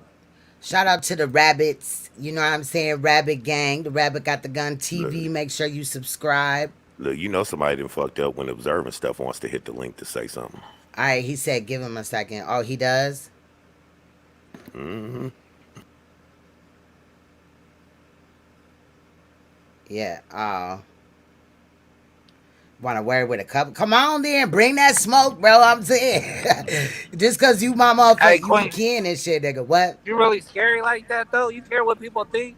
Shout out to the rabbits. You know what I'm saying? Rabbit gang. The Rabbit Got the Gun Look, TV. Make sure you subscribe. look, you know somebody done fucked up when observing stuff wants to hit the link to say something. All right, he said give him a second. Oh, he does? Hmm. Yeah. Oh. Want to wear it with a cup? Come on then, bring that smoke, bro. I'm saying, just cause you my Hey, motherfucker, you Queen, kin and shit, nigga. What you really scary like that though? You care what people think?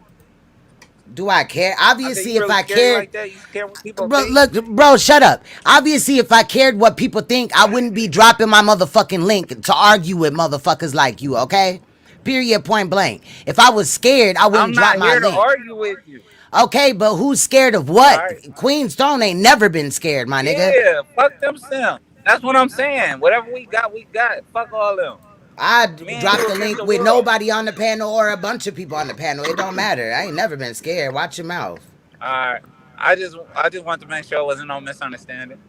do I care? I said Obviously, you if really I scary cared, like that. You care what people bro. think? Look, bro, shut up. Obviously, if I cared what people think, I wouldn't be dropping my motherfucking link to argue with motherfuckers like you. Okay. Period. Point blank. If I was scared, I I'm wouldn't drop not my here to link. argue with you. Okay, but who's scared of All what? right. Queen Stone ain't never been scared, my nigga. Yeah, fuck them Sims. That's what I'm saying. Whatever we got, we got. Fuck all them. I Me and dropped you the against link the with world. nobody on the panel or a bunch of people on the panel. It don't matter. I ain't never been scared. Watch your mouth. All right. I just want to make sure it wasn't no misunderstanding.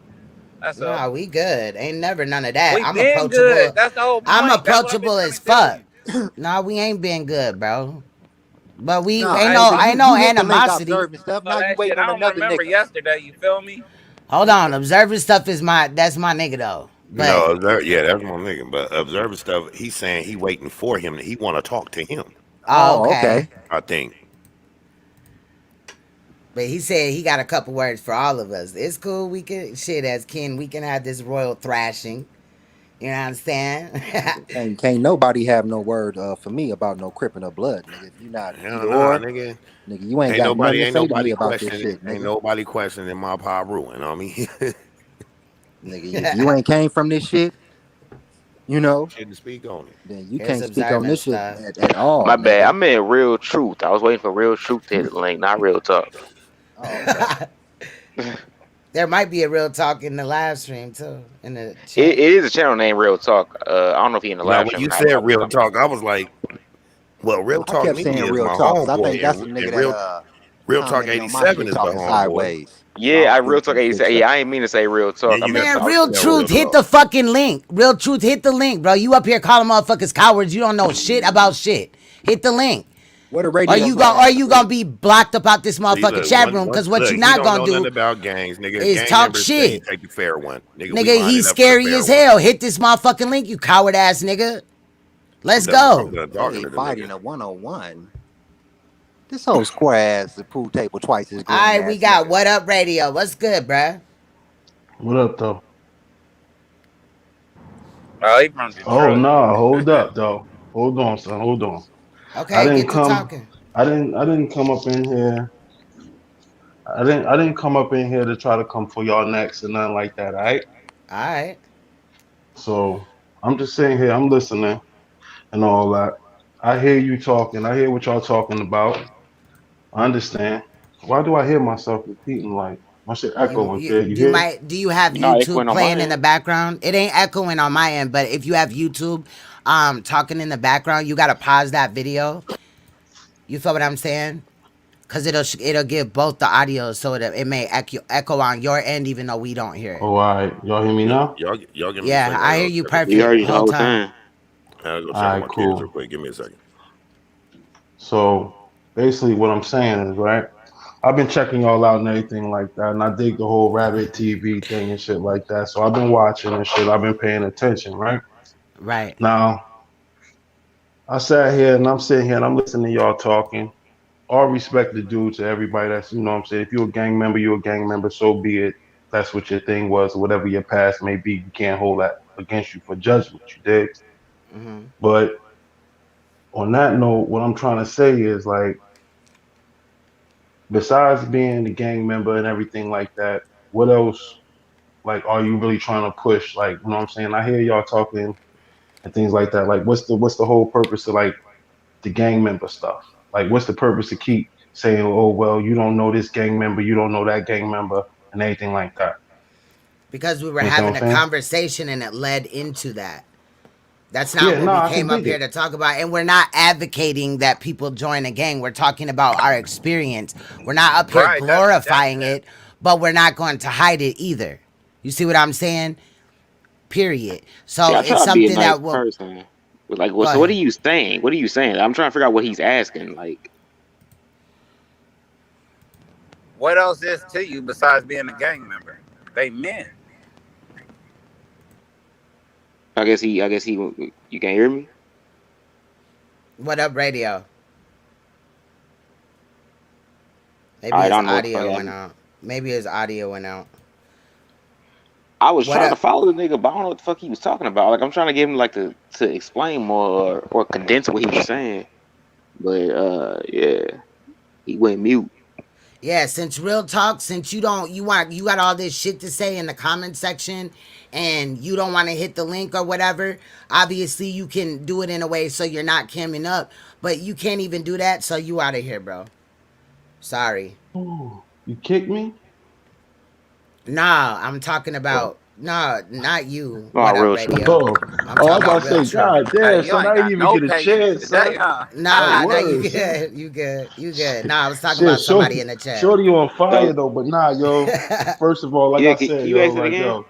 That's all. Nah, we good. Ain't never none of that. We I'm been good. approachable. That's the whole I'm point. That's what I've been approachable trying as to tell fuck. you. Nah, we ain't been good, bro. But we Nah, ain't Hey, no nigga, fuck ain't you no hit the link animosity. observing stuff. all Now you that shit. waiting I on don't another remember nigga. yesterday. You feel me? Hold on, observer stuff is that's my nigga though. But No, yeah, that's my nigga. But observing stuff, he's saying he waiting for him. He want to talk to him. oh, Oh, okay. okay. I think. But he said he got a couple words for all of us. It's cool. We can shit as kin. We can have this royal thrashing. You know what I'm saying? Can't nobody have no word for me about no crippin' or blood, nigga. If you not Hell either nah, or, nigga. nigga, you ain't Ain't got nothing nobody, to ain't say to me nobody about this questioning, shit, ain't nigga. nobody questioning my power rule. You know what I mean? Nigga, if you ain't came from this shit, you know, Shouldn't speak on it. then you Here's can't speak on observing this shit stuff. at all, My bad. I nigga. meant real truth. I was waiting for real truth to hit the link, not real talk. Oh, okay. There might be a real talk in the live stream too, in the It chat. is a channel named Real Talk. I don't know if he in the Now, live when stream or you not. It said might be real something else. talk, I was like, well, real I talk kept saying media is real my talk because I think homeboy, that's and the nigga and that real talk commented on my 87 shit is the talking homeboy. sideways. Yeah, Y'all I still real talk. can't fix Yeah, that. I ain't mean to say real Yeah, talk. I you meant got to to Man, talk real fix that real real truth, hit talk. talk. the fucking link. Real truth, hit the link, bro. You up here calling motherfuckers cowards. You don't know shit about shit. Hit the link. Where the Or radio you station gonna or at, you Lou? gonna be blocked up out this See, motherfucking look, chat room? Cause what you look, he not don't gonna know nothing do about gangs, nigga. is Gang talk members can't shit. take the fair one, nigga. We Nigga, lining he's up for the scary fair as one. hell. Hit this motherfucking link, you coward ass nigga. Let's I'm go. done They talking to ain't the nigga. fighting a 1-on-1. This whole square ass, the pool table twice as green Alright, we ass got nigga. What Up Radio. What's good, bruh? What up, though? Oh, he from Oh Detroit. no, hold up, though. Hold on, son. Hold on. I Okay, didn't get to come. talking. I didn't come up in here. I didn't come up in here to try to come for y'all next or nothing like that. All right. Alright. So I'm just sitting here. I'm listening and all that. I hear you talking. I hear what y'all talking about. I understand. Why do I hear myself repeating like my shit echoing? Kid, you You hear? might do you have No, it YouTube went on my playing in the end. background? It ain't echoing on my end, but if you have YouTube talking in the background, you gotta pause that video. You feel what I'm saying? Cause it'll give both the audio, so that it may echo on your end, even though we don't hear it. Oh, all right. Y'all hear me now? Y'all give me a Yeah, second. I I hear gotta go you check on We kids heard perfect you the real whole whole quick. time. time. I gotta go All check on right, my kids real cool. quick. Give me a second. So basically, what I'm saying is, right. I've been checking y'all out and everything like that, and I dig the whole Rabbit TV thing and shit like that. So I've been watching and shit. I've been paying attention, right? Right. Now, I sat here and I'm sitting here and I'm listening to y'all talking. All respect the due to everybody that's, you know what I'm saying? If you're a gang member, you're a gang member, so be it. That's what your thing was, or whatever your past may be. You can't hold that against you for judgment, you dig? Mm-hmm. But on that note, what I'm trying to say is like, besides being a gang member and everything like that, what else like are you really trying to push? Like, you know what I'm saying? I hear y'all talking and things like that. Like what's the whole purpose of like the gang member stuff? Like what's the purpose to keep saying, oh well, you don't know this gang member, you don't know that gang member and anything like that. Because we were You understand having what a I'm saying? conversation and it led into that. That's not Yeah, what no, we I can came up dig here it. to talk about. And we're not advocating that people join a gang. We're talking about our experience. We're not up here Right. That's glorifying it, but we're not going to hide it either. You see what I'm saying? Period. See, So I it's try to be a something nice that will person. But like, well, go so what are ahead. you saying? What are you saying? I'm trying to figure out what he's asking. Like, what else is to you besides being a gang member? They men. I guess he, you can't hear me. What up, radio? All Maybe right, I his don't know what the fuck audio went happened. out. Maybe his audio went out. I was What trying to up? follow the nigga, but I don't know what the fuck he was talking about. Like, I'm trying to get him like to explain more or condense what he was saying. But yeah, he went mute. Yeah, since real talk, since you got all this shit to say in the comment section and you don't want to hit the link or whatever, obviously you can do it in a way so you're not camming up, but you can't even do that, so you out of here, bro. Sorry. Oh, you kicked me? Nah, I'm talking Oh. about nah, not you. Oh, What up, real truth. radio? Oh, I'm oh, I talking was about about to real say, truth. God Hey, damn, you son, ain't I didn't got even no get a patience chance, son. today, huh? Like, Nah, you word, son. good. You good. You good. Shit, Nah, I was talking shit, about somebody in the chat. shorty on fire So though, but nah, yo. First of all, like yeah, I can said, you yo, ask it like again? yo,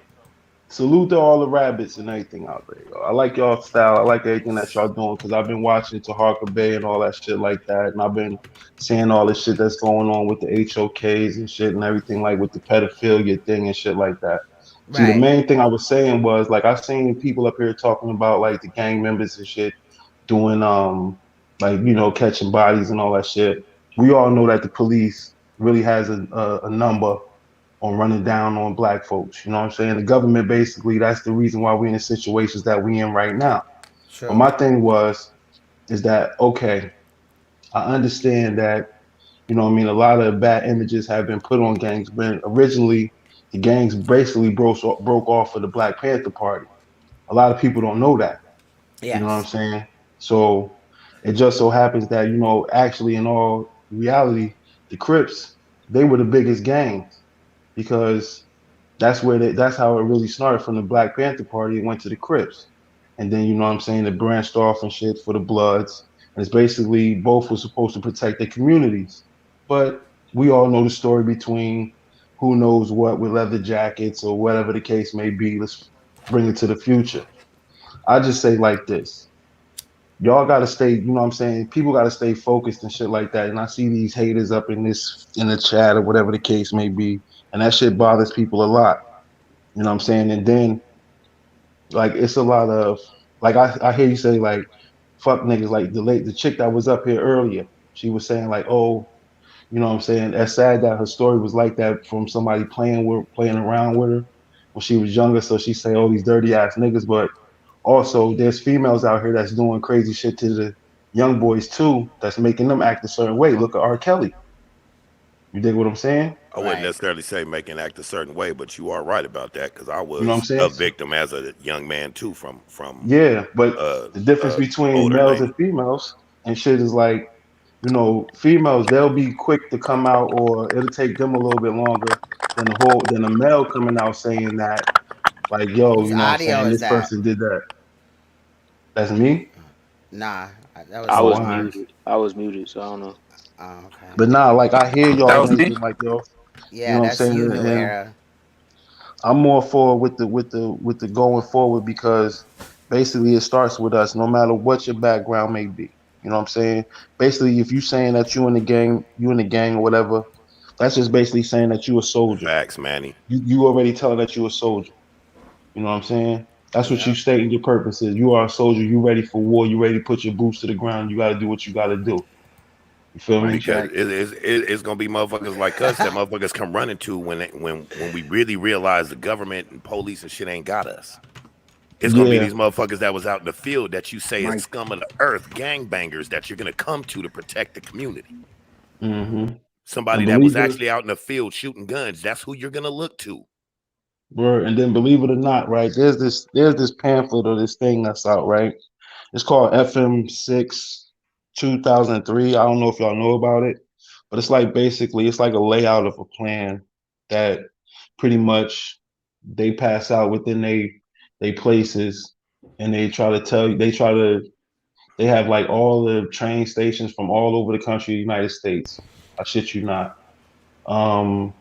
salute to all the rabbits and everything out there, yo. I like y'all style. I like everything that y'all doing because I've been watching Taharka Bay and all that shit like that, and I've been seeing all the shit that's going on with the HOKs and shit and everything like with the pedophilia thing and shit like that. See, the Right. main thing I was saying was like I seen people up here talking about like the gang members and shit doing like catching bodies and all that shit. We all know that the police really has a number on running down on black folks. You know what I'm saying? The government basically that's the reason why we're in the situations that we in right now. But True. my thing is that okay, I understand that, I mean, a lot of bad images have been put on gangs, but originally the gangs basically broke off of the Black Panther Party. A lot of people don't know that. You know what I'm Yes. saying? So it just so happens that, actually in all reality, the Crips, they were the biggest gangs because that's how it really started from the Black Panther Party. It went to the Crips. And then, you know what I'm saying, it branched off and shit for the Bloods. And it's basically both were supposed to protect their communities. But we all know the story between who knows what with leather jackets or whatever the case may be. Let's bring it to the future. I just say like this. Y'all gotta stay, you know what I'm saying? People gotta stay focused and shit like that. And I see these haters up in the chat or whatever the case may be, and that shit bothers people a lot. You know what I'm saying? And then like it's a lot of like I hear you say like fuck niggas like the chick that was up here earlier. She was saying like, oh, you know what I'm saying? That's sad that her story was like that from somebody playing around with her when she was younger. So she say, oh, these dirty ass niggas. But also there's females out here that's doing crazy shit to the young boys too, that's making them act a certain way. Look at R. Kelly. You dig what I'm saying? I wouldn't Right. necessarily say make an act a certain way, but you are right about that because I You know what I'm was saying? a victim as a young man too from Yeah, but uh the difference between older males lady. and females and shit is like, you know, females they'll be quick to come out, or it'll take them a little bit longer than a male coming out saying that, like, yo, Whose you know what I'm audio saying, is this that? person did that. That's me. Nah, that was I Oh, was all someone right. else. muted. I was muted, so I don't know. Oh, okay. But nah, like I hear That y'all was me. niggas like yo, you Yeah, know what I'm that's saying, you, New and Era. I'm more for with the going forward because basically it starts with us, no matter what your background may be. You know what I'm saying? Basically, if you saying that you in the gang or whatever, that's just basically saying that you a soldier. Facts, Manny. You already telling that you a soldier. You know what I'm saying? That's what you Yep. stating your purpose is. You are a soldier. You ready for war. You ready to put your boots to the ground. You got to do what you got to do. You feel Point me? Because blank. it's gonna be motherfuckers like us that motherfuckers come running to when we really realize the government and police and shit ain't got us. It's gonna be Yeah. these motherfuckers that was out in the field that you say is Mike. scum of the earth, gangbangers that you're gonna come to protect the community. Mm-hmm. Somebody And that was believe it, actually out in the field shooting guns. That's who you're gonna look to. word. And then believe it or not, right? There's this pamphlet or this thing that's out, right? It's called FM6 2003. I don't know if y'all know about it, but it's like basically it's like a layout of a plan that pretty much they pass out within they places, and they have like all the train stations from all over the country, United States. I shit you not. Um,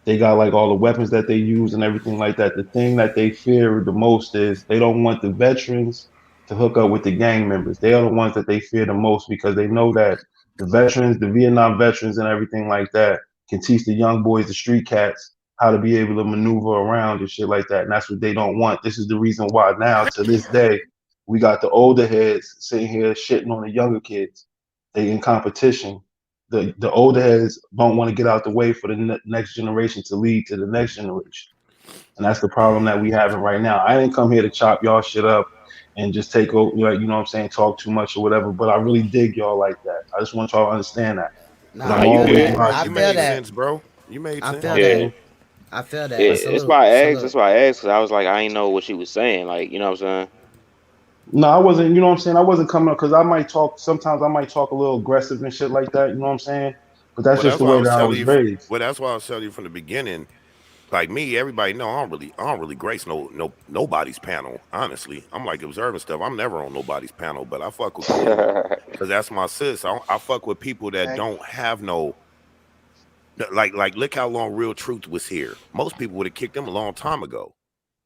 they got like all the weapons that they use and everything like that. The thing that they fear the most is they don't want the veterans to hook up with the gang members. They are the ones that they fear the most because they know that the veterans, the Vietnam veterans and everything like that can teach the young boys, the street cats, how to be able to maneuver around and shit like that. And that's what they don't want. This is the reason why now to this day, we got the older heads sitting here shitting on the younger kids. They in competition. The older heads don't want to get out the way for the next generation to lead to the next generation, and that's the problem that we having right now. I didn't come here to chop y'all shit up and just take over, like, you know what I'm saying, talk too much or whatever. But I really dig y'all like that. I just want y'all to understand that. But Nah, Nah, I I'm you feel always good. that. behind I You you. feel made that. sense, bro. You made I You know feel what I'm sense. Yeah. that. saying? I feel that. Yeah, that's Salute. why I asked. Salute. That's why I asked. Cause I was like, I didn't know what she was saying. Like, you know what I'm saying? No, I wasn't. You know what I'm saying? I wasn't coming up because I might talk. Sometimes I might talk a little aggressive and shit like that. You know what I'm saying? But that's Well, just that's the why I way was that I telling was you. raised. Well, that's why I was telling you from the beginning. Like me, everybody know I don't really grace nobody's panel. Honestly, I'm like observing stuff. I'm never on nobody's panel, but I fuck with Queen because that's my sis. I fuck with people that Hey, don't have no like. Look how long Real Truth was here. Most people would have kicked him a long time ago.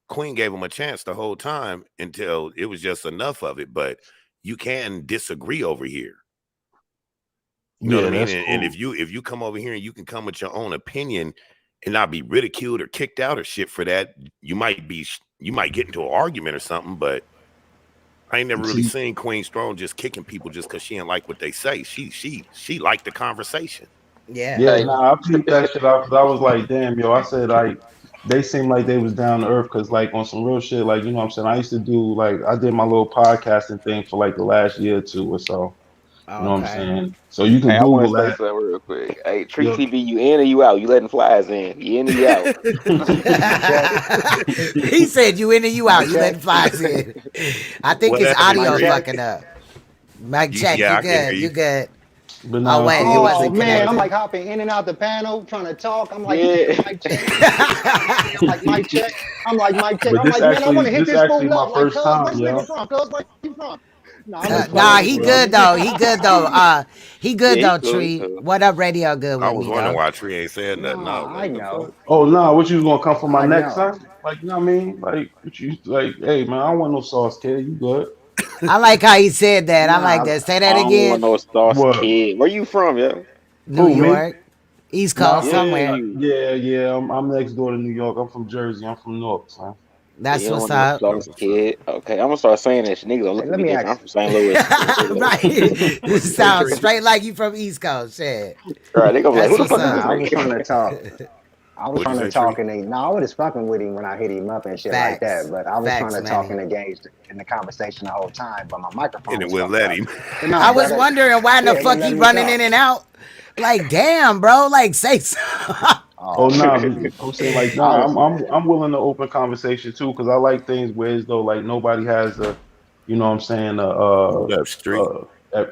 Queen gave him a chance the whole time until it was just enough of it. But you can disagree over here. You know what I Yeah, mean? that's And cool. if you come over here and you can come with your own opinion and not be ridiculed or kicked out or shit for that, you might get into an argument or something. But I ain't never really See, seen Queen Strong just kicking people just because she didn't like what they say. She liked the conversation. Yeah. yeah, Hey, nah, I peeped that shit out because I was like, damn, yo, I said like they seemed like they was down to earth because like on some real shit, like you know what I'm saying. I used to do like I did my little podcasting thing for like the last year or two or so. You Oh, know what I'm okay. saying? So you can hey, I want Google to say that. something real quick. Hey, Treat Yo, TV, you in or you out? You letting flies in? You in or you out? mic check, He said you in and you out. mic You check, letting flies in. I think What his happened, mic audio Decree? check. fucking up. Mic check. Yeah, You I can hear good. You you. good. but Oh nah, wait, see, it look, Oh wasn't look, man, look. I'm connected. like hopping in and out the panel trying to talk. I'm like, Yeah. mic check, mic check. I'm like, mic check. I'm like, mic check. But I'm like, man, I want to hit this this fool actually my up. Like, first cuz, time, where this yo. nigga from? Cuz, where you from? No, I'm just Nah, fucking with he you, good homie. though. He good though. He good Yeah, he though. cool. He Tree. cool. What up, radio? Good I with was me wondering though. why Tree ain't said nothing. I Nah, was I like, the fuck? know. Oh nah, what you was gonna come for my I neck, know. son? Like, you know what I mean? Like, what you like? Hey man, I don't want no sauce, kid. You good? I like how he said that. I like Nah, that. Say I that don't want again. no sauce What? kid. Where you from, yo? New Who me? York, East Nah, Coast, I'm from. Yeah, somewhere. you. Yeah. I'm next door to New York. I'm from Jersey. I'm from Newark, son. Yeah, That's you don't what's want no up. sauce That's what's up. kid. Okay, I'm gonna start saying that. Shit, niggas gonna hey, look at let me me different. I'm ask. from St. Louis. Right. You What you say, sound Tree? straight like you from East Coast. Shit. All right, they gonna be like, That's who the what's fuck is this Nah, I up. was trying to nigga? talk. I was What'd you trying to say, talk Tree? and no, I was fucking with him when I hit him up and shit like that. Facts. But I was trying Facts, to talk Manny. and engage in the conversation the whole time, but my microphone And it was wouldn't fucked let up. him. But nah, I was brother, wondering why in the yeah, it fuck wouldn't he let me running in talk. and out. Like, damn, bro. Like, say something. Oh Oh nah, man, I'm saying like I nah. was. I'm willing to open conversation too because I like things where as though like nobody has a, you know what I'm saying, What up, Street?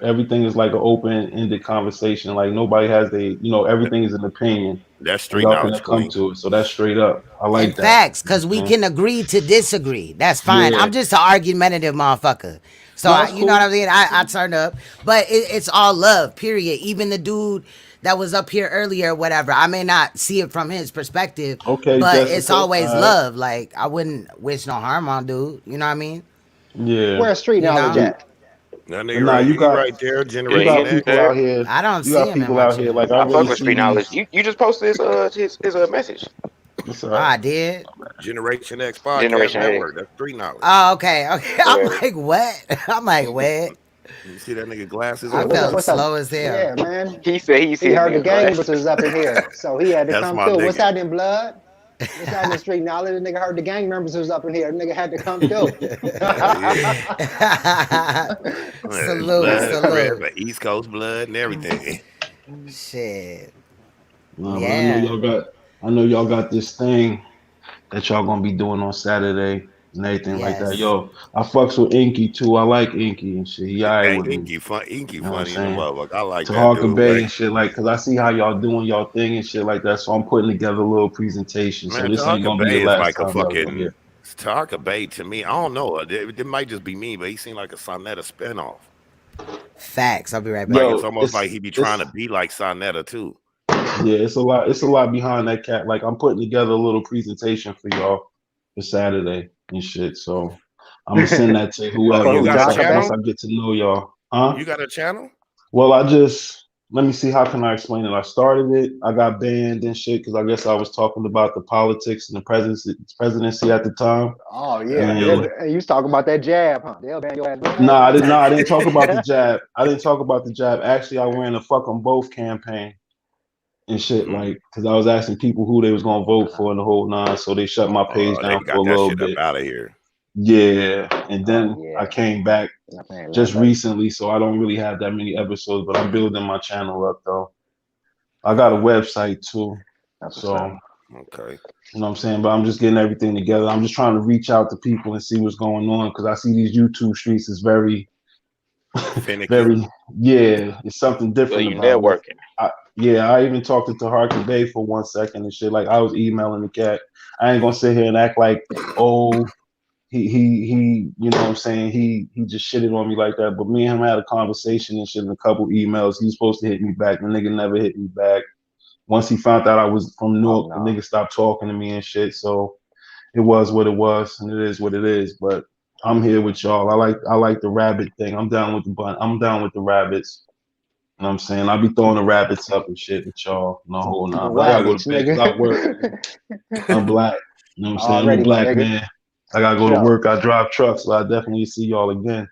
everything is like an open ended conversation. Like nobody has That- everything is an opinion That's and street y'all can knowledge, come Queen. to it. So that's straight up. I And like that. facts, You know because what we I'm saying? can agree to disagree. That's fine. Yeah. I'm just an argumentative motherfucker. So, No, it's you know what cool. I'm saying? I turned up. But it's all love, period. Even the dude that was up here earlier, whatever, I may not see it from his perspective, Okay, but it's Jessica. All always right. love. Like, I wouldn't wish no harm on dude. You know what I mean? Yeah. Where's street You knowledge know? You, at? That but nigga nah, right, you he got right there, Yeah, you he Generation got in the X. people out chat. here. I don't You see got him in people my out here. chat. Like I I fuck really with see street knowledge. these. You just posted his message. What's Oh, up? I did? Generation X Podcast Generation X. Network. That's street knowledge. Oh, okay. Okay. I'm Okay. like, what? I'm like, what? You see that nigga glasses I Yeah, on? what's up? felt What's up? slow as hell. Yeah, man. He He said heard the nigga gang members glasses. was up in here, so he had to That's come my through. What's nigga. happening, blood? What's happening, street knowledge? The nigga heard the gang members was up in here. The nigga had to come through. Hell yeah. Salute, Blood, crib, salute. East Coast blood and everything. Shit. Nah, but Yeah. I know y'all got this thing that y'all gonna be doing on Saturday and everything like that. Yes. Yo, I fucks with Inky too. I like Inky and shit. He alright Hey, with me. Inky You know what I'm funny in the saying? motherfucker. I like that Taharka dude, Bay man. and shit like, cause I see how y'all doing y'all thing and shit like that. So I'm putting together a little presentation. So Man, this ain't Taharka gonna be the Bay is last like a time y'all gonna fucking hear. Taharka Bay to me. I don't know. It might just be me, but he seemed like a Sonetta spinoff. Facts. I'll be right Like back. it's Yo, almost like he be trying to it's be like Sonetta too. yeah, it's a lot behind that cat. Like I'm putting together a little presentation for y'all for Saturday and shit. So I'm gonna send that to Oh, For whoever you who, got a once Taharka channel? I get to know y'all. Huh? You got a channel? Well, let me see how can I explain it. I started it. I got banned and shit because I guess I was talking about the politics and the presidency at the time. Oh That'll yeah, do And it. and you was talking about that jab, huh? They'll ban your ass no, bad. I didn't. No, I didn't talk about the jab. I didn't talk about the jab. Actually, I ran a fuck 'em both campaign and shit, Mm-hmm. like because I was asking people who they was gonna vote for and the whole nine. So they shut my page They down for a got that little shit up bit. out of here. Yeah, and Oh then I yeah, came back not paying nothing, just buddy. recently, so I don't really have that many episodes, but I'm building my channel up though. I got a website too, That's what's up. so Okay. you know what I'm saying. But I'm just getting everything together. I'm just trying to reach out to people and see what's going on because I see these YouTube streets is very, Finicky. very yeah. It's something So different you about it. networking. Yeah, I even talked to Taharka Bay for 1 second and shit. Like I was emailing the cat. I ain't gonna sit here and act like, oh, he you know what I'm saying, he just shitted on me like that. But me and him had a conversation and shit in a couple emails. He's supposed to hit me back. The nigga never hit me back. Once he found out I was from Oh Newark, the no. nigga stopped talking to me and shit. So it was what it was, and it is what it is. But I'm here with y'all. I like the rabbit thing. I'm down with the bun. I'm down with the rabbits. You know what I'm saying? I'll be throwing the rabbits up and shit with y'all. No whole The nine. But I gotta go to wabbits, bed because I work. nigga. I'm black. You know what I'm saying? I'm a Already, my black nigga. man. I gotta For go to sure. work. I drive trucks, so I definitely see y'all again.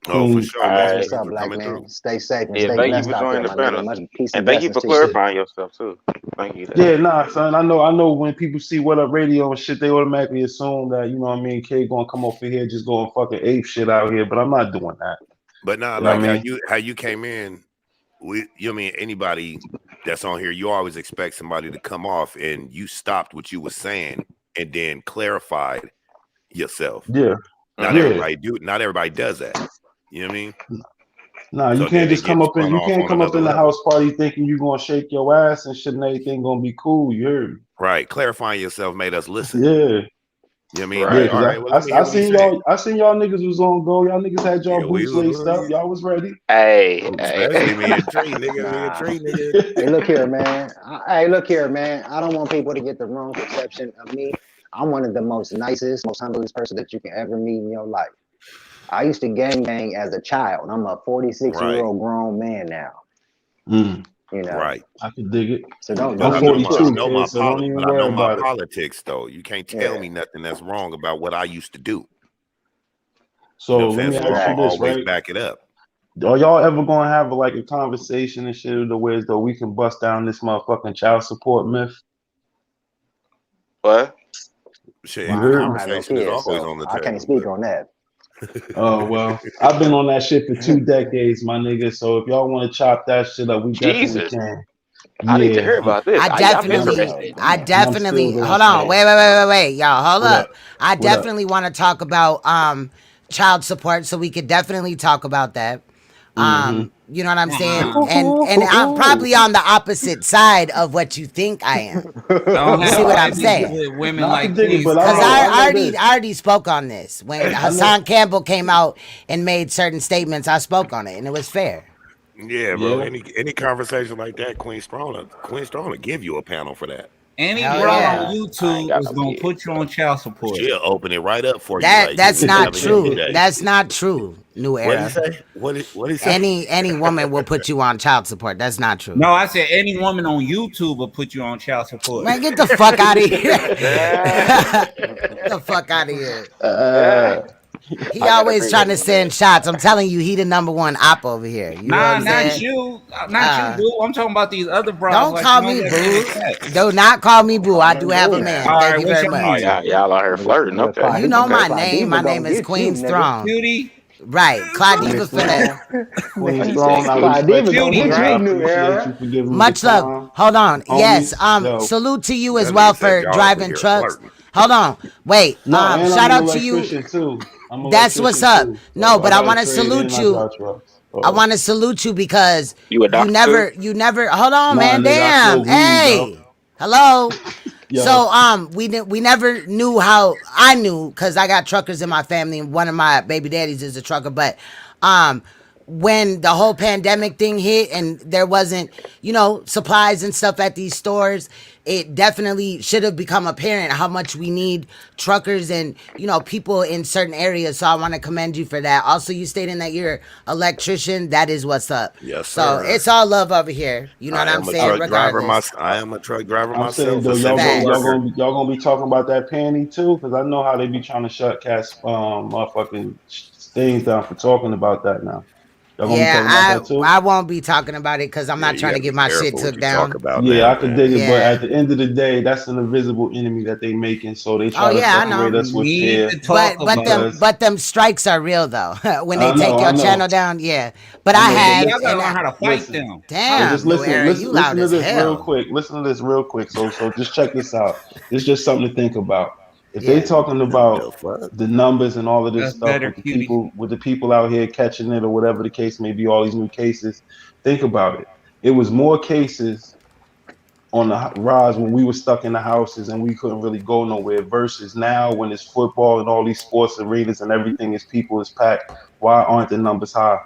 Oh, for Queen, sure, All man. That's right. what's Thanks up, for black coming man. through. Stay safe and Yeah, stay thank you blessed for out there, joining the my nigga. panel. Much peace and And thank you blessings for to you. clarifying yourself too. Thank you. yeah, nah, son. I know when people see what up radio and shit, they automatically assume that, you know what I mean, kid gonna come over here just going fucking ape shit out here, but I'm not doing that. But now, You know what like I mean? how you came in, you know what I mean, anybody that's on here, you always expect somebody to come off and you stopped what you were saying and then clarified yourself. Yeah. Not Uh-huh. Yeah. everybody not everybody does that. You know what I mean? Nah, So then it gets spun you off can't on come up another in the level. house party thinking you gonna shake your ass and shit and everything gonna be cool. You heard me? Right. Clarifying yourself made us listen. Yeah. You know what I mean? Right. Yeah, Like, all because right, well, let me I hear what he's seen saying. y'all niggas was on go. Y'all niggas had y'all Yeah, we boots laced up. Y'all was ready. Hey, hey, especially me and Tree, nigga. Me and Nah. Tree, nigga. Hey, look here, man. Hey, look here, man. I don't want people to get the wrong perception of me. I'm one of the most nicest, most humblest person that you can ever meet in your life. I used to gang as a child. I'm a 46-year Right, old grown man now. Mm, You know, right. I can dig it. so don't But I'm don't I get know it my, I 42, know twisted. my kid, so don't even but I know worry my about it. politics though. You can't tell Yeah, me nothing that's wrong about what I used to do. You know So what let I'm me saying? So ask I'm you gonna exactly. this, always right? back it up. Are y'all ever gonna have like a conversation and shit the ways though we can bust down this motherfucking child support myth? what? Shit, Well, You and the I heard don't me? have no conversation is kids, always so on the I can't table. speak But on that. Oh well, I've been on that shit for 2 decades, my nigga. So if y'all want to chop that shit up, we definitely Jesus, can. I need to Yeah, hear about this. I I'm and I'm definitely, interested. I Damn. and I'm still definitely, gonna hold on, smoke. wait, y'all, hold What up? up. I What up? definitely want to talk about child support, so we could definitely talk about that. Mm-hmm. You know what I'm saying? Nah, And I'm probably on the opposite side of what you think I am. don't You No, see have what I I'm can babies dig it. saying? with women No, I can like dig it, Queen but Cause I Strong. know I this. already spoke on this when I know. Hassan Campbell came out and made certain statements. I spoke on it, and it was fair. yeah, bro. Yeah. Any conversation like that, Queen Strong will give you a panel for that. Any Hell broad on yeah. I ain't YouTube got is no gonna kids, put you so on child support. She'll open it right up for you, That like that's you ain't not never hit me, true. baby. That's not true. New What did he era. say? What he say? Any woman will put you on child support. That's not true. No, I said any woman on YouTube will put you on child support. Man, get the fuck out of here. yeah, Get the fuck out of here. yeah. Uh, He I gotta always agree with trying to him on that. send shots. I'm telling you, he the number one op over here. You know what Nah, I'm not saying? you, not you, Uh, boo. I'm talking about these other bras, don't like the call ones me that be in the boo. chat. Do not call me Don't boo. call I him do have a boo man. now. All Thank right, you what's very your Oh, much. name? y'all out here flirting. Nigga, Okay, You know okay. my name. My Claudiva name gonna is get you, Queen nigga. Strong. Cutie, Right. Queen Claudiva Strong. finna. Queen He said Strong, I cutie. respect Claudiva you, gonna cutie, get brother. you, I right? new appreciate era. you for giving me the Much love. time. Hold on. Yes. Homies, yo. Salute to you as That well nigga said for y'all over driving here trucks. flirting. Hold on. Wait. No, and I'm Shout an out to you. electrician too. I'm an That's what's electrician up. too. No, So I but I got a want to trade salute and I you. drive trucks. I So want to salute you because You a you doctor too? never hold on, nah, man. nigga, I Damn. smoke weed, bro. Hey. Hello. Yo. So we never knew how. I knew because I got truckers in my family and one of my baby daddies is a trucker, but um when the whole pandemic thing hit and there wasn't, supplies and stuff at these stores, it definitely should have become apparent how much we need truckers and, people in certain areas. So I want to commend you for that. Also, you stating that you're electrician. That is what's up. Yes, So sir. it's all love over here. You know what I I'm am a saying? truck driver. Regardless. I am a truck driver I'm saying myself, though, essential Facts. worker. y'all gonna be talking about that panty too, because I know how they be trying to shut cats motherfucking things down for talking about that now. Y'all gonna be Yeah, talking about that too? I won't be talking about it because I'm Yeah, not you trying got to to be get my shit careful what took you talk down. about Yeah, now, I could man. dig it, but at Yeah. the end of the day, that's an invisible enemy that they making. So they Oh try to yeah, I separate know. us with We need fear to talk But them about. because but them strikes are real though. When they I take know, your I know, channel down, yeah. But I I know. But Yeah, have y'all listen, gotta and learn I how to fight listen. them. So damn, just new listen, era, you loud listen to as this real hell. quick. Listen to this real quick. So just check this out. It's just something to think about. If they Yeah. talking about The fuck? the numbers and all of this That's stuff better, with cutie. the people out here catching it or whatever the case may be, all these new cases, think about it. It was more cases on the rise when we were stuck in the houses and we couldn't really go nowhere versus now when it's football and all these sports arenas and everything is people is packed. Why aren't the numbers high?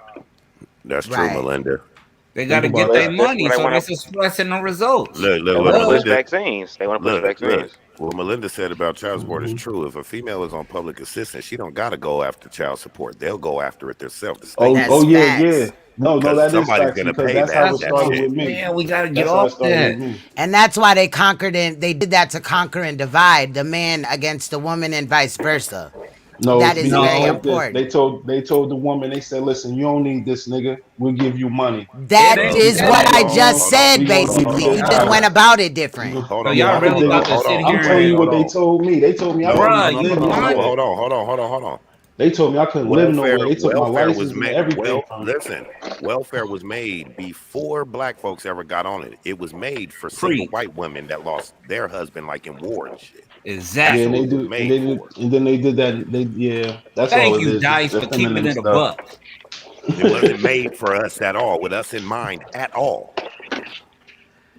That's true, Right. Melinda. They Think gotta get about their that. That's money, when they so want that's to. expressing the results. They What want to push Hello. Melinda, vaccines. They want to push look. vaccines. What Melinda said about child support is Mhm. true. If a female is on public assistance, she don't got to go after child support. They'll go after it themselves. The state Oh, That's will, yeah, yeah. facts. No, because that is somebody's facts gonna because pay that's how it That's that started what shit. with me. man. We gotta get That's how it off started with that. me. And that's why they conquered and they did that to conquer and divide the man against the woman and vice versa. No, That it's is it's very No, like this. important. They told the woman. They said, "Listen, you don't need this nigga. We'll give you money. it That ain't. We is That gonna what ain't. I give just you. Hold on, said We gonna give you basically. this You just power." went about it You different. go, So hold yeah, y'all I could really dig about it. to hold sit on. I'm here telling and, you Hold what they on. told me. They told me I No, couldn't no, bruh, no, even no, you live no, no. nowhere. lying? Hold on. They told me I couldn't live nowhere. They took my Welfare was license and made. everything from me. Listen, welfare was made before black folks ever got on it. It was made for single Preach. white women that lost their husband, like in war and shit. That's Yeah, and Exactly. who they it was do, and made they did, for. and then they did that. They yeah, that's all Thank it you, is. Dice, The for keeping feminine it a stuff. buck. It wasn't made for us at all, with us in mind at all.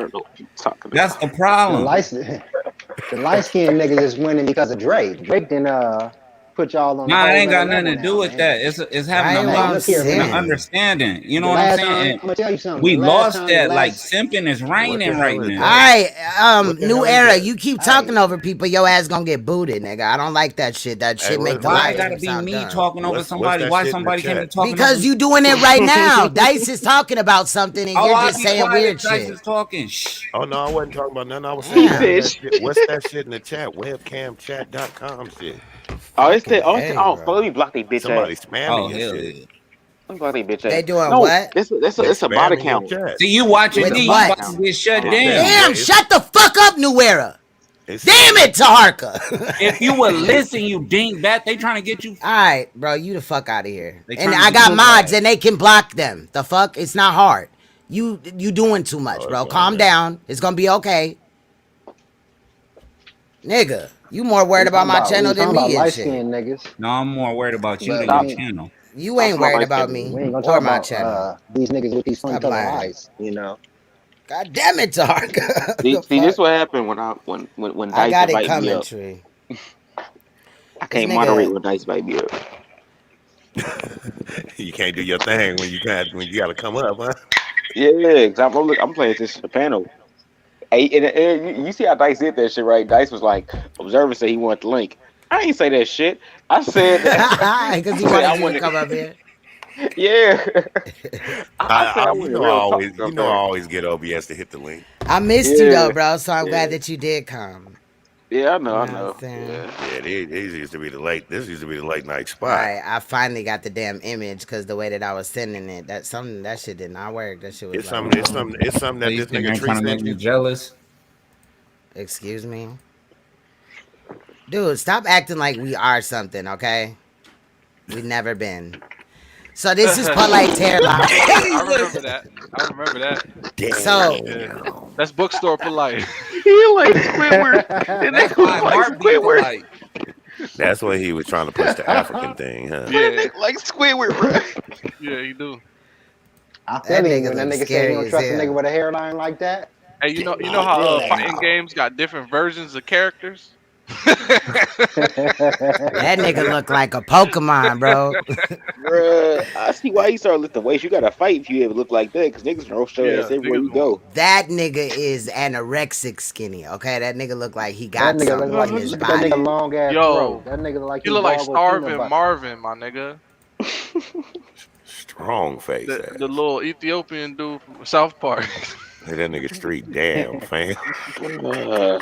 don't know what you're talking That's about. the The problem. light, the light skinned niggas is winning because of Drake. Drake didn't put y'all on a Nah, it whole ain't got nother nothing level to do now, with man. that. It's having Why a you Hey, won't look mindset here, and an man. sin? understanding. You know The what I'm last saying? time, And I'm gonna tell you something. we The last lost time, the that. Like last simping is What the raining right hell is now. All that? right, What the new hell is era. that? You keep hey, talking over people, your ass gonna get booted, nigga. I don't like that shit. That Hey, shit make the Why live it gotta stream be sound me dumb. talking over What's somebody? that Why shit in the somebody can't be chat? talking over Because me? you doing it right now. Dice is talking about something and Oh, you're I'll just be saying quiet if weird Dice shit. is talking. Shh. Oh no, I wasn't talking about nothing. I was saying He Damn. said, what's that shit in the chat? Webcamchat.com shit. "Oh, it's Fucking the A, fuck, bro. let me block they bitch Somebody ass. spamming Oh your hell shit. yeah. Let me block they bitch They ass. doing No, what? They it's a bot spamming your account. chat. See, you Yeah, watching it's With a me, bot you what? about to account. get shut Hold on. down. Damn, shut the fuck up, New Era. It's Damn it, Taharka. If you would listen, you dingbat, they trying to get you. All right, bro, you the fuck out of here. They And trying to I get got your mods ass. and they can block them. The fuck? It's not hard. You doing too much, oh, it's bro. on Calm now. down. It's gonna be okay. Nigga, you more worried we about talking my about channel than me and light shit. skinned niggas, No, I'm more worried about you but than your Stop, channel. You stop ain't talking about worried light about skin me we ain't gonna or talk my about channel. these niggas with these funny Stop colored lying. eyes. You know, God damn it, Taharka. See, The see, this fuck? what happened when I Dice got it invite me coming, up. Tree. I This can't moderate nigga, when Dice invite me up. You can't do your thing when you gotta come up, huh? Yeah, cause I'm playing this in the panel. Hey, and you see how Dice did that shit, right? Dice was like, observer said he wanted the link. I ain't say that shit. I said that. because I he said I wanted you to wanted. come up here. Yeah, I said I You wanted know real talk you up know I there. always get OBS to hit the link. I missed you though, Yeah, bro. So I'm glad yeah, that you did come. yeah. You I know what I'm know. saying? Yeah. Yeah, these used to be the late. This used to be the late night All spot. right, I finally got the damn image because the way that I was sending it, that shit did not work. That shit was It's like, something. It's something So that you this sitting nigga there Tree trying to make sent me you. jealous? excuse me, dude, stop acting like we are something, okay? We never been. So this is polite hairline. I remember Listen, that. I remember that. So Yeah, Damn. that's bookstore polite. He like Squidward. The that's nigga why look like Mark be Squidward. polite. That's what he was trying to push the African thing, huh? But that Yeah, nigga like Squidward, bro. yeah, you do. I that feel him nigga when that looks nigga say he scary don't as trust a nigga hell. with a hairline like that. Hey, you know I how feel that fighting nigga. games got different versions of characters. That nigga look like a Pokemon, bro. Bruh, I see why he started lifting weights. You gotta fight if you ever look like that, cause niggas roast your ass Yeah, everywhere niggas you going. go. That nigga is anorexic skinny, okay? That nigga look like he That got nigga look something like in his look at that nigga body. long ass throat. Yo, That nigga look like he he look like gargled peanut starving butter. Marvin, my nigga. Strong face The ass. little Ethiopian dude from South Park. Hey, that nigga street damn fam. Uh,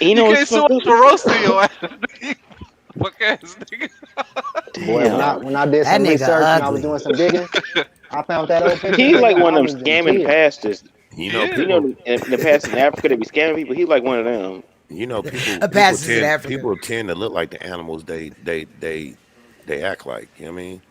you You know what's can't show fucked us up for as roasting hell? your ass. Fuck ass nigga. Boy, Damn, when I did That some nigga research and I was ugly. doing some digging, I found that old picture, he like nigga. one I of them was in scamming tears. pastors. You He know You is. know, people. in the past in Africa, they be scamming people. He like one of them. You know people. A pastor's in Africa. People tend to look like the animals they act like. You know what I mean?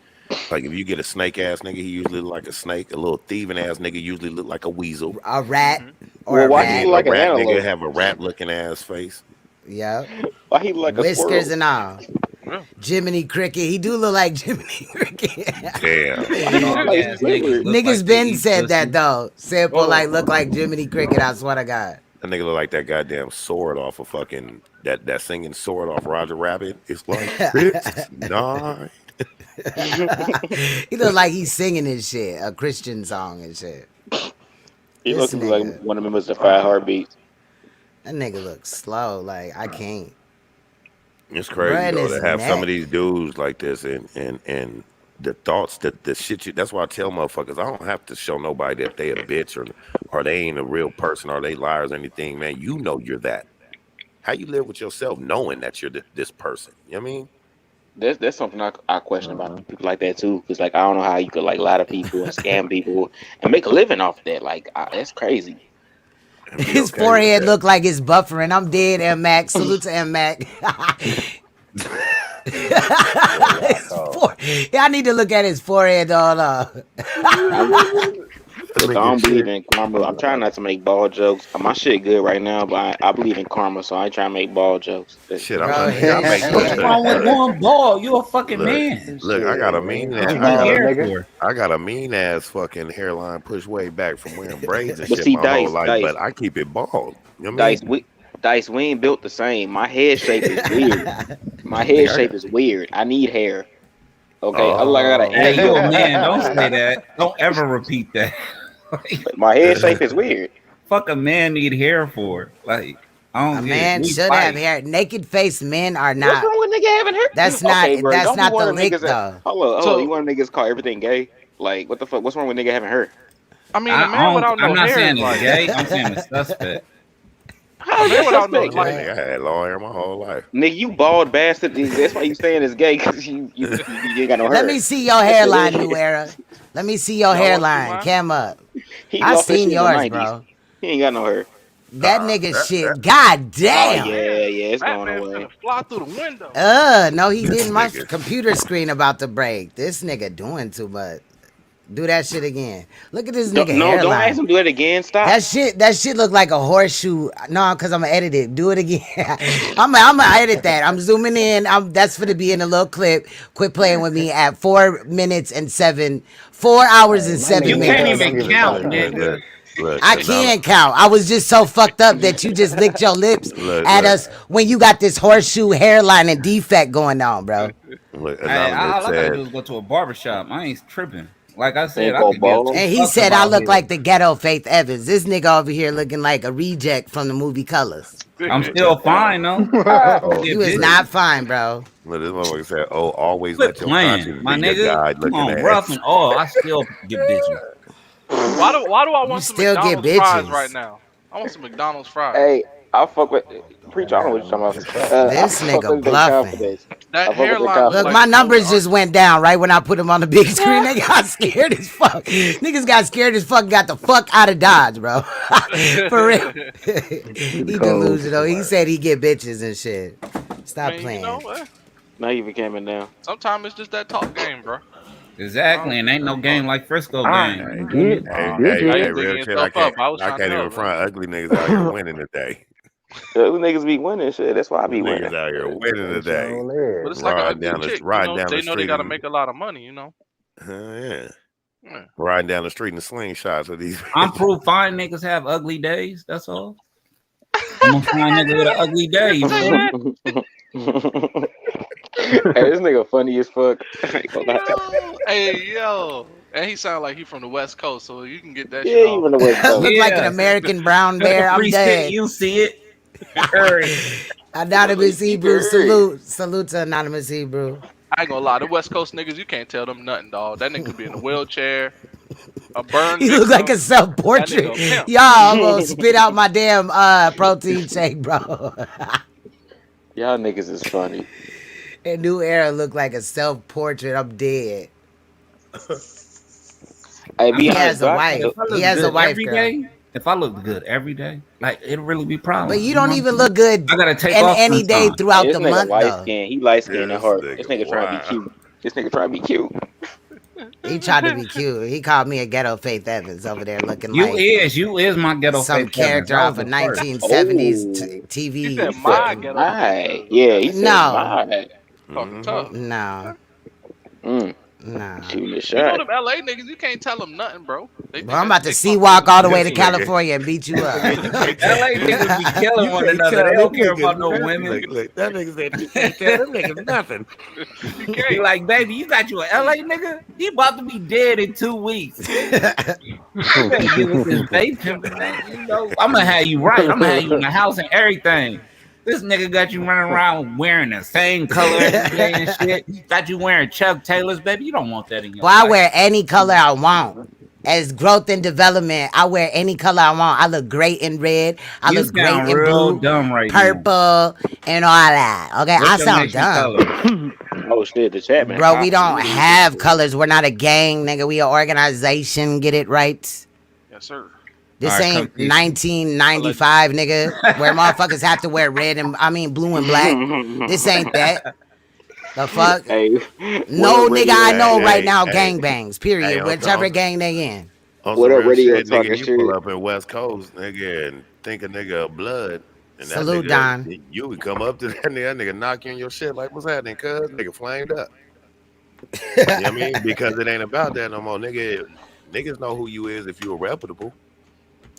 Like if you get a snake ass nigga, he usually look like a snake. A little thieving ass nigga usually look like a weasel. A rat Hmm. or Well, a why And he rat. look then a like an rat nigga antelope? have a rat looking ass face. Yep. Why he look like a Whiskers squirrel? and all. Yeah. Jiminy Cricket. He do look like Jiminy Cricket. Damn. Why he look Dog like ass niggas Squidward? look like Niggas they been eat said that pussy. though. Said Whoa. polite look like Jiminy Cricket, I swear to God. That nigga look like that goddamn sword off of fucking that singing sword off Roger Rabbit. It's like kryptonite. He look like he's singing his shit, a Christian song and shit. He This look like nigga, one of the members of Five Heartbeats. that nigga looks slow. Like I can't. It's Bruh crazy in though his to have some of neck. these dudes like this and the thoughts that the shit you. That's why I tell motherfuckers I don't have to show nobody that they a bitch or they ain't a real person or they liars or anything. Man, you know you're that. How you live with yourself knowing that you're this person? You know what I mean? That's something I question about people like that too. Cause like I don't know how you could like lie to people and scam people and make a living off of that. Like that's crazy. And be His okay with forehead that. look like it's buffering. I'm dead, M Mac. Salute to M Mac. Boy, y'all cold. Yeah, I need to look at his forehead, though. That Look, I nigga don't believe shit. in karma. I'm trying not to make ball jokes. My shit good right now, but I believe in karma, so I ain't trying to make ball jokes. Shit, I'm Bro, a nigga. I his make jokes. What's shit. wrong with Look, going bald? You a fucking look, man. look. I got Shit, a man. mean What ass. you I'm I need got bald, a hair nigga. for? I got a mean ass fucking hairline pushed way back from wearing braids and But shit see, my whole Dice, life, Dice, but I keep it bald. You know what I mean? Dice, Dice, we ain't built the same. My head shape is weird. My head Nigga, I got. shape is weird. I need hair. Okay, I look like I got an Oh, Hey, you a anvil. man? Don't say that. Don't ever repeat that. My head shape is weird. Fuck a man need hair for? Like, I A don't get it. man We should have fight. hair. Naked faced men are What's not. wrong with nigga having hair? That's Okay, not. bro, That's don't be not the one of them lick niggas that. though. Hold on. You So want them niggas call everything gay? Like, what the fuck? What's wrong with nigga having hair? I mean, a man without I'm no not hair saying is it's like gay. I'm saying it's suspect. How a is man that without no suspect? like. nigga, I had long hair my whole life. Nigga, you bald bastard. That's why you saying it's gay, because you ain't got no Let hair. me see your That's what hairline, it New is. Era. Let me see your Y'all want to see hairline. mine? Cam up. He I lost that seen shit in the yours, 90s. bro. He ain't got no hair. That Nah, nigga that shit. God Oh, Oh damn. yeah, man, yeah, it's going Batman away. finna fly through the window. No, he this didn't. My nigga. computer screen about to break. This nigga doing too much. Do that shit again. Look at this nigga Don't ask hairline. him to do it again. Stop. That shit look like a horseshoe. No, cause I'm gonna edit it. Do it again. I'm gonna edit that. I'm zooming in. That's gonna be in a little clip. Quit playing with me at 4 minutes and 4 hours Hey, and my 7 You nigga can't Harold minutes. don't even give a count, Look, fuck. look, nigga. look, look. I can count. I was just so fucked up that you just licked your lips at Look, us when you got this horseshoe hairline and defect going on, bro. look. Hey, Anonymous all I gotta said, do is go to a barber shop. I ain't tripping. Like I said, Ain't I called could give bald. two And he fucks said I about look hair. like the ghetto Faith Evans. This nigga over here looking like a reject from the movie Colors. I'm still fine though. I "Oh, You get is bitches. not fine, bro. look." This motherfucker said, "Oh, always Quit let your playing, conscience my be your nigga. guide." Come Looking on, rough ass. and all. I still get bitches. Why do I You want some still get McDonald's fries right bitches. now? I want some McDonald's fries. Hey, I fuck with That preacher. I don't know what nigga you're talking losing track. about. I This fuck nigga with their bluffing. confidence. I That fuck with their hairline look Look, like my confidence. the Golden numbers just Arches. went down right when I put them on the big screen. They got scared as fuck. Niggas got scared as fuck, got the fuck out of Dodge, bro. For real. He Cold. delusional. He said he get bitches and shit. I Stop mean, you playing. know, Now you even coming down. sometimes it's just that talk game, bro. Exactly, and ain't I no don't know. game like Frisco I game. You feel get me? Now you bitches. Real digging shit. I yourself can't, up. I was I trying to can't even help, man. front. Ugly niggas out here winning today. Those niggas be winning shit. That's why I be Them winning. niggas out here winning They today. sure But is. it's like an Riding ugly down the chick, riding down they the know they street got to and make a lot of money, yeah, Yeah. riding down the street in slingshots with these. I'm proof fine niggas have ugly days. That's all. I'm a fine nigga with an ugly day. You Say feel me? that. Hey, this nigga funny as fuck. I ain't gonna lie. Yo, hey, yo. And he sound like he from the West Coast, so you can get that shit Yeah, you off. from the West Coast. Look like an Yeah. American brown Cut the bear. I'm free stick. dead. You see it. Heard. Motherfucker, Anonymous you Hebrew. heard. Salute to Anonymous Hebrew. I ain't gonna lie, the West Coast niggas, you can't tell them nothing, dog. That nigga could be in a wheelchair, a burn He look like a victim. That self-portrait. nigga a pimp. Y'all, I'm gonna spit out my damn protein shake, bro. Y'all niggas is funny. And New Era look like a self-portrait. I'm dead. Hey, I be He mean, honest, has a do I wife. if I He look has a good wife, every girl. day, if I look good every day, like it'll really be a But problem. you You know don't what I'm even saying? look good I gotta take in off any day sometimes. Hey, throughout this the nigga month, light though. skin. He light skin at This heart. This nigga, nigga trying to be wow. cute. This nigga trying to be cute. He tried to be cute. He called me a ghetto Faith Evans over there looking You like is my ghetto some face Evans. character That was off a the first. 1970s Oh, He TV said he said my fucking. ghetto face my. Evans. Yeah, Okay. he said No, my. Talking Mm-hmm. tough. no, Mm, no. shooting a You know shot. them LA niggas, you can't tell them nothing, bro. They Bro, think I'm that about to shit sea fucking walk all the way This to nigga, California and beat you this up. nigga, you can't tell. LA niggas be killing You one can't another. They tell them don't care niggas about no nothing. women. Look, that nigga said you can't tell them niggas nothing. you Be can't. like, baby, you got you a LA nigga? He about to be dead in 2 weeks, nigga. You better get with this vape pimping thing. You know, I'm gonna have you right. I'm gonna have you in the house and everything. This nigga got you running around wearing the same color every day and shit. Got you wearing Chuck Taylors, baby. You don't want that in Boy, your I life. wear any color I want. As growth and development, I wear any color I want. I look great in red. I You look great sound in real blue, dumb right now. purple, and all that. Okay, What's I your sound nation dumb. color? Oh shit, the chat been Bro, we hopping. don't have colors. We're not a gang, nigga. We an organization. Get it right. Yes, sir. All This right, come ain't teach me. 1995, nigga, where motherfuckers have to wear red and blue and black. This ain't that. The fuck? Hey, what No up, nigga radio I know shit? right now Hey, gangbangs. Period. Whichever gang they in. on What some up, real radio shit, nigga. talking You pull shit? up in West Coast, nigga, and think a nigga of blood, and that Salute, nigga, Don. you would come up to that nigga knock you in your shit like, what's happening, cuz? Nigga flamed up. You know what I mean? Because it ain't about that no more, nigga. Niggas know who you is if you a reputable.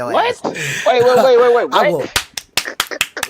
your What? ass. Wait. I What? will.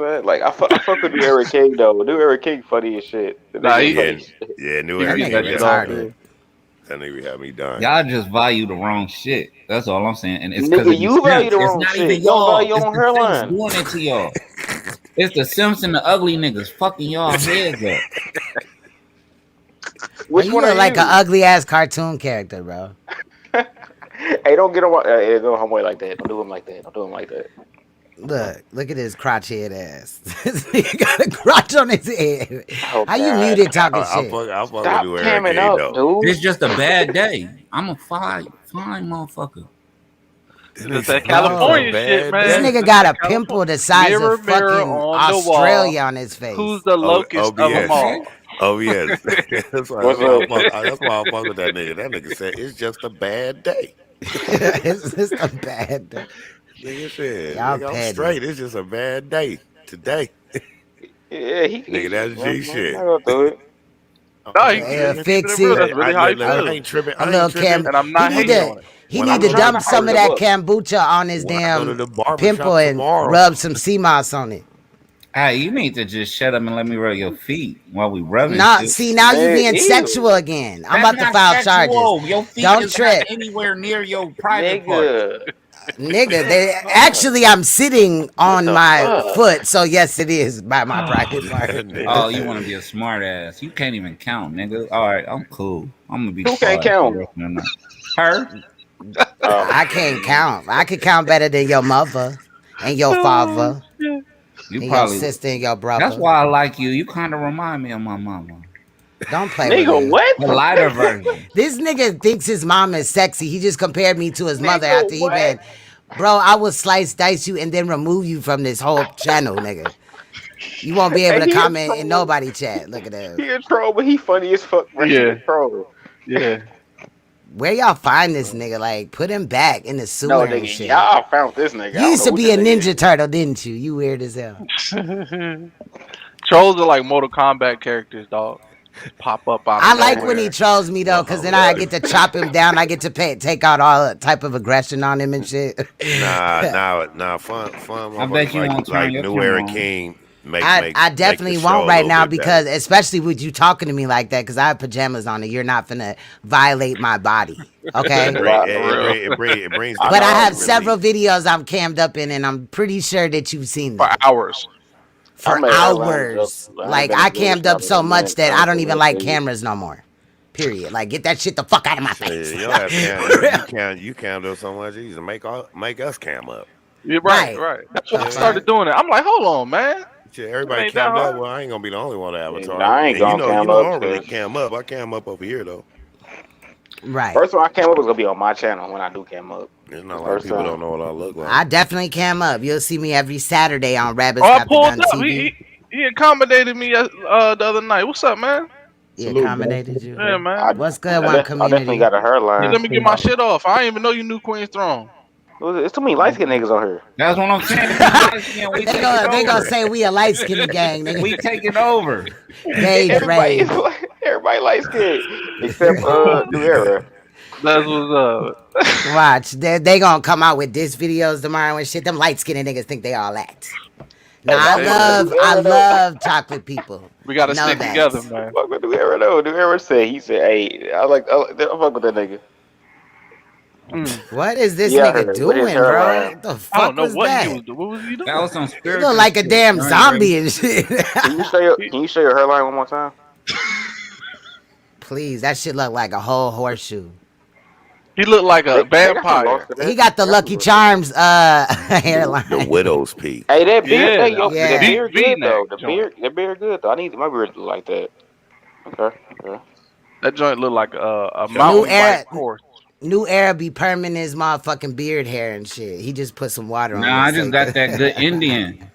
saying? Like I fuck with New Eric King though. New Eric King funny as shit. The Nah, nigga he funny Yeah, as shit. yeah, New he Era That be nigga King. cut Yeah, shit off retarded. too. That nigga had me dying. Y'all just value the wrong shit. That's all I'm saying. And it's because Nigga, of these you value simps. the It's wrong not shit. even You don't value y'all. your It's own the simps hairline. doing it to y'all. It's the simps and the ugly niggas fucking y'all heads up. Which You one look are like you? an ugly ass cartoon character, bro. Hey, don't get him. Hey, don't homeboy like that. Don't do him like that. Don't do him like that. Look at his crotch head ass. This nigga got a crotch on his head. Oh How you God! muted talking I shit? fuck with Stop New Era camming King up, though. dude. It's just a bad day. I'm a fine motherfucker. It's that Bro, California shit, this man. nigga It's got that a California. pimple the size Mirror, of mirror fucking on the wall. Australia on his Who's face. the Oh, locust of them OBS. all? OBS. What's up? That's why I fuck with that nigga. That nigga said it's just a bad day. It's just a bad day. Nigga said, Y'all nigga, I'm petty. straight. It's just a bad day today. Yeah, Nigga, that's G I'm shit. not gonna do it. No, I he, ain't Yeah, he tripping. keeping fix it real. it. That's really how he Look, I feels. ain't tripping. A I ain't little tripping. And I'm he not need hating to on it. he When need I'm to I'm trying going dump to some polish of them that up. kombucha on his when I go to damn the barber pimple shop and tomorrow. rub some sea moss on it. Hey, you need to just shut up and let me rub your feet while we rubbing Nah, shit. see now you Man, being sexual ew, again. I'm That's about to not file charges. sexual. Your feet Don't is not trip. anywhere near your private parts. nigga. Nigga, The they fuck? actually I'm sitting What on the my fuck? foot, so yes it is by my private That part. nigga Oh, you want to said, be a smart ass. You can't even count, nigga. All right, I'm cool. I'm going to be Who can't quiet for count? the rest of the night. Her? I can't count. I could count better than your mother and your Oh, father shit. You and your probably. sister and your That's brother. why I like you. You kind of remind me of my mama. Don't play with Nigga, me. what? The lighter version. This nigga thinks his mom is sexy. He just compared me to his mother Nigga, after he what? been, bro, I will slice, dice you, and then remove you from this whole channel, nigga. You won't be able Hey, to he a comment in troll. nobody chat. Look at that. He a troll, but he funny as fuck, bro. He a Yeah, troll. yeah. Where y'all find this nigga? Like, put him back in the No, sewer and nigga, shit. y'all found this nigga. You I don't used know to who be this a nigga Ninja is. Turtle, didn't you? You weird as hell. Trolls are like Mortal Kombat characters, dog. Just pop up out of I like when he nowhere. trolls me though, cause then I motherfucker. get to chop him down. I get to take out all type of aggression on him and shit. Fun I motherfuckers bet you won't turn like your New camera Era on. King I make the definitely show won't a right little now bit better. because especially with you talking to me like that, because I have pajamas on and you're not finna violate my body. It Okay. bring For real. it brings the I But I know. have comedy several relief. videos I'm cammed up in and I'm pretty sure that you've seen For them. hours. I For made hairline jokes. hours. I ain't Like been I in Dearis cammed up shop in so a minute. much that Trying I to don't figure even out like for you. cameras no more. Period. Like get that shit the fuck out of my Shit, face. your ass can't you can't do so much easier. Make us cam up. Yeah, right, Right. right. That's why The I Yeah. fuck? started doing it. I'm like, hold on, man. Shit, It everybody ain't that cammed up. hard. Well, I ain't gonna be the only one to And avatar. I ain't And gonna cam I up don't really because cam up. I cam up over here though. Right. first time I cam up was gonna be on my channel when I do cam up. It's The not like first people time. don't know what I look like. I definitely cam up. You'll see me every Saturday on Oh, Rabbit's I Got the pulled Gun up. TV. He accommodated me the other night. What's up, man? He Salute, bro. accommodated Salute, you. Yeah, bro. I man. What's good, one I definitely community? got a He hairline. let me get my shit off. I didn't even know you knew Queen's Throne. It's too many light skinned niggas on here. That's what I'm saying. You light skin, we taking They gonna over. say we a light skinny gang. We taking over. Beige Everybody is rage. everybody light skinned except New Era. That's what's up. Watch, they gonna come out with this videos tomorrow and shit. Them light skinned niggas think they all that. Nah, Hey, but I Hey, fuck with man. New I Era though. love chocolate people. We gotta Know stick together, that. man. Fuck with New Era though. New Era said hey, I fuck with that nigga. Mm. What is this Yeah, I nigga heard with his doing, bro? hairline. What the I don't fuck know was what he that? was doing. What was he That doing? was some He look spiritual like a shit. damn Johnny Ray. zombie and shit. He, Can you show your hairline one more time? Please, that shit look like a whole horseshoe. he looked like a They got some lost vampire. to He that. got the They got some Lucky lost to that. Charms The hairline. widow's peak. Hey, that beard, Yeah, that Yeah. beard V good neck though. joint. That beard good though. I need my beard to look like that. Okay, okay. That joint looked like a Shut up. New mountain bike era horse. New era be perming his motherfucking beard hair and shit. He just put some water on Nah, it I so just he got could that good Indian.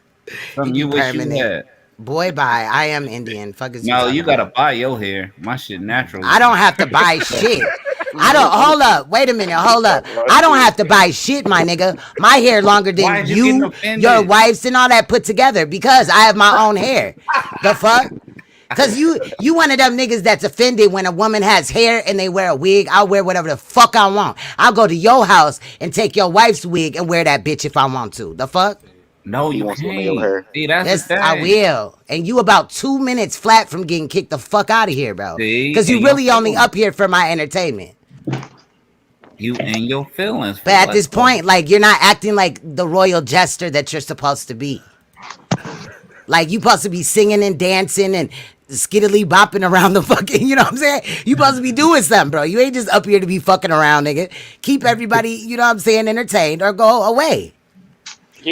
he Something be you wish you permanent. had. Boy bye. I am Indian. Fuck is you No, talking you gotta about? buy your hair. My shit natural. I don't have to buy shit. I don't hold up. Wait a minute, hold up. I don't have to buy shit, my nigga. My hair longer Why than is you getting you, your offended? wife's, and all that put together because I have my own hair. The fuck? Cause you one of them niggas that's offended when a woman has hair and they wear a wig. I'll wear whatever the fuck I want. I'll go to your house and take your wife's wig and wear that bitch if I want to. The fuck? No, He you wants some of your can't. hair. See, that's the Yes, I thing. will. And you about 2 minutes flat from getting kicked the fuck out of here, bro. See, Because you and your really only feelings. up here for my entertainment. You and your feelings But for at what this though? point, like, you're not acting like the royal jester that you're supposed to be. Like, you supposed to be singing and dancing and skiddly bopping around the fucking, you know what I'm saying? You supposed to be doing something, bro. You ain't just up here to be fucking around, nigga. Keep everybody, you know what I'm saying, entertained or go away.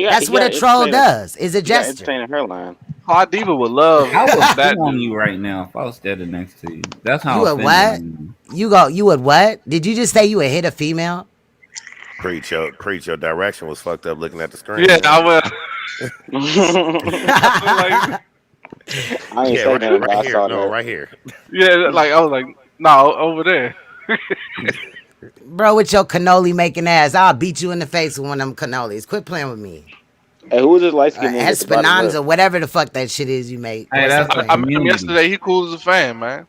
That's He what a got troll entertaining. does, is a He got gesture. entertaining hairline. Hard Diva would love I would pee that on dude. you right now if I was standing next to you. That's You how would offended I what? am. You would what? Did you just say you would hit a female? Preach your direction was fucked up looking at the Yeah, screen, I nigga. will. I I feel like, ain't Yeah, say nothing, but right I here. saw No, that. right here. yeah, like I was like, no, over there. Bro, with your cannoli making ass, I'll beat you in the face with one of them cannolis. Quit playing with me. Hey, who was this light skinned nigga at the bottom left? Esperanza, whatever the fuck that shit is you make. Hey, Boy, that's stop the I playing. met him community. yesterday. He cool as a fan, man.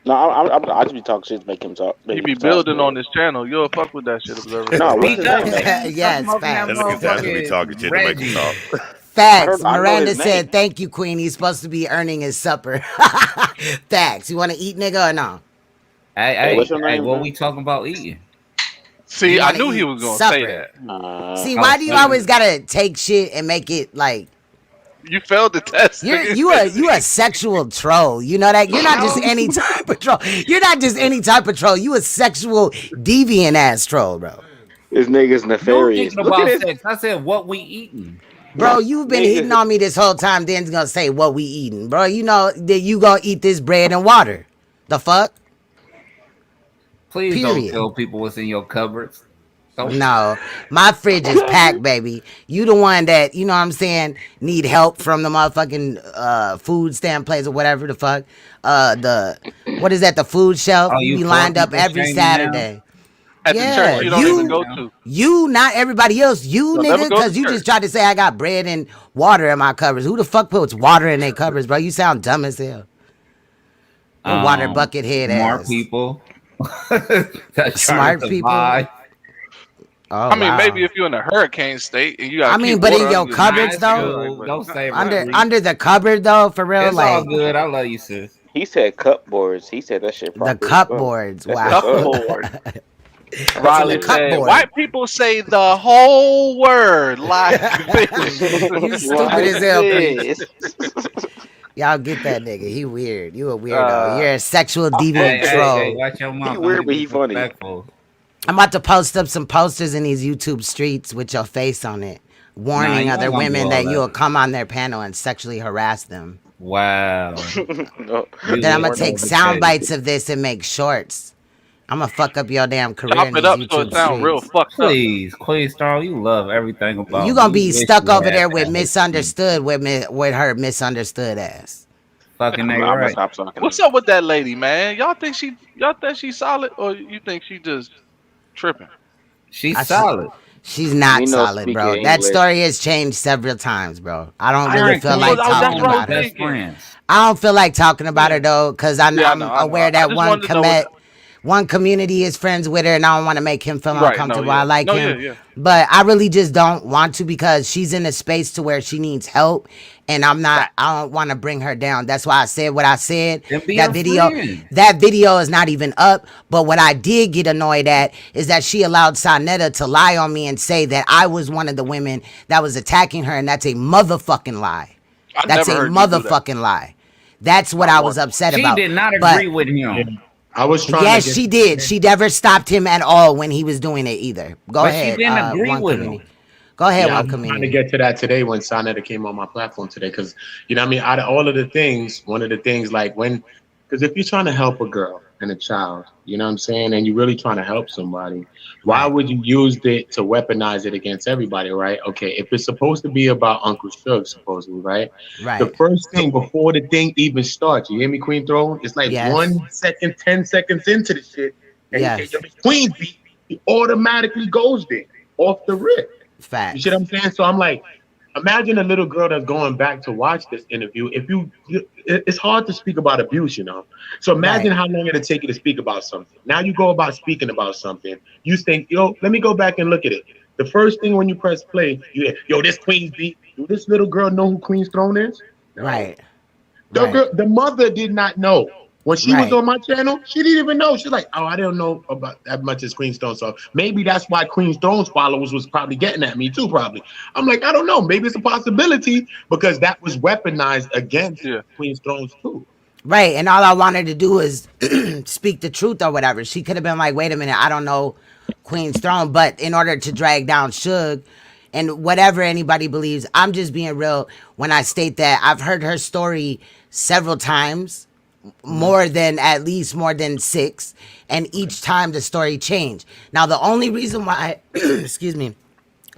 No, I just be talking shit to make him talk. He Make be him talk. building on this channel. You'll fuck with that shit, Observer. No, what's Speak his up, name though? man. Stop Yes, smoking that That facts. nigga said I just be motherfucking talking shit to make him talk. Reggie. Facts. I know Miranda his name. said, thank you, Queen. He's supposed to be earning his supper. Facts. You want to eat, nigga, or no? Hey, Hey, what's your name, what man? we talking about eating? See, You I want to knew he eat was gonna say supper. that. See, Oh, why do you supper. always got to take shit and make it like... You failed the test, You're nigga. you a sexual troll. You know that? You're not just any type of troll. You're not just any type of troll. You a sexual deviant ass troll, bro. This nigga's You nefarious. thinking Look at about this. sex? I said, what we eating? Bro, you've been hitting Nigga, on me this whole time, then's gonna say what we eating. Bro, you know that you gonna eat this bread and water. The fuck? Please don't Period. tell people what's in your cupboards. Don't. No, my fridge is packed, baby. You the one that, you know what I'm saying, need help from the motherfucking food stand place or whatever the fuck. What is that, the food shelf? Oh, You you be poor lined up people every shaming now? Saturday. At the church Yeah, Poor you don't even shaming go now? to. you, not everybody else. You, You'll never nigga, go to because you church. just tried to say I got bread and water in my cupboards. Who the fuck puts water in their cupboards, bro? You sound dumb as hell. Your water bucket head Smart ass. people that's trying Smart to people. survive. Oh, I mean, wow. maybe if you're in a hurricane state and you gotta I mean, keep but in water your under your cupboards, knees, though? Cool. Don't say Under Marie. under the cupboard, though, for real, It's all like good. I love you, sis. he said cupboards. He said that shit the proper as fuck. cupboards. That's what's Wow. up. cupboard. What's in the Riley said, cupboard? "White people say the whole word like this." You stupid Like as hell, preach. this. Y'all get that nigga. He weird. You a weirdo. You're a sexual Hey, deviant hey, troll. hey, watch your He mouth. Don't weird, be but he funny. disrespectful. I'm about to post up some posters in these YouTube streets with your face on it, warning you other ain't gonna do women all that that. you'll come on their panel and sexually harass them. Wow. No. You Then I'm would gonna take know the sound case. bites of this and make shorts. I'm gonna fuck up your damn career Chop in it these up so it YouTube sound real streets. fucked up. Please, Queen Star, you love everything about You me. gonna be wish stuck you over had there that with hate misunderstood with her misunderstood ass. Fucking I'm they gonna right. stop talking. What's up with that lady, man? Y'all think she solid, or you think she just tripping? She's I should- solid. She's not We know solid, speak bro. of That English. story has changed several times, bro. I don't Her really and feel Queen like Well, that's talking what I was about it. best thinking. friends. I don't feel like talking about her Yeah, though, because yeah, I I'm know. aware I that just wanted to know one community is friends with her, and I don't want to make him feel right. No, uncomfortable. I yeah, like no, him, yeah. but I really just don't want to because she's in a space to where she needs help, and I'm not. I don't want to bring her down. That's why I said what I said. Then be That her video, friend. that video is not even up. But what I did get annoyed at is that she allowed Sonetta to lie on me and say that I was one of the women that was attacking her, and that's a motherfucking lie. I That's a never heard you do that. motherfucking lie. That's what I was upset She about. did not But agree with him. I was trying yes, to get she did. She never stopped him at all when he was doing it either. Go But she ahead. didn't agree One with community. him. Go ahead, Yeah, I one was trying to community. get to that today when Sonetta came on my platform today. Because, you know what I mean? Out of all of the things, one of the things like because if you're trying to help a girl and a child, you know what I'm saying? And you're really trying to help somebody, why Right. would you use it to weaponize it against everybody, right? Okay, if it's supposed to be about Uncle Suge, supposedly, right? Right. The first thing before the thing even starts, you hear me, Queen Throne? It's like Yes. 1 second, 10 seconds into the shit. And Yes. your Queen beat, he automatically goes there off the rip. You Facts. see what I'm saying? So I'm like, imagine a little girl that's going back to watch this interview. It's hard to speak about abuse, you know. So imagine Right. how long it'll take you to speak about something. Now you go about speaking about something. You think, yo, let me go back and look at it. The first thing when you press play, you hear, yo, this Queen's beat. Do this little girl know who Queen's Throne is? No. Right. Right. The mother did not know. When she was Right. on my channel, she didn't even know. She's like, oh, I didn't know about that much as Queen's Throne. So maybe that's why Queen's Throne's followers was probably getting at me too, probably. I'm like, I don't know. Maybe it's a possibility because that was weaponized against Yeah. Queen's Thrones too. Right. And all I wanted to do was speak the truth or whatever. She could have been like, wait a minute, I don't know Queen's Throne. But in order to drag down Suge and whatever anybody believes, I'm just being real when I state that I've heard her story several times, more than at least more than six. And each time the story changed. Now, the only reason why, excuse me,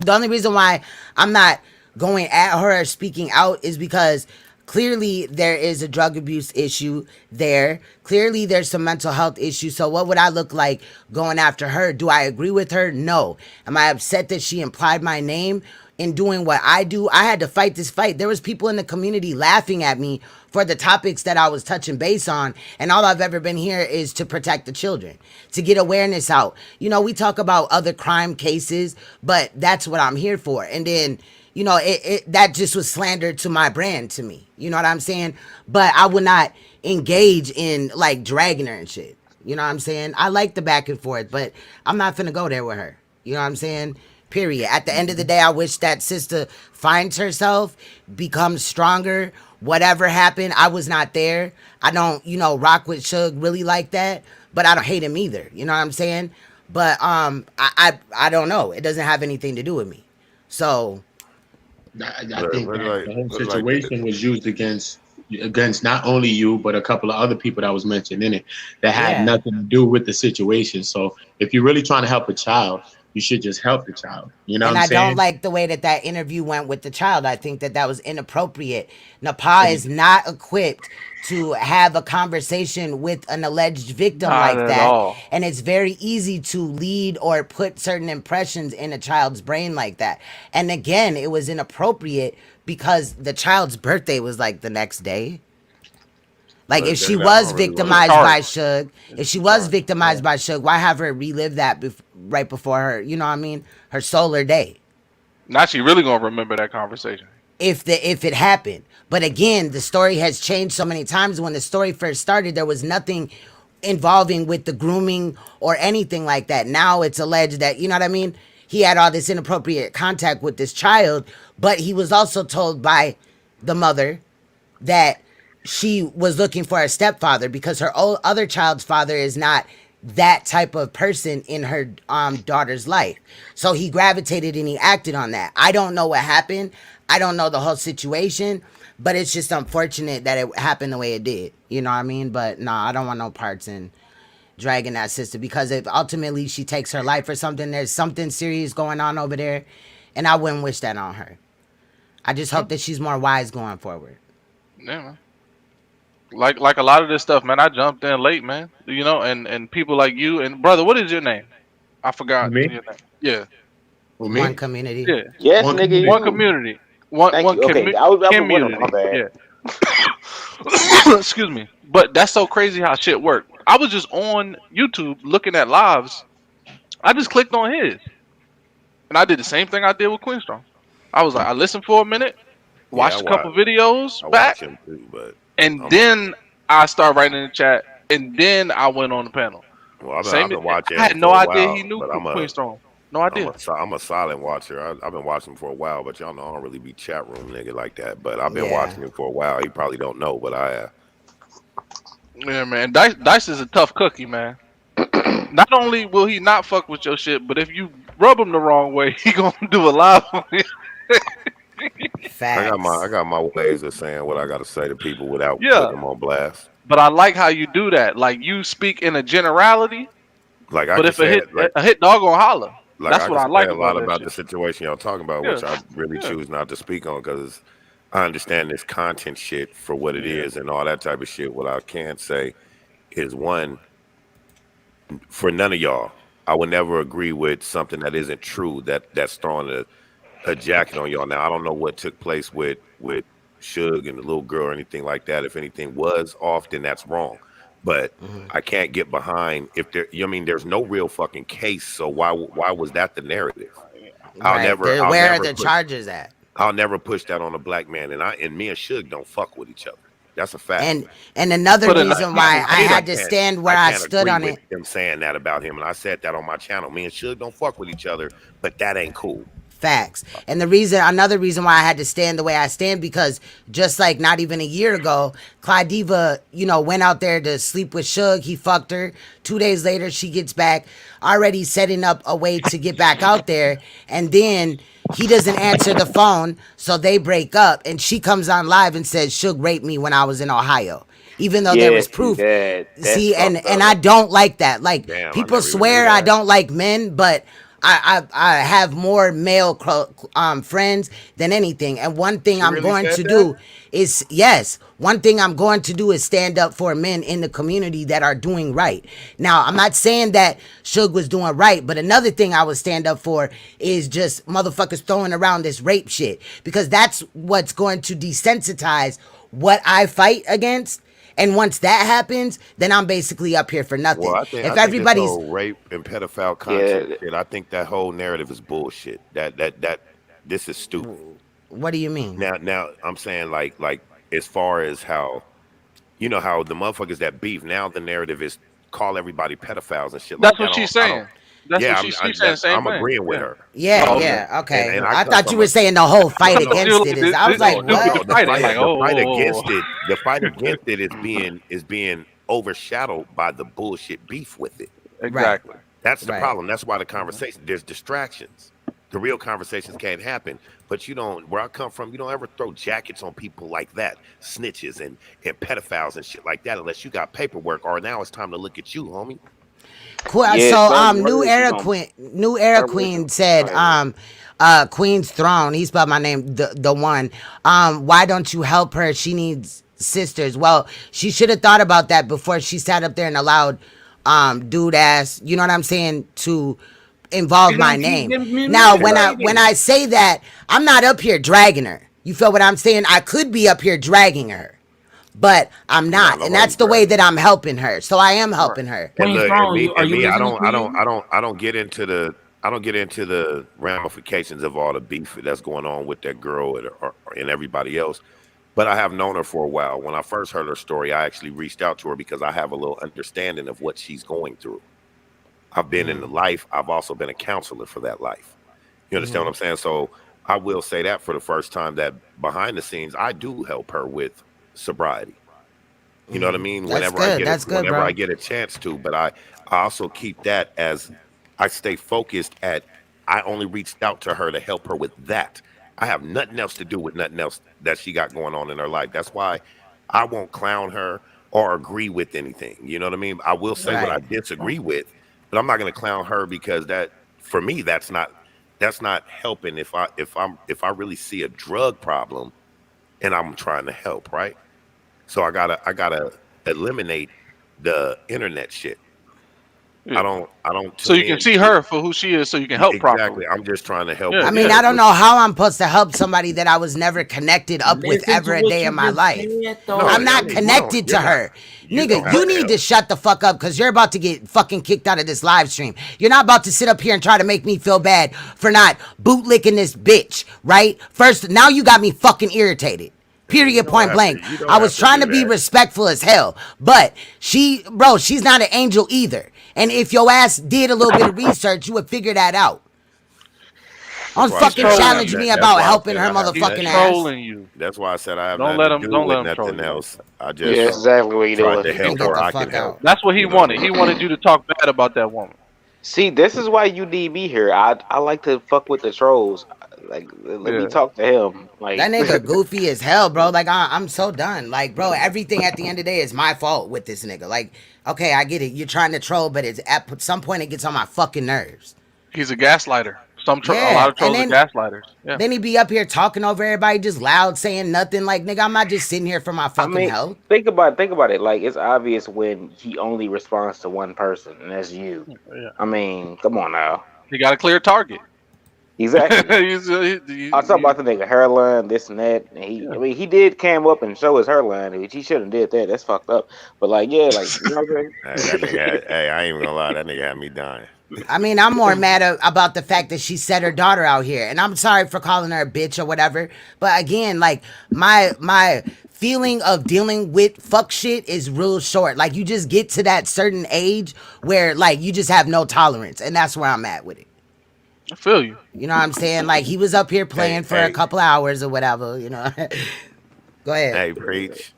the only reason why I'm not going at her or speaking out is because clearly there is a drug abuse issue there. Clearly there's some mental health issues. So what would I look like going after her? Do I agree with her? No. Am I upset that she implied my name in doing what I do? I had to fight this fight. There was people in the community laughing at me for the topics that I was touching base on, and all I've ever been here is to protect the children, to get awareness out. You know, we talk about other crime cases, but that's what I'm here for. And then, you know, that just was slander to my brand to me. You know what I'm saying? But I would not engage in like dragging her and shit. You know what I'm saying? I like the back and forth, but I'm not finna go there with her. You know what I'm saying? Period. At the end of the day, I wish that sister finds herself, becomes stronger. Whatever happened, I was not there. I don't, you know, rock with Suge really like that, but I don't hate him either. You know what I'm saying? But I don't know. It doesn't have anything to do with me. So I think But that like, the whole but like this. situation was used against not only you but a couple of other people that was mentioned in it that had yeah. nothing to do with the situation. So if you're really trying to help a child, you should just help the child. You know what And I'm I don't saying? like the way that that interview went with the child. I think that that was inappropriate. Napa is not equipped to have a conversation with an alleged victim Not like at that. all. And it's very easy to lead or put certain impressions in a child's brain like that. And again, it was inappropriate because the child's birthday was like the next day. Like if But she I was don't really want to. victimized by Charged. Suge, if she was Charged. victimized by Suge, why have her relive that right before her, you know what I mean, her solar day? Now she really gonna remember that conversation. If it happened. But again, the story has changed so many times. When the story first started, there was nothing involving with the grooming or anything like that. Now it's alleged that, you know what I mean? He had all this inappropriate contact with this child, but he was also told by the mother that she was looking for a stepfather because her other child's father is not that type of person in her daughter's life. So he gravitated and he acted on that. I don't know what happened. I don't know the whole situation, but it's just unfortunate that it happened the way it did. You know what I mean? But no, I don't want no parts in dragging that sister because if ultimately she takes her life or something, there's something serious going on over there, and I wouldn't wish that on her. I just hope that she's more wise going forward. Yeah, man. Like a lot of this stuff, man. I jumped in late, man. You know, and people like you and brother. What is your name? I forgot Me? your name. Yeah, For One me? community. yeah. Yes, One nigga, community. One you. community. One Thank one you. Okay, I was with him. My community. bad. Yeah. Excuse me. But that's so crazy how shit work. I was just on YouTube looking at lives. I just clicked on his, and I did the same thing I did with Queenstrong. I was like, I listened for a minute, Yeah, watched a couple videos I back, watch him too, but and I'm then I started writing in the chat, and then I went on the panel. well. I've Same. been watching I him had no for a idea he while, knew but Queenstrong. No idea. I'm a silent watcher. I've been watching him for a while, but y'all know I don't really be chat room nigga like that. But I've been Yeah. watching him for a while. He probably don't know, but I have. Yeah, man. Dice is a tough cookie, man. Not only will he not fuck with your shit, but if you rub him the wrong way, he gonna do a lot on you. I Facts. got my ways of saying what I got to say to people without Yeah, putting them on blast. but I like how you do that. Like you speak in a generality, Like I but can if say it, a hit dog gonna holler. like That's I what can I say like a about lot that about the shit. situation y'all talking about, Yeah, which I really yeah, choose not to speak on because I understand this content shit for what it yeah. is and all that type of shit. What I can say is one, for none of y'all, I would never agree with something that isn't true that's throwing a jacket on y'all. Now I don't know what took place with Suge and the little girl or anything like that. If anything was off, then that's wrong. But I can't get behind if there. You know what I mean, there's no real fucking case. So why was that the narrative? I'll Right. never, There, I'll where are never the push, charges at? I'll never push that on a black man. And me and Suge don't fuck with each other. That's a fact. And another Put a reason why I date I on had it. to can't, stand where I I can't stood agree on with it. them saying that about him. And I said that on my channel. Me and Suge don't fuck with each other, but that ain't cool. Facts. And another reason why I had to stand the way I stand, because just like not even a year ago, Claudiva, went out there to sleep with Suge. He fucked her. 2 days later, she gets back, already setting up a way to get back out there. And then he doesn't answer the phone, so they break up. And she comes on live and says, Suge raped me when I was in Ohio. Even though there Yeah, was see proof. that's See, and fucked up. I don't like that. Like, Damn, I people never even knew swear I that. don't like men, but I have more male friends than anything. And one thing She I'm really going said to that? do is, yes, one thing I'm going to do is stand up for men in the community that are doing right. Now, I'm not saying that Suge was doing right, but another thing I would stand up for is just motherfuckers throwing around this rape shit, because that's what's going to desensitize what I fight against. And once that happens, then I'm basically up here for Well, nothing. I If think this everybody's, whole rape and pedophile Yeah, content shit, I think that whole narrative is bullshit. That this is stupid. what do you mean? Now I'm saying like as far as how how the motherfuckers that beef, now the narrative is call everybody pedophiles and shit like That's that. what she's I don't. saying. That's what Yeah, she's saying. Same I'm thing. agreeing with Yeah. her. You Yeah, know Oh, what I mean? okay. yeah, okay. And I I come thought you from were a saying the whole fight No, no she was against like, it is. I was like, dude what? get no to the fighting. fight Like, the oh, fight oh, against it is being overshadowed by the bullshit beef with it. Right, exactly. That's the right. problem. That's why the Mhm. conversation, there's distractions. The real conversations can't happen. But you don't, where I come from, you don't ever throw jackets on people like that, snitches and pedophiles and shit like that, unless you got paperwork. Or now it's time to look at you, homie. Cool. yeah. So Certain New words you Era don't. Queen, New Era Certain words you Queen don't. Go said, ahead, bro. Queen's Throne. He spelled my name, the one. Why don't you help her? She needs sisters. Well, she should have thought about that before she sat up there and allowed dude ass, you know what I'm saying, to involve They my gonna keep name. them Now, when manipulated. I say that, I'm not up here dragging her. You feel what I'm saying? I could be up here dragging her, but I'm No, not. And nobody's that's the way dragging that you. I'm helping her. So I am Right. helping her. And Queen look, Throne, are and you me, listening, Queen? I don't get into the ramifications of all the beef that's going on with that girl and everybody else. But I have known her for a while. When I first heard her story, I actually reached out to her because I have a little understanding of what she's going through. I've been in the life. I've also been a counselor for that life. You understand what I'm saying? So I will say that for the first time, that behind the scenes, I do help her with sobriety. You know what I mean? That's good. That's good, Whenever I bro. get a chance to, but I also keep that as I stay focused at I only reached out to her to help her with that. I have nothing else to do with nothing else that she got going on in her life. That's why I won't clown her or agree with anything. You know what I mean? I will say what I Right. disagree with, but I'm not gonna clown her because that for me that's not helping if I really see a drug problem and I'm trying to help, right? So I gotta eliminate the internet shit. Yeah. I don't So tune you can in see to her for who she is, so you can help exactly. properly. I'm just trying to help Yeah, her I mean, yeah. I don't because know how I'm supposed to help somebody that I was never connected up with Listen to ever a what day you in my just life. said, no, I'm though. I not mean you don't. connected to her. You don't Nigga, have you to need help. to shut the fuck up because you're about to get fucking kicked out of this live stream. You're not about to sit up here and try to make me feel bad for not bootlicking this bitch, right? First, now you got me fucking irritated. You Period, don't point have to. blank. You I don't have was to trying do to be that. respectful as hell, but she's not an angel either. And if your ass did a little bit of research, you would figure that out. That's Don't why I He's said fucking I trolling have challenge you. me that. That's about why I helping said her I have He's motherfucking nothing. ass. trolling you. That's why I said I have Don't nothing to let him. do Don't with let him troll nothing you. else. I Yeah, just that's exactly what he tried doing. to He can help get where the I can fuck help. out. That's what he You know what I wanted. He mean? wanted you to talk bad about that woman. See, this is why you need me here. I like to fuck with the trolls. Like, let me Yeah. talk to him. That Like, nigga goofy as hell, bro. Like I'm so done. Like, bro, everything at the end of the day is my fault with this nigga. Like, okay, I get it. You're trying to troll, but it's at some point it gets on my fucking nerves. He's a gaslighter. A lot Yeah, of and trolls are gaslighters. Yeah. then he be up here talking over everybody, just loud, saying nothing. Like, nigga, I'm not just sitting here for my I fucking mean, health. think about it. Like, it's obvious when he only responds to one person, and that's you. Yeah. I mean, come on now. He got a clear target. Exactly. I talk He's about the nigga hairline, this and that. And yeah. I mean, he did cam up and show his hairline, which he shouldn't did that. That's fucked up. But like, yeah, like, you know what Hey, that I'm saying? nigga. Hey, I ain't even gonna lie. That nigga had me dying. I mean, I'm more mad about the fact that she set her daughter out here, and I'm sorry for calling her a bitch or whatever. But again, like my feeling of dealing with fuck shit is real short. Like you just get to that certain age where like you just have no tolerance, and that's where I'm at with it. I feel you. You know what I'm saying? Like he was up here Hey, playing for a hey, couple hours or whatever. You know. Go ahead. hey, preach.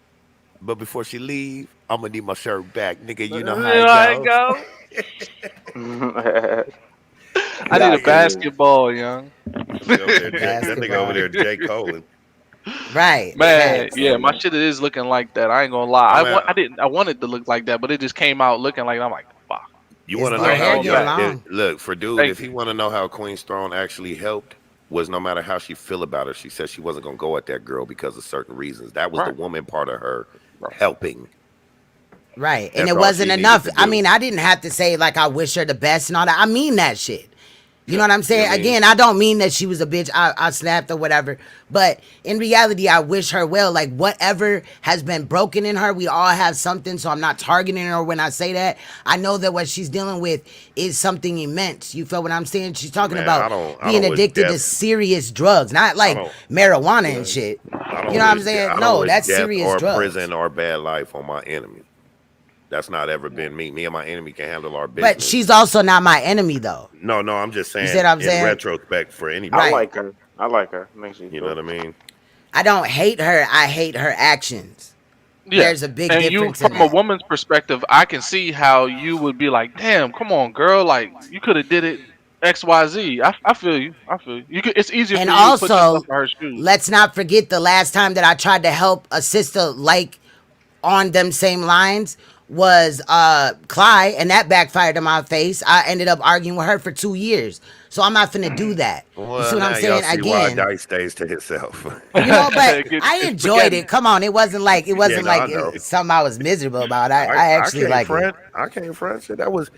But before she leave, I'm gonna need my shirt back, nigga. You know how There it I goes. go. I need That a Y'all nigga, crazy. basketball, young. that nigga over there, that nigga over Basketball. there, J. Colin. Right. Man, Facts. yeah, my shit is looking like that. I ain't gonna lie. I'm at, I didn't. I wanted to look like that, but it just came out looking like that. I'm like, fuck. you It's want to your know I ain't hair how? going getting back. long. Look, for dude, Thank if you. he want to know how Queen's Throne actually helped, was no matter how she feel about her, she said she wasn't gonna go at that girl because of certain reasons. That was the Right, woman part of her right. helping. Right. And That's it all wasn't she needed enough. to I do. mean, I didn't have to say like I wish her the best and all that. I mean that shit. You know what I'm You know saying? what I mean? Again, I don't mean that she was a bitch. I snapped or whatever. But in reality, I wish her well. Like whatever has been broken in her, we all have something. So I'm not targeting her when I say that. I know that what she's dealing with is something immense. You feel what I'm saying? She's talking Man, about I don't being wish addicted to death. serious drugs, not I like don't. marijuana and shit. I You don't know what I'm wish. saying? I don't No, wish that's death serious or drugs. prison or bad life on my enemy. That's not ever been me. Me and my enemy can handle our But business. she's also not my enemy though. No, no, I'm just You see what saying I'm in saying? retrospect for I anybody. Right. like her. I like her. I think she's You know cool. what I mean? I don't hate her. I hate her actions. Yeah. There's a big And you, difference in from a that. woman's perspective, I can see how you would be like, "Damn, come on, girl! Like you could have did it X, Y, Z." I feel you. I feel you. You could. It's easier And for you to put yourself also, in her shoes. let's not forget the last time that I tried to help a sister like on them same lines was Clyde, and that backfired in my face. I ended up arguing with her for 2 years. So I'm not finna do that. You see Well, what I'm now y'all saying? see why Again, Dice stays to himself. but I It's enjoyed spaghetti. it. Come on, it wasn't like Yeah, no, I know. something I was miserable about. I I actually can't like it. front. I can't front shit. That was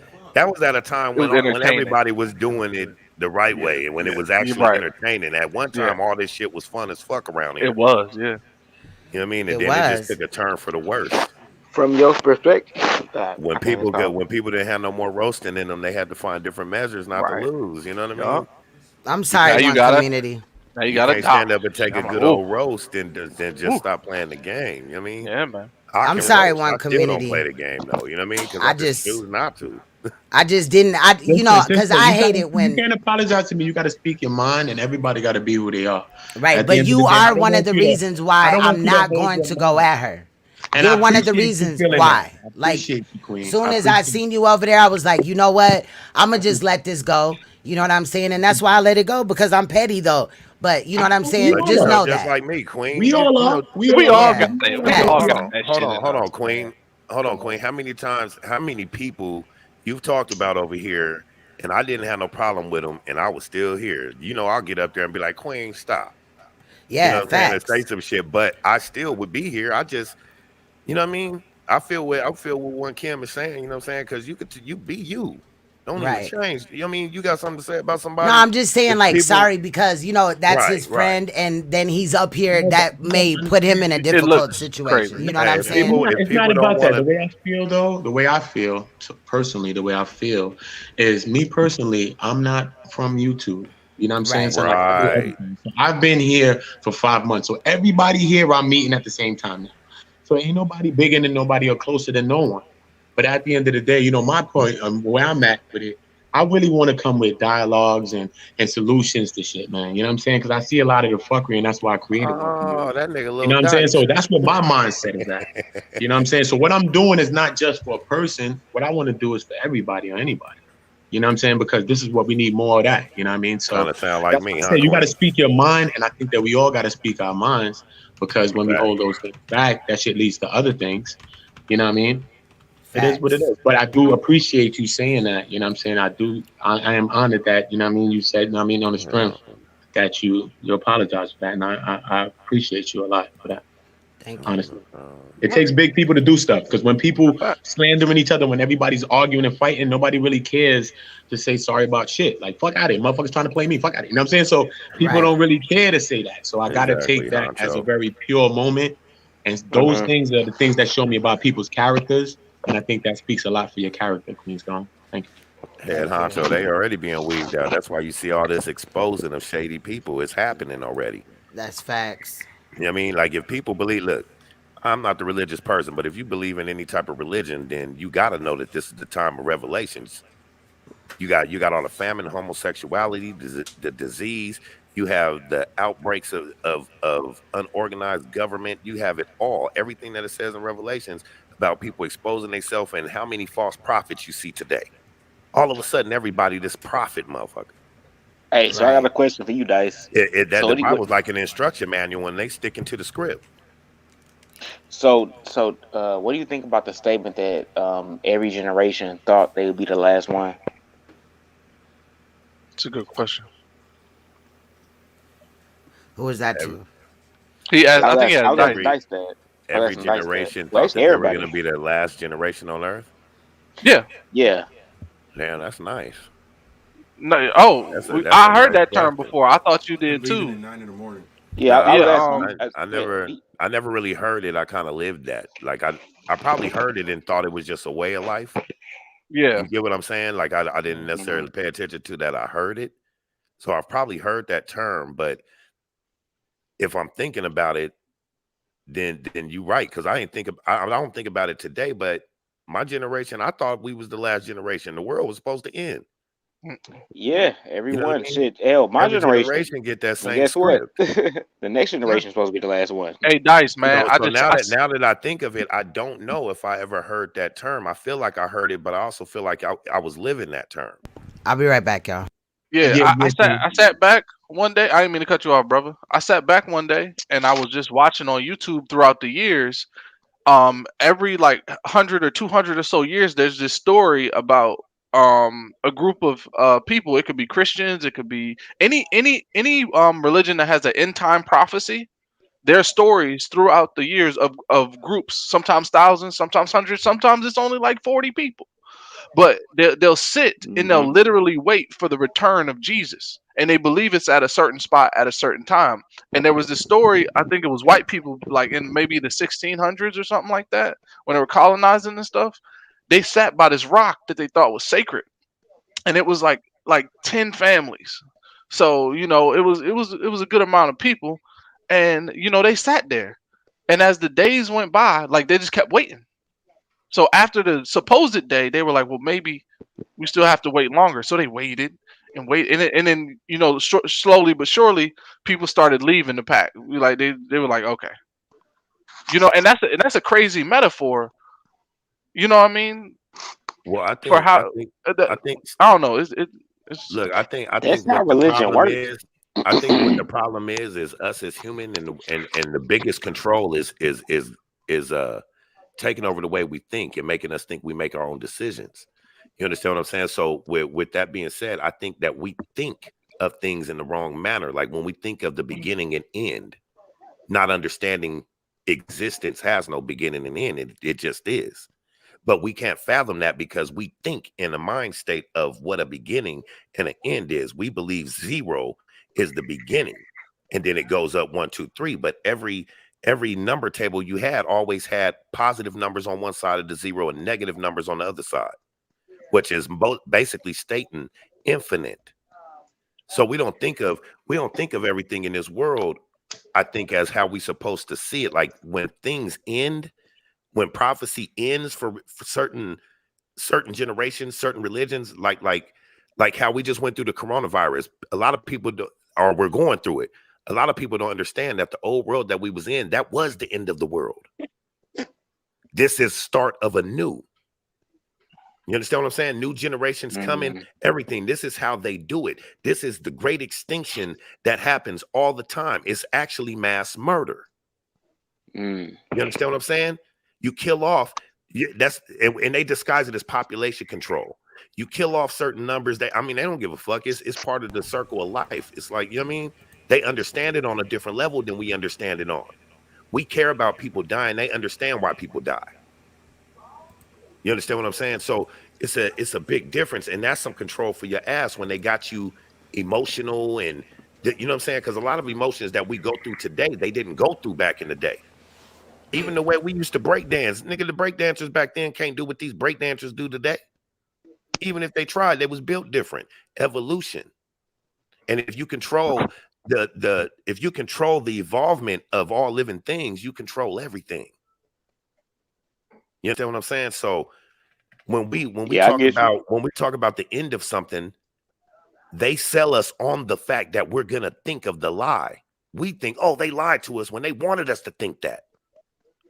at a time It was when entertaining. everybody was doing it the right way and when it was You're actually right. entertaining. At one Yeah, time, all this shit was fun as fuck around it here. was. Yeah. You know what I mean? And It then it just was. took a turn for the worst. From your perspective, I can't stop. When people didn't have no more roasting in them, they had to find different measures not to Right. lose. You know what I Yeah. mean? I'm You sorry, Now can't you one gotta. community. Now you you gotta can't stand dodge. up and take a I'm like, good oh, old roast and just stop playing the game. You know what I mean? yeah, man. I I'm can sorry, roast. I one still don't play community. the game though. You know what I mean? Because I I just just choose not to. I just didn't Listen, because sister, I hate it you when can't apologize to me. You got to speak your mind, and everybody got to be who they are. right, At the but end of the you day, are one of the reasons I why don't want I'm you to not hold going your to go mind. at her. And I You're one of the appreciate you reasons feeling that. why. I Like appreciate you, Queen. soon I as I appreciate seen you over there, I was like, you know what? I'ma just let this go. You know what I'm saying? And that's why I let it go because I'm petty though. But you know what I'm we saying? But you Just all are. feel know just that. like me, Queen. We all You are. know, We We all are. all got Yeah. We that. all We are. all We Facts. got are. that shit in hold us, on, man. Queen. Hold on, Come on. Queen. How many people you've talked about over here, and I didn't have no problem with them, and I was still here. You know, I'll get up there and be like, Queen, stop. You know Yeah, what I'm saying? And say facts. some shit, but I still would be here. I just, you know what I mean? I feel what one Kim is saying. You know what I'm saying? Because you be you. Don't even Right. change. You know what I mean? You got something to say about No, somebody? I'm just saying, If like, people, sorry because that's right, his right. friend, and then he's up here. No, but That you gotta may put him understand. in a It difficult looks situation. crazy. You know what Hey, I'm saying? if It's not people don't about want that. The to, way I feel, though, the way I feel personally, the way I feel is me personally. I'm not from YouTube. You know what I'm saying? Right. So like I do right. everything. So I've been here for 5 months. So everybody here I'm meeting at the same time now. So ain't nobody bigger than nobody or closer than no one. But at the end of the day, my point, where I'm at with it, I really want to come with dialogues and solutions to shit, man. You know what I'm saying? Because I see a lot of the fuckery, and that's why I created one Oh, community. that nigga You little know what I'm saying? dice. So that's what my mindset is at. You know what I'm saying? So what I'm doing is not just for a person. What I want to do is for everybody or anybody. You know what I'm saying? Because this is what we need more of that. You know what I mean? Kind So of sound like that's why me, I huh, say you got to Queen? speak your mind, and I think that we all got to speak our minds because when we Fact. hold those things back, that shit leads to other things. You know what I mean? It is what it Facts. is. But I do appreciate you saying that. You know what I'm saying? I am honored that, you know what I mean, you said, you know what I mean, on the strength that you apologize for that. And I appreciate you a lot for that, Thank you. honestly. It takes big people to do stuff because when people slandering each other, when everybody's arguing and fighting, nobody really cares to say sorry about shit. Like, fuck out of here. Motherfuckers trying to play me. Fuck out of here. You know what I'm saying? So people Right. don't really care to say that. So I got to Exactly, take that as a Honcho. very pure moment. And those Mm-hmm. things are the things that show me about people's characters. And I think that speaks a lot for your character, Queen Stone. Thank you. Head honcho, they already being weeded out. That's why you see all this exposing of shady people. It's happening already. That's facts. You know what I mean? Like if people believe, look, I'm not the religious person, but if you believe in any type of religion, then you got to know that this is the time of revelations. You got all the famine, homosexuality, the disease. You have the outbreaks of unorganized government. You have it all. Everything that it says in Revelations about people exposing themselves and how many false prophets you see today. All of a sudden, everybody this prophet motherfucker. Hey, so I got a Right. question for you, Dice. That So the what do you, Bible's like an instruction manual, and they sticking to the script. what do you think about the statement that every generation thought they would be the last one? It's a good question. Who is that Every to? He asked, I think he I asked was asking Dice. every, Dice that. I was every asking Dice that. generation Well, thought actually, that they were going everybody. to be the last generation on Earth. Yeah. Yeah. Damn, that's nice. No, That's a I heard nice that term question. before. I thought you I'm did leaving too. at 9 in the morning. Yeah, I Nah, was Yeah. asking you. Yeah, I never really heard it. I kind of lived that. Like I probably heard it and thought it was just a way of life. Yeah. You get what I'm saying? Like I didn't mhm. necessarily pay attention to that. I heard it, so I've probably heard that term. But if I'm thinking about it, then you're right because I don't think about it today. But my generation, I thought we was the last generation. The world was supposed to end. Yeah, You know what everyone. I mean? Shit, hell, my Every generation. generation get that And same guess what? script. The next generation is supposed to be the last one. Hey, Dice, You man. know, I so just, now that I think of it, I don't know if I ever heard that term. I feel like I heard it, but I also feel like I was living that term. I'll be right back, y'all. yeah, Yeah, I yeah, sat, I sat back one day. I didn't mean to cut you off, brother. I sat back one day and I was just watching on YouTube throughout the years. Every like 100 or 200 or so years, there's this story about a group of people. It could be Christians. It could be any religion that has an end time prophecy. There are stories throughout the years of groups, sometimes thousands, sometimes hundreds, sometimes it's only like 40 people. But they'll sit and Hmm. they'll literally wait for the return of Jesus. And they believe it's at a certain spot at a certain time. And there was this story, I think it was white people, like in maybe the 1600s or something like that, when they were colonizing and stuff. They sat by this rock that they thought was sacred. And it was like 10 families. So, it was a good amount of people. And, they sat there. And as the days went by, like they just kept waiting. So after the supposed day, they were like, well, maybe we still have to wait longer. So they waited and waited, and then slowly but surely, people started leaving the pack. They were like, okay, and that's a crazy metaphor. You know what I mean? Well, For how I think I don't know. It's look, I That's think how what the religion problem works. is, I think what the problem is us as human and the biggest control is taking over the way we think and making us think we make our own decisions. You understand what I'm saying? So with that being said, I think that we think of things in the wrong manner. Like when we think of the beginning and end, not understanding existence has no beginning and end. It just is. But we can't fathom that because we think in a mind state of what a beginning and an end is. We believe zero is the beginning, and then it goes up one, two, three. But every number table you had always had positive numbers on one side of the zero and negative numbers on the other side, which is basically stating infinite. So we don't think of everything in this world, I think, as how we supposed to see it. Like when things end, when prophecy ends for certain generations, certain religions, like how we just went through the coronavirus. A lot of people do, or we're going through it. A lot of people don't understand that the old world that we was in, that was the end of the world. This is start of a new. You understand what I'm saying? New generations coming, Mm, everything. This is how they do it. This is the great extinction that happens all the time. It's actually mass murder. mm. You understand what I'm saying? You kill off, and they disguise it as population control. You kill off certain numbers that, I mean, they don't give a fuck. It's part of the circle of life. It's like, you know what I mean? They understand it on a different level than we understand it on. We care about people dying. They understand why people die. You understand what I'm saying? So it's a big difference, and that's some control for your ass when they got you emotional and you know what I'm saying? Because a lot of emotions that we go through today, they didn't go through back in the day. Even the way we used to break dance, nigga, the break dancers back then can't do what these break dancers do today. Even if they tried, they was built different. Evolution. And if you control the evolvement of all living things, you control everything. You understand what I'm saying? So when we Yeah, I talk get you. about the end of something, they sell us on the fact that we're gonna think of the lie. We think, oh, they lied to us when they wanted us to think that.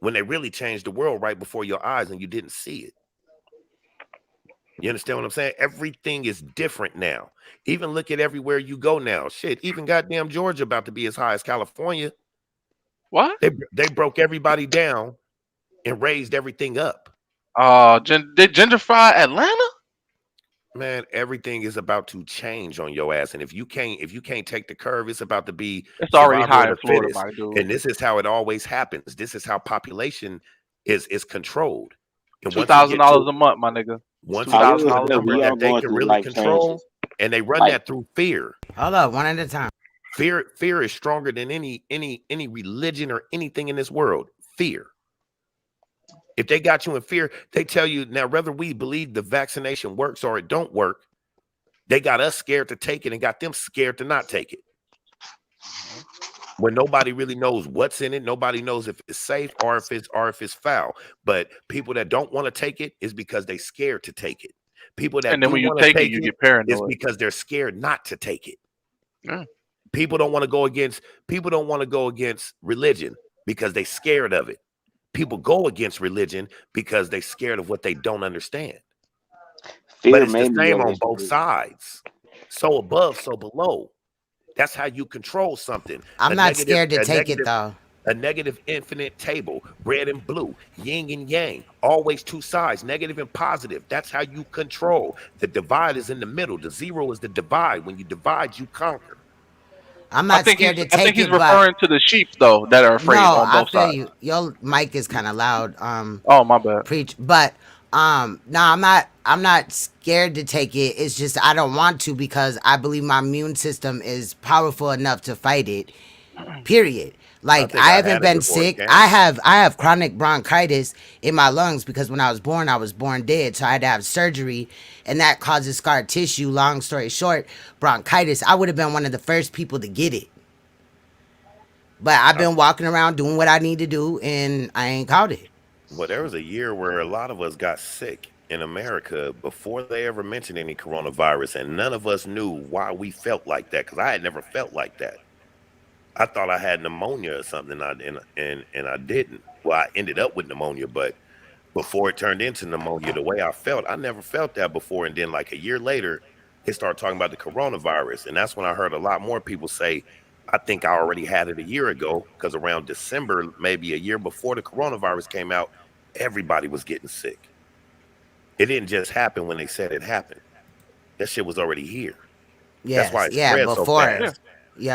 When they really changed the world right before your eyes and you didn't see it. You understand what I'm saying? Everything is different now. Even look at everywhere you go now. Shit, even goddamn Georgia about to be as high as California. What? They broke everybody down and raised everything up. They gentrify Atlanta? Man, everything is about to change on your ass. And if you can't take the curve, it's about to be It's already survival high of in the Florida, fittest. my dude. And this is how it always happens. This is how population is controlled. And once it get $2,000 to a month, my nigga. once it I gets will to $2,000 a say a number we month. are that they going can through really life control, changes. and they run Like that through fear. Hold up, one at a time. Fear is stronger than any religion or anything in this world. Fear. If they got you in fear, they tell you now whether we believe the vaccination works or it don't work, they got us scared to take it and got them scared to not take it. When nobody really knows what's in it, nobody knows if it's safe or if it's foul. But people that don't want to take it is because they scared to take it. People And that then do when you want to take it, take you it get is paranoid. because they're scared not to take it. Yeah. People don't want to go against religion because they scared of it. People go against religion because they scared of what they don't understand. But fear it's the made me same go on against both religion. sides. So above, so below. That's how you control something. I'm not scared to take it though. A negative infinite table, red and blue, yin and yang, always two sides, negative and positive. That's how you control. The divide is in the middle. The zero is the divide. When you divide, you conquer. I'm I not think scared to he's take it, but referring to the sheep though that are afraid no, on I both feel sides. you. Your mic is kind of loud. Oh my bad. Preach, but no, I'm not scared to take it. It's just I don't want to because I believe my immune system is powerful enough to fight it. Period. I Like think I I haven't had it been before it sick. came. I have chronic bronchitis in my lungs because when I was born dead, so I had to have surgery, and that causes scar tissue. Long story short, bronchitis. I would have been one of the first people to get it, but I've I, been walking around doing what I need to do, and I ain't caught it. well, there was a year where a lot of us got sick in America before they ever mentioned any coronavirus, and none of us knew why we felt like that because I had never felt like that. I thought I had pneumonia or something, and I didn't. Well, I ended up with pneumonia, but before it turned into pneumonia, the way I felt, I never felt that before. And then, like a year later, they started talking about the coronavirus, and that's when I heard a lot more people say, "I think I already had it a year ago," because around December, maybe a year before the coronavirus came out, everybody was getting sick. It didn't just happen when they said it happened. That shit was already here. That's why Yes, it yeah, spread so before. Yeah. fast.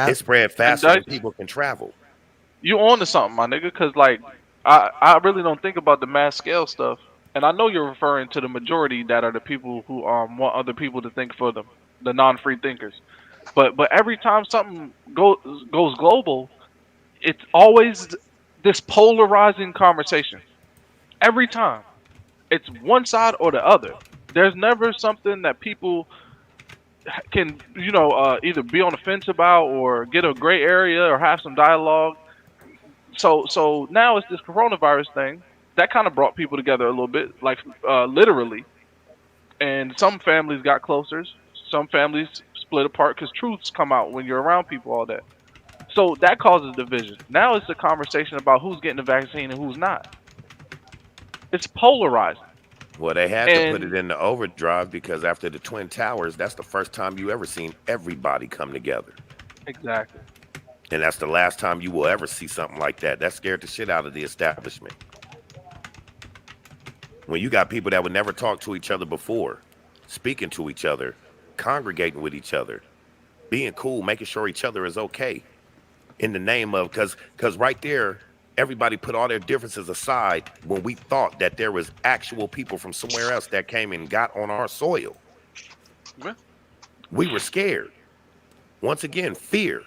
It Yep. spread And faster than Dice, people can travel. you on to something, my nigga, because like I really don't think about the mass scale stuff. And I know you're referring to the majority that are the people who want other people to think for them, the non-free thinkers. But every time something goes global, it's always this polarizing conversation. Every time. It's one side or the other. There's never something that people can, either be on the fence about or get a gray area or have some dialogue. So now it's this coronavirus thing that kind of brought people together a little bit, like literally. And some families got closer. Some families split apart because truths come out when you're around people all day. So that causes division. Now it's a conversation about who's getting the vaccine and who's not. It's polarizing. Well, they had to put it And in the overdrive because after the Twin Towers, that's the first time you ever seen everybody come together. exactly. And that's the last time you will ever see something like that. That scared the shit out of the establishment. When you got people that would never talk to each other before, speaking to each other, congregating with each other, being cool, making sure each other is okay in the name of, because right there, everybody put all their differences aside when we thought that there was actual people from somewhere else that came and got on our soil. Yeah. We were scared. Once again, fear.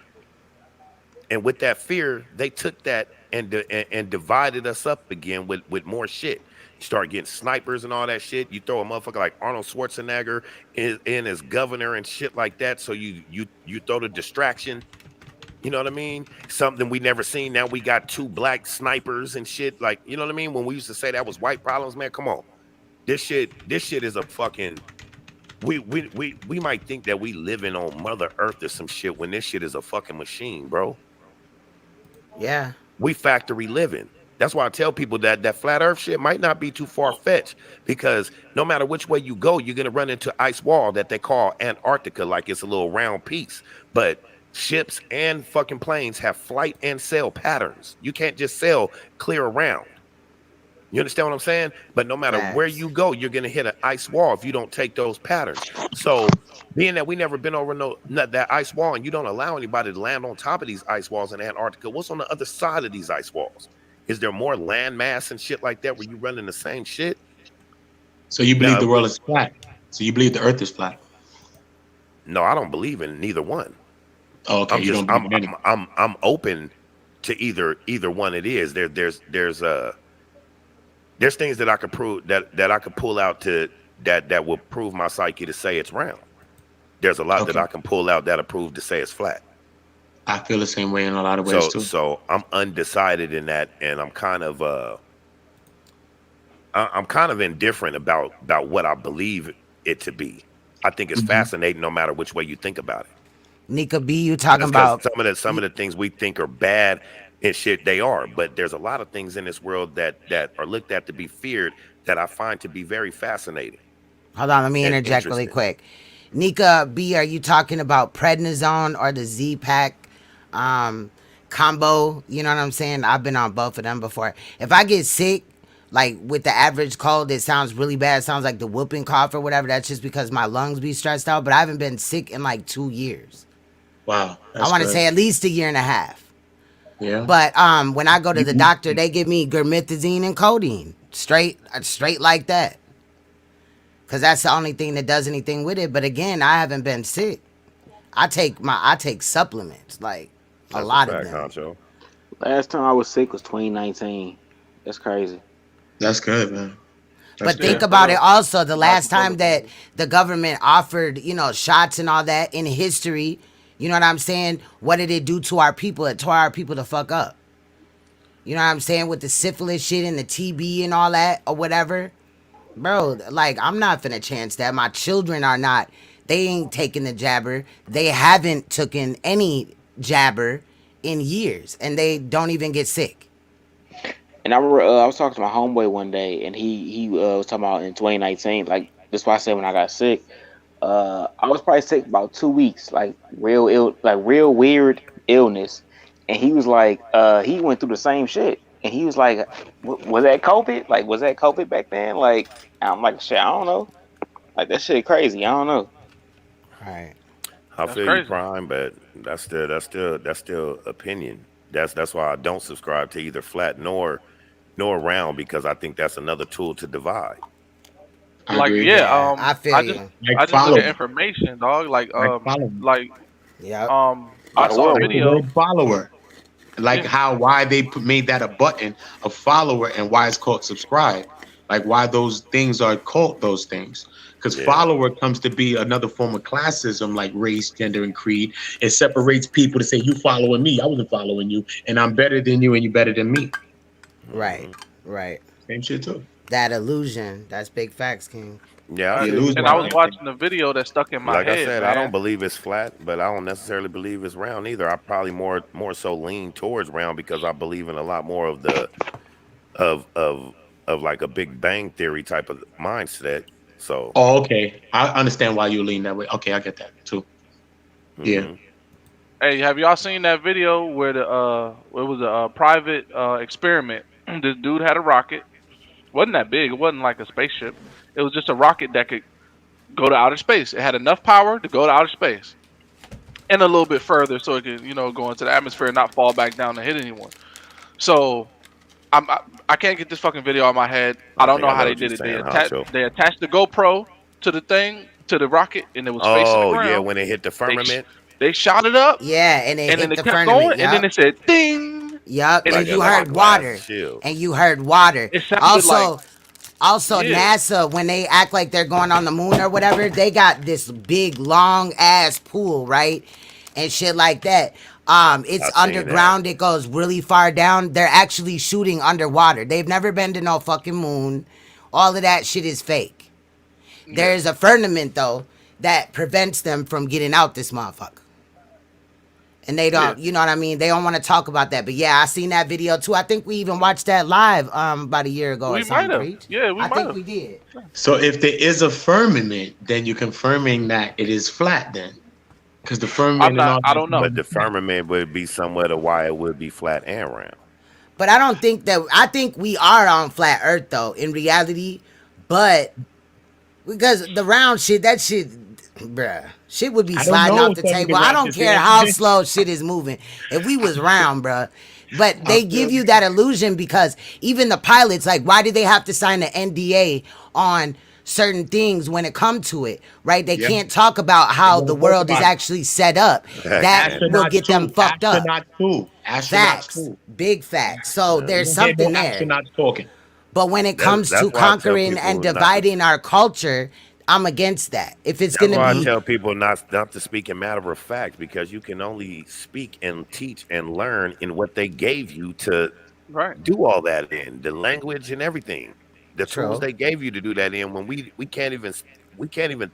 And with that fear, they took that and divided us up again with more shit. You start getting snipers and all that shit. You throw a motherfucker like Arnold Schwarzenegger in as governor and shit like that. So you throw the distraction. You know what I mean? Something we never seen. Now we got 2 black snipers and shit. Like, you know what I mean? When we used to say that was white problems, man, come on. This shit is a fucking. We might think that we living on Mother Earth or some shit when this shit is a fucking machine, bro. Yeah. We factory living. That's why I tell people that flat Earth shit might not be too far fetched, because no matter which way you go, you're gonna run into ice wall that they call Antarctica, like it's a little round piece. But ships and fucking planes have flight and sail patterns. You can't just sail clear around. You understand what I'm saying? But no matter where you go, you're gonna hit an ice wall if you don't take those patterns. So being that we never been over that ice wall, and you don't allow anybody to land on top of these ice walls in Antarctica, what's on the other side of these ice walls? Is there more land mass and shit like that where you running the same shit? So you believe the world is flat? So you believe the Earth is flat? No, I don't believe in neither one. Oh, okay. I'm open to either one. It is there's things that I could prove that I could pull out that will prove my psyche to say it's round. There's a lot that I can pull out that'll prove to say it's flat. I feel the same way in a lot of ways too. So I'm undecided in that, and I'm kind of indifferent about what I believe it to be. I think it's fascinating no matter which way you think about it. Nikia B, you talking about some of the things we think are bad and shit, they are, but there's a lot of things in this world that are looked at to be feared that I find to be very fascinating. Hold on, let me interject really quick. Nikia B, are you talking about prednisone or the Z-Pack combo? You know what I'm saying? I've been on both of them before. If I get sick, like with the average cold, it sounds really bad. It sounds like the whooping cough or whatever. That's just because my lungs be stressed out, but I haven't been sick in like 2 years. Wow. I want to say at least 1.5 years. Yeah. But when I go to the doctor, they give me garmethazine and codeine, straight like that, because that's the only thing that does anything with it. But again, I haven't been sick. I take supplements, like a lot of them. Honcho. Last time I was sick was 2019. That's crazy. That's good, man. But think about it also, the last time that the government offered, shots and all that in history, you know what I'm saying? What did it do to our people? It tore our people the fuck up. You know what I'm saying? With the syphilis shit and the TB and all that or whatever. Bro, like, I'm not finna chance that. My children are not. They ain't taking the jabber. They haven't taken any jabber in years. And they don't even get sick. And I remember I was talking to my homeboy one day, and he was talking about in 2019. Like, that's why I said when I got sick, I was probably sick about 2 weeks, like real weird illness. And he was like, he went through the same shit. And he was like, was that COVID? Like, was that COVID back then? Like, I'm like, shit, I don't know. Like, that shit crazy. I don't know. Right. I feel you, Prime, but that's still opinion. That's why I don't subscribe to either flat nor round, because I think that's another tool to divide. Like, I feel I just look at information, dog. I saw a video. Follower. Like why they made that a button, a follower, and why it's called subscribe. Like why those things are called those things. Because follower comes to be another form of classism, like race, gender, and creed. It separates people to say, you following me, I wasn't following you, and I'm better than you, and you're better than me. Right. Same shit too. That illusion, that's big facts, King. Yeah, and I was watching the video that stuck in my head. Like I said, man. I don't believe it's flat, but I don't necessarily believe it's round either. I probably more so lean towards round because I believe in a lot more of the of like a Big Bang Theory type of mindset. So. Oh, okay. I understand why you lean that way. Okay, I get that too. Yeah. Hey, have y'all seen that video where it was a private experiment? This dude had a rocket. Wasn't that big. It wasn't like a spaceship. It was just a rocket that could go to outer space. It had enough power to go to outer space and a little bit further, so it could, go into the atmosphere and not fall back down and hit anyone. So I can't get this fucking video out of my head. I don't know how they did it. They attached the GoPro to the rocket, and it was facing the ground. Oh yeah, when it hit the firmament, they shot it up. Yeah, and then it kept going, and then it said ding, Yup, and and it, like a you like a heard glass water. shield. And you heard water. it sounded like, Also yeah, NASA, when they act like they're going on the moon or whatever, they got this big long ass pool, right? And shit like that. It's I seen that. underground, it goes really far down. They're actually shooting underwater. They've never been to no fucking moon. All of that shit is fake. There yeah. is a firmament though that prevents them from getting out this motherfucker. And they Yeah, don't, you know what I mean? They don't want to talk about that. But yeah, I seen that video too. I think we even watched that live about a year ago or we might something, have. preach. Yeah, we I might think have. we did. So if there is a firmament, then you're confirming that it is flat then. Because the I'm firmament and not. all I that don't But know. the firmament would be somewhere to why it would be flat and round. But I don't think that I think we are on flat earth though, in reality. But because the round shit, that shit, bruh, shit would be I don't sliding know off if the some of the table. I don't rappers care here. how slow shit is moving. If we was round, bruh. But I they give feel you that illusion because even the pilots, like, why did they have to sign an NDA on certain things when it come to it, right? They yeah. can't talk about They how the won't talk world is about it. actually set up. That will Astronauts get them too. fucked up. Astronauts too. Astronauts Facts, too. big facts. So You there's don't hear no something there. astronauts talking. But when it That's comes that's to why I tell conquering and people not to. dividing our culture, I'm against that. If it's That's gonna why I be tell people not to speak in matter of fact because you can only speak and teach and learn in what they gave you to Right. do all that in the language and everything, the tools true, they gave you to do that in. When we can't even we can't even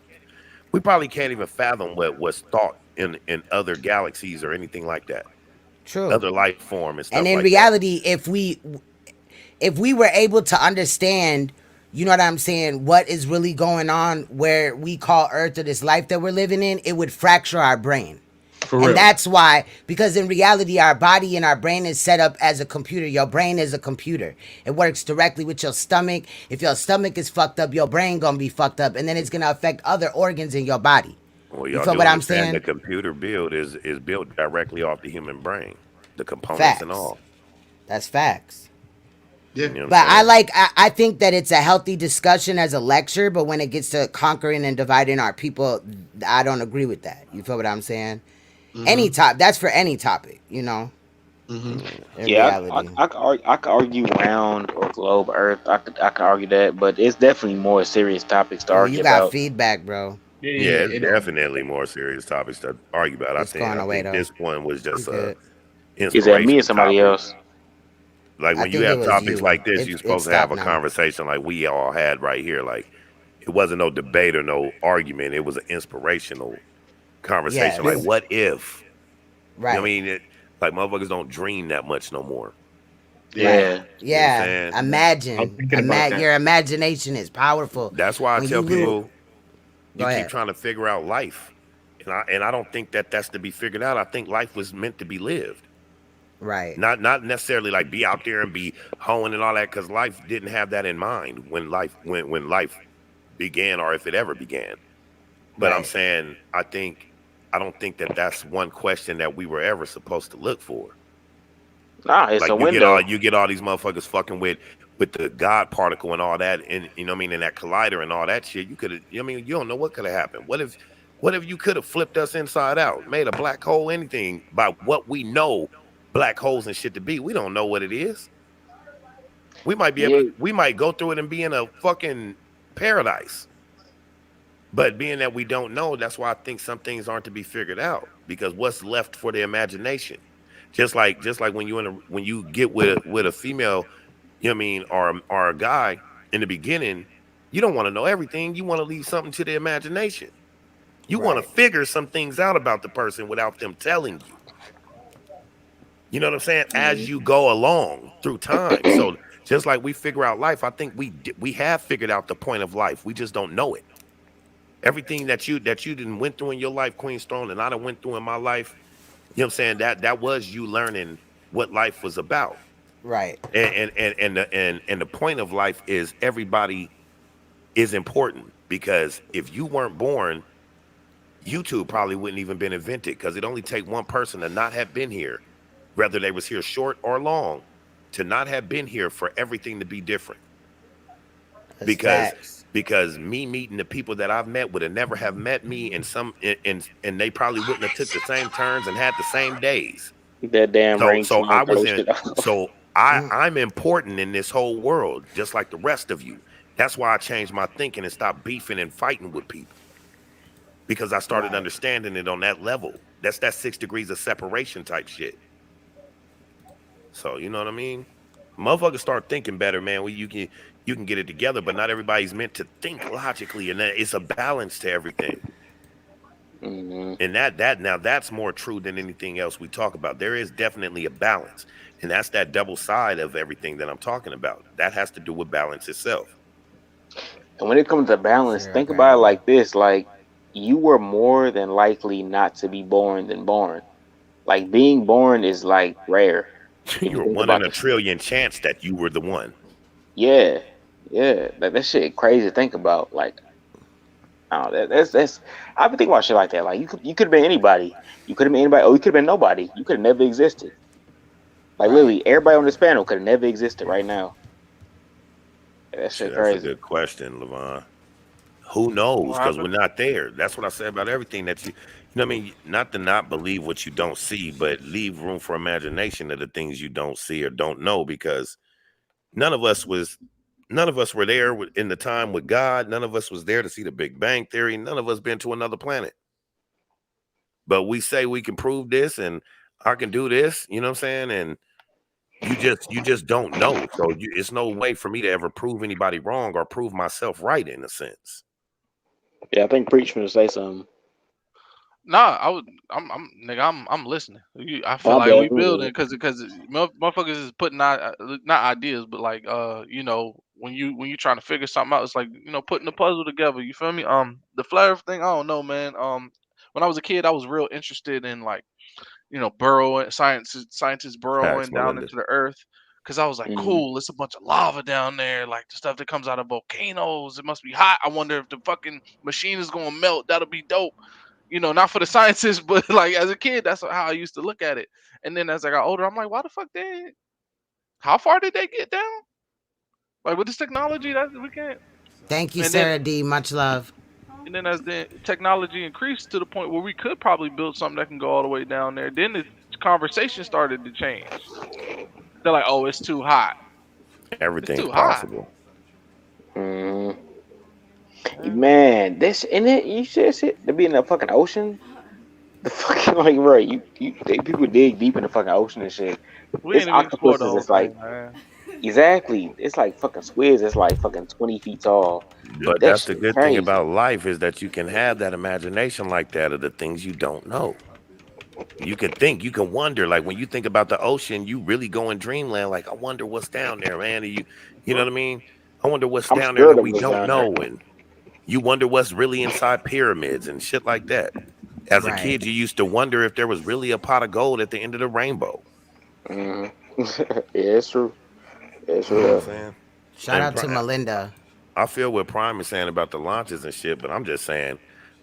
we probably can't even fathom what was thought in other galaxies or anything like that, true. other life form and And stuff in like that. reality, if we were able to understand, you know what I'm saying, what is really going on where we call Earth or this life that we're living in, it would fracture our brain. For And real. that's why, because in reality, our body and our brain is set up as a computer. Your brain is a computer. It works directly with your stomach. If your stomach is fucked up, your brain gonna be fucked up, and then it's gonna affect other organs in your body. Well, You y'all feel do what I'm understand the saying? computer build is built directly off the human brain, the components and Facts. all. That's facts. Yeah. You know what I'm But saying? I think that it's a healthy discussion as a lecture, but when it gets to conquering and dividing our people, I don't agree with that. You feel what I'm saying? Any Mm-hmm. top that's for any topic, you know, Mm-hmm. in Yeah, reality. I could argue round or globe Earth. I could argue that, but it's definitely more serious topics to Oh, you argue got about. feedback, bro. Yeah, Yeah, yeah, it's it is. definitely more serious topics to argue about. I It's think going I away think though. this one was You just a good. Is that me or inspirational somebody topic. else? Like I when you think it have was topics you. like this, you're It supposed to have stopped a now. conversation like we all had right here. Like it wasn't no debate or no argument. It was an inspirational conversation. Yeah. Like Yes. what if? You know what I Right. mean? Like motherfuckers don't dream that much no more. Yeah. Right. Yeah, You know what I'm Yeah. saying? I was Imagine. thinking about that. Your imagination is powerful. That's why I When you tell lose, people go you keep ahead. trying to figure out life. And I don't think that that's to be figured out. I think life was meant to be lived. Right. Not necessarily like be out there and be hoeing and all that because life didn't have that in mind when life began or if it ever began. But I'm Right. saying I don't think that that's one question that we were ever supposed to look for. nah, it's Like a window. you get all these motherfuckers fucking with the God particle and all that, and you know what I mean, and that collider and all that shit. You could have, you know what I mean, you don't know what could have happened. What if you could have flipped us inside out, made a black hole, anything by what we know black holes and shit to be? We don't know what it is. Yeah, We might go through it and be in a fucking paradise. But being that we don't know, that's why I think some things aren't to be figured out because what's left for the imagination? Just like when when you get with a female, you know what I mean, or a guy in the beginning, you don't want to know everything. You want to leave something to the imagination. You want to Right. figure some things out about the person without them telling you. You know what I'm saying? As you go along through time. So just like we figure out life, I think we have figured out the point of life. We just don't know it. Everything that you didn't went through in your life, Queen Stone, and I done went through in my life, you know what I'm saying? That was you learning what life was about. Right. And the point of life is everybody is important because if you weren't born, YouTube probably wouldn't even been invented because it only take one person to not have been here, whether they was here short or long, to not have been here for everything to be different. That's Because facts. me meeting the people that I've met would have never have met me and they probably wouldn't have took the same turns and had the same days. That damn So ring so I smart was throw in shit off. so I'm important in this whole world, just like the rest of you. That's why I changed my thinking and stopped beefing and fighting with people. Because I started Right. understanding it on that level. That's that 6 degrees of separation type shit. So you know what I mean? Motherfuckers start thinking better, man. Well, you can get it together, but not everybody's meant to think logically, and that it's a balance to everything. Hmm. And that now that's more true than anything else we talk about. There is definitely a balance, and that's that double side of everything that I'm talking about. That has to do with balance itself. And when it comes to balance, Zero think about it gravity. like this: like you were more than likely not to be born than born. Like being born is like rare if you You're think one in about a the shit. trillion chance that you were the one. Yeah, yeah, like that shit crazy to think about. Like, I don't know, that's I've been thinking about shit like that. Like you could have been anybody. You could have been anybody, or you could have been nobody. You could have never existed. Like Right. literally, everybody on this panel could have never existed right now. That Shit, shit that's a crazy. good question, Levon. Who knows? What Because we're happened? not there. That's what I say about everything that you know what I mean? Not to not believe what you don't see, but leave room for imagination of the things you don't see or don't know, because none of us was none of us were there in the time with God. None of us was there to see the Big Bang Theory. None of us been to another planet. But we say we can prove this and I can do this, you know what I'm saying? And you just don't know. So it's no way for me to ever prove anybody wrong or prove myself right in a sense. Yeah, I think Preach to say something. Nah, I'm, nigga, I'm listening. I feel My like we bad. I'm building good. because motherfuckers is putting out not ideas, but like you know, when you trying to figure something out, it's like you know putting the puzzle together. You feel me? The flat Earth thing, I don't know, man. When I was a kid, I was real interested in like you know burrowing scientists Facts, burrowing down Melinda. into the Earth. Cause I was like, Hmm. cool, it's a bunch of lava down there, like the stuff that comes out of volcanoes. It must be hot. I wonder if the fucking machine is gonna melt. That'll be dope, you know, not for the scientists, but like as a kid, that's how I used to look at it. And then as I got older, I'm like, why the fuck they? How far did they get down? Like with this technology, that we can't. Thank you, And then Sarah D. Much love. as the technology increased to the point where we could probably build something that can go all the way down there, then the conversation started to change. They're like, oh, it's too hot. It's Everything's too hot. possible. Hmm. Man, Man, this and it. You said shit to be in the fucking ocean. The fucking like, bro, people dig deep in the fucking ocean and shit. we It's ain't even explored the octopuses. whole It's like thing, man. exactly. It's like fucking squids. It's like fucking 20 feet tall. But That that's the shit good thing crazy. about life is that you can have that imagination like that of the things you don't know. You can think, you can wonder. Like when you think about the ocean, you really go in dreamland. Like, I wonder what's down there, man. And you know what I mean? I wonder what's I'm down there scared that of we what's don't down there. know. And you wonder what's really inside pyramids and shit like that. As a Right. kid, you used to wonder if there was really a pot of gold at the end of the rainbow. Hmm. Yeah, it's true. Yeah, it's You know what I'm real. saying? Shout And out to Melinda. I feel what Prime is saying about the launches and shit, but I'm just saying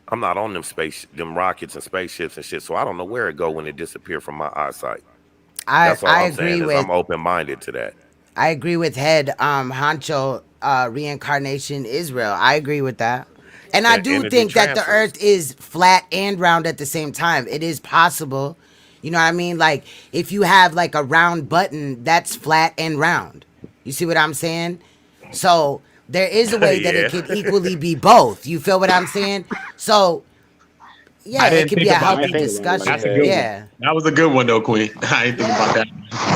I'm not on them rockets and spaceships and shit, so I don't know where it go when it disappear from my eyesight. I That's all I I'm agree saying is with I'm open minded to that. I agree with Head Honcho reincarnation Israel. I agree with that. And I And do energy think that the transfers. earth is flat and round at the same time. It is possible. You know what I mean? Like if you have like a round button, that's flat and round. You see what I'm saying? So there is a way that it Yeah. could equally be both. You feel what I'm saying? So I yeah, it didn't could think be a about I ain't healthy that. think about it like discussion. That's a that. good one. Yeah. That was a good one though, Queen. I didn't think about Yeah. that.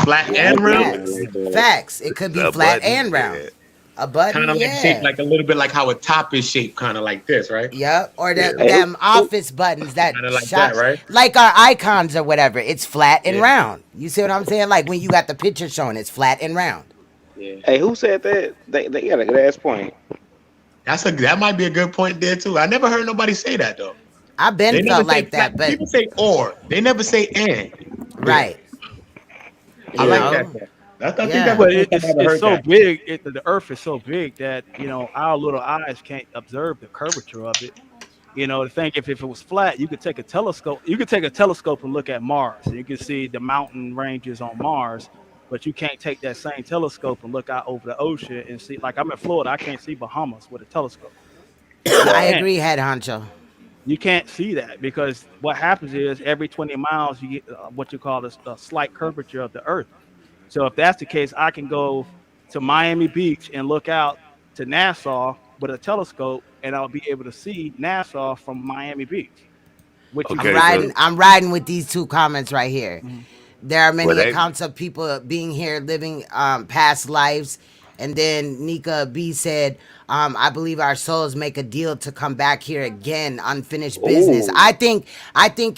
Flat Yeah, I and ain't think round. about it Facts. like that. Facts. It could be A flat button. and round. Yeah. A button, Kind of like shaped yeah. like a little bit like how a top is shaped, kind of like this, right? Yep. Or Yeah. that Hey, them who office buttons that Kind of like that, shot right? like our icons or whatever. It's flat and Yeah. round. You see what I'm saying? Like when you got the picture showing, it's flat and round. yeah. Hey, who said that? They got a good ass point. That might be a good point there too. I never heard nobody say that though. I been They never felt say like flat. that, but People say or. They never say and. Yeah, right. I You Yeah. like that. know? Though. I think that's Yeah. the But first time I ever it's heard so that. big. The Earth is so big that our little eyes can't observe the curvature of it. To think if it was flat, you could take a telescope. You could take a telescope and look at Mars, and you can see the mountain ranges on Mars. But you can't take that same telescope and look out over the ocean and see. Like I'm in Florida, I can't see Bahamas with a telescope. You I Right. can't. agree, head honcho. You can't see that because what happens is every 20 miles you get what you call a slight curvature of the Earth. So if that's the case, I can go to Miami Beach and look out to Nassau with a telescope, and I'll be able to see Nassau from Miami Beach, which you Okay, can't so do. I'm riding with these two comments right here. Mhm. There are well many they accounts of people being here, living past lives. And then Nika B said, I believe our souls make a deal to come back here again, unfinished business. Ooh, I think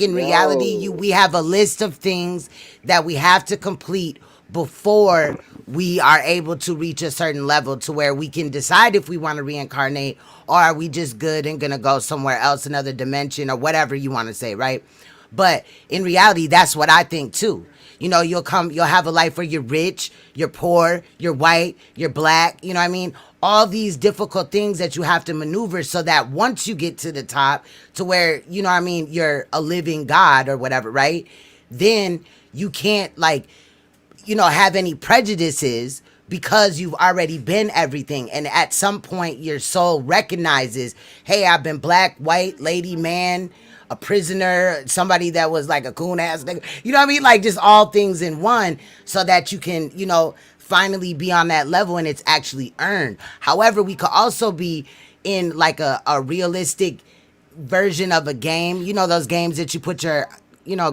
in reality, yo. we have a list of things that we have to complete before we are able to reach a certain level to where we can decide if we want to reincarnate, or are we just good and gonna go somewhere else, another dimension, or whatever you want to say, right? But in reality, that's what I think too. You'll have a life where you're rich, you're poor, you're white, you're black, you know what I mean? All these difficult things that you have to maneuver so that once you get to the top, to where, you know what I mean, you're a living God or whatever, right? Then you can't, like, have any prejudices because you've already been everything. And at some point, your soul recognizes, hey, I've been black, white, lady, man, a prisoner, somebody that was like a coon ass nigga. You know what I mean? Like just all things in one so that you can, finally be on that level and it's actually earned. However, we could also be in like a realistic version of a game. You know those games that you put your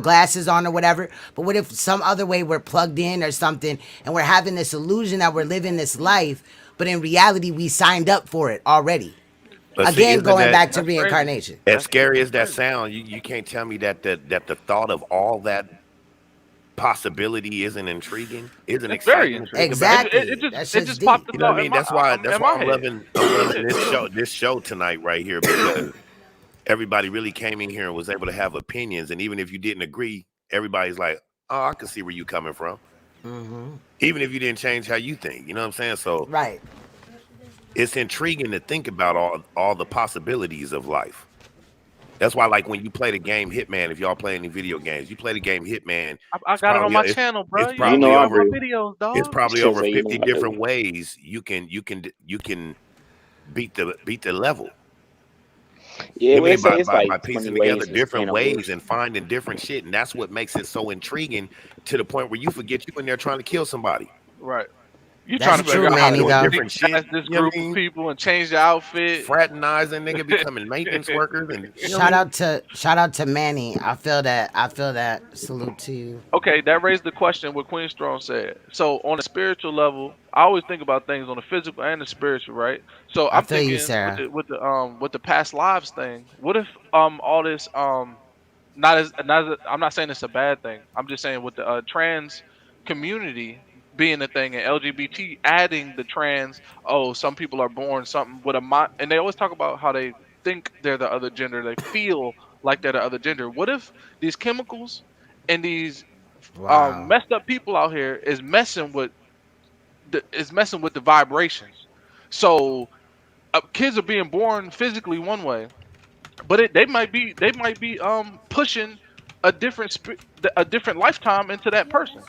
glasses on or whatever. But what if some other way we're plugged in or something and we're having this illusion that we're living this life, but in reality we signed up for it already. but see, Again, isn't going that back to That's crazy. reincarnation. as That's scary that's as that crazy. sound? You can't tell me that the thought of all that possibility isn't intriguing, isn't It's very exciting to think intriguing. about. Exactly. That It shit's just popped deep. the You know what I thought in mean? That's why in I'm my head. loving Shit. this show tonight right here, because everybody really came in here and was able to have opinions. And even if you didn't agree, everybody's like, oh, I can see where you coming from. Even if you didn't change how you think, you know what I'm saying? So Right. it's intriguing to think about all the possibilities of life. That's why, like, when you play the game Hitman, if y'all play any video games, you play the game Hitman, I it's got it on probably my channel, bro. it's You know You me. know probably I Watch my over do. videos, it's dog. probably Should over say you know 50 I do. different ways you can beat the level. Yeah, You know well, what I mean, by it's by like by 20 piecing together ways to different skin a ways horse. and finding different shit, and that's what makes it so intriguing to the point where you forget you in there trying to kill somebody. Right. You trying That's to You in true, figure there out how Manny, to doing though. sneak different shit. past this You know what group I of mean? people and change the outfit. Fraternizing, nigga, becoming maintenance workers, and you know what I mean. Shout out to Manny. I feel that. I feel that. Salute to you. Okay, that raised the question what Queen Strong said. So on a spiritual level, I always think about things on the physical and the spiritual, right? So I I'm feel you, thinking Sarah. with the past lives thing. What if all this not as I'm not saying it's a bad thing. I'm just saying with the trans community being a thing and LGBT adding the trans. Oh, some people are born something with a mind, and they always talk about how they think they're the other gender. They feel like they're the other gender. What if these chemicals and these Wow. messed up people out here is messing with the vibrations. So kids are being born physically one way, but they might be pushing a a different lifetime into that person.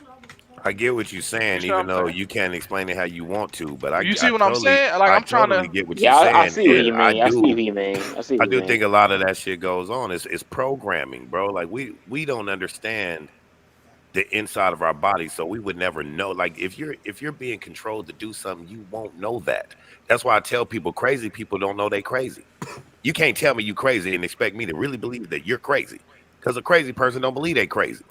I get what you're You saying, see what even I'm though saying? you can't explain it how you want to. But You I see what I'm totally, saying? Like I I'm trying totally to. get what you're Yeah, I saying, see what and he mean. I see what he mean. I see I what he do think mean. a lot of that shit goes on. It's programming, bro. Like we don't understand the inside of our body, so we would never know. Like if you're being controlled to do something, you won't know that. That's why I tell people crazy people don't know they crazy. You can't tell me you crazy and expect me to really believe that you're crazy, because a crazy person don't believe they crazy.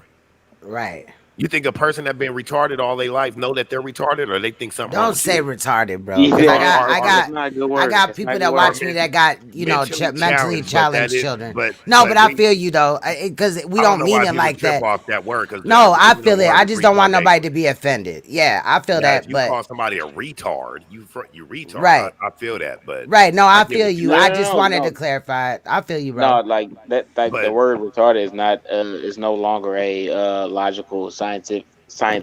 Right. You think a person that been retarded all their life know that they're retarded, or they think something wrong Don't with say you? retarded, bro. Cause I Yeah, Are got, are I are that's got, not a good I word. got That's not people a good that are watch word. me that got, mentally mentally challenged? But that challenged is, children. but No, but I we. feel you though, cause we I don't don't know mean why it people like trip that. off that word, because No, I the feel it. I word is just don't want nobody retardation. to be offended. Yeah, I feel Now, if that, you but call somebody a retard, you retard. right, I feel that, but right. No, I I get feel what you're you. No, I saying. just no, no, wanted to no. clarify it. I feel you, bro. No, like that, like the But word retarded is not is no longer a logical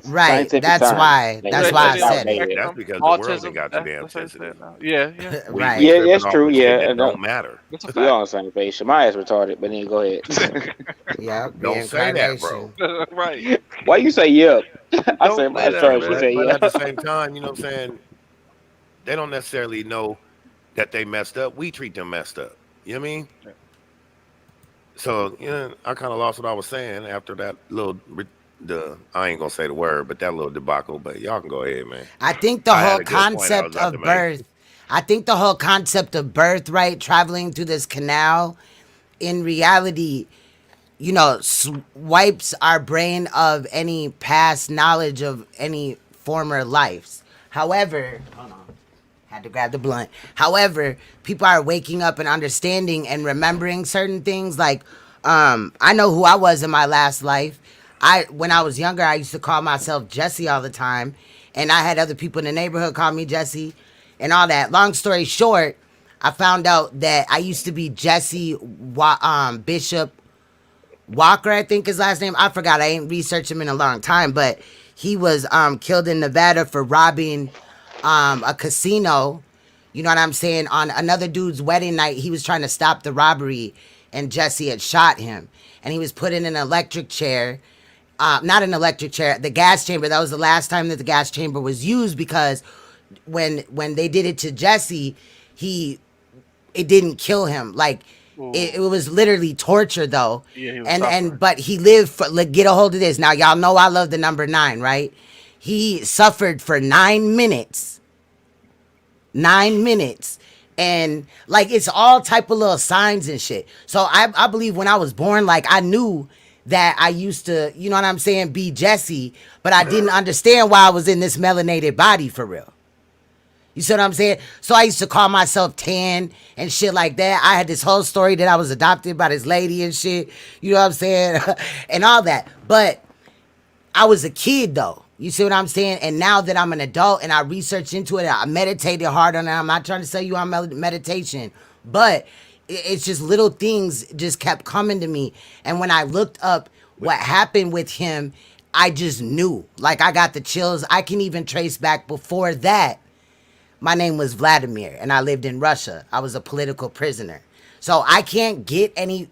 Right. scientific That's term. why. Like, That's They why say I it's they on the said it. outdated. that's spectrum, because the world ain't autism. got too damn That's how they say sensitive. it now. Yeah, yeah, We Right. Yeah, tripping that's off true. of shit Yeah, that don't matter. that's a we fact. all on the same page. Shemaya's retarded, but then go ahead. Yep. Don't say that, bro. Reincarnation. Right. Why you say yep? I Don't say say my that, retarded. She man. say But yeah. at the same time, you know what I'm saying? They don't necessarily know that they messed up. We treat them messed up. You know what I mean? So yeah, I kind of lost what I was saying after that little the I ain't gonna say the word, but that little debacle. But y'all can go ahead, man. I think the I had whole a good point I was concept about to of make. birth, I think the whole concept of birth, right, traveling through this canal, in reality, wipes our brain of any past knowledge of any former lives. However, hold on. Had to grab the blunt. However, people are waking up and understanding and remembering certain things. Like, I know who I was in my last life. When I was younger, I used to call myself Jesse all the time, and I had other people in the neighborhood call me Jesse, and all that. Long story short, I found out that I used to be Jesse Bishop Walker, I think his last name. I forgot. I ain't researched him in a long time, but he was killed in Nevada for robbing a casino. You know what I'm saying? On another dude's wedding night, he was trying to stop the robbery, and Jesse had shot him, and he was put in an electric chair. Not an electric chair, the gas chamber. That was the last time that the gas chamber was used because when they did it to Jesse, he it didn't kill him. Like it was literally torture though. Yeah, he was And suffering. but he lived for like, get a hold of this. Now y'all know I love the number 9, right? He suffered for 9 minutes. 9 minutes. And like it's all type of little signs and shit. So I believe when I was born, like I knew that I used to, you know what I'm saying, be Jesse, but I didn't understand why I was in this melanated body for real. You see what I'm saying? So I used to call myself Tan and shit like that. I had this whole story that I was adopted by this lady and shit. You know what I'm saying? And all that. But I was a kid though. You see what I'm saying? And now that I'm an adult and I researched into it, I meditated hard on it. I'm not trying to sell you on meditation, but it's just little things just kept coming to me. And when I looked up what happened with him, I just knew. Like I got the chills. I can even trace back before that. My name was Vladimir, and I lived in Russia. I was a political prisoner. So I can't get any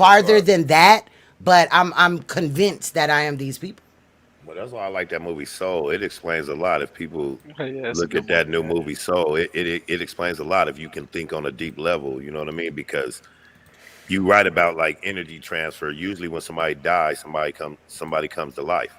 That's farther why. than that, but I'm convinced that I am these people. Well, that's why I like that movie Soul. It explains a lot. If people Okay, yeah, it's a look good at movie. that new Yeah. movie Soul, it explains a lot if you can think on a deep level. You know what I mean? Because you write about like energy transfer. Usually, when somebody dies, somebody comes to life.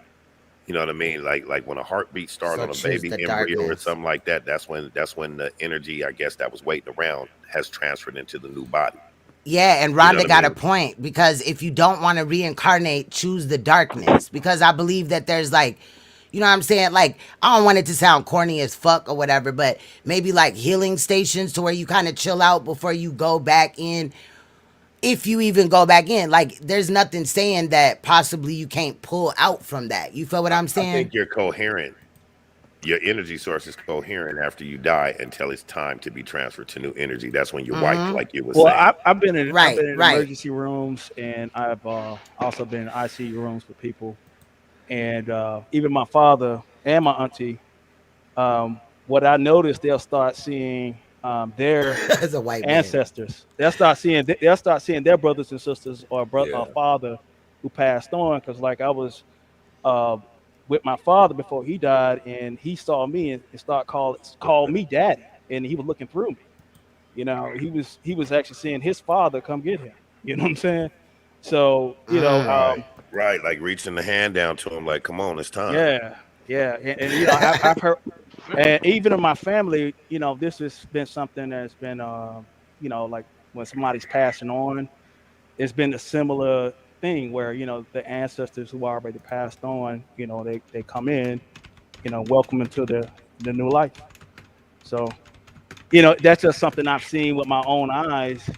You know what I mean? Like when a heartbeat start So on a choose baby the embryo or darkness. something like that. That's when the energy, I guess, that was waiting around has transferred into the new body. Yeah, and You know what Rhonda I got a mean? point because if you don't want to reincarnate, choose the darkness. Because I believe that there's like, you know what I'm saying? Like, I don't want it to sound corny as fuck or whatever, but maybe like healing stations to where you kind of chill out before you go back in. If you even go back in, like, there's nothing saying that possibly you can't pull out from that. You feel what I'm I think saying? you're coherent. Your energy source is coherent after you die until it's time to be transferred to new energy. That's when you're wiped, Mm-hmm. like you were Well, saying. I've Right, been in right. emergency rooms, and I've also been in ICU rooms with people, and even my father and my auntie. What I noticed, they'll start seeing their As a white man. ancestors. They'll start seeing their brothers and sisters or Yeah. father who passed on. Because like I was uh, with my father before he died, and he saw me and start call me daddy, and he was looking through me. He was actually seeing his father come get him. You know what I'm saying? So Right. Right. Like reaching the hand down to him, like, come on, it's time. yeah, yeah, and I've heard, and even in my family, this has been something that's been, like when somebody's passing on, it's been a similar thing where the ancestors who already passed on, they come in, welcome into the new life. So that's just something I've seen with my own eyes,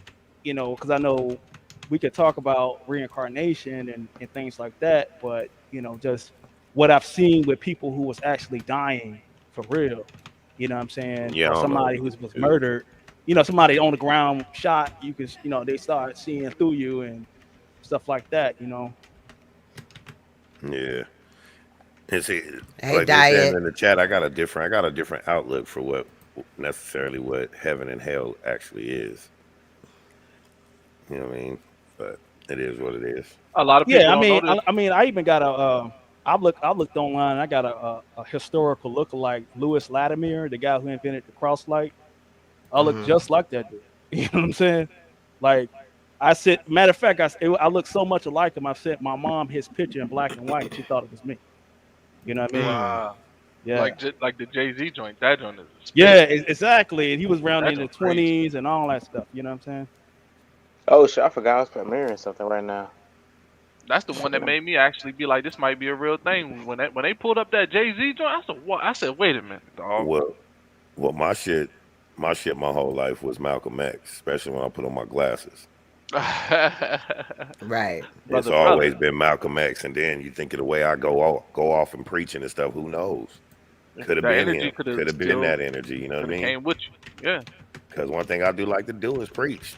because I know we could talk about reincarnation and things like that, but just what I've seen with people who was actually dying for real, what I'm saying, Yeah, I or don't know. somebody who was murdered, somebody on the ground shot, you could, they start seeing through you and stuff like that. Yeah. And see, Hey, like they said Diet. in the chat, I got a different outlook for what necessarily what heaven and hell actually is. You know what I mean? But it is what it is. A lot of Yeah, people I don't know mean, this. I even got I looked online. I got a historical lookalike, Louis Latimer, the guy who invented the cross light. I look just like that dude. You know what I'm saying? Like, I said, matter of fact, I look so much alike him. I sent my mom his picture in black and white. She thought it was me. You know what I mean? Wow. Yeah. Like the Jay Z joint. That joint is Yeah, spit. exactly. And he was around That in the joint crazy. 20s and all that stuff. You know what I'm saying? Oh shit, I forgot I was premiering something right now. That's the one that made me actually be like, this might be a real thing. When they pulled up that Jay Z joint, I said, what? I said, wait a minute, dog. Well, well, my shit, my whole life was Malcolm X, especially when I put on my glasses. Right. It's Brother. always been Malcolm X, and then you think of the way I go off and preaching and stuff. Who knows? Could have That been energy him. could have Could have been still that energy. You know what could I have mean? came with you. Yeah. Because one thing I do like to do is preach.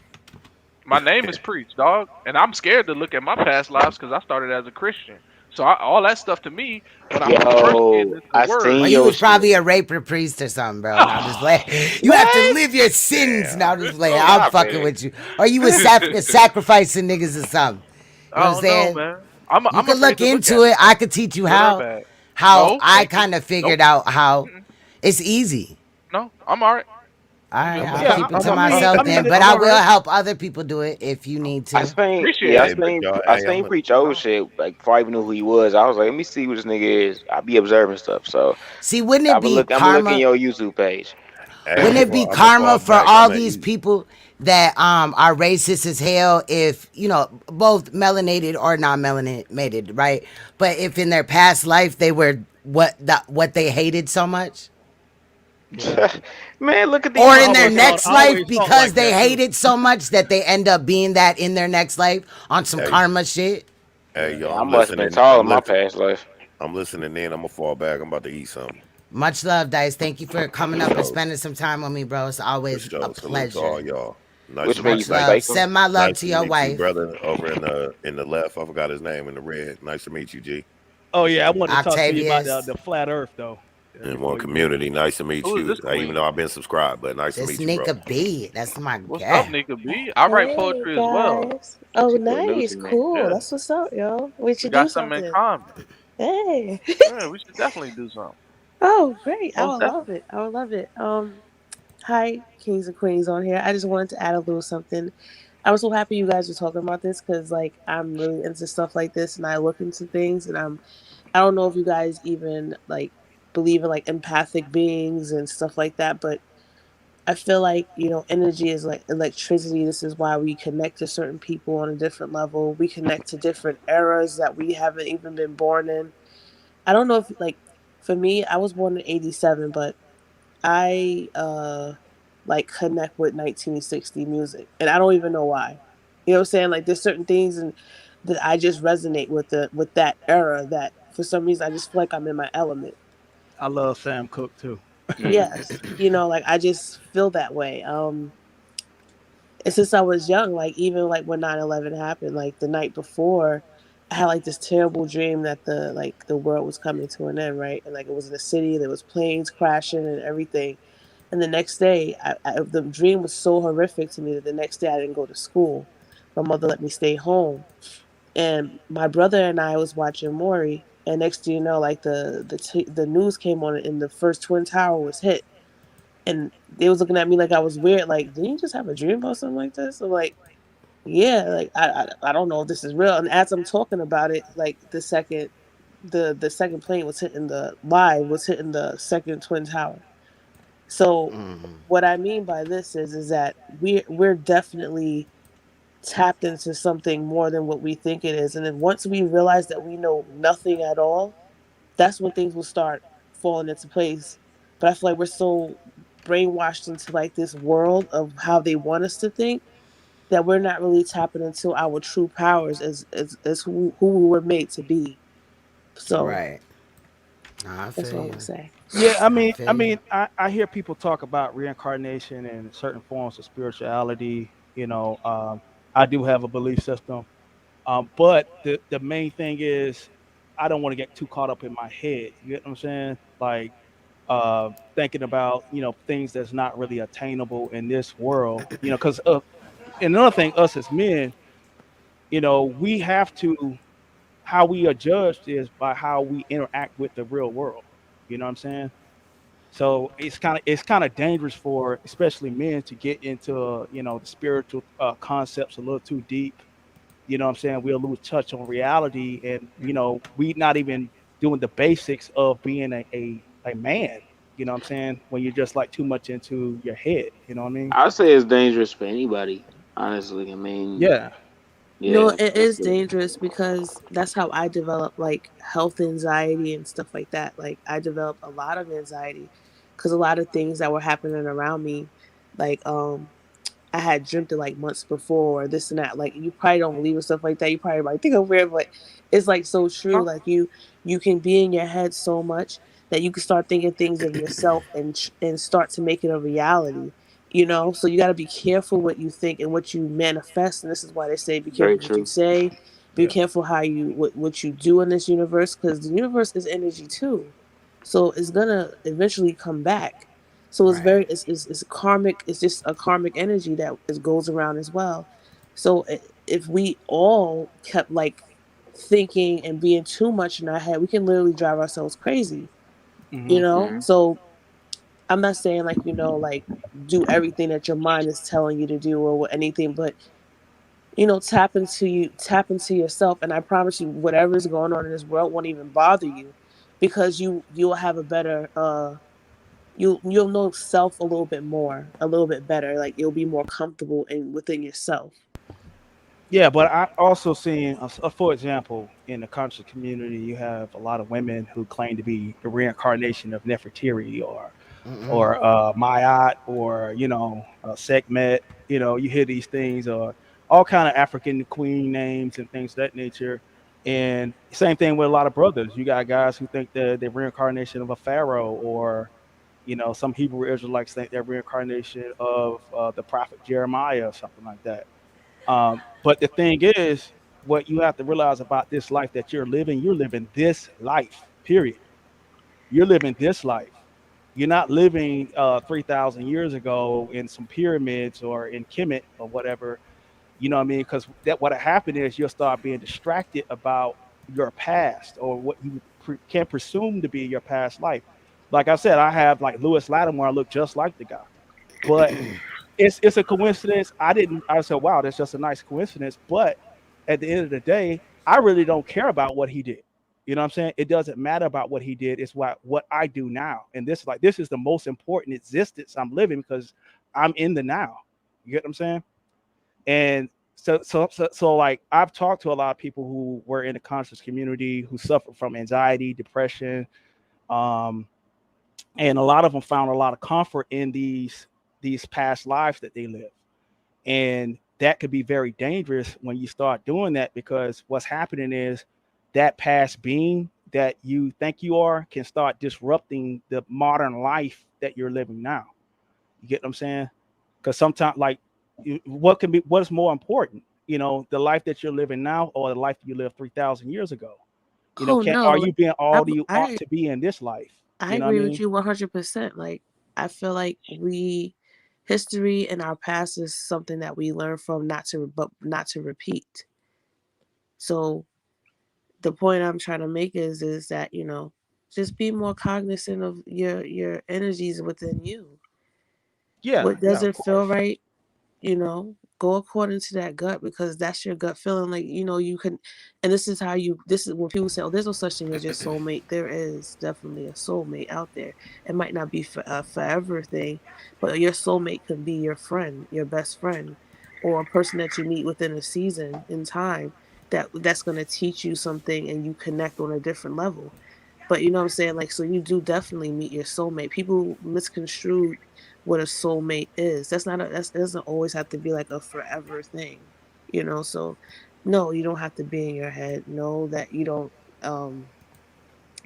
My name is Preach, dog, and I'm scared to look at my past lives because I started as a Christian. So all that stuff to me, when I was first getting Yo, into the I word, seen Well, you your was shit. probably a raper priest or something, bro. Now just play. You have to What? live your sins. Now Damn. just play. Oh, I'm stop fucking it. with you. Or you was sacrificing niggas or something. You know I what I'm don't know, saying? man. You I'm could afraid look to look into at it, it. I man. could teach you Good or how. bad. How No, I thank you. kind of Nope. figured out how Mm-mm. it's easy. No, I'm all right. All I'm right, good. I'll Yeah, keep it I, to I mean, myself I mean, then. But I'm I all will right. help other people do it if you need I to. seen, yeah, Appreciate I Hey, it. but seen, y'all, I hey, seen Preach old No. shit like before I even knew who he was. I was like, let me see who this nigga is. I be observing stuff, so See, wouldn't it be I'm gonna look in karma? your YouTube page. hey, Wouldn't it be I'm gonna fall karma for back. all these people that are racist as hell if, both melanated or non melanated, right? But if in their past life they were what they hated so much? yeah. Man, look at these Or in their motherfuckers. next I life always thought because like they that too. hated so much that they end up being that in their next life on some Hey, karma shit? hey, Yeah. Man, y'all, I I'm must have been listening. tall I'm in my listening. past life. I'm listening in. I'm gonna fall back. I'm about to eat something. Much love, Dice. Thank you for coming For up and sure. spending some time with me, bro. It's For always a sure. Salute to all pleasure. y'all. Nice to Which one you meet. Much from, Nice, love. Faithful? Send my love nice to to your meet you, wife. brother, over in the left. I forgot his name in the red. Nice to meet you, G. Oh yeah, I wanted to talk to you about Octavius. the flat Earth though. Yeah, In one before you go. community. Nice to meet Who is you. this Even queen? though I've been subscribed, but nice to This meet you, bro. nigga B. That's my What's up, guy. Nika B? I write Hey poetry as well. guys. Oh, She nice. producing me. Cool. Yeah. That's what's up, yo. We We should do got something in something. common. Hey. Yeah, we should definitely do something. Oh, great. I Most would love definitely. it. I would love it. Hi, kings and queens on here. I just wanted to add a little something. I was so happy you guys were talking about this because, like, I'm really into stuff like this, and I look into things, and I don't know if you guys even like believe in like empathic beings and stuff like that, but I feel like, energy is like electricity. This is why we connect to certain people on a different level. We connect to different eras that we haven't even been born in. I don't know if, like, for me, I was born in 87, but I like connect with 1960 music. And I don't even know why. You know what I'm saying? Like there's certain things and that I just resonate with that era that for some reason I just feel like I'm in my element. I love Sam Cooke too. Mm. Yes. Like I just feel that way. And since I was young, like even like when 9/11 happened, like the night before, I had like this terrible dream that the world was coming to an end, right? And like it was in a city, there was planes crashing and everything. And the next day, the dream was so horrific to me that the next day I didn't go to school. My mother let me stay home, and my brother and I was watching Maury. And next thing you know, like the news came on, and the first twin tower was hit, and they was looking at me like I was weird. Like, did you just have a dream about something like this? I'm like, yeah, like I don't know if this is real. And as I'm talking about it, like the second plane was hitting the second twin tower. So what I mean by this is that we're definitely tapped into something more than what we think it is. And then once we realize that we know nothing at all, that's when things will start falling into place. But I feel like we're so brainwashed into like this world of how they want us to think that we're not really tapping into our true powers as who we were made to be. So Right. Nah, I that's feel what I'm gonna you. say. Yeah, I I mean, feel I you. mean, I hear people talk about reincarnation and certain forms of spirituality. I do have a belief system, but the main thing is I don't want to get too caught up in my head. You get what I'm saying? Like thinking about things that's not really attainable in this world. Because and another thing, us as men, we have to how we are judged is by how we interact with the real world. You know what I'm saying? So it's kind of dangerous for especially men to get into the spiritual concepts a little too deep. You know what I'm saying? We'll lose touch on reality, and we not even doing the basics of being a man. You know what I'm saying? When you're just like too much into your head. You know what I mean? I say it's dangerous for anybody. Honestly, I mean, Yeah. No, yeah, it that's is the dangerous because that's how I develop like health anxiety and stuff like that. Like I developed a lot of anxiety because a lot of things that were happening around me, like I had dreamt it like months before or this and that. Like you probably don't believe in stuff like that. You probably might think I'm weird, but it's like so true. Like you can be in your head so much that you can start thinking things of yourself and start to make it a reality. So you got to be careful what you think and what you manifest. And this is why they say be very careful what you true. say, be Yeah. careful how what you do in this universe because the universe is energy too. So it's gonna eventually come back. So it's Right. very it's karmic. It's just a karmic energy that goes around as well. So if we all kept like thinking and being too much in our head, we can literally drive ourselves crazy. Hmm. Hmm. So I'm not saying like like do everything that your mind is telling you to do or anything, but tap into yourself, and I promise you, whatever is going on in this world won't even bother you because you'll have a better you'll know self a little bit better. Like you'll be more comfortable in within yourself. Yeah, but I also seen, for example, in the conscious community, you have a lot of women who claim to be the reincarnation of Nefertiti or Mayat or Sekhmet. You hear these things or all kind of African queen names and things of that nature. And same thing with a lot of brothers. You got guys who think they're the reincarnation of a pharaoh, or some Hebrew Israelites think they're reincarnation of the prophet Jeremiah or something like that. But the thing is, what you have to realize about this life that you're living this life, period. You're living this life. You're not living 3,000 years ago in some pyramids or in Kemet or whatever. You know what I mean? Because that what happened is you'll start being distracted about your past or what you can presume to be your past life. Like I said, I have like Lewis Lattimore. I look just like the guy, but it's a coincidence. I said, wow, that's just a nice coincidence. But at the end of the day, I really don't care about what he did. You know what I'm saying? It doesn't matter about what he did. It's what I do now. And this is the most important existence I'm living because I'm in the now. You get what I'm saying? And so like I've talked to a lot of people who were in the conscious community who suffered from anxiety, depression, um, and a lot of them found a lot of comfort in these past lives that they live, and that could be very dangerous when you start doing that because what's happening is that past being that you think you are can start disrupting the modern life that you're living now. You get what I'm saying? Because sometimes like what's more important, the life that you're living now or the life you lived 3,000 years ago. Oh Can no, are like you being I all that you ought I to be in this life? I You know what I agree with mean? you 100%. Like I feel like we history and our past is something that we learn from not to repeat. So the point I'm trying to make is that just be more cognizant of your energies within you. Yeah, What yeah, of doesn't feel course. right, go according to that gut because that's your gut feeling. Like you can, and this is when people say, "Oh, there's no such thing as your soulmate." There is definitely a soulmate out there. It might not be for a forever thing, but your soulmate can be your friend, your best friend, or a person that you meet within a season in time that's going to teach you something and you connect on a different level. But you know what I'm saying? Like, so you do definitely meet your soulmate. People misconstrue what a soulmate is. That's not a, that's, it doesn't always have to be like a forever thing. So no, you don't have to be in your head. Know that you don't um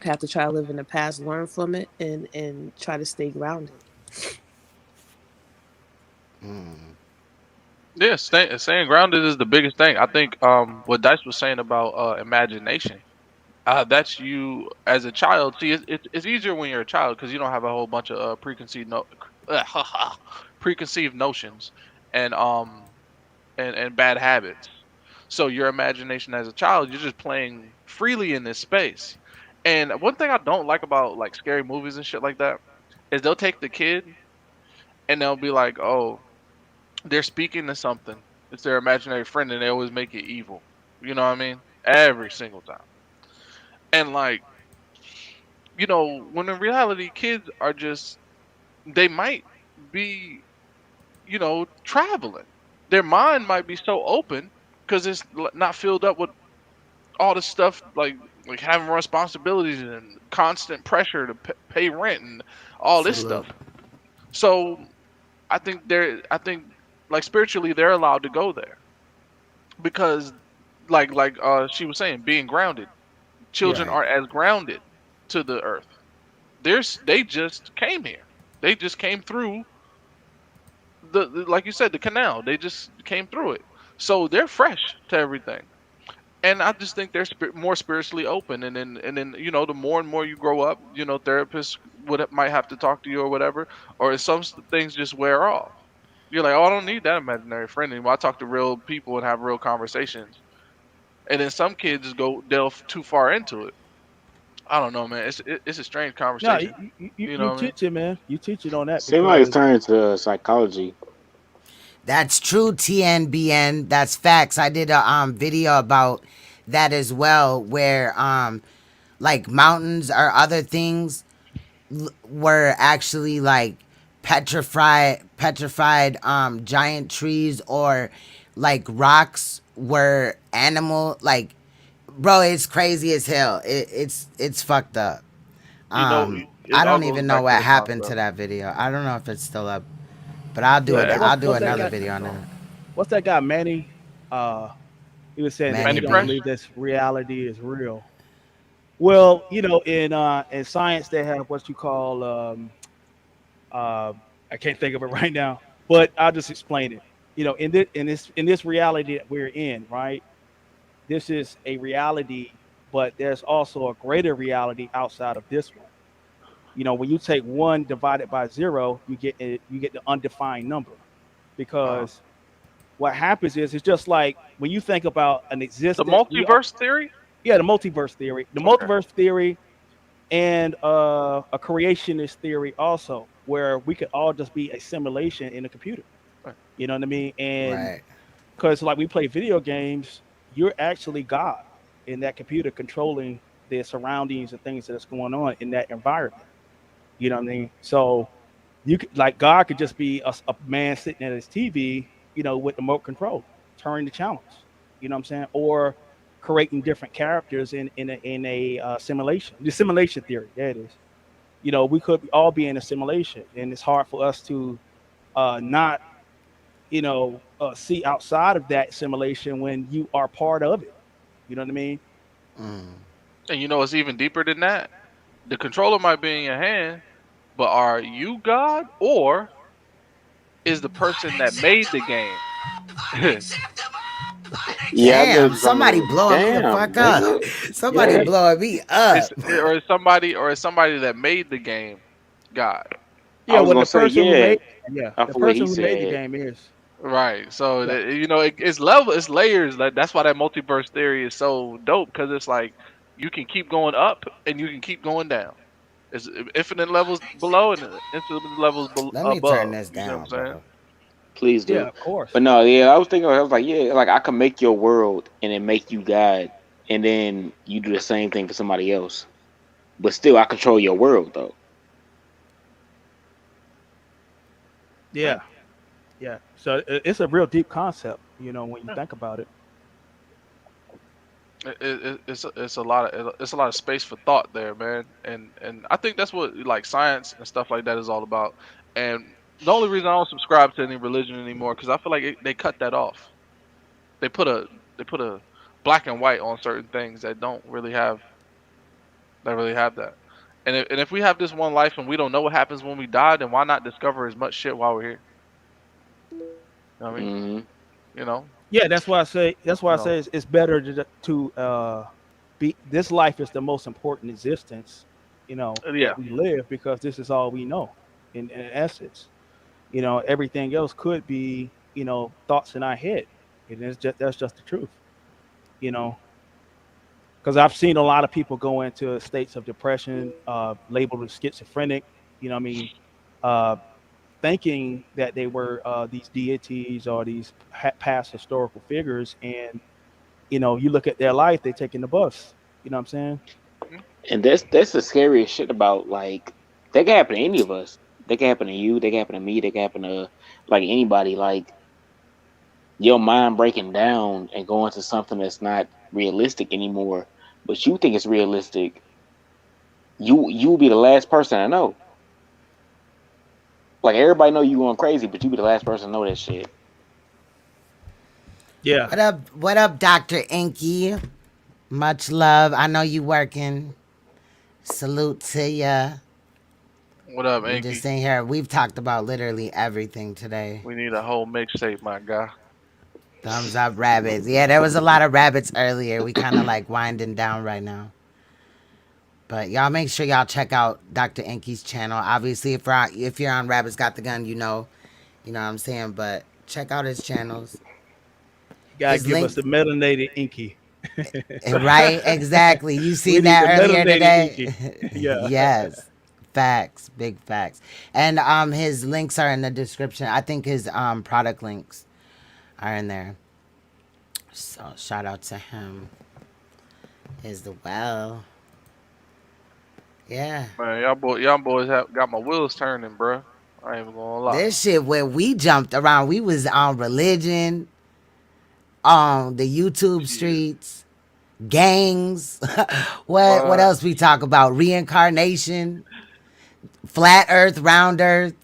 have to try to live in the past, learn from it, and try to stay grounded. Yeah, staying grounded is the biggest thing. I think what Dice was saying about imagination. That's you as a child. See, it's easier when you're a child because you don't have a whole bunch of preconceived notions and and bad habits. So your imagination as a child, you're just playing freely in this space. And one thing I don't like about like scary movies and shit like that is they'll take the kid and they'll be like, oh, they're speaking to something. It's their imaginary friend, and they always make it evil. You know what I mean? Every single time. And like, when in reality, kids are just they might be, traveling. Their mind might be so open because it's not filled up with all the stuff like having responsibilities and constant pressure to pay rent and all this Salute. stuff. So I think like spiritually they're allowed to go there because like she was saying, being grounded. Children Right. are as grounded to the earth. They just came here. They just came through like you said, the canal. They just came through it. So they're fresh to everything. And I just think they're more spiritually open. And then the more and more you grow up, therapists might have to talk to you or whatever, or some things just wear off. You're like, oh, I don't need that imaginary friend anymore. I talk to real people and have real conversations. And then some kids just go delve too far into it. I don't know, man. It's a strange No, conversation. You know you what I mean? teach it, man. You teach it on that Seems like it's because turning to psychology. That's true, TNBN. That's facts. I did a video about that as well, where like mountains or other things were actually like petrified giant trees, or like rocks were animal, like, bro, it's crazy as hell. It's fucked up. It I all don't goes even know back to what the happened to concept. that video. I don't know if it's still up, but I'll do it. yeah. Yeah, I'll do What's that another guy? video on it. What's that guy? Manny. Uh, he was saying that Manny Manny he don't Fresh. B. believe this reality is real. Well, in science they have what you call uh, I can't think of it right now, but I'll just explain it. In this reality that we're in, right? This is a reality, but there's also a greater reality outside of this one. When you take one divided by zero, you get the undefined number, Uh-huh. because what happens is it's just like when you think about an The existence. multiverse theory. Yeah, the multiverse theory. The Okay. multiverse theory and a creationist theory also, where we could all just be a simulation in a computer. Right. You know what I mean? And Right. because like we play video games, you're actually God in that computer controlling the surroundings and things that's going on in that environment. You know what I mean? So you could, like, God could just be a man sitting at his TV, with the remote control, turning the channels. You know what I'm saying? Or creating different characters in a simulation. The simulation theory, there it is. We could all be in a simulation, and it's hard for us to not see outside of that simulation when you are part of it. You know what I mean? Mm. And it's even deeper than that. The controller might be in your hand, but are you God or is the person that made the game? Yeah, I know what Damn, you're talking somebody about. blowing me the Damn, fuck up. nigga. Yeah, Somebody Yeah. blowing me up. Is somebody that made the game God? I yeah. was Well, gonna the say, person who yeah. made yeah, I the forget what person he who made the said. game is Right. So yeah. it's layers. Like that's why that multiverse theory is so dope because it's like you can keep going up and you can keep going down. It's infinite levels below and infinite levels Let me turn above. this You see what I'm down, saying? bro. Please Yeah, do. of course. But no, yeah, I was thinking, I was like, yeah, like I can make your world and then make you God, and then you do the same thing for somebody else. But still, I control your world though. Yeah, yeah. So it's a real deep concept, when you Yeah. think about it. It's a lot of space for thought there, man. And I think that's what like science and stuff like that is all about. And the only reason I don't subscribe to any religion anymore because I feel like they cut that off. They put a they put a black and white on certain things that really have that. And if we have this one life and we don't know what happens when we die, then why not discover as much shit while we're here? You know what I mean? Hmm. You know, Yeah, that's why I say. That's why you I say know. it's better to be. This life is the most important existence, Yeah. that we live, because this is all we know, in essence. Everything else could be, thoughts in our head, and that's just the truth. You know, because I've seen a lot of people go into states of depression, labeled as schizophrenic. you know what I mean, uh, thinking that they were these deities or these past historical figures, and you look at their life, they taking the bus. You know what I'm saying? And that's the scariest shit about, like, that can happen to any of us. That can happen to you. That can happen to me. That can happen to like anybody. Like your mind breaking down and going to something that's not realistic anymore, but you think it's realistic. You will be the last person to know. Like everybody know you going crazy, but you be the last person to know that shit. Yeah. What up? What up, Dr. Inky? Much love. I know you working. Salute to ya. What up, We just Inky? in here. We've talked about literally everything today. We need a whole mixtape, my guy. Thumbs up, rabbits. Yeah, there was a lot of rabbits earlier. We kind of like winding down right now. But y'all make sure y'all check out Dr. Inky's channel. Obviously, if you're on Rabbits Got the Gun, you know what I'm saying. But check out his channels. You gotta His give us link, the melanated Inky. right? Exactly. You We seen need the that earlier melanated today? Inky. Yeah. Yes. Facts. Big facts. And his links are in the description. I think his product links are in there. So shout out to him as well. Yeah. Man, y'all boys have got my wheels turning, bro. I ain't even gonna lie. This shit where we jumped around, we was on religion, on the YouTube streets, gangs. What else we talk about? Reincarnation, flat earth, round earth.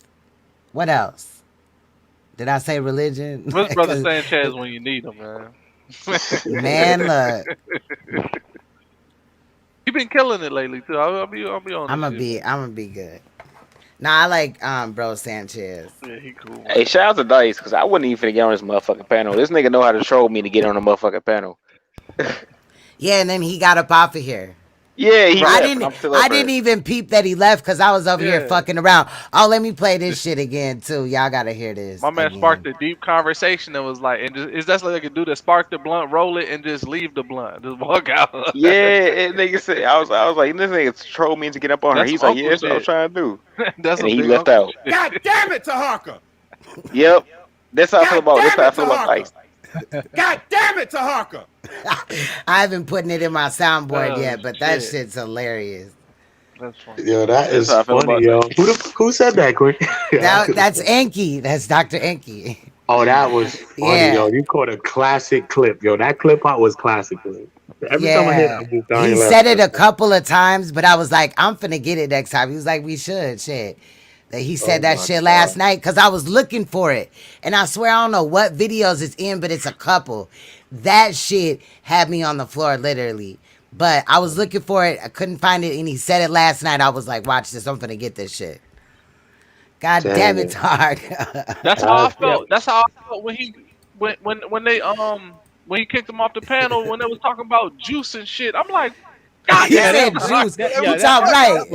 What else? Did I say religion? Where's Brother Sanchez when you need him, man? Man, look. He been killing it lately too. I'll be on I'm this shit, gonna be good. Nah, I like bro Sanchez. man. Yeah, he cool, Hey, man. shout out to Dice, because I wouldn't even finna get on this motherfucking panel. This nigga know how to troll me to get on the motherfucking panel. Yeah, and then he got up off of here. Yeah, he I left, and didn't I'm still I over didn't here. even peep that he left because I was over here Yeah. fucking around. Oh, let me play this shit again too. Y'all gotta hear this. My man again. sparked a deep conversation and was like, and just is that like a dude that spark the blunt, roll it, and just leave the blunt, just walk out. Yeah, and nigga said, I was like, this nigga troll me to get up on her. That's He's some like, yeah, uncle that's what I was shit. trying to do. That's And some then he big left uncle out. shit. God damn it, Taharka! Yep. That's how I feel about. That's damn how I it, feel about Taharka! Dice. God damn it, Taharka! I haven't put it in my soundboard Oh, yet, but that shit. shit's hilarious. That's funny. Yo, that That's is how I feel funny, about yo. Dice. Who said that, Queen? That's Inky. That's Dr. Inky. Oh, that was funny, yo. Yeah. You caught a classic clip, yo. That clip out was classic. Yo. Every time I hear that, Yeah. I'm just He dying said it laughing. a couple of times, but I was like, I'm finna get it next time. He was like, we should. Shit. That he Oh said that my shit god. last night because I was looking for it. And I swear I don't know what videos it's in, but it's a couple. That shit had me on the floor literally. But I was looking for it. I couldn't find it. And he said it last night. I was like, watch this. I'm finna get this shit. God damn Damn it, it. Tark. That's how I That's felt. That's how I felt when he kicked him off the panel when they was talking about juice and shit. I'm like, God He Yeah, damn that said it, was juice. Taharka, You yeah, what the talk fuck? right.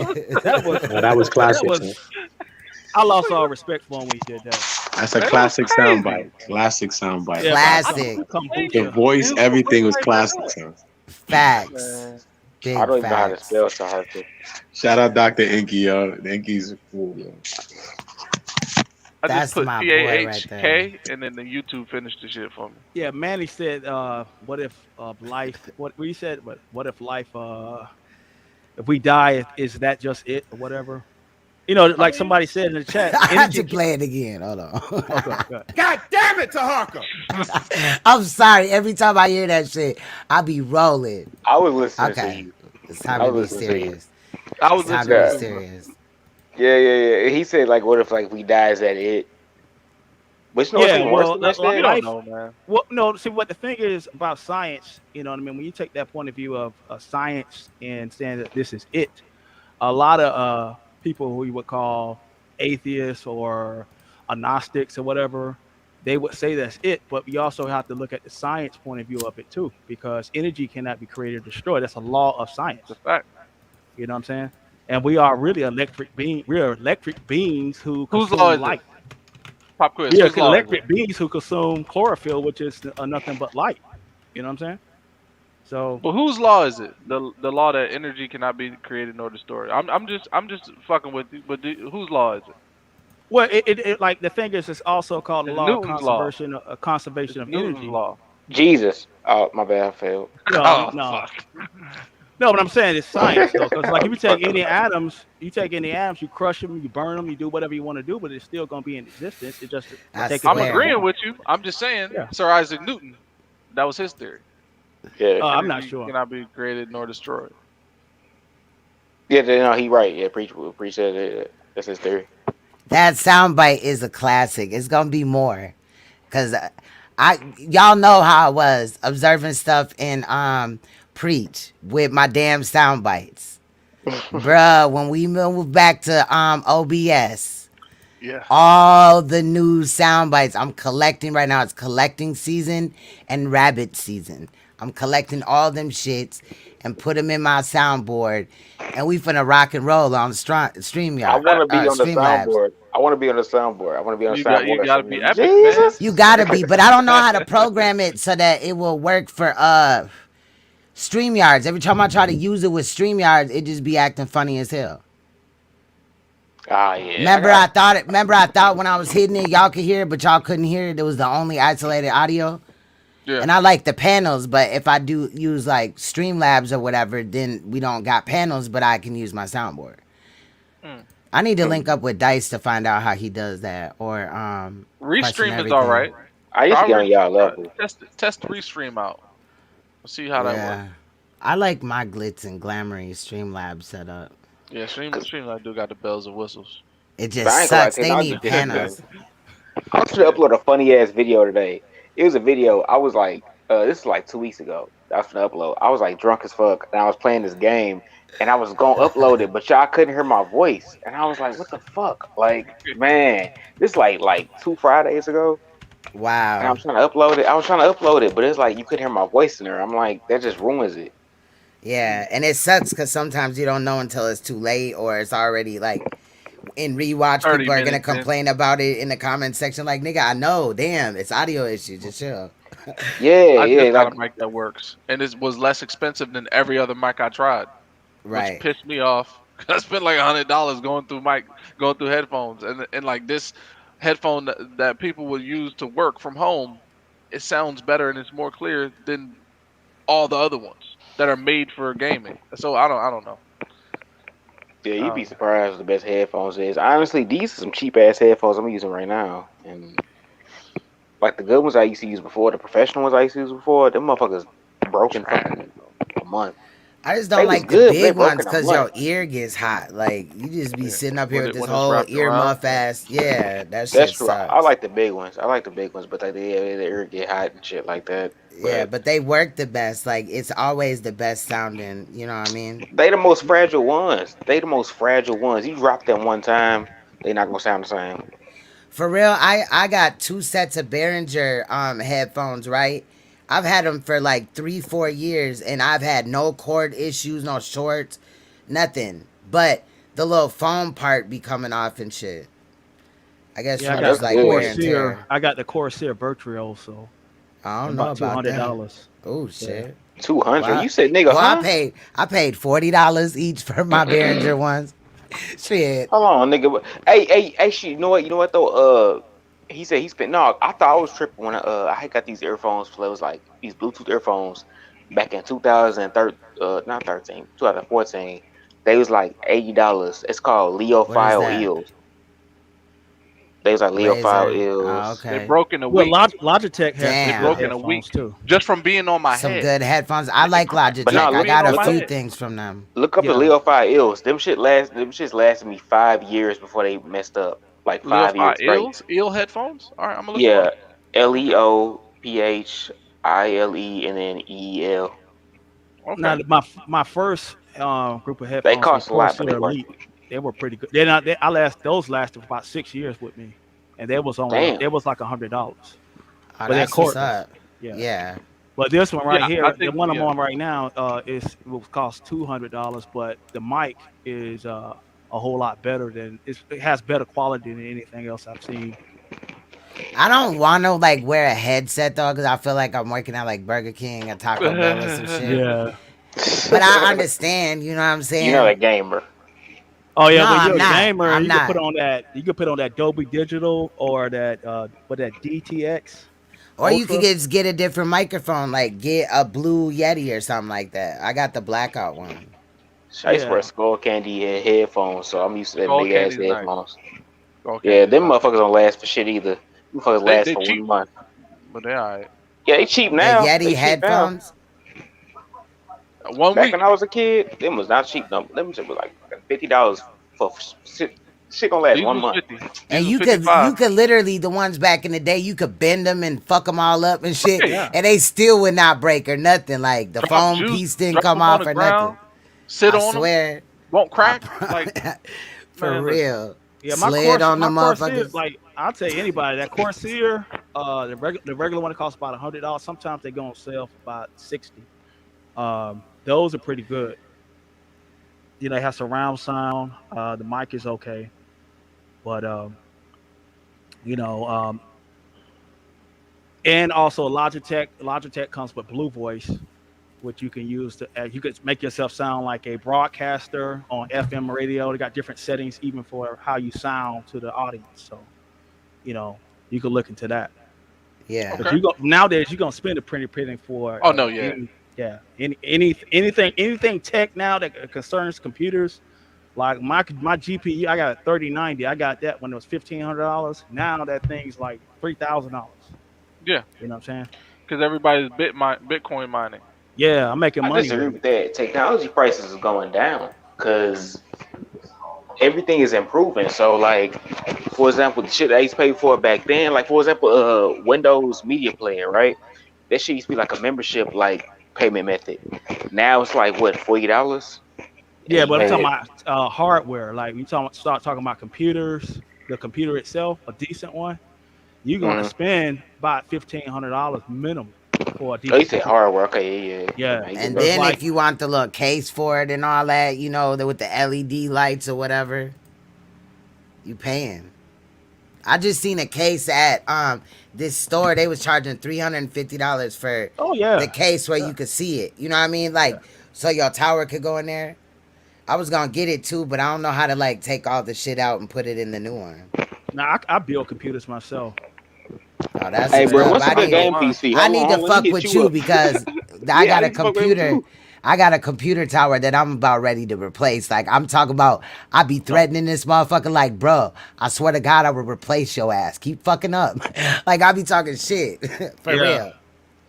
that was that was that classic, was son. I lost all respect for him when he did that. That's a Man, it was classic crazy. soundbite. Classic soundbite. Yeah, about I Classic. The complete voice, his everything was right classic, back son. Facts. man. I Big don't even know how to facts. spell Taharka. Shout out Dr. Inky, yo. Inky's cool, yo. I just That's put my boy right there. TAHK and then the YouTube finished the shit for me. Yeah, Manny said, what if life what we said, what if life if we die, is that just it or whatever? I Like mean, somebody said in the chat, I had energy to play it again. Hold on. okay, good. God damn it, Taharka! I'm sorry. Every time I hear that shit, I be rolling. I was listening to Okay. you. It's time I to was be listening to you. serious. I It's was time to listening be Yeah, too, bro. serious. yeah. He said like, what if like we die? Is that it? But you know what's Yeah, even worse well, than that We shit? don't life. know, man. Well, no. See, what the thing is about science, you know what I mean. When you take that point of view of science and saying that this is it, a lot of people who you would call atheists or agnostics or whatever, they would say that's it. But we also have to look at the science point of view of it too, because energy cannot be created or destroyed. That's a law of It's a science. fact. You know what I'm saying? And we are really electric being. We are electric beings who Whose law consume is it? light. Pop quiz. We are Whose law is it? electric beings who consume chlorophyll, which is nothing but light. You know what I'm saying? So, But whose law is it? The law that energy cannot be created nor destroyed. I'm just fucking with you. But whose law is it? well, like the thing is, it's also called the It's law of Newton's law. conservation It's of Newton's energy. law. Jesus. Oh, my bad. I failed. No, Oh no, fuck. no. But I'm saying it's science though, because like if you take any atoms, you crush them, you burn them, you do whatever you want to do, but it's still gonna be in existence. It just will I take its I'm place in swear. agreeing form. with you. I'm just saying, Yeah. Sir Isaac Newton, that was his theory. Yeah. I'm not Energy sure. cannot be created nor destroyed. Yeah, no, he right. Yeah, preach said it. That's his theory. That soundbite is a classic. It's gonna be more, cause y'all know how I was observing stuff in preach with my damn sound bites, bruh. When we moved back to OBS, Yeah. all the new sound bites I'm collecting right now. It's collecting season and rabbit season. I'm collecting all them shits and put them in my soundboard, and we finna rock and roll on I StreamYard, want to be on the Streamlabs. soundboard. I want to be on the soundboard. I want to be on the You soundboard gotta be singing epic, man. Jesus. You gotta be, but I don't know how to program it so that it will work for StreamYards. Every time I try to use it with StreamYards, it just be acting funny as hell. Ah, yeah. Remember I thought when I was hitting it, y'all could hear it, but y'all couldn't hear it. It was the only isolated audio. Yeah. And I like the panels, but if I do use like Streamlabs or whatever, then we don't got panels, but I can use my soundboard. Mm. I need to link up with Dice to find out how he does that, or question Restream is all everything. right. I used to get on y'all level. Test Restream out. See how that works. Yeah, I like my glitz and glamoury Streamlabs setup. Yeah, Streamlabs do got the bells and whistles. It But I just ain't gonna lie, sucks. They technology need different, man. panels. I was gonna upload a funny ass video today. It was a video. I was like, this is like 2 weeks ago. I was gonna upload. I was like drunk as fuck, and I was playing this game, and I was gonna upload it, but y'all couldn't hear my voice, and I was like, what the fuck? Like, man, this like 2 Fridays ago, and I Wow. was trying to upload it. I was trying to upload it, but it's like you couldn't hear my voice in there. I'm like, that just ruins it. Yeah, and it sucks because sometimes you don't know until it's too late or it's already like in rewatch. 30 People are gonna minutes in. complain about it in the comment section. Like, nigga, I know. Damn, it's audio issues. Just chill. Yeah, I yeah, just got like a mic that works, and it was less expensive than every other mic I tried, which Right. pissed me off. I spent like $100 going through headphones, and like this headphone that people will use to work from home, it sounds better and it's more clear than all the other ones that are made for gaming. So I don't know. yeah, you'd be surprised what the best headphones is. Honestly, these are some cheap ass headphones I'm using right now, and like the good ones I used to use before, the professional ones I used to use before, them motherfuckers broken fucking a month. I just They don't was like the good, but they big broke ones in a because month. your ear gets hot. Like you just be Yeah. sitting up here with this When it's whole wrapped ear around. muff ass. Yeah, that That's shit true. I sucks. like the big ones. I like the big ones, but they ear get hot and shit like that. Yeah, But but they work the best. Like it's always the best sounding. You know what I mean? they the most fragile ones. They the most fragile ones. You drop them one time, they not gonna sound the same. For real, I got two sets of Behringer headphones, right? I've had them for like 3-4 years, and I've had no cord issues, no shorts, nothing. But the little foam part be coming off and shit. I guess Yeah, I from got just That's the like good. wear and Corsair. tear. I got the Corsair Bertrand also. I don't know About two about hundred that. dollars. Oh Yeah. shit. 200. Well, You said nigga, well, huh? I paid $40 each for my Behringer ones. Shit. Hold on, nigga. Hey, shit. You know what though? He said he spent. No, I thought I was tripping when I had got these earphones. For it was like these Bluetooth earphones back in 2013, not 13, 2014. They was like $80. It's called What is Leophile that? eels. They was like Leophile Razer. Oh, eels. They okay. broke in a Well, week. Logitech has They some good broke Damn. in a week headphones too. just from being on my Some head. good headphones. I like But no, Logitech. I Being got on a my few head. things from them. look up the Yeah. Leophile eels. Them shit lasted me 5 years before they messed up. Like 5 years Leofi straight. eel headphones. All right, I'm gonna look them Yeah, up. Leophile and then EEL. Now Okay. my first group of They headphones were cost a lot, but they Corsair worth Elite. it. They were pretty good. Those lasted for about 6 years with me, and Damn. they was like $100, Oh, but they're that's what's cordless. up. Yeah. Yeah. But this one right Yeah, I here, the think one I'm on right now, it will cost $200, but the mic is a whole lot better it has better quality than anything else I've seen. I don't want to like wear a headset though, because I feel like I'm working at like Burger King or Taco Bell or some shit. Yeah. But I understand, you know what I'm You're not a saying? gamer. Oh yeah, No, when I'm you're a not. gamer, I'm you can put not. on that. You can put on that Dolby Digital or that what that DTX Or you could Ultra. just get a different microphone, like get a blue Yeti or something like that. I got the blackout one. I used to wear Yeah. Skull Candy headphones, so I'm used to them Skull big ass Candy's nice. headphones. Skull Yeah, Candy's them nice. motherfuckers don't last for shit either. Them motherfuckers last They for cheap, 1 month. but they alright. Yeah, they cheap The now. They Yeti cheap now. headphones. 1 Back week. when I was a kid, them was not cheap. Them shit was like $50 for shit. Shit gonna last These 1 month. was 50. And These was 55. you could literally the ones back in the day, you could bend them and fuck them all up and shit, Hey, Yeah. and they still would not break or nothing. Like the drop foam juice, piece didn't drop come them on off the or nothing. ground, sit I on them, swear, won't I crack. Like, for man, listen. real. Yeah, Slid on the my Corsair, motherfuckers. like I'll tell you anybody that Corsair, the regular one costs about $100. Sometimes they go on sale for about 60. Those are pretty good. You know, it has surround sound. The mic is okay, but you know, and also Logitech comes with Blue Voice, which you can use to you could make yourself sound like a broadcaster on FM radio. They got different settings even for how you sound to the audience. So, you know, you could look into that. Yeah. But Okay. nowadays you're gonna spend a pretty penny for Oh no, yeah. anything tech now that concerns computers. Like my GPU, I got a 3090. I got that when it was $1,500. Now that thing's like $3,000. Yeah, You know what I'm saying? because everybody's Bitcoin mining. Yeah, I'm making I money disagree with with it. that. Technology prices is going down because everything is improving. So, like, for example, the shit I used to pay for back then, like for example, Windows Media Player, right? That shit used to be like a membership, like payment method. Now it's like what, $40, and Yeah, you but I'm talking pay. about hardware. Like you start talking about computers, the computer itself, a decent one, you're gonna Mm-hmm. spend about $1,500 minimum for a Oh, you decent said computer. hardware? Okay, yeah, yeah. Yeah, Now you get And that. because then like if you want the little case for it and all that, you know, with the LED lights or whatever, you paying. I just seen a case at this store. They was charging $350 for oh the yeah, case where yeah, you could see it. You know what I mean? yeah. Like so your tower could go in there. I was gonna get it too, but I don't know how to like take all the shit out and put it in the new one. Now I build computers myself. Oh, that's Hey, what's bro, Yeah, up. what's I a I good need to built game mine. PC? I need to Hold on, let me fuck hit with you you up. because I Yeah, I got a need to fuck with him computer. too. I got a computer tower that I'm about ready to replace. Like I'm talking about, I be no, threatening this motherfucker. Like, bro, I swear to God, I will replace your ass. Keep fucking up. Like I be talking shit for yeah. real.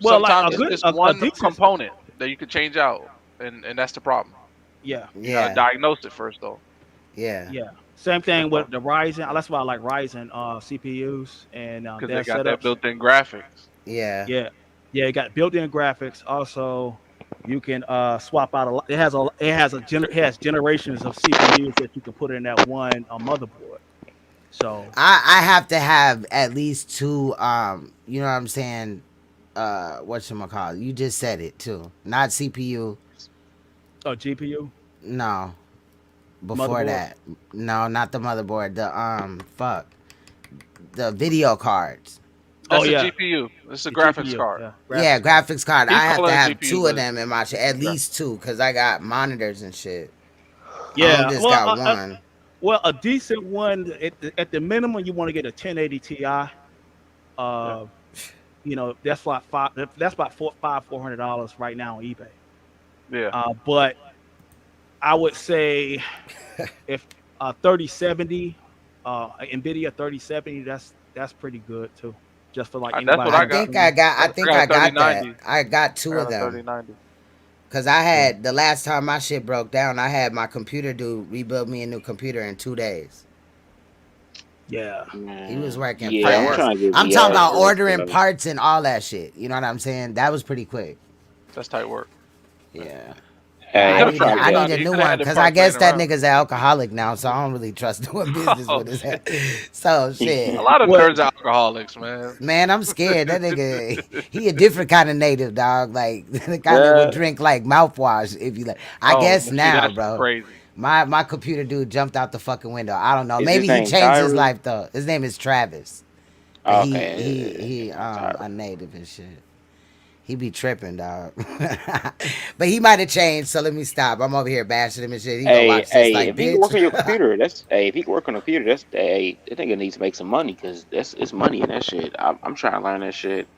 Well, like Sometimes it's a one decent, component that you could change out, and that's the problem. yeah, You gotta Yeah, diagnose it first, though. yeah, yeah. Same That's thing fine. with the Ryzen. That's why I like Ryzen CPUs and Because their they got that setups. built-in graphics. yeah. Yeah, yeah. It got built-in graphics. Also, you can swap out a lot. It has generations of CPUs that you can put in that one motherboard. So I have to have at least two. You know what I'm saying? Whatchamacallit? You just said it too. Not CPU. a GPU No, before motherboard. that. No, not the motherboard. The fuck. The video cards. Oh That's a yeah, GPU. It's a the graphics GPU. card. Yeah, Yeah, graphics card. graphics card. He I have call to it a have GPU, two of but them in my shit. At least two, cause I got monitors and shit. I don't Yeah. just Well, got one. a decent one at the minimum you want to get a 1080 Ti. yeah. Uh, you know that's like five. That's about $400 right now on eBay. Yeah. But I would say if 3070, Nvidia 3070, that's pretty good too. Just for like That's what anybody I I that's got. think I streaming. got. I I think got a I got that. 3090. I got I two of got a them. 3090. Cause I Yeah, had the last time my shit broke down, I had my computer dude rebuild me a new computer in 2 days. yeah, He was working Yeah, Tight I'm work. fast. trying to get I'm talking VR about for ordering real. parts and all that shit. You know what I'm saying? That was pretty quick. That's tight work. Yeah. But You Hey, I could I'm have need a, trust trying to me, I get. need a Donnie. You new could have one had them because I parts laying guess that around. nigga's an alcoholic now, so I don't really trust doing business Oh, with his head. So a shit. lot of well, nerds are alcoholics, man. Man, I'm scared. That nigga, he a different kind of native, dog. Like the kind that would drink like mouthwash if you like. I Oh, guess see, now, that's bro. crazy. My computer dude jumped out the fucking window. I don't know. Is his Maybe he name changed his Tyrus? life though. His name is Travis. But Okay. he Sorry. a native and shit. He be tripping, dog. But he might have changed, so let me stop. I'm over here bashing him and shit. He gonna watch this Hey, like, if he can work bitch. on your computer, that's if he can work on a computer, that's that nigga needs to make some money because that's it's money in that shit. I'm trying to learn that shit.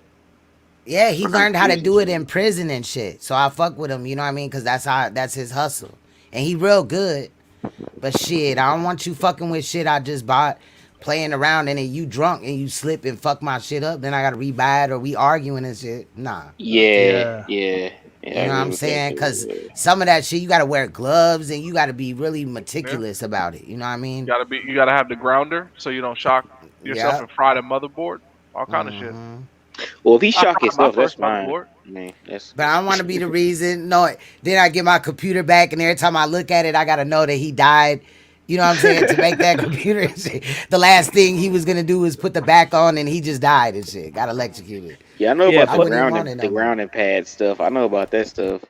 Yeah, he Work on learned how to computers and do it shit. in prison and shit. So I fuck with him, you know what I mean? Cause that's his hustle. And he real good. But shit, I don't want you fucking with shit I just bought, playing around and then you drunk and you slip and fuck my shit up. Then I gotta rebuy it or we arguing and shit. Nah. Yeah, Yeah. yeah, yeah. I You know what agree I'm with that saying? Cause too. some of that shit you gotta wear gloves and you gotta be really Yeah. meticulous about it. You know what I mean? You gotta have the grounder so you don't shock yourself Yep. and fry the motherboard. All kind of shit. Mm-hmm. Well, if he I shock fried my himself, that's first fine. motherboard. I mean, that's But I don't want to be the reason. No, then I get my computer back, and every time I look at it, I gotta know that he died. You know what I'm saying? To make that computer, and shit. The last thing he was gonna do was put the back on, and he just died and shit. Got electrocuted. yeah. I know Yeah, about I the for wouldn't even want grounding it the no more. grounding pad stuff. I know about that stuff.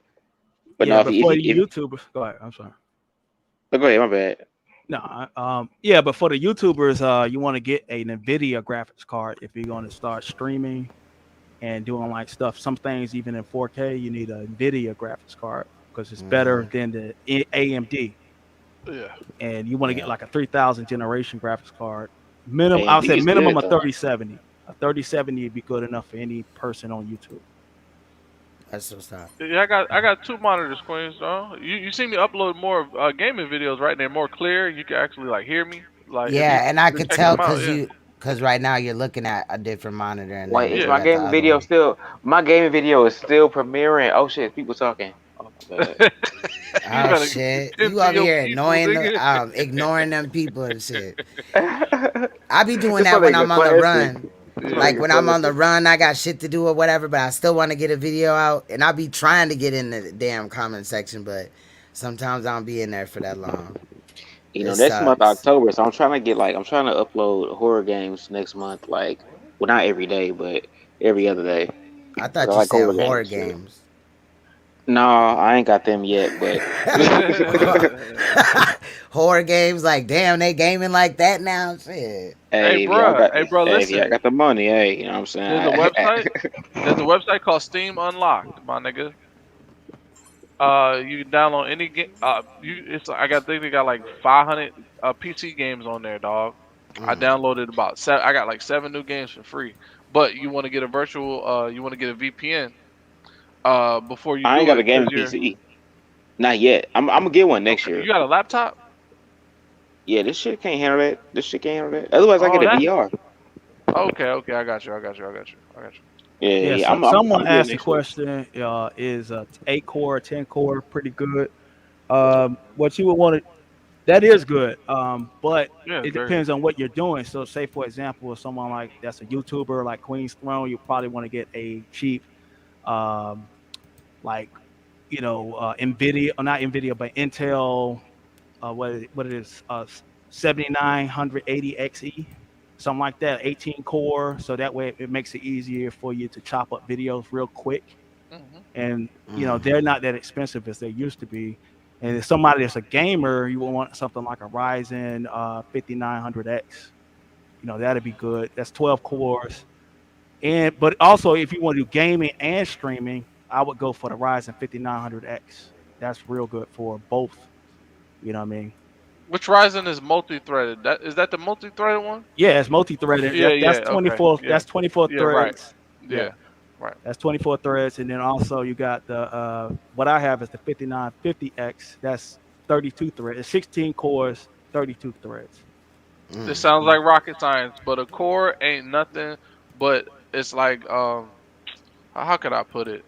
But yeah, no, but if for he the if YouTubers, go ahead. I'm sorry. oh, go ahead, my bad. No, yeah, but for the YouTubers, you want to get a NVIDIA graphics card if you're going to start streaming and doing like stuff. Some things even in 4K, you need a NVIDIA graphics card because it's better Mm-hmm. than the AMD. Yeah. And you want to get Yeah, like a 3000 generation graphics card. Minimum, I'll AMD say is minimum good of though. 3070. A 3070 would be good enough for any person on YouTube. that's what's up. Yeah, I got two monitors, Queens. Though you see me upload more gaming videos, right? They're more clear. You can actually like hear me. Like if you Yeah, and I could check tell them out, because yeah, right now you're looking at a different monitor, and Wait, then is you yeah. my got the gaming other video one. still? My gaming video is still premiering. Oh shit, people talking. Oh my bad. You Oh better shit, tend you to over your here people, annoying nigga. ignoring them people and shit. I be doing This that one when nigga I'm on the classic. run. This one Yeah. Like nigga when I'm on the classic. run, I got shit to do or whatever, but I still want to get a video out, and I be trying to get in the damn comment section, but sometimes I don't be in there for that long. You It know, next month sucks. October, so I'm trying to upload horror games next month. Like, well, not every day, but every other day. I 'Cause I thought you like said horror horror games. Shit. games. No, I ain't got them yet, but Horror games, like damn, they gaming like that now. Shit. hey, if y'all got Hey, bro, hey, if y'all listen. got the money, hey, you know what I'm There's a saying? website. There's a website called Steam Unlocked, my nigga. You can download any game. I think they got like 500 PC games on there, dog. I Mm. downloaded about seven. I got like 7 new games for free. But you want to get a virtual. You want to get a VPN. Before you I ain't do got a it, because gaming PC. Not yet. I'm gonna get one next okay. You year. got a laptop? Yeah, this shit can't handle that. This shit can't handle that. Otherwise, I get Oh, a that's VR. okay. Okay, I got you. I got you. I got you. I got you. Yeah, Yeah, yeah. so, I'm someone getting asked the next year. question: Is 8 core, 10 core pretty good? What you would want to that is good, but Yeah, it very good. depends on what you're doing. So, say for example, if someone like that's a YouTuber like Queen's Throne, you probably want to get a cheap, um, like Nvidia or not Nvidia, but Intel, what it is, 7980 XE, something like that, 18 core. So that way it makes it easier for you to chop up videos real quick. Hmm. And Mm. they're not that expensive as they used to be. And if somebody that's a gamer, you will want something like a Ryzen 5900X. That'd be good. That's 12 cores. But also, if you want to do gaming and streaming, I would go for the Ryzen 5900X. That's real good for both. You know what I mean? Which Ryzen is multi-threaded? That the multi-threaded one? Yeah, it's multi-threaded. Yeah, That's yeah. Okay. 24. Yeah. That's 24 Yeah. Right. threads. Yeah, Yeah. Right. that's 24 threads, and then also you got the what I have is the 5950X. That's 32 threads. It's 16 cores, 32 threads. This Mm. sounds like rocket science, but a core ain't nothing. But it's like how could I put it?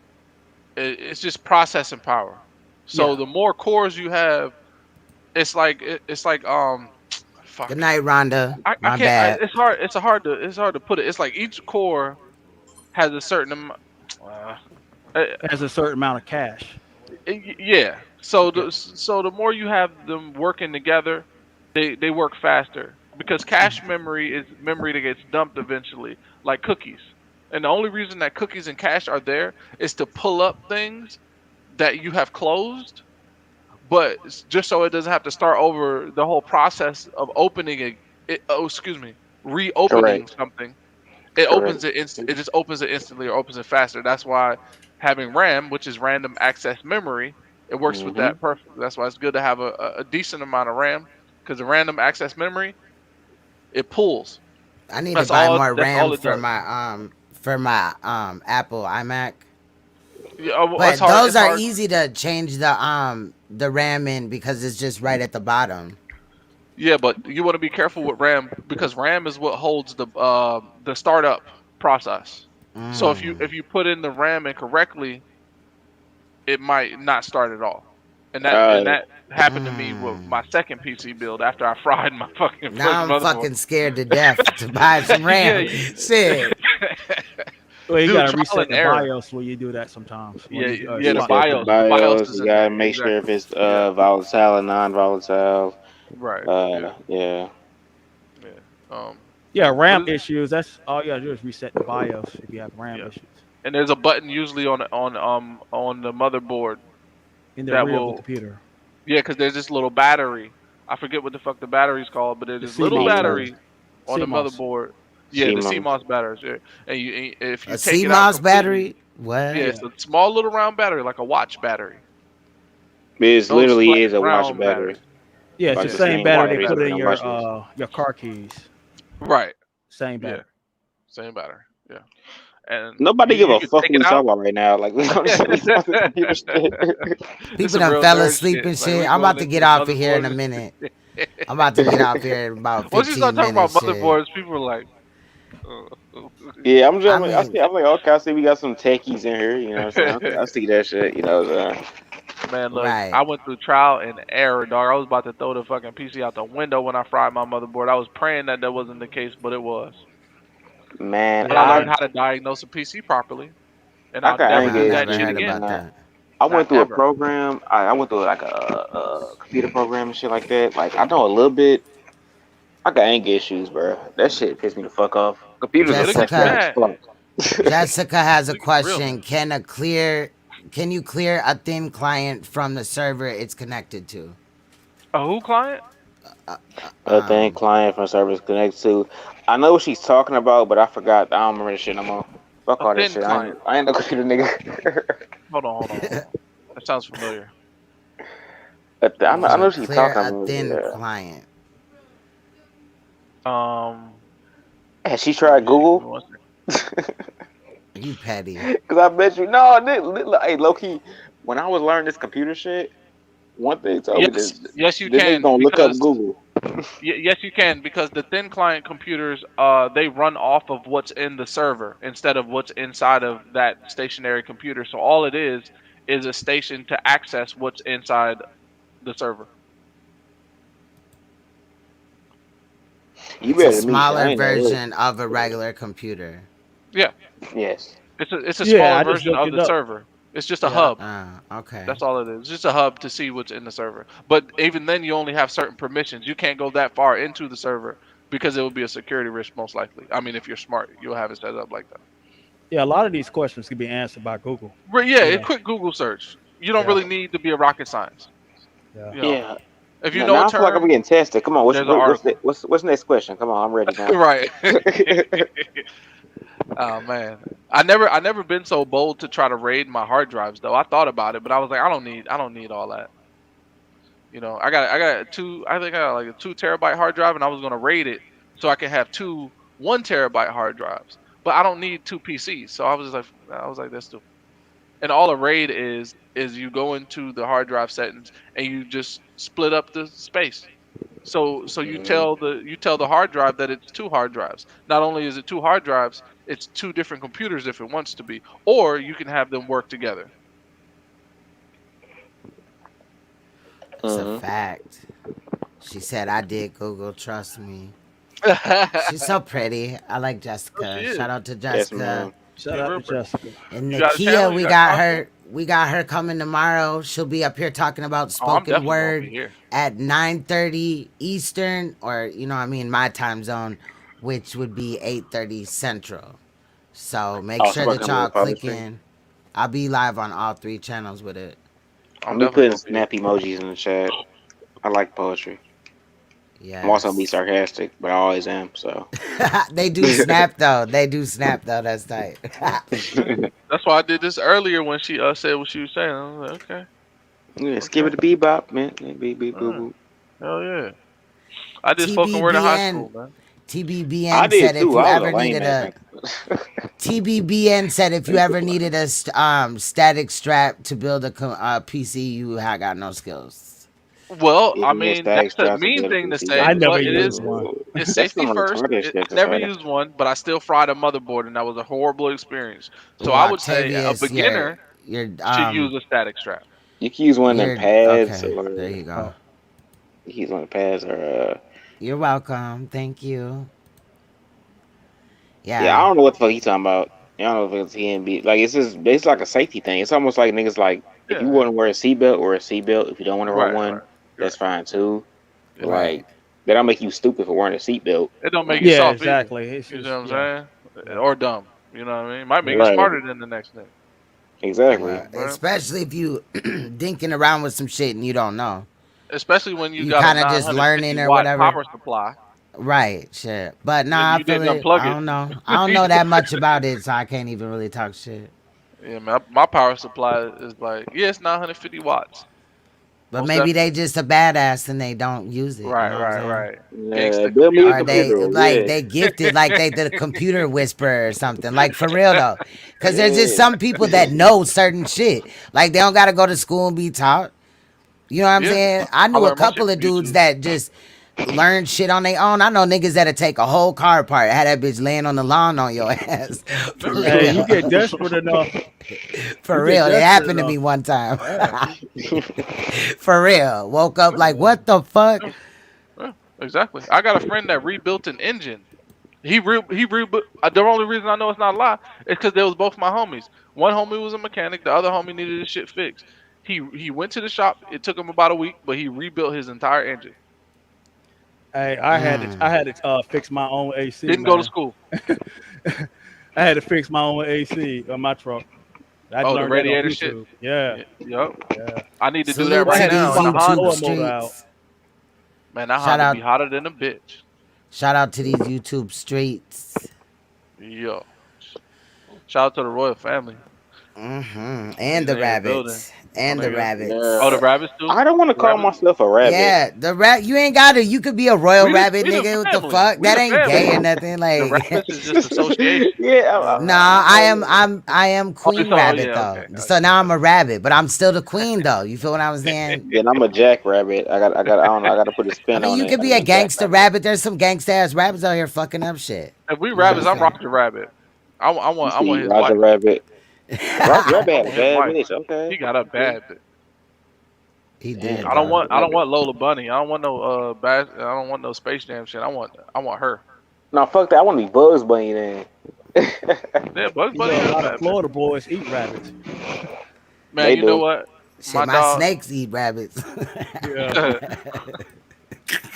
It's just processing power. So Yeah, the more cores you have, it's like Good fuck. night, Rhonda. I My can't. bad. It's hard to put it. It's like each core has a certain amount. Uh, has a certain amount of cache. yeah. So Yeah. the more you have them working together, they work faster because cache memory is memory that gets dumped eventually, like cookies. And the only reason that cookies and cache are there is to pull up things that you have closed, but just so it doesn't have to start over the whole process of opening it. Oh, excuse me, reopening Correct. something. It Correct. opens it it just opens it instantly or opens it faster. That's why having RAM, which is random access memory, it works with Mm-hmm. that perfectly. That's why it's good to have a decent amount of RAM because the random access memory it pulls. I need to That's buy all. more That's all RAM it does. for my Apple iMac. Yeah, it's But hard. those It's are hard. easy to change the RAM in because it's just right at the bottom. Yeah, but you want to be careful with RAM because RAM is what holds the startup process. So Mm. if you put in the RAM incorrectly, it might not start at all. And Uh, that happened to me with Mm. my second PC build after I fried my fucking first Now I'm motherboard. fucking scared to death to buy some Yeah, RAM. Shit. Well, you dude, gotta trial reset and the error. BIOS when you do that sometimes. When Yeah, you yeah, the swap the reset the BIOS, the BIOS. BIOS BIOS. is You in gotta there make sure if exactly. it's Yeah, volatile or non-volatile. right. Yeah, Yeah. yeah. Yeah, But RAM issues. That's all you gotta do is reset the BIOS if you have RAM yeah, issues and there's a button usually on the motherboard in the that rear of the will computer. yeah, because there's this little battery. I forget what the fuck the battery's called, but there's The this little CMOS CMOS. battery. battery on the CMOS. motherboard. Yeah, the CMOS. CMOS batteries. Yeah. And if A you take it out CMOS completely, battery? What? yeah, Yeah. it's a small little round battery like a watch battery. It Those literally flat is a watch round battery, batteries. Yeah, it's the like the Yeah, same same battery watch they batteries put that in put batteries. on watches. your car keys. Right. Same Yeah. battery. Same battery. Yeah. And Nobody give you a can fuck take what it we talking out. about right now. Like we don't we talking about computer shit. It's People some done real fell nerd asleep shit. and Like shit. we I'm going about to into get the off of here in motherboard a and minute. shit. I'm about to get off here in about Once you start 15 talking about minutes. Shit. motherboards, people are like, Yeah, I I mean, see. I'm like, okay, I see we got some techies in here. You know what I'm saying? Okay, I see that shit. You know what I'm saying? man, look, right. I went through trial and error, dog. I was about to throw the fucking PC out the window when I fried my motherboard. I was praying that wasn't the case, but it was. Man, But I Yeah. learned how to diagnose a PC properly, and I I'll got never I anger do that never shit heard issues, again. about man. that. I Not went through a ever. program. I went through like a computer program and shit like that. Like I know a little bit. I got anger issues, bro. That shit pissed me the fuck off. Computers are It'll get you frustrating Jessica as mad. fuck. Jessica has a It'll get you real question. mad. Can you clear a thin client from the server it's connected to? A who client? Uh, A thin um, client from service connected to. I know what she's talking about, but I forgot. I don't remember the shit no more. Fuck A all that thin shit. client. I ain't no computer nigga. Hold on. That sounds familiar. But I can know you what she's clear talking a about. thin Yeah. client? Um, Has she Let tried me Google? one second. You petty. Because I bet you, no, hey, low key, when I was learning this computer shit, one thing told me Yes, this, yes, you this nigga can gonna look up because Google. yes, you can because the thin client computers, they run off of what's in the server instead of what's inside of that stationary computer. So all it is a station to access what's inside the server. You It's a better than me, shit. I smaller ain't know this. version of a regular computer. Yeah, Yes. it's a Yeah, smaller I just version looked of it the up. server. It's just a Yeah. hub. Okay. That's all it is. It's just a hub to see what's in the server. But even then, you only have certain permissions. You can't go that far into the server because it will be a security risk, most likely. I mean, if you're smart, you'll have it set up like that. Yeah, a lot of these questions can be answered by Google. But yeah, a Yeah. quick Google search. You don't Yeah. really need to be a rocket science. Yeah. You know, Yeah. if you Now, know a now I feel like I'm term, getting tested. Come on, there's an article. what's the next question? Come on, I'm ready now. Right. Oh man, I never been so bold to try to raid my hard drives though. I thought about it, but I was like, I don't need all that. You know, I think I got like a 2 terabyte hard drive, and I was gonna raid it so I could have two 1 terabyte hard drives. But I don't need two PCs, so I was like, that's stupid. And all a raid is you go into the hard drive settings and you just split up the space. So Mhm. you tell the hard drive that it's two hard drives. Not only is it two hard drives, it's two different computers if it wants to be, or you can have them work together. It's a Mhm. fact. She said I did Google, trust me. Oh, She's so pretty. I like she Jessica. is. Shout out to Yes, Jessica. ma'am. Shout She's out real to pretty. Jessica. And You got a channel? Nikia, You got content? we got her coming tomorrow. She'll be up here talking about Oh, I'm spoken definitely gonna be word here. at 9:30 Eastern, or my time zone, which would be 8:30 Central. So make Oh, sure somebody that coming y'all with click poetry. in. I'll be live on all three channels with it. I'm Let me definitely put gonna be here. snap emojis in the chat. I like poetry. I'm also gonna be Yes. sarcastic, but I always am. So They do snap though. They do snap though. That's tight. That's why I did this earlier when she said what she was saying. I was like, okay, yeah, skip okay, it a bebop, man. Beep beep all boop right. boop. Hell yeah. I did spoken word in high TBBN. school, man. I TBBN did said if too. you I was a ever lame needed ass a nigga. TBBN said if you ever needed a static strap to build a PC, you had got no skills. Well, Give I me a mean stack that's a strap to mean build a thing to PC. say, I never but it used is one. it's That's safety some first. retarded shit I to never say. used one, but I still fried a motherboard, and that was a horrible experience. So Oh, I would say a Octavius, beginner you're should use a static strap. You can use one of them you're pads, okay. or There you go. you can use one of the pads, or You're welcome. Thank you. yeah. I Yeah. don't know what the fuck he talking about. I don't know if it's TNB. Like it's like a safety thing. It's almost like niggas like if you Yeah, want to wear a seatbelt, or a seatbelt. If you don't want to wear right, one, right, that's right. fine too. But Yeah. Right. like that don't make you stupid for wearing a seatbelt. It don't make you Like Yeah, soft either. exactly. It's You just know what yeah. I'm saying? Or dumb. You know what I mean? It might make you right, smarter than the next nigga. exactly. Yeah. Right? Especially if you dinking around with some shit and you don't know. Especially when you You got a kind of just 950 learning or watt whatever. power supply Right, shit. But and nah, I you feel didn't it. unplug I it. don't know. I don't know that much about it, so I can't even really talk shit. Yeah, my power supply is like, yeah, it's 950 watts. But Most maybe they definitely. just a badass and they don't use it. You Right, know what I'm right, saying? right. Yeah, Gangsta build me a computer Or they computer. whisperer. like Yeah, they gifted, like they the computer whisperer or something. Like for real though, because there's just yeah. some people that know certain shit. Like they don't gotta go to school and be taught. You know what I'm Yeah, saying? I I knew a learned my shit couple of from dudes YouTube. that just learn shit on their own. I know niggas that'll take a whole car apart, have that bitch laying on the lawn on your ass. For Hey, you real. get desperate enough. You For get real. It desperate happened to enough. me one time. Yeah. For real. Woke up like, what the fuck? Yeah, exactly. I got a friend that rebuilt an engine. He rebuilt. The only reason I know it's not a lie is because they was both my homies. One homie was a mechanic. The other homie needed his shit fixed. He went to the shop. It took him about a week, but he rebuilt his entire engine. Hey, I Mm. had to fix my own AC, Didn't go to man. school. I had to fix my own AC on my truck. I Oh, the learned that on radiator shit. YouTube. Yeah, Yup. yeah. I need to do that Salute I right to had to now these in swap the the YouTube Honda. blower motor out. streets. Man, that Shout Honda out be hotter than a bitch. shout out to these YouTube streets. Yo. Shout out to the royal family. And He's the in here building. rabbits. My And the nigga. rabbits. Oh, the Yeah. rabbits too? I don't want to call Rabbits? myself a rabbit. Yeah, the rat. You ain't got to. You could be a royal rabbit, We the nigga. What the family. fuck? We That the ain't gay or family. nothing. The Like, rabbits is just association. Yeah, You know what I mean? nah. I am Oh, it's queen all, rabbit yeah, okay, though. So okay. now I'm a rabbit, but I'm still the queen though. You feel what I'm saying? then I'm a jackrabbit. I don't know. I got to put a I spin mean, on you it. could be I'm a a gangster jackrabbit. rabbit. There's some gangsta ass rabbits out here fucking up shit. If we You know what I'm rabbits, I'm saying? Roger Rabbit. You I want see, his Roger wife. Rabbit. Roger Rabbit I had a want his bad wife. bitch. Okay, He got a okay. bad bitch. He Damn, did I don't though. Roger want Rabbit. Lola Bunny. I don't want no I don't want no Space Jam shit. I want her. No, fuck that. I want to be Bugs Bunny then. Yeah, Bugs You Bunny know, a is a lot of bad bitch. Florida boys eat rabbits. Man, They you know do. what? Shit, My my dog snakes eat rabbits. Yeah.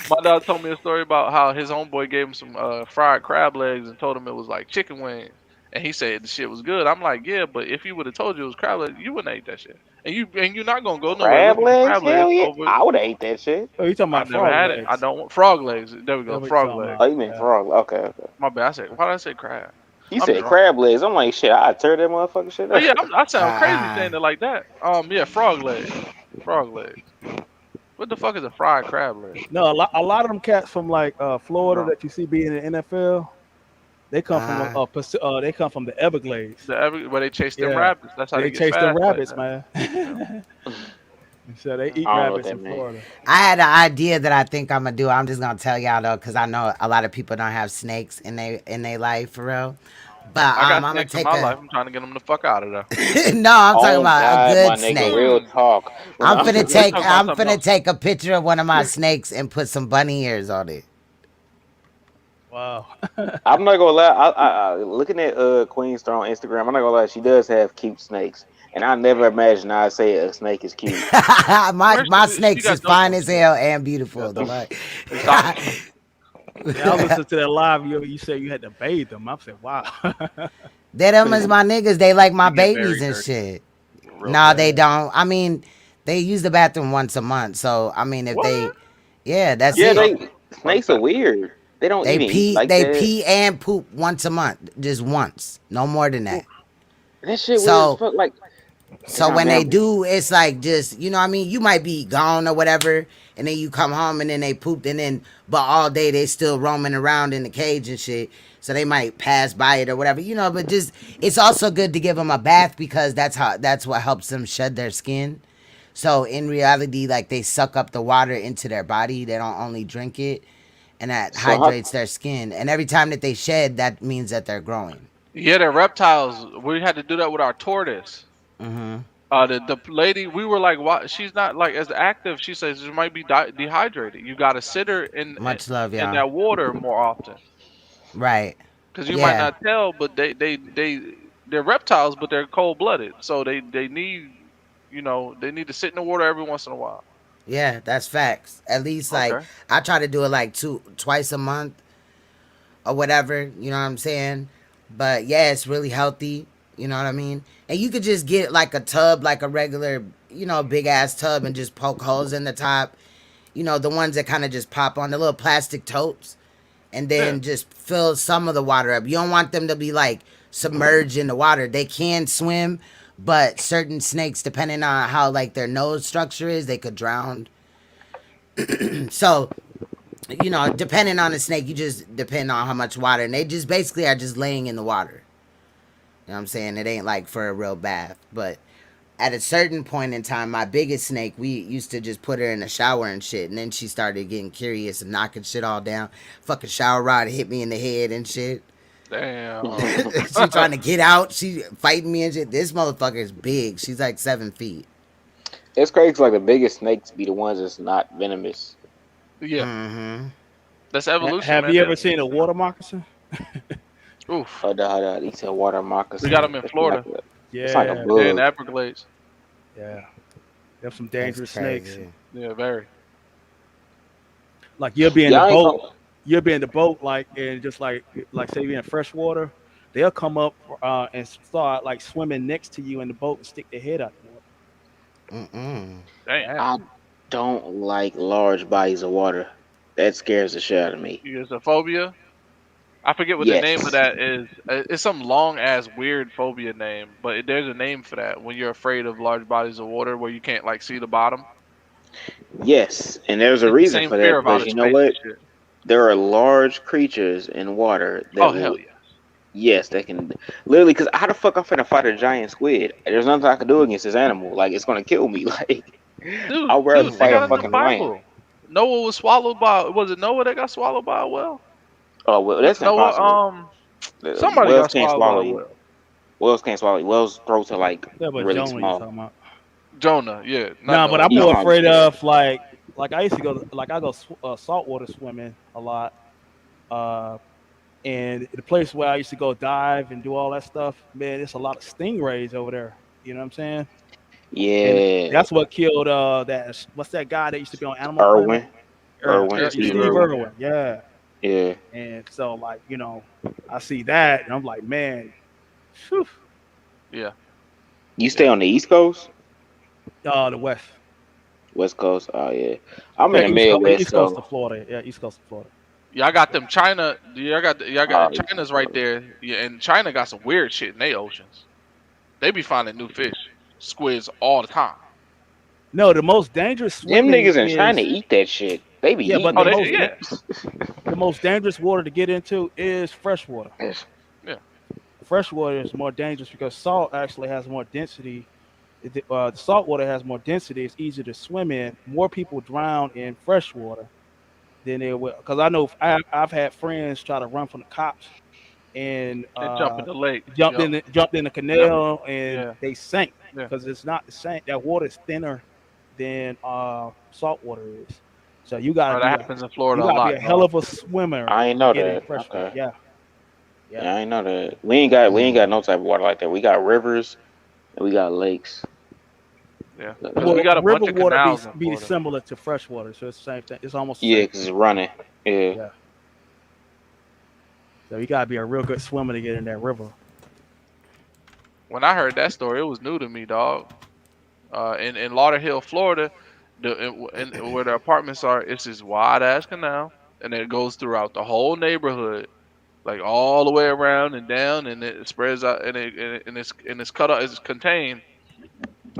my dog told me a story about how his homeboy gave him some fried crab legs and told him it was like chicken wings. And he said the shit was good. I'm like, yeah, but if he would have told you it was crab legs, you wouldn't eat that shit. And you're not gonna go nowhere Crab looking for legs? crab legs Hell yeah. over. I would have ate that shit. Oh, you talking I've about never frog had it. I legs? don't want frog legs. There we go, That's what you frog talking legs. about. Oh, you meant Yeah. frog. Okay, okay. My bad. I said, why did I say crab? You I'm said drunk. crab legs. I'm like, shit, I'd tear that motherfucking shit Oh up. yeah, I sound crazy uh-uh. saying it like that. Yeah, frog legs. Frog legs. What the fuck is a fried crab leg? No, a lot of them cats from like I'm Florida drunk. that you see being in the NFL, they come from Uh-huh. they come from the Everglades. Where they chase them Yeah, rabbits. That's how they they get chase them fast like rabbits, that. man. Yeah. So they eat I don't know what rabbits that in means. Florida. I had an idea that I think I'm gonna do. I'm just gonna tell y'all though, cause I know a lot of people don't have snakes in their life for real. But I got I'm gonna snakes in take my a life. I'm trying to get them the fuck out of there. no. I'm talking Oh about a God, my good nigga, snake. real talk. When I'm I, finna Let's take talk about I'm something finna else. take a picture of one of my snakes and put some bunny ears on it. Wow. I'm not gonna lie. Looking at Queen Star on Instagram, I'm not gonna lie. She does have cute snakes, and I never imagined I'd say a snake is cute. Where my she snakes got is dope fine ones. as hell and She got beautiful. The dope. fuck. Exotic. Yeah, I listened to that live. You said you had to bathe them. I said, wow. They them is my niggas. They like my They get babies very and dirty. shit. Real No, bad. they don't. I mean, they use the bathroom once a month. So I mean, if What? they, yeah, that's Yeah, it. Snakes are weird. They don't even eat like They that. pee and poop once a month, just once, no more than Oof, that. that shit weird as So fuck. Like it's So not when they mammal. do, it's like just you know what I mean. You might be gone or whatever, and then you come home and then they pooped, and then but all day they still roaming around in the cage and shit. So they might pass by it or whatever, you know. But just it's also good to give them a bath because that's what helps them shed their skin. So in reality, like they suck up the water into their body. They don't only drink it, and that So how? hydrates their skin. And every time that they shed, that means that they're growing. Yeah, they're reptiles. We had to do that with our tortoise. Mm-hmm. The lady, we were like, why she's not like as active. She says she might be dehydrated. You got to sit her Much love, in y'all. that water more often Right. because you might Yeah. not tell, but they're reptiles, but they're cold blooded, so they need they need to sit in the water every once in a while. Yeah, that's facts. At least like Okay. I try to do it like twice a month or whatever, you know what I'm saying? But yeah, it's really healthy, you know what I mean? And you could just get like a tub, like a regular, big ass tub and just poke holes in the top. You know, the ones that kind of just pop on the little plastic totes and Yeah. then just fill some of the water up. You don't want them to be like submerged in the water. They can swim, but certain snakes, depending on how like their nose structure is, they could drown. So, depending on the snake, you just depend on how much water. And they just basically are just laying in the water. You know what I'm saying? It ain't like for a real bath. But at a certain point in time, my biggest snake, we used to just put her in the shower and shit. And then she started getting curious and knocking shit all down. Fucking shower rod hit me in the head and shit. Damn. She trying to get out. She fighting me and shit. This motherfucker is big. She's like 7 feet. It's crazy. 'Cause, like the biggest snakes be the ones that's not venomous. Yeah, Mm-hmm. that's evolution, Have man. you ever seen a water moccasin? Oof. He said water We got moccasin. them in Florida. It's like a Yeah, Yeah, in bug. the Everglades. yeah. There's some That's dangerous snakes. crazy. Yeah, very. Like you'll be in the Yeah, I ain't boat, gonna. like and just like say you're in fresh water, they'll come up and start like swimming next to you in the boat and stick their head out the water. Mm-mm. Damn. Yeah. I don't like large bodies of water. That scares the shit out of me. Is a phobia? I forget what the name of Yes. that is. It's some long ass weird phobia name, but there's a name for that when you're afraid of large bodies of water where you can't like see the bottom. Yes, and there's a It's the reason same for that fear of because outer you know space and what? shit. There are large creatures in water Oh that hell will. yeah, Yes, they can literally. Because how the fuck I'm finna fight a giant squid? There's nothing I can do against this animal. Like it's gonna kill me. Like I'd rather they fight a got it in the fucking lion. Bible. Noah was swallowed by. Was it Noah that got swallowed by a whale? Oh well, that's Noah. impossible. Somebody Whales got can't swallowed by swallow a you. whale. Whales can't swallow you. Whales' throats are like Yeah, but really Jonah, you small. talking about? Jonah, yeah, not Nah, but Noah. I'm You more Jonah. probably afraid yeah. of like I used to go like I go saltwater swimming a lot. Uh, and the place where I used to go dive and do all that stuff, man, it's a lot of stingrays over there. You know what I'm saying? And Yeah, that's what killed that what's that guy that used to be on Animal Planet? Irwin, Irwin, Yeah, Steve Steve Steve Irwin. Irwin. Irwin, yeah. Yeah, And so like I see that and I'm like, man, whew, Yeah, you yeah. stay on the East Coast, the West, West Coast. Oh yeah, I'm in yeah, the Midwest, East Coast so of Florida, yeah, East Coast of Florida. Y'all got them China. Y'all got yeah. China's right there. Yeah, and China got some weird shit in their oceans. They be finding new fish, squids all the time. No, the most dangerous Them swimming niggas in China is eat that shit. They be yeah, but eating Oh, the that they most shit. yeah, the most dangerous water to get into is freshwater. yeah. Freshwater is more dangerous because salt actually has more density. The salt water has more density. It's easier to swim in. More people drown in freshwater than they will. Because I know I've had friends try to run from the cops and And jump in the lake. Yep. jumped in the Yep. canal and Yeah. they sank Yeah. because it's not the same. That water is thinner than salt water is. So you gotta Oh, be that a happens in Florida a a lot, hell dog. of a swimmer I ain't to know get in that. freshwater. Okay. Yeah, yeah. Yeah, I ain't know that. We ain't got no Mm. type of water like that. We got rivers and we got lakes. Yeah, because we Well, got a river bunch of water canals in be Florida. similar to freshwater, so it's the same thing. It's almost the Yeah, same 'cause thing. it's running. Yeah. Yeah. So you gotta be a real good swimmer to get in that river. When I heard that story, it was new to me, dog. In Lauderhill, Florida, where the apartments are, it's this wide ass canal. and it goes throughout the whole neighborhood, like all the way around and down, and it spreads out, and it's cut out, it's contained,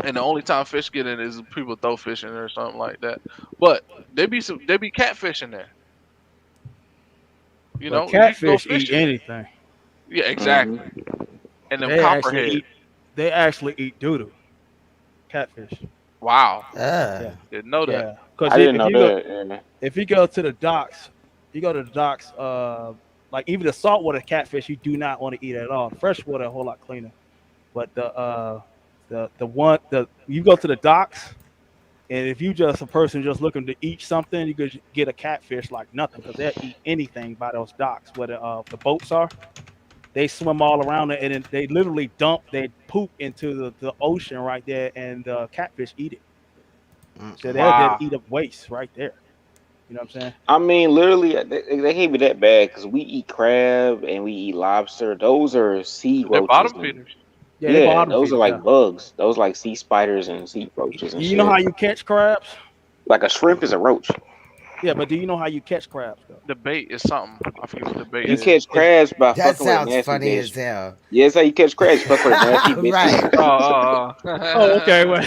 and the only time fish get in is people throw fish in there or something like that. But they be catfish in there. You But know, you can go catfish eat fishing. anything. Yeah, Mm-hmm. exactly. And them They actually copperhead. eat. They actually eat doodoo. Catfish. Wow, Yeah. didn't know that. Yeah. Because I didn't if know you go, that. if you go to the docks, you go to the docks. Like even the saltwater catfish, you do not want to eat at all. Freshwater, a whole lot cleaner. But the you go to the docks, and if you just a person just looking to eat something, you could get a catfish like nothing because they'll eat anything by those docks where the boats are. They swim all around it, and then they literally dump their poop into the ocean right there, and catfish eat it. So they'll Wow. eat up waste right there. You know what I'm saying? I mean, literally, they can't be that bad because we eat crab and we eat lobster. Those are sea They're roaches, bottom and feeders. Yeah, they yeah, bottom those are feeders. like Yeah. bugs. Those like sea spiders and sea roaches and You know shit. how you catch crabs? Like a shrimp is a roach. Yeah, but do you know how you catch crabs though? The bait is something. I forget what the bait You It's is. catch it's crabs by That fucking with a sounds nasty funny as bitch. hell. Yeah, that's how you catch crabs. Fuck with a nasty bitch. Right. oh okay. Oh.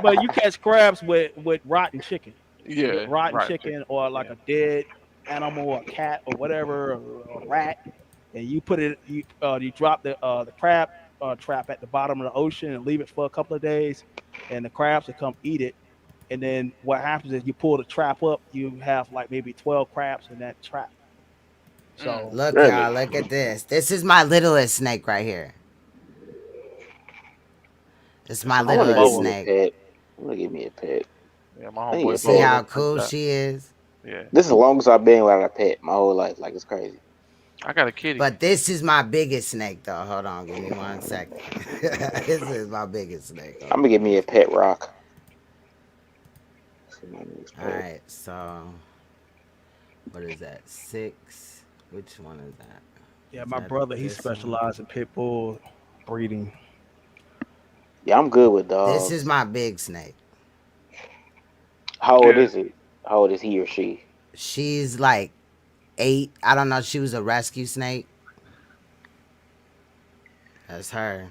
Well, you catch crabs with rotten chicken, with Yeah, rotten right. chicken or like Yeah. a dead animal, or a cat or whatever, or a rat, and you put it you drop the crab trap at the bottom of the ocean and leave it for a couple of days, and the crabs will come eat it. And then what happens is you pull the trap up, you have like maybe 12 crabs in that trap. Mm. So Look, Really? y'all, look at this. This is my littlest snake right here. It's It's my a I little want to littlest give boa. me a snake. pet. I want to give me a pet. Yeah, my I need homeboy a See boa pet. how looks like cool that. she is? Yeah, This is the longest I've been without a pet my whole life. Like it's crazy. I got a kitty. But this is my biggest snake, though. Hold on, give me 1 second. This is my biggest snake. I'm Hold gonna on. give me a pet rock. See my next All pet. right, so what is that? 6. Which one is that? yeah, Is my that brother he this one? specialized in pit bull breeding. Yeah, I'm good with This is dogs. my big snake. How old Yeah. is it? How old is he or she? She's like 8. I don't know. She was a rescue snake. That's her.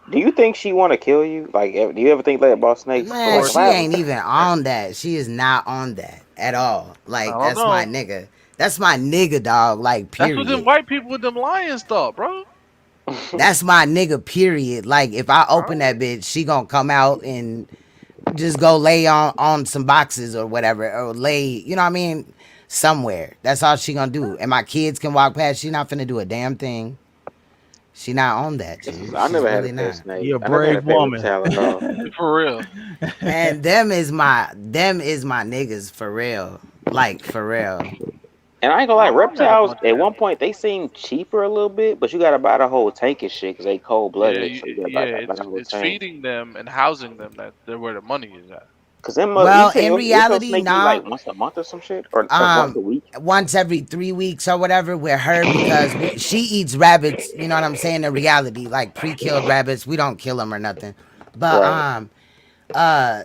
Do you think she want to kill you? Like, do you ever think that about snakes? Cause Man, like, Or if I she have a, ain't even on that. She is not on that at all. I Like, don't that's my know. nigga. That's my nigga, dog. Like, That's what them period. white people with them lions thought, bro. That's my nigga, period. Like, if I All open that bitch, she gonna come out and just go lay on some boxes or whatever, or lay, you know what I mean, somewhere. That's all she gonna do. And my kids can walk past. She not finna do a damn thing. She not on that, G. I She's never had a really pet not. snake. You're a I never had a brave pet woman. reptile at all. right. For real. Man, them is my niggas for real. Like, for real. And I ain't gonna My lie, mom had a reptiles bunch at of them. one point they seemed cheaper a little bit, but you gotta buy the whole tank and shit because they cold Yeah, blooded. So you gotta yeah. buy the whole It's tank. feeding them and housing them that's where the money is at. Cause them, you Well, say in what's your reality, snake eat nah. like once a month or some shit, or once a week? Once every 3 weeks or whatever with her, because she eats rabbits, you know what I'm saying, in reality, like pre-killed rabbits. We don't kill them or nothing, but Right. uh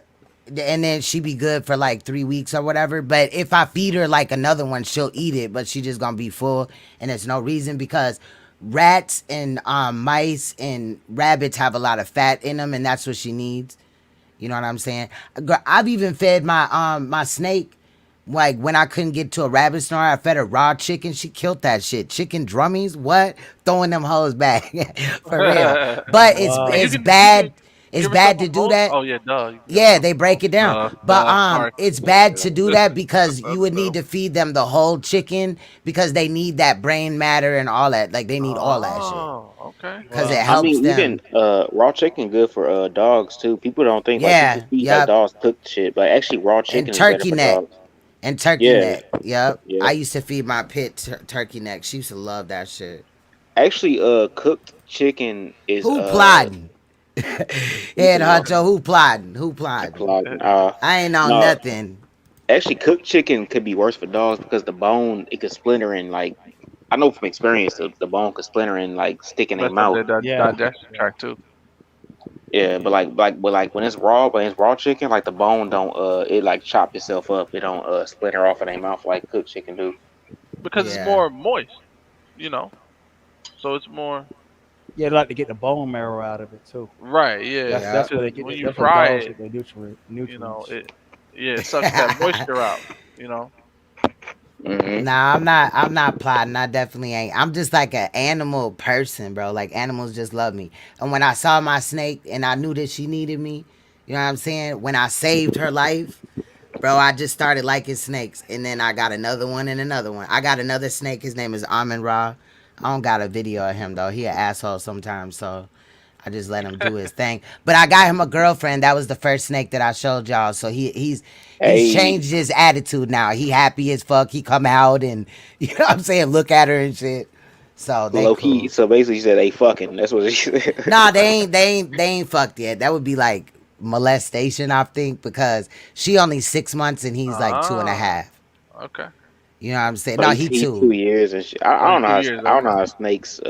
and then she be good for like 3 weeks or whatever. But if I feed her like another one, she'll eat it, but she just gonna be full, and there's no reason, because rats and mice and rabbits have a lot of fat in them, and that's what she needs. You know what I'm saying? I've even fed my snake, like when I couldn't get to a rabbit snore, I fed her raw chicken. She killed that shit. Chicken drummies, what? Throwing them hoes back for real. But it's And Wow. you it's can you bad. can It's give her some bad from to do bones. that. Oh yeah, duh. You can give her Yeah, some they from break bones. it down. But Sorry. it's bad to do that because you That's would need dumb. to feed them the whole chicken, because they need that brain matter and all that. Like they need all that shit. Oh, okay. Cause it Wow. I helps mean, even them. raw chicken good for dogs too. People don't think like people Yeah, feed like yep. dogs cooked shit, but actually raw And chicken is better turkey for neck. dogs. And turkey Yeah, neck. Yep. I yeah. used to feed my pit turkey neck. She used to love that shit. Actually, cooked chicken is Who plotting? you Head talking about honcho, who plotting? Who plotting? plotting. I ain't on No, nothing. actually, cooked chicken could be worse for dogs because the bone it could splinter in like I know from experience the bone could splinter and like stick in their Mess up mouth. their Yeah. digestion tract too. Yeah, but like when it's raw chicken, like the bone don't it like chop itself up. It don't splinter off in their mouth like cooked chicken do. because it's Yeah. more moist, you know. So it's more Yeah, they like to get the bone marrow out of it too. right. Yeah, Yeah. That's where because they get. when you That's where fry dogs it, get their you know nutrients. it. Yeah, it sucks that moisture out. You know. Hmm. Nah, I'm not plotting. I definitely ain't. I'm just like an animal person, bro. Like animals just love me. And when I saw my snake and I knew that she needed me, you know what I'm saying? When I saved her life, bro, I just started liking snakes. And then I got another one and another one. I got another snake. His name is Amin Ra. I don't got a video of him though. He an asshole sometimes, so I just let him do his thing. But I got him a girlfriend. That was the first snake that I showed y'all. So he's Hey, changed his attitude now. He happy as fuck. He come out and you know what I'm saying, look at her and shit. So they low key. cool. So basically, you said they fucking. That's what she said. Nah, they ain't fucked yet. That would be like molestation, I think, because she only 6 months and he's like two and a Ah, half. okay. You know what I'm saying? Oh, No, he's he he's two. 2 years and shit. Oh, I he's don't know two how years. I don't know Okay. how snakes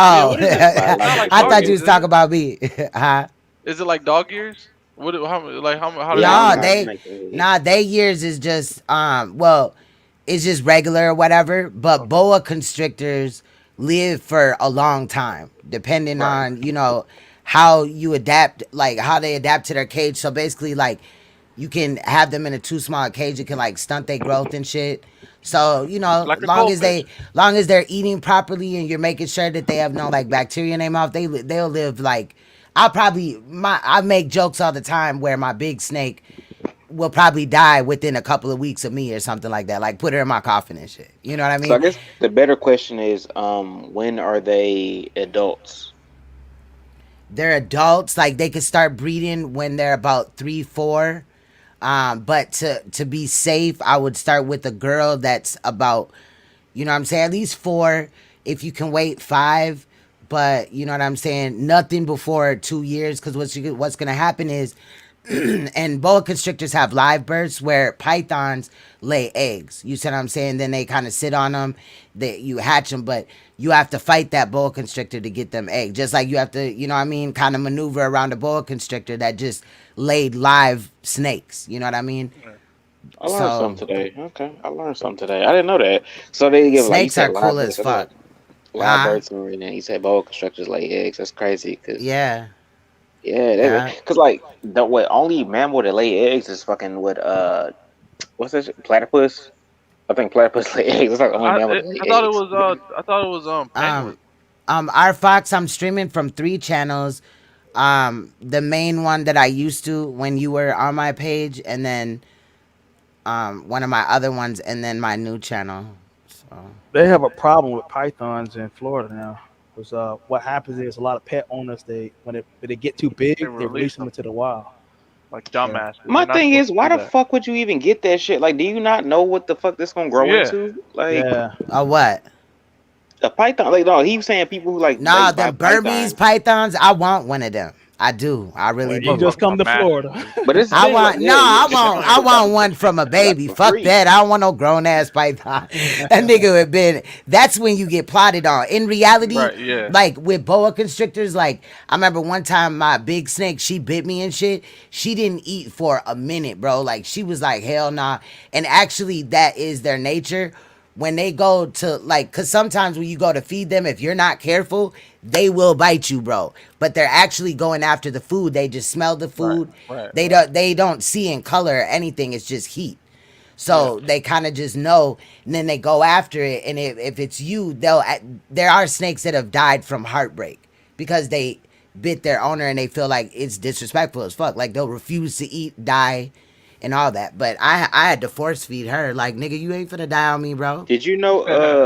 Yeah. Oh, What is it? It's not like I dog thought you years, was is talking it? about me. Huh? Is it like dog years? What? How? Like how do yeah, they I don't Nah, know age? how they snakes age. nah, they years is just well, it's just regular or whatever. But Okay. boa constrictors live for a long time, depending Right. on how you adapt, like how they adapt to their cage. So basically, like you can have them in a too small cage, it can like stunt their growth and shit. So Like a long as goldfish. they're eating properly and you're making sure that they have no like bacteria in their mouth, they'll live like I make jokes all the time where my big snake will probably die within a couple of weeks of me or something like that. Like put her in my coffin and shit. You know what I So mean? I guess the better question is, when are they adults? They're adults, like they could start breeding when they're about 3, 4. But to be safe, I would start with a girl that's about, you know what I'm saying, at least 4. If you can wait 5, but you know what I'm saying, nothing before 2 years, because what's gonna happen is and boa constrictors have live births where pythons lay eggs. You see what I'm saying? Then they kind of sit on them, you hatch them, but you have to fight that boa constrictor to get them eggs. Just like you have to, you know what I mean, kind of maneuver around a boa constrictor that just laid live snakes. You know what I mean? Yeah. I learned So something today. Okay, I learned something today. I didn't know that. So they give like you snakes said are live cool births. as I know fuck. live Huh? births and then you said boa constrictors lay eggs. That's crazy because Yeah. yeah, Yeah. because like the what only mammal that lay eggs is fucking what what's that shit? Platypus? I think platypus lay eggs. It's like the only mammal that lay eggs. I thought it was penguin. Um, our Fox, I'm streaming from 3 channels. The main one that I used to when you were on my page, and then one of my other ones, and then my new channel. So They have a problem with pythons in Florida now. Because what happens is a lot of pet owners when they get too They big, they release release them them into the wild. like Yeah, dumbasses. They're My not thing supposed is, to why do the that. fuck would you even get that shit? Like, do you not know what the fuck this gonna grow Yeah. into? Like yeah. what? a python. Like, no, he was saying people who Nah, like buy them Burmese pythons. pythons. I want one of them. I do. I really Well, you do. just come A to massive Florida. dude. But it's the I thing, like, want no. yeah, yeah, I want one from a like baby. for Fuck free. that. I don't want no grown ass python. That nigga would been. That's when you get plotted on. In reality, Right. Yeah. like with boa constrictors, like I remember one time my big snake, she bit me and shit. She didn't eat for a minute, bro. Like she was like hell nah. And actually, that is their nature. When they go to like, cause sometimes when you go to feed them, if you're not careful, they will bite you, bro. But they're actually going after the food. They just smell the Right. food. Right. They don't see in color or anything. It's just heat. Yeah. So they kind of just know, and then they go after it. And if it's you, there are snakes that have died from heartbreak because they bit their owner and they feel like it's disrespectful as fuck. Like they'll refuse to eat, die, and all that. But I had to force feed her. Like nigga, you ain't finna die on me, bro. Did you know,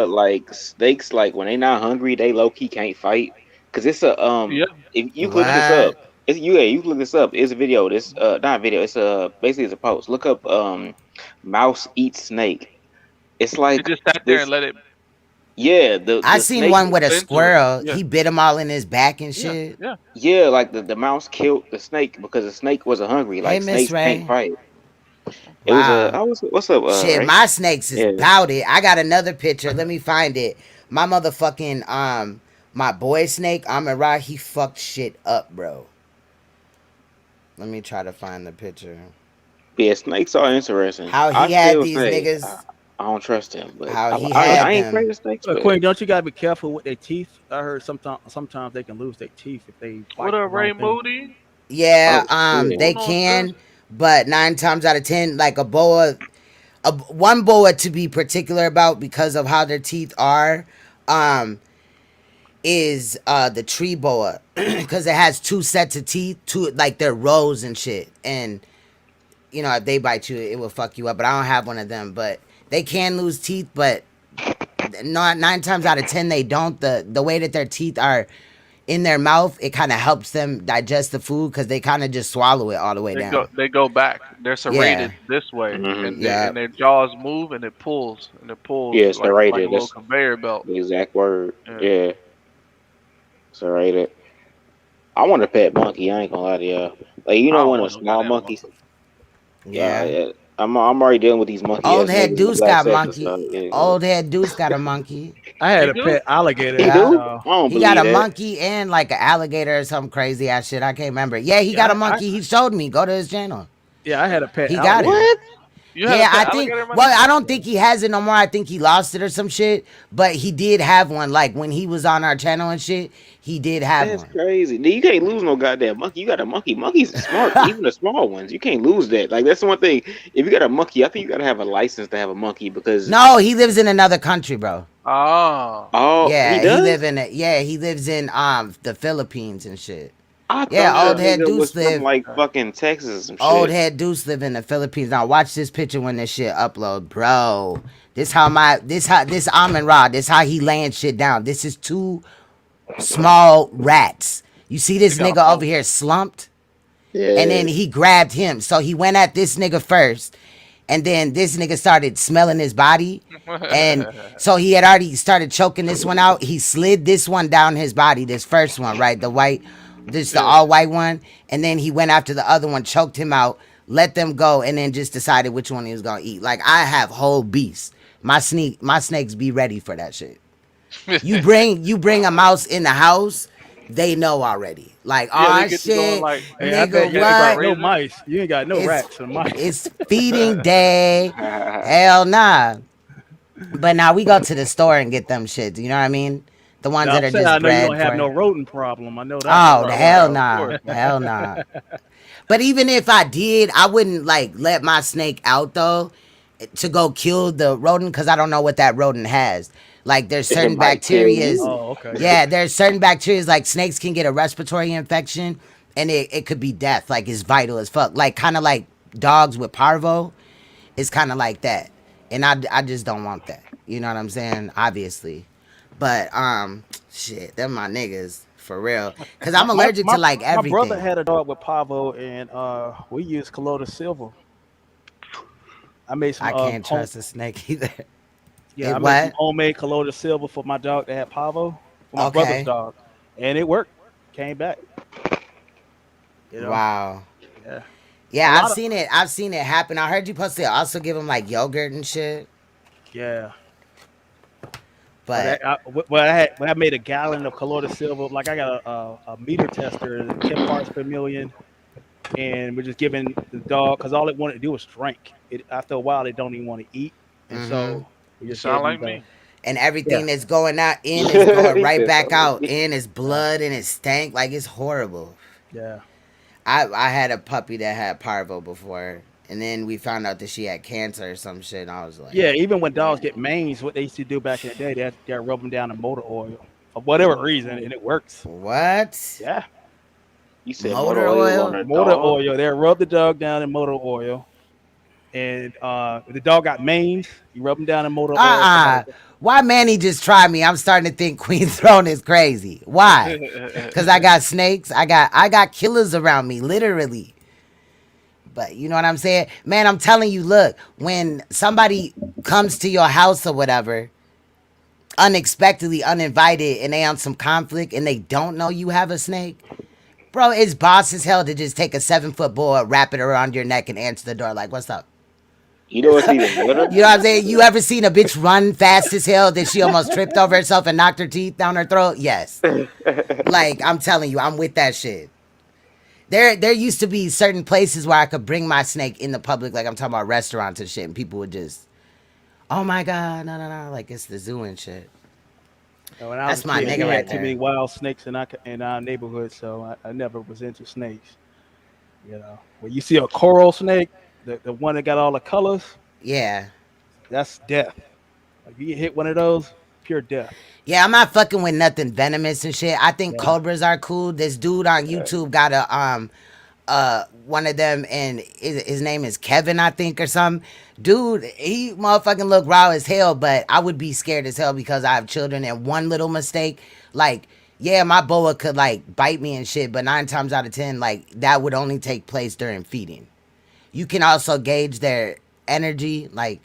like snakes, like when they not hungry, they low key can't fight. Cause it's a Yeah. if you could look this up, What? it's you can look this up. It's a video. This not a video. It's a basically it's a post. Look up mouse eats snake. It's They like just sat there and this. let it Yeah, I the seen snake. one with a into it. squirrel. Yeah. He bit him all in his back and Yeah. shit. Yeah. Yeah, like the mouse killed the snake because the snake wasn't hungry. Hey, Like Miss snakes can't Ray. fight. It was a. Wow. What's up, Shit, Ray? my snakes is Yeah. bout it. I got another picture. Let me find it. My motherfucking my boy snake, Amara, he fucked shit up, bro. Let me try to find the picture. Yeah, snakes are interesting. How I he had still these say niggas. I don't trust him, but How I, he I, had I ain't them. afraid of snakes. But Queen, don't you gotta be careful with their teeth? I heard sometimes they can lose their teeth if they What bite the up, wrong Ray thing. Moody? Yeah, oh shit, they Going on, sis? can, but 9 times out of 10, like a boa, one boa to be particular about because of how their teeth are, um, is the tree boa, because it has two sets of teeth, two like they're rows and shit, and you know if they bite you, it will fuck you up. But I don't have one of them, but they can lose teeth, but not 9 times out of 10 they don't. The way that their teeth are in their mouth, it kind of helps them digest the food because they kind of just swallow it all the way down. They go back. They're Yeah, serrated this way, mm-hmm. and yeah, their jaws move, and it pulls Yeah, like a serrated. little That's conveyor belt. the exact word. Yeah. Yeah, serrated. I want a pet monkey. I ain't gonna lie to y'all. Like I don't one of want the no small goddamn monkeys. monkey. yeah. Yeah, I'm already dealing with these monkey Old ass head niggas in the Deuce black got a section. So monkey. yeah. Old head Deuce got a monkey. I had He a do? pet alligator. He Yeah. do? Uh, I don't He got believe a that. monkey and like an alligator or some crazy ass shit. I can't remember. Yeah, he got yeah, a monkey. He showed me. Go to his channel. I had a pet He got it. alligator. What? You had a Yeah, pet I think. alligator, my Well, nigga? I don't think he has it no more. I think he lost it or some shit. But he did have one. Like when he was on our channel and shit, he did have That's one. crazy. You can't lose no goddamn monkey. You got a monkey. Monkeys are smart, even the small ones. You can't lose that. Like that's the one thing. If you got a monkey, I think you gotta have a license to have a monkey because No, he lives in another country, bro. Oh. oh, he Yeah, he live does. in it. Yeah, he lives in the Philippines and shit. I Yeah, thought Yeah. that old head nigga Deuce was from live. like fucking Texas or some Old shit. head Deuce live in the Philippines. Now watch this picture when this shit upload, bro. This almond rod. This how he laying shit down. This is two small rats. You see They this got a nigga over phone. here slumped, and then Yeah. he grabbed him. So he went at this nigga first, and then this nigga started smelling his body, and so he had already started choking this one out. He slid this one down his body. This first one, right, the white, the Yeah. all white one, and then he went after the other one, choked him out, let them go, and then just decided which one he was gonna eat. Like I have whole beasts. My snakes be ready for that shit. You bring a mouse in the house, they know already. Like, Yeah, they oh get to going shit, like Hey, I bet nigga, you get to ain't go got what? no crazy. mice. You ain't got no It's rats or mice. it's feeding day. Hell nah. But now we go to the store and get them shits. You know what I mean? The ones Now, that I'm are saying I just know you don't bred have for. no rodent problem. I know that for Oh, the Right, sure. right, hell of nah. course. Hell nah. But even if I did, I wouldn't like let my snake out though to go kill the rodent because I don't know what that rodent has. Like there's It certain might kill bacterias. you. Oh, okay. Yeah, there's certain bacterias like snakes can get a respiratory infection and it could be death. Like it's vital as fuck. Like kind of like dogs with parvo. It's kind of like that. And I just don't want that. You know what I'm saying? Obviously. But shit, them my niggas for real. Cause My, I'm my allergic my to like my brother everything. had a dog with Pavo, and we used Colloidal silver. I made some I can't home. trust a snake either. Yeah, It I made some what? homemade Colloidal silver for my dog that had Pavo, for my brother's Okay. dog, and it worked. Came back. You know. Wow. Yeah. A Yeah, I've lot of seen it. I've seen it happen. I heard you supposed to also give them like yogurt and shit. yeah. But But when I made a gallon of colloidal silver, like I got a meter tester, 10 parts per million, and we're just giving the dog because all it wanted to do was drink. It after a while, they don't even want to eat, and mm-hmm. so we You just gave sound them like the me. And yeah, everything that's going out in is going He right said back something like out. me. In is yeah, blood and it's stank. Like it's horrible. yeah. I had a puppy that had parvo before. And then we found out that she had cancer or some shit. And I was like, Yeah, even when dogs get mange, what they used to do back in the day, they rub them down in motor oil for whatever reason, and it works. what? Yeah, You said motor Motor oil on oil? a motor dog. oil. They rub the dog down in motor oil, and if the dog got mange, you rub them down in motor oil for like Why Manny just tried me? I'm starting to think Queen Throne is crazy. Why? Cause I got snakes. I got killers around me, literally. But you know what I'm saying? Man, I'm telling you, look, when somebody comes to your house or whatever, unexpectedly, uninvited, and they on some conflict and they don't know you have a snake, bro, it's boss as hell to just take a 7-foot board, wrap it around your neck, and answer the door like, "What's up?" You know what's even better? You know what I'm saying? You ever seen a bitch run fast as hell that she almost tripped over herself and knocked her teeth down her throat? Yes. Like, I'm telling you, I'm with that shit. There used to be certain places where I could bring my snake in the public, like I'm talking about restaurants and shit, and people would just, oh my god, no, no, no, like it's the zoo and shit. When I was That's a my kid, nigga we right had too many there. wild snakes in our neighborhood, so I never was into snakes. You know, when you see a coral snake, the one that got all the colors, Yeah. that's death. Like you get hit one of those, pure death. Yeah, I'm not fucking with nothing venomous and shit. I think Yeah. cobras are cool. This dude on YouTube got a one of them, and his name is Kevin, I think, or something. Dude, he motherfucking look raw as hell, but I would be scared as hell because I have children, and one little mistake, like, yeah, my boa could like bite me and shit, but 9 times out of 10, like that would only take place during feeding. You can also gauge their energy, like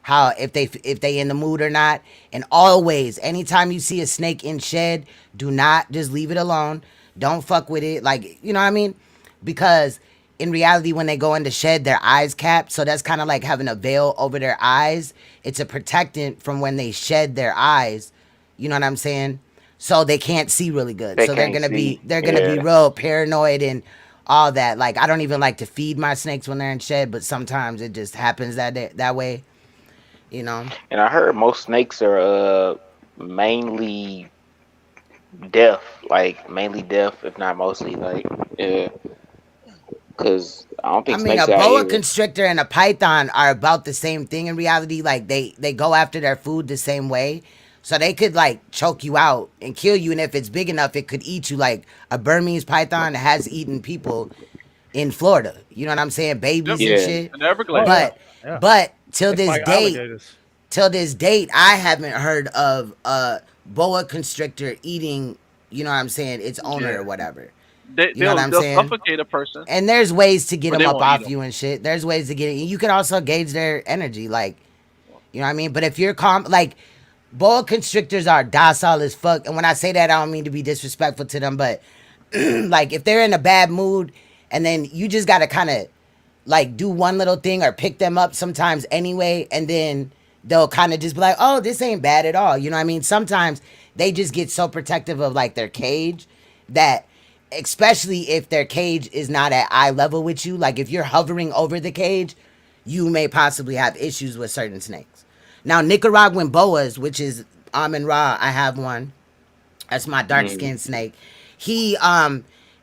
how if they in the mood or not. And always, anytime you see a snake in shed, do not just leave it alone. Don't fuck with it. Like, you know what I mean? Because in reality, when they go into shed, their eyes capped. So that's kind of like having a veil over their eyes. It's a protectant from when they shed their eyes. You know what I'm saying? So they can't see really good. They So they're can't gonna be see. they're gonna be Yeah. real paranoid and all that. Like, I don't even like to feed my snakes when they're in shed, but sometimes it just happens that way. You know. And I heard most snakes are mainly deaf, like mainly deaf, if not mostly. Like, yeah, because I don't I think mean, a snakes got boa ears. constrictor and a python are about the same thing in reality. Like, they go after their food the same way. So they could like choke you out and kill you, and if it's big enough, it could eat you. Like a Burmese python has eaten people in Florida. You know what I'm saying? Yep. Babies and Yeah. shit. In the Oh Everglades. yeah, But yeah. but till They this fight date, alligators. I haven't heard of a boa constrictor eating, you know what I'm saying, its owner Yeah. or whatever. They, You know what they'll I'm they'll saying? suffocate a person, And there's ways to get but them they up won't eat off them. you and shit. There's ways to get it. You can also gauge their energy, like, you know what I mean? But if you're calm, like, boa constrictors are docile as fuck. And when I say that, I don't mean to be disrespectful to them, but like, if they're in a bad mood, and then you just gotta kind of like do one little thing or pick them up sometimes anyway, and then they'll kind of just be like, oh, this ain't bad at all. You know what I mean? Sometimes they just get so protective of like their cage that, especially if their cage is not at eye level with you, like if you're hovering over the cage, you may possibly have issues with certain snakes. Now, Nicaraguan boas, which is Amun Ra, I have one. That's my dark Mm. skinned snake. He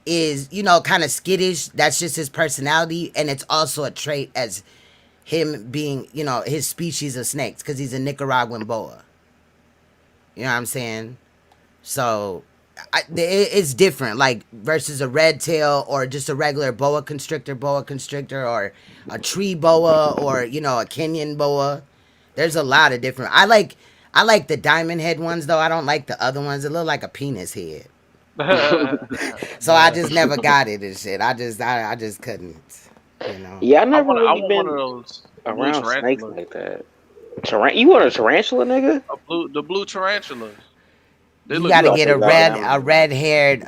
is, you know, kind of skittish. That's just his personality, and it's also a trait as him being, you know, his species of snakes, because he's a Nicaraguan boa. You know what I'm saying? So it's different, like versus a red tail or just a regular boa constrictor, or a tree boa, or you know, a Kenyan boa. There's a lot of different. I like the diamond head ones though. I don't like the other ones. It look like a penis head. So I Yeah. just never got it and shit. I just couldn't. You know. Yeah, I I never want I really want one of been those blue around snakes tarantulas. like that. You want a tarantula, nigga? The blue tarantulas. They You look gotta You out get cool. there a goddamn. red haired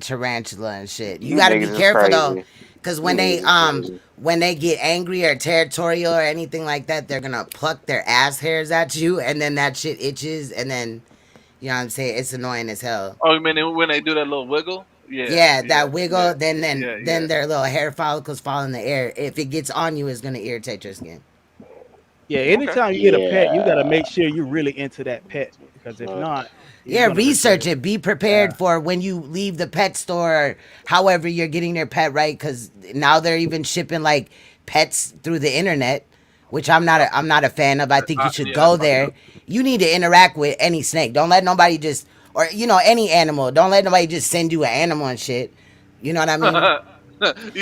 tarantula and shit. You You gotta be niggas is careful though, crazy. cause You niggas is crazy. when they get angry or territorial or anything like that, they're gonna pluck their ass hairs at you, and then that shit itches, and then you know what I'm saying, it's annoying as hell. Oh, you mean when they do that little wiggle? Yeah, Yeah, yeah, that yeah, wiggle, then then yeah, then yeah. their little hair follicles fall in the air. If it gets on you, it's gonna irritate your skin. Yeah, Okay. anytime you get a pet, you got to Yeah. make sure you're really into that pet because if Uh, not, you're Yeah, gonna regret research it. it. Be prepared Yeah. for when you leave the pet store, or however you're getting their pet, right? Because now they're even shipping like pets through the internet, which Yep. I'm not a fan of. I think you should Yeah, that's go fucked there. up. You need to interact with any snake. Don't let nobody just, or you know, any animal. Don't let nobody just send you an animal and shit. You know what I mean?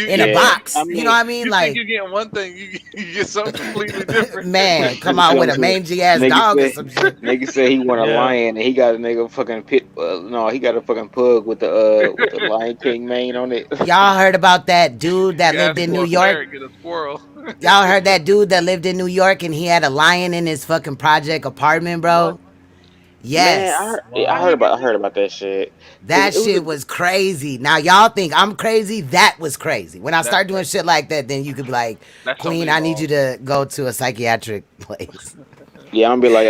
In a yeah. I box. You know mean, what I mean? you think Like, you're getting one thing, you get something completely different. man, come nigga out with come a to mangy ass nigga dog or say some shit. nigga say he want a Yeah. lion and he got a nigga fucking pit. No, he got a fucking pug with the Lion King mane on it. Y'all heard about that dude that You lived ask in New for a York? ferret, get a squirrel. Y'all heard that dude that lived in New York and he had a lion in his fucking project apartment, What? bro? Man, Yes. How he get I that? heard about that shit because That it was a shit was crazy. Now y'all think I'm crazy? That was crazy. When I That's start doing crazy. shit like that, then you could be like, That's Queen, totally I need wrong. you to go to a psychiatric place. Yeah, I'm gonna be like,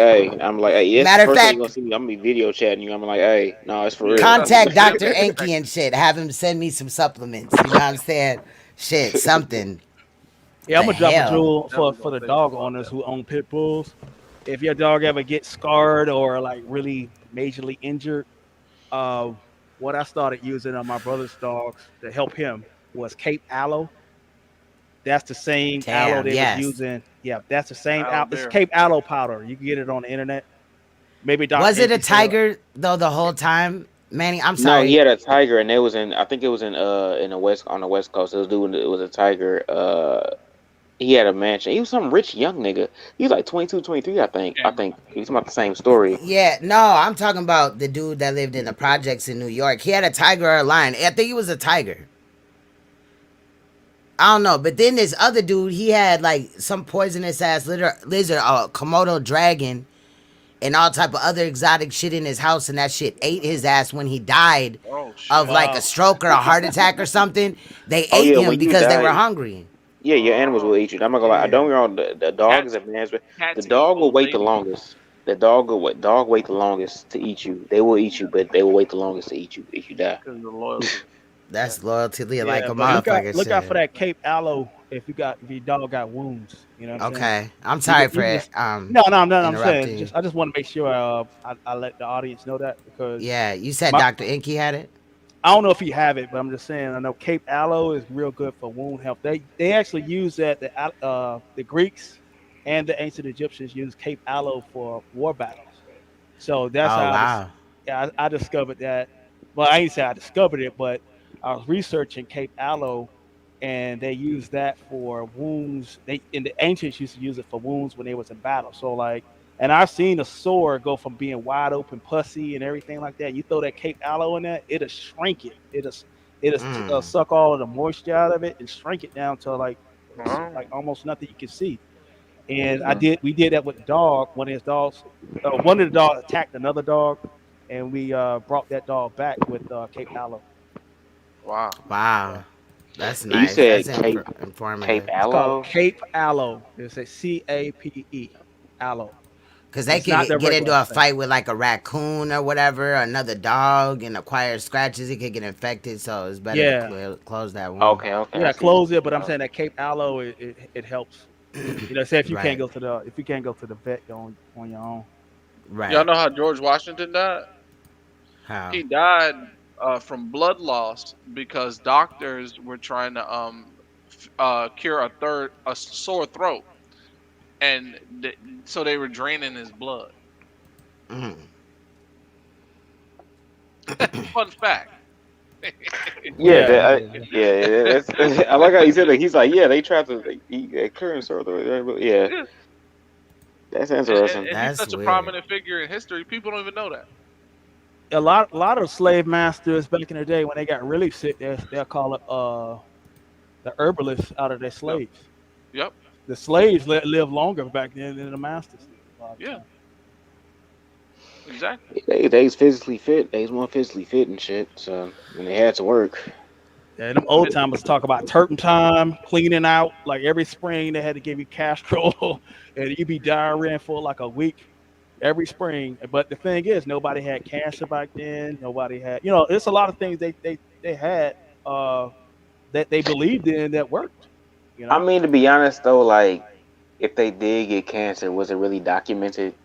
hey, yes. Matter of First thing you gonna fact, see me, I'm gonna be video chatting you. I'm like, hey, no, it's for Yeah, real. trust me. contact They'll Dr. be Inky expecting. and shit. Have him send me some supplements. You know what I'm saying? Shit, something. Yeah, The I'm gonna drop a hell? jewel Definitely for gonna the say something dog about owners that. who own pit bulls. If your dog ever gets scarred or like really majorly injured, uh, what I started using on my brother's dogs to help him was Cape Aloe. That's the same aloe Damn, they was yes. using. Yeah, that's the same Aloe aloe. It's Bear. Cape Aloe powder. You can get it on the internet. Maybe Dr. Was it a Inky sell it. tiger though the whole time? Manny, I'm No, he sorry. had a tiger, and it was in. I think it was in the west on the west coast. It was doing. It was a tiger. He had a mansion. He was some rich young nigga. He was like 22, 23, I think. I Camera. think he's about the same story. Yeah, no, I'm talking about the dude that lived in the projects in New York. He had a tiger or a lion. I think he was a tiger. I don't know. But then this other dude, he had like some poisonous ass lizard, a Komodo dragon, and all type of other exotic shit in his house, and that shit ate his ass when he died Oh of shit. like a Wow. stroke or a heart attack or something. They Oh ate yeah, him when you because they were die, hungry. yeah, your animals will Oh, eat you. I'm not gonna lie. I Yeah. don't get me wrong. The dog is cats. a man's. The Cats eat dog will old wait the ladies. longest. Dog wait the longest to eat you. They will eat you, but they will wait the longest to eat you if you die. Because of the loyalty. Yeah. That's loyalty like Yeah, a but motherfucker look out for shit. that Cape Aloe if your dog got wounds. You know what I'm saying? Okay. I'm sorry for You can just no. I'm saying interrupting you. I just want to make sure I let the audience know that because Yeah, you said my Dr. Inky had it? I don't know if you have it, but I'm just saying I know Cape Aloe is real good for wound health. They actually use that the Greeks and the ancient Egyptians used Cape Aloe for war battles. So that's Oh how wow. I discovered that. Well, I ain't say I discovered it, but I was researching Cape Aloe, and they use that for wounds. They in the ancients used to use it for wounds when they was in battle. So like, and I've seen a sore go from being wide open, pussy, and everything like that. You throw that Cape Aloe in there, it'll shrink it. It'll Mm. suck all of the moisture out of it and shrink it down to Oh. like almost nothing you can see. And Mm. we did that with the dog. One of the dogs attacked another dog, and we brought that dog back with Cape Aloe. Wow. Wow. Okay. That's And you nice. That's said Cape informative. It's called Aloe. Cape Aloe. It's a CAPE aloe. Cause they It's not could the get regular into a thing. fight with like a raccoon or whatever, another dog, and acquire scratches. It could get infected, so it's better to Yeah, close that wound. Okay, okay, I yeah. see. Close it, but I'm Oh, saying that Cape Aloe it helps. You know, say Right, if you can't go to the vet on your own. Y'all right. know how George Washington died? How? He died from blood loss because doctors were trying to cure a sore throat, and so they were draining his blood. Mm. Fun fact. yeah, Yeah, yeah. That's, I like how he said that. He's like, yeah, they tried to clearance or yeah. Yeah, That's and, interesting. he's That's such a weird. prominent figure in history. People don't even know that. a lot of slave masters back in the day when they got really sick, they'll call it the herbalists out of their Yep. slaves. Yep. The slaves lived longer back then than the masters. A lot of Yeah. time. Exactly. They was physically fit. They was more physically fit and shit. So when they had to work, Yeah, them old And timers talk about turpentine, cleaning out. Like every spring, they had to give you castrol, and you'd be diarrhea for like a week every spring. But the thing is, nobody had cancer back then. Nobody had, it's a lot of things they had uh, that they believed in that worked. You I know, mean, to be honest though, like if they did get cancer, was it really documented?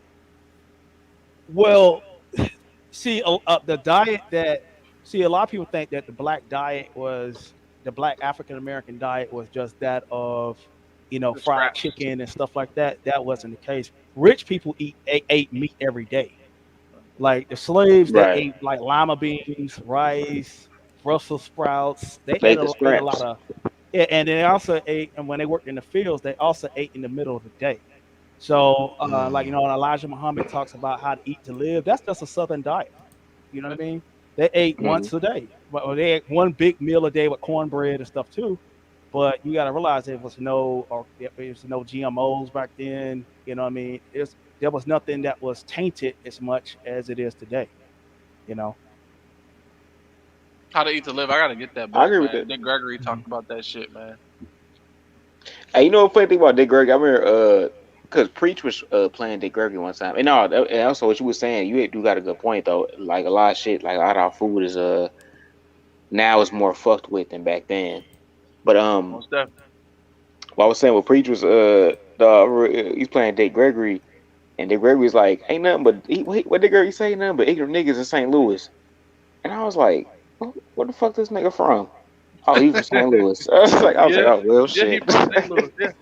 well, see, the diet that see a lot of people think that the black African American diet was just that of the fried scraps. chicken and stuff like that. That wasn't the case. Rich people ate meat every day. Like the slaves that Right. ate like lima beans, rice, Brussels sprouts. They They ate ate a lot scraps. of yeah, and they also ate. And when they worked in the fields, they also ate in the middle of the day. So, like Mm. Elijah Muhammad talks about how to eat to live. That's just a Southern diet. You know what I mean? They ate Hmm. once a day. Well, they ate one big meal a day with cornbread and stuff too. But you got to realize there was no GMOs back then. You know what I mean? There was nothing that was tainted as much as it is today. You know? How to Eat to Live. I gotta get that I book, agree with man. that. Dick Gregory Mhm. talked about that shit, man. Hey, you know what funny thing about Dick Greg? I remember Because Preach was playing Dick Gregory one time, and no, and also what you were saying, you do got a good point though. Like a lot of shit, like a lot of our food is now is more fucked with than back then. But Most definitely. what I was saying with Preach was he's playing Dick Gregory, and Dick Gregory's like ain't nothing but what Dick Gregory say nothing but ignorant niggas in St. Louis, and I was like, where the fuck this nigga from? Oh, he from St. Louis. I was like, Yeah, oh well, yeah, he shit. from St. Louis. Yeah,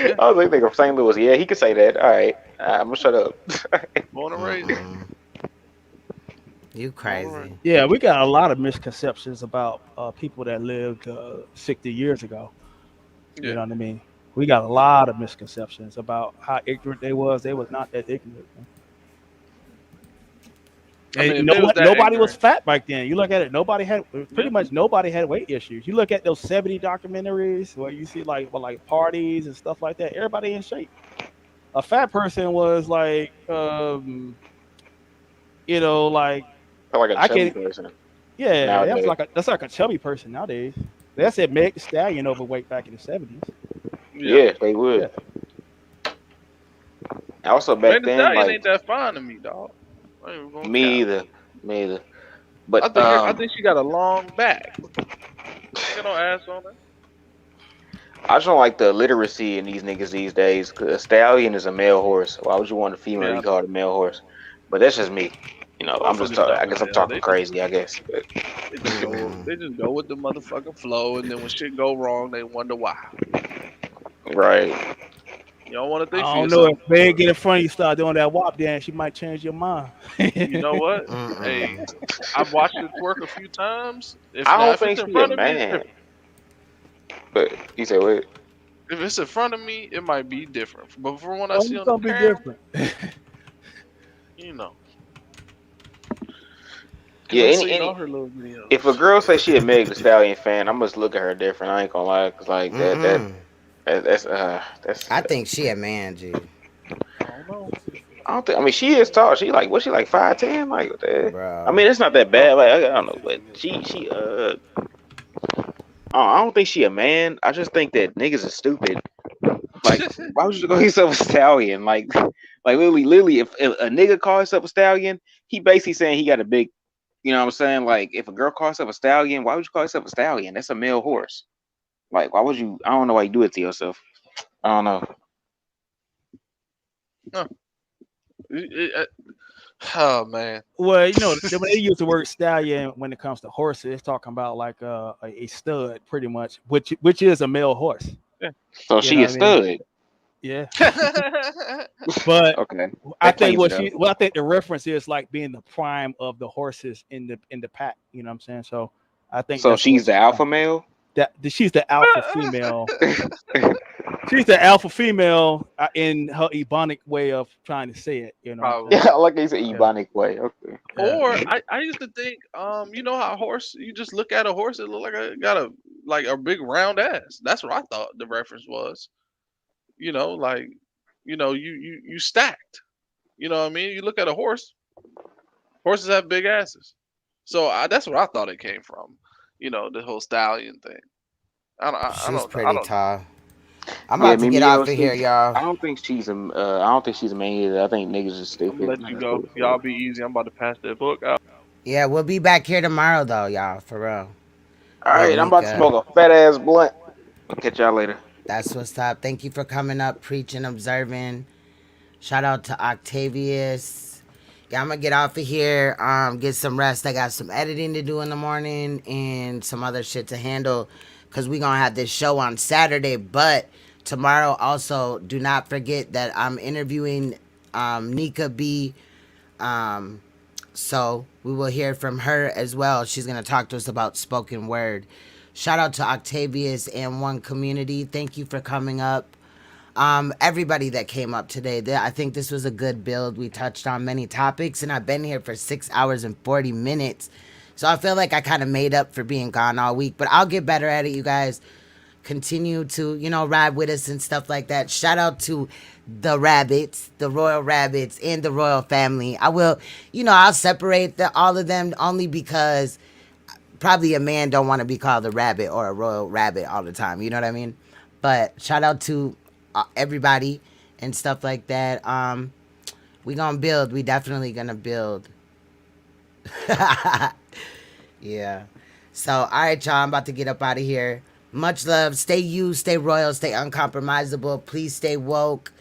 yeah, I was like, nigga from St. Louis. Yeah, he could say that. All right, I'm gonna shut up. born and raised there. Mm-mm. You Born and raised. crazy. Yeah, we got a lot of misconceptions about people that lived 60 years ago. You Yeah, know what I mean? We got a lot of misconceptions about how ignorant they was. They was not that ignorant. I And mean, you if know they was what? that Nobody was ignorant, fat back then. You look at it, nobody had yeah, pretty much nobody had weight issues. You look at those 70 documentaries where you see like parties and stuff like that. Everybody in shape. A fat person was like, like Like a I chubby can, person yeah, nowadays. that's like a chubby person nowadays. They said Meg Thee Stallion overweight back in the 70s. yeah. Yeah, they would. Yeah. Also Man, back the then, stallion like ain't that fine to me, dog. I ain't even gonna me cap. either, me either. But I think she got a long back. She ain't got no ass on her. I just don't like the illiteracy in these niggas these days. Cause a stallion is a male horse. Why would you want a female to Yeah, be called a male horse? But that's just me. You know, I'm just. motherfuckers dumb I as guess I'm hell. talking crazy. I guess. But, They just go Mm-mm. they just go with the motherfucking flow, and then when shit go wrong, they wonder why. right. You don't want to think I for don't know yourself. if Meg get in front of you, start doing that WAP dance, she might change your mind. You know what? Hey, Mm-mm. I've watched it twerk a few times. I don't If it's think in she a front of me, it's man. different. But you said what? If it's in front of me, it might be different. But from what I Oh, see it's on the gonna be camera, different. you know, because Yeah. I seen all Any. her little If a videos. girl say she a Meg Thee Stallion fan, I must look at her different. I ain't gonna lie, cause like Mm-mm. that's. I think she a man, G. I don't know. I don't think. I mean, she is tall. She like what? She like 5'10"? Like what the? I Bro. mean, it's not that Oh, bad. Like I don't know, but she I don't think she a man. I just think that niggas are stupid. Like, why would you call yourself a stallion? Like literally, if a nigga calls himself a stallion, he basically saying he got a big. You know what I'm saying? Like, if a girl calls herself a stallion, why would you call yourself a stallion? That's a male horse. Like, why would you? I don't know why you do it to yourself. I don't know. huh. It- it- oh man. Well, when they use the word stallion when it comes to horses, it's talking about like a stud, pretty much, which is a male horse. Yeah. So You she know a what I mean? stud. Yeah. But Okay, I that think cleans it up. I think the reference is like being the prime of the horses in the pack. You know what I'm saying? So I think So that's what she's the she's alpha male. she's the alpha female. She's the alpha female in her ebonic way of trying to say it. You know what I'm Probably. saying? Yeah, like it's an Yeah. ebonic way. Okay. Yeah. Or I used to think, you know how a horse, you just look at a horse, it look like got a big round ass. That's what I thought the reference was. You know, like, you stacked. You know what I mean? You look at a horse, horses have big asses. So that's what I thought it came from. The whole stallion thing. She's I pretty don't know. tall. I'm Yeah, about to get Mimi off of here, too. y'all. I don't think she's a. I don't think she's a man either. I think niggas are I'm gonna stupid. let you go. Y'all be easy. I'm about to pass that book out. Yeah, we'll be back here tomorrow, though, y'all, for real. All With right, I'm about to Nika. smoke a fat ass blunt. I'll catch y'all later. That's what's up. Thank you for coming up, preaching, observing. Shout out to Octavius. Yeah, I'm gonna get off of here, get some rest. I got some editing to do in the morning and some other shit to handle because we gonna have this show on Saturday. But tomorrow also, do not forget that I'm interviewing Nika B. Um, so we will hear from her as well. She's gonna talk to us about spoken word. Shout out to Octavius and One Community. Thank you for coming up. Everybody that came up today, I think this was a good build. We touched on many topics, and I've been here for 6 hours and 40 minutes. So I feel like I kind of made up for being gone all week, but I'll get better at it, you guys. Continue to, ride with us and stuff like that. Shout out to the rabbits, the royal rabbits, and the royal family. I will, I'll separate all of them only because probably a man don't want to be called a rabbit or a royal rabbit all the time. You know what I mean? But shout out to everybody and stuff like that. We gonna build. We definitely gonna build. Yeah. So, all right, y'all. I'm about to get up out of here. Much love. Stay you, stay royal, stay uncompromisable. Please stay woke.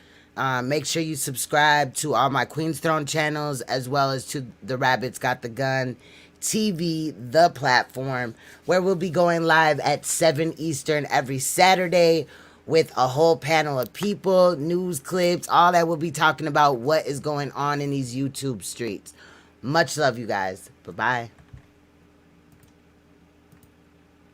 Make sure you subscribe to all my Queen's Throne channels as well as to the Rabbits Got the Gun TV, the platform, where we'll be going live at 7 Eastern every Saturday with a whole panel of people, news clips, all that. We'll be talking about what is going on in these YouTube streets. Much love, you guys. Bye-bye.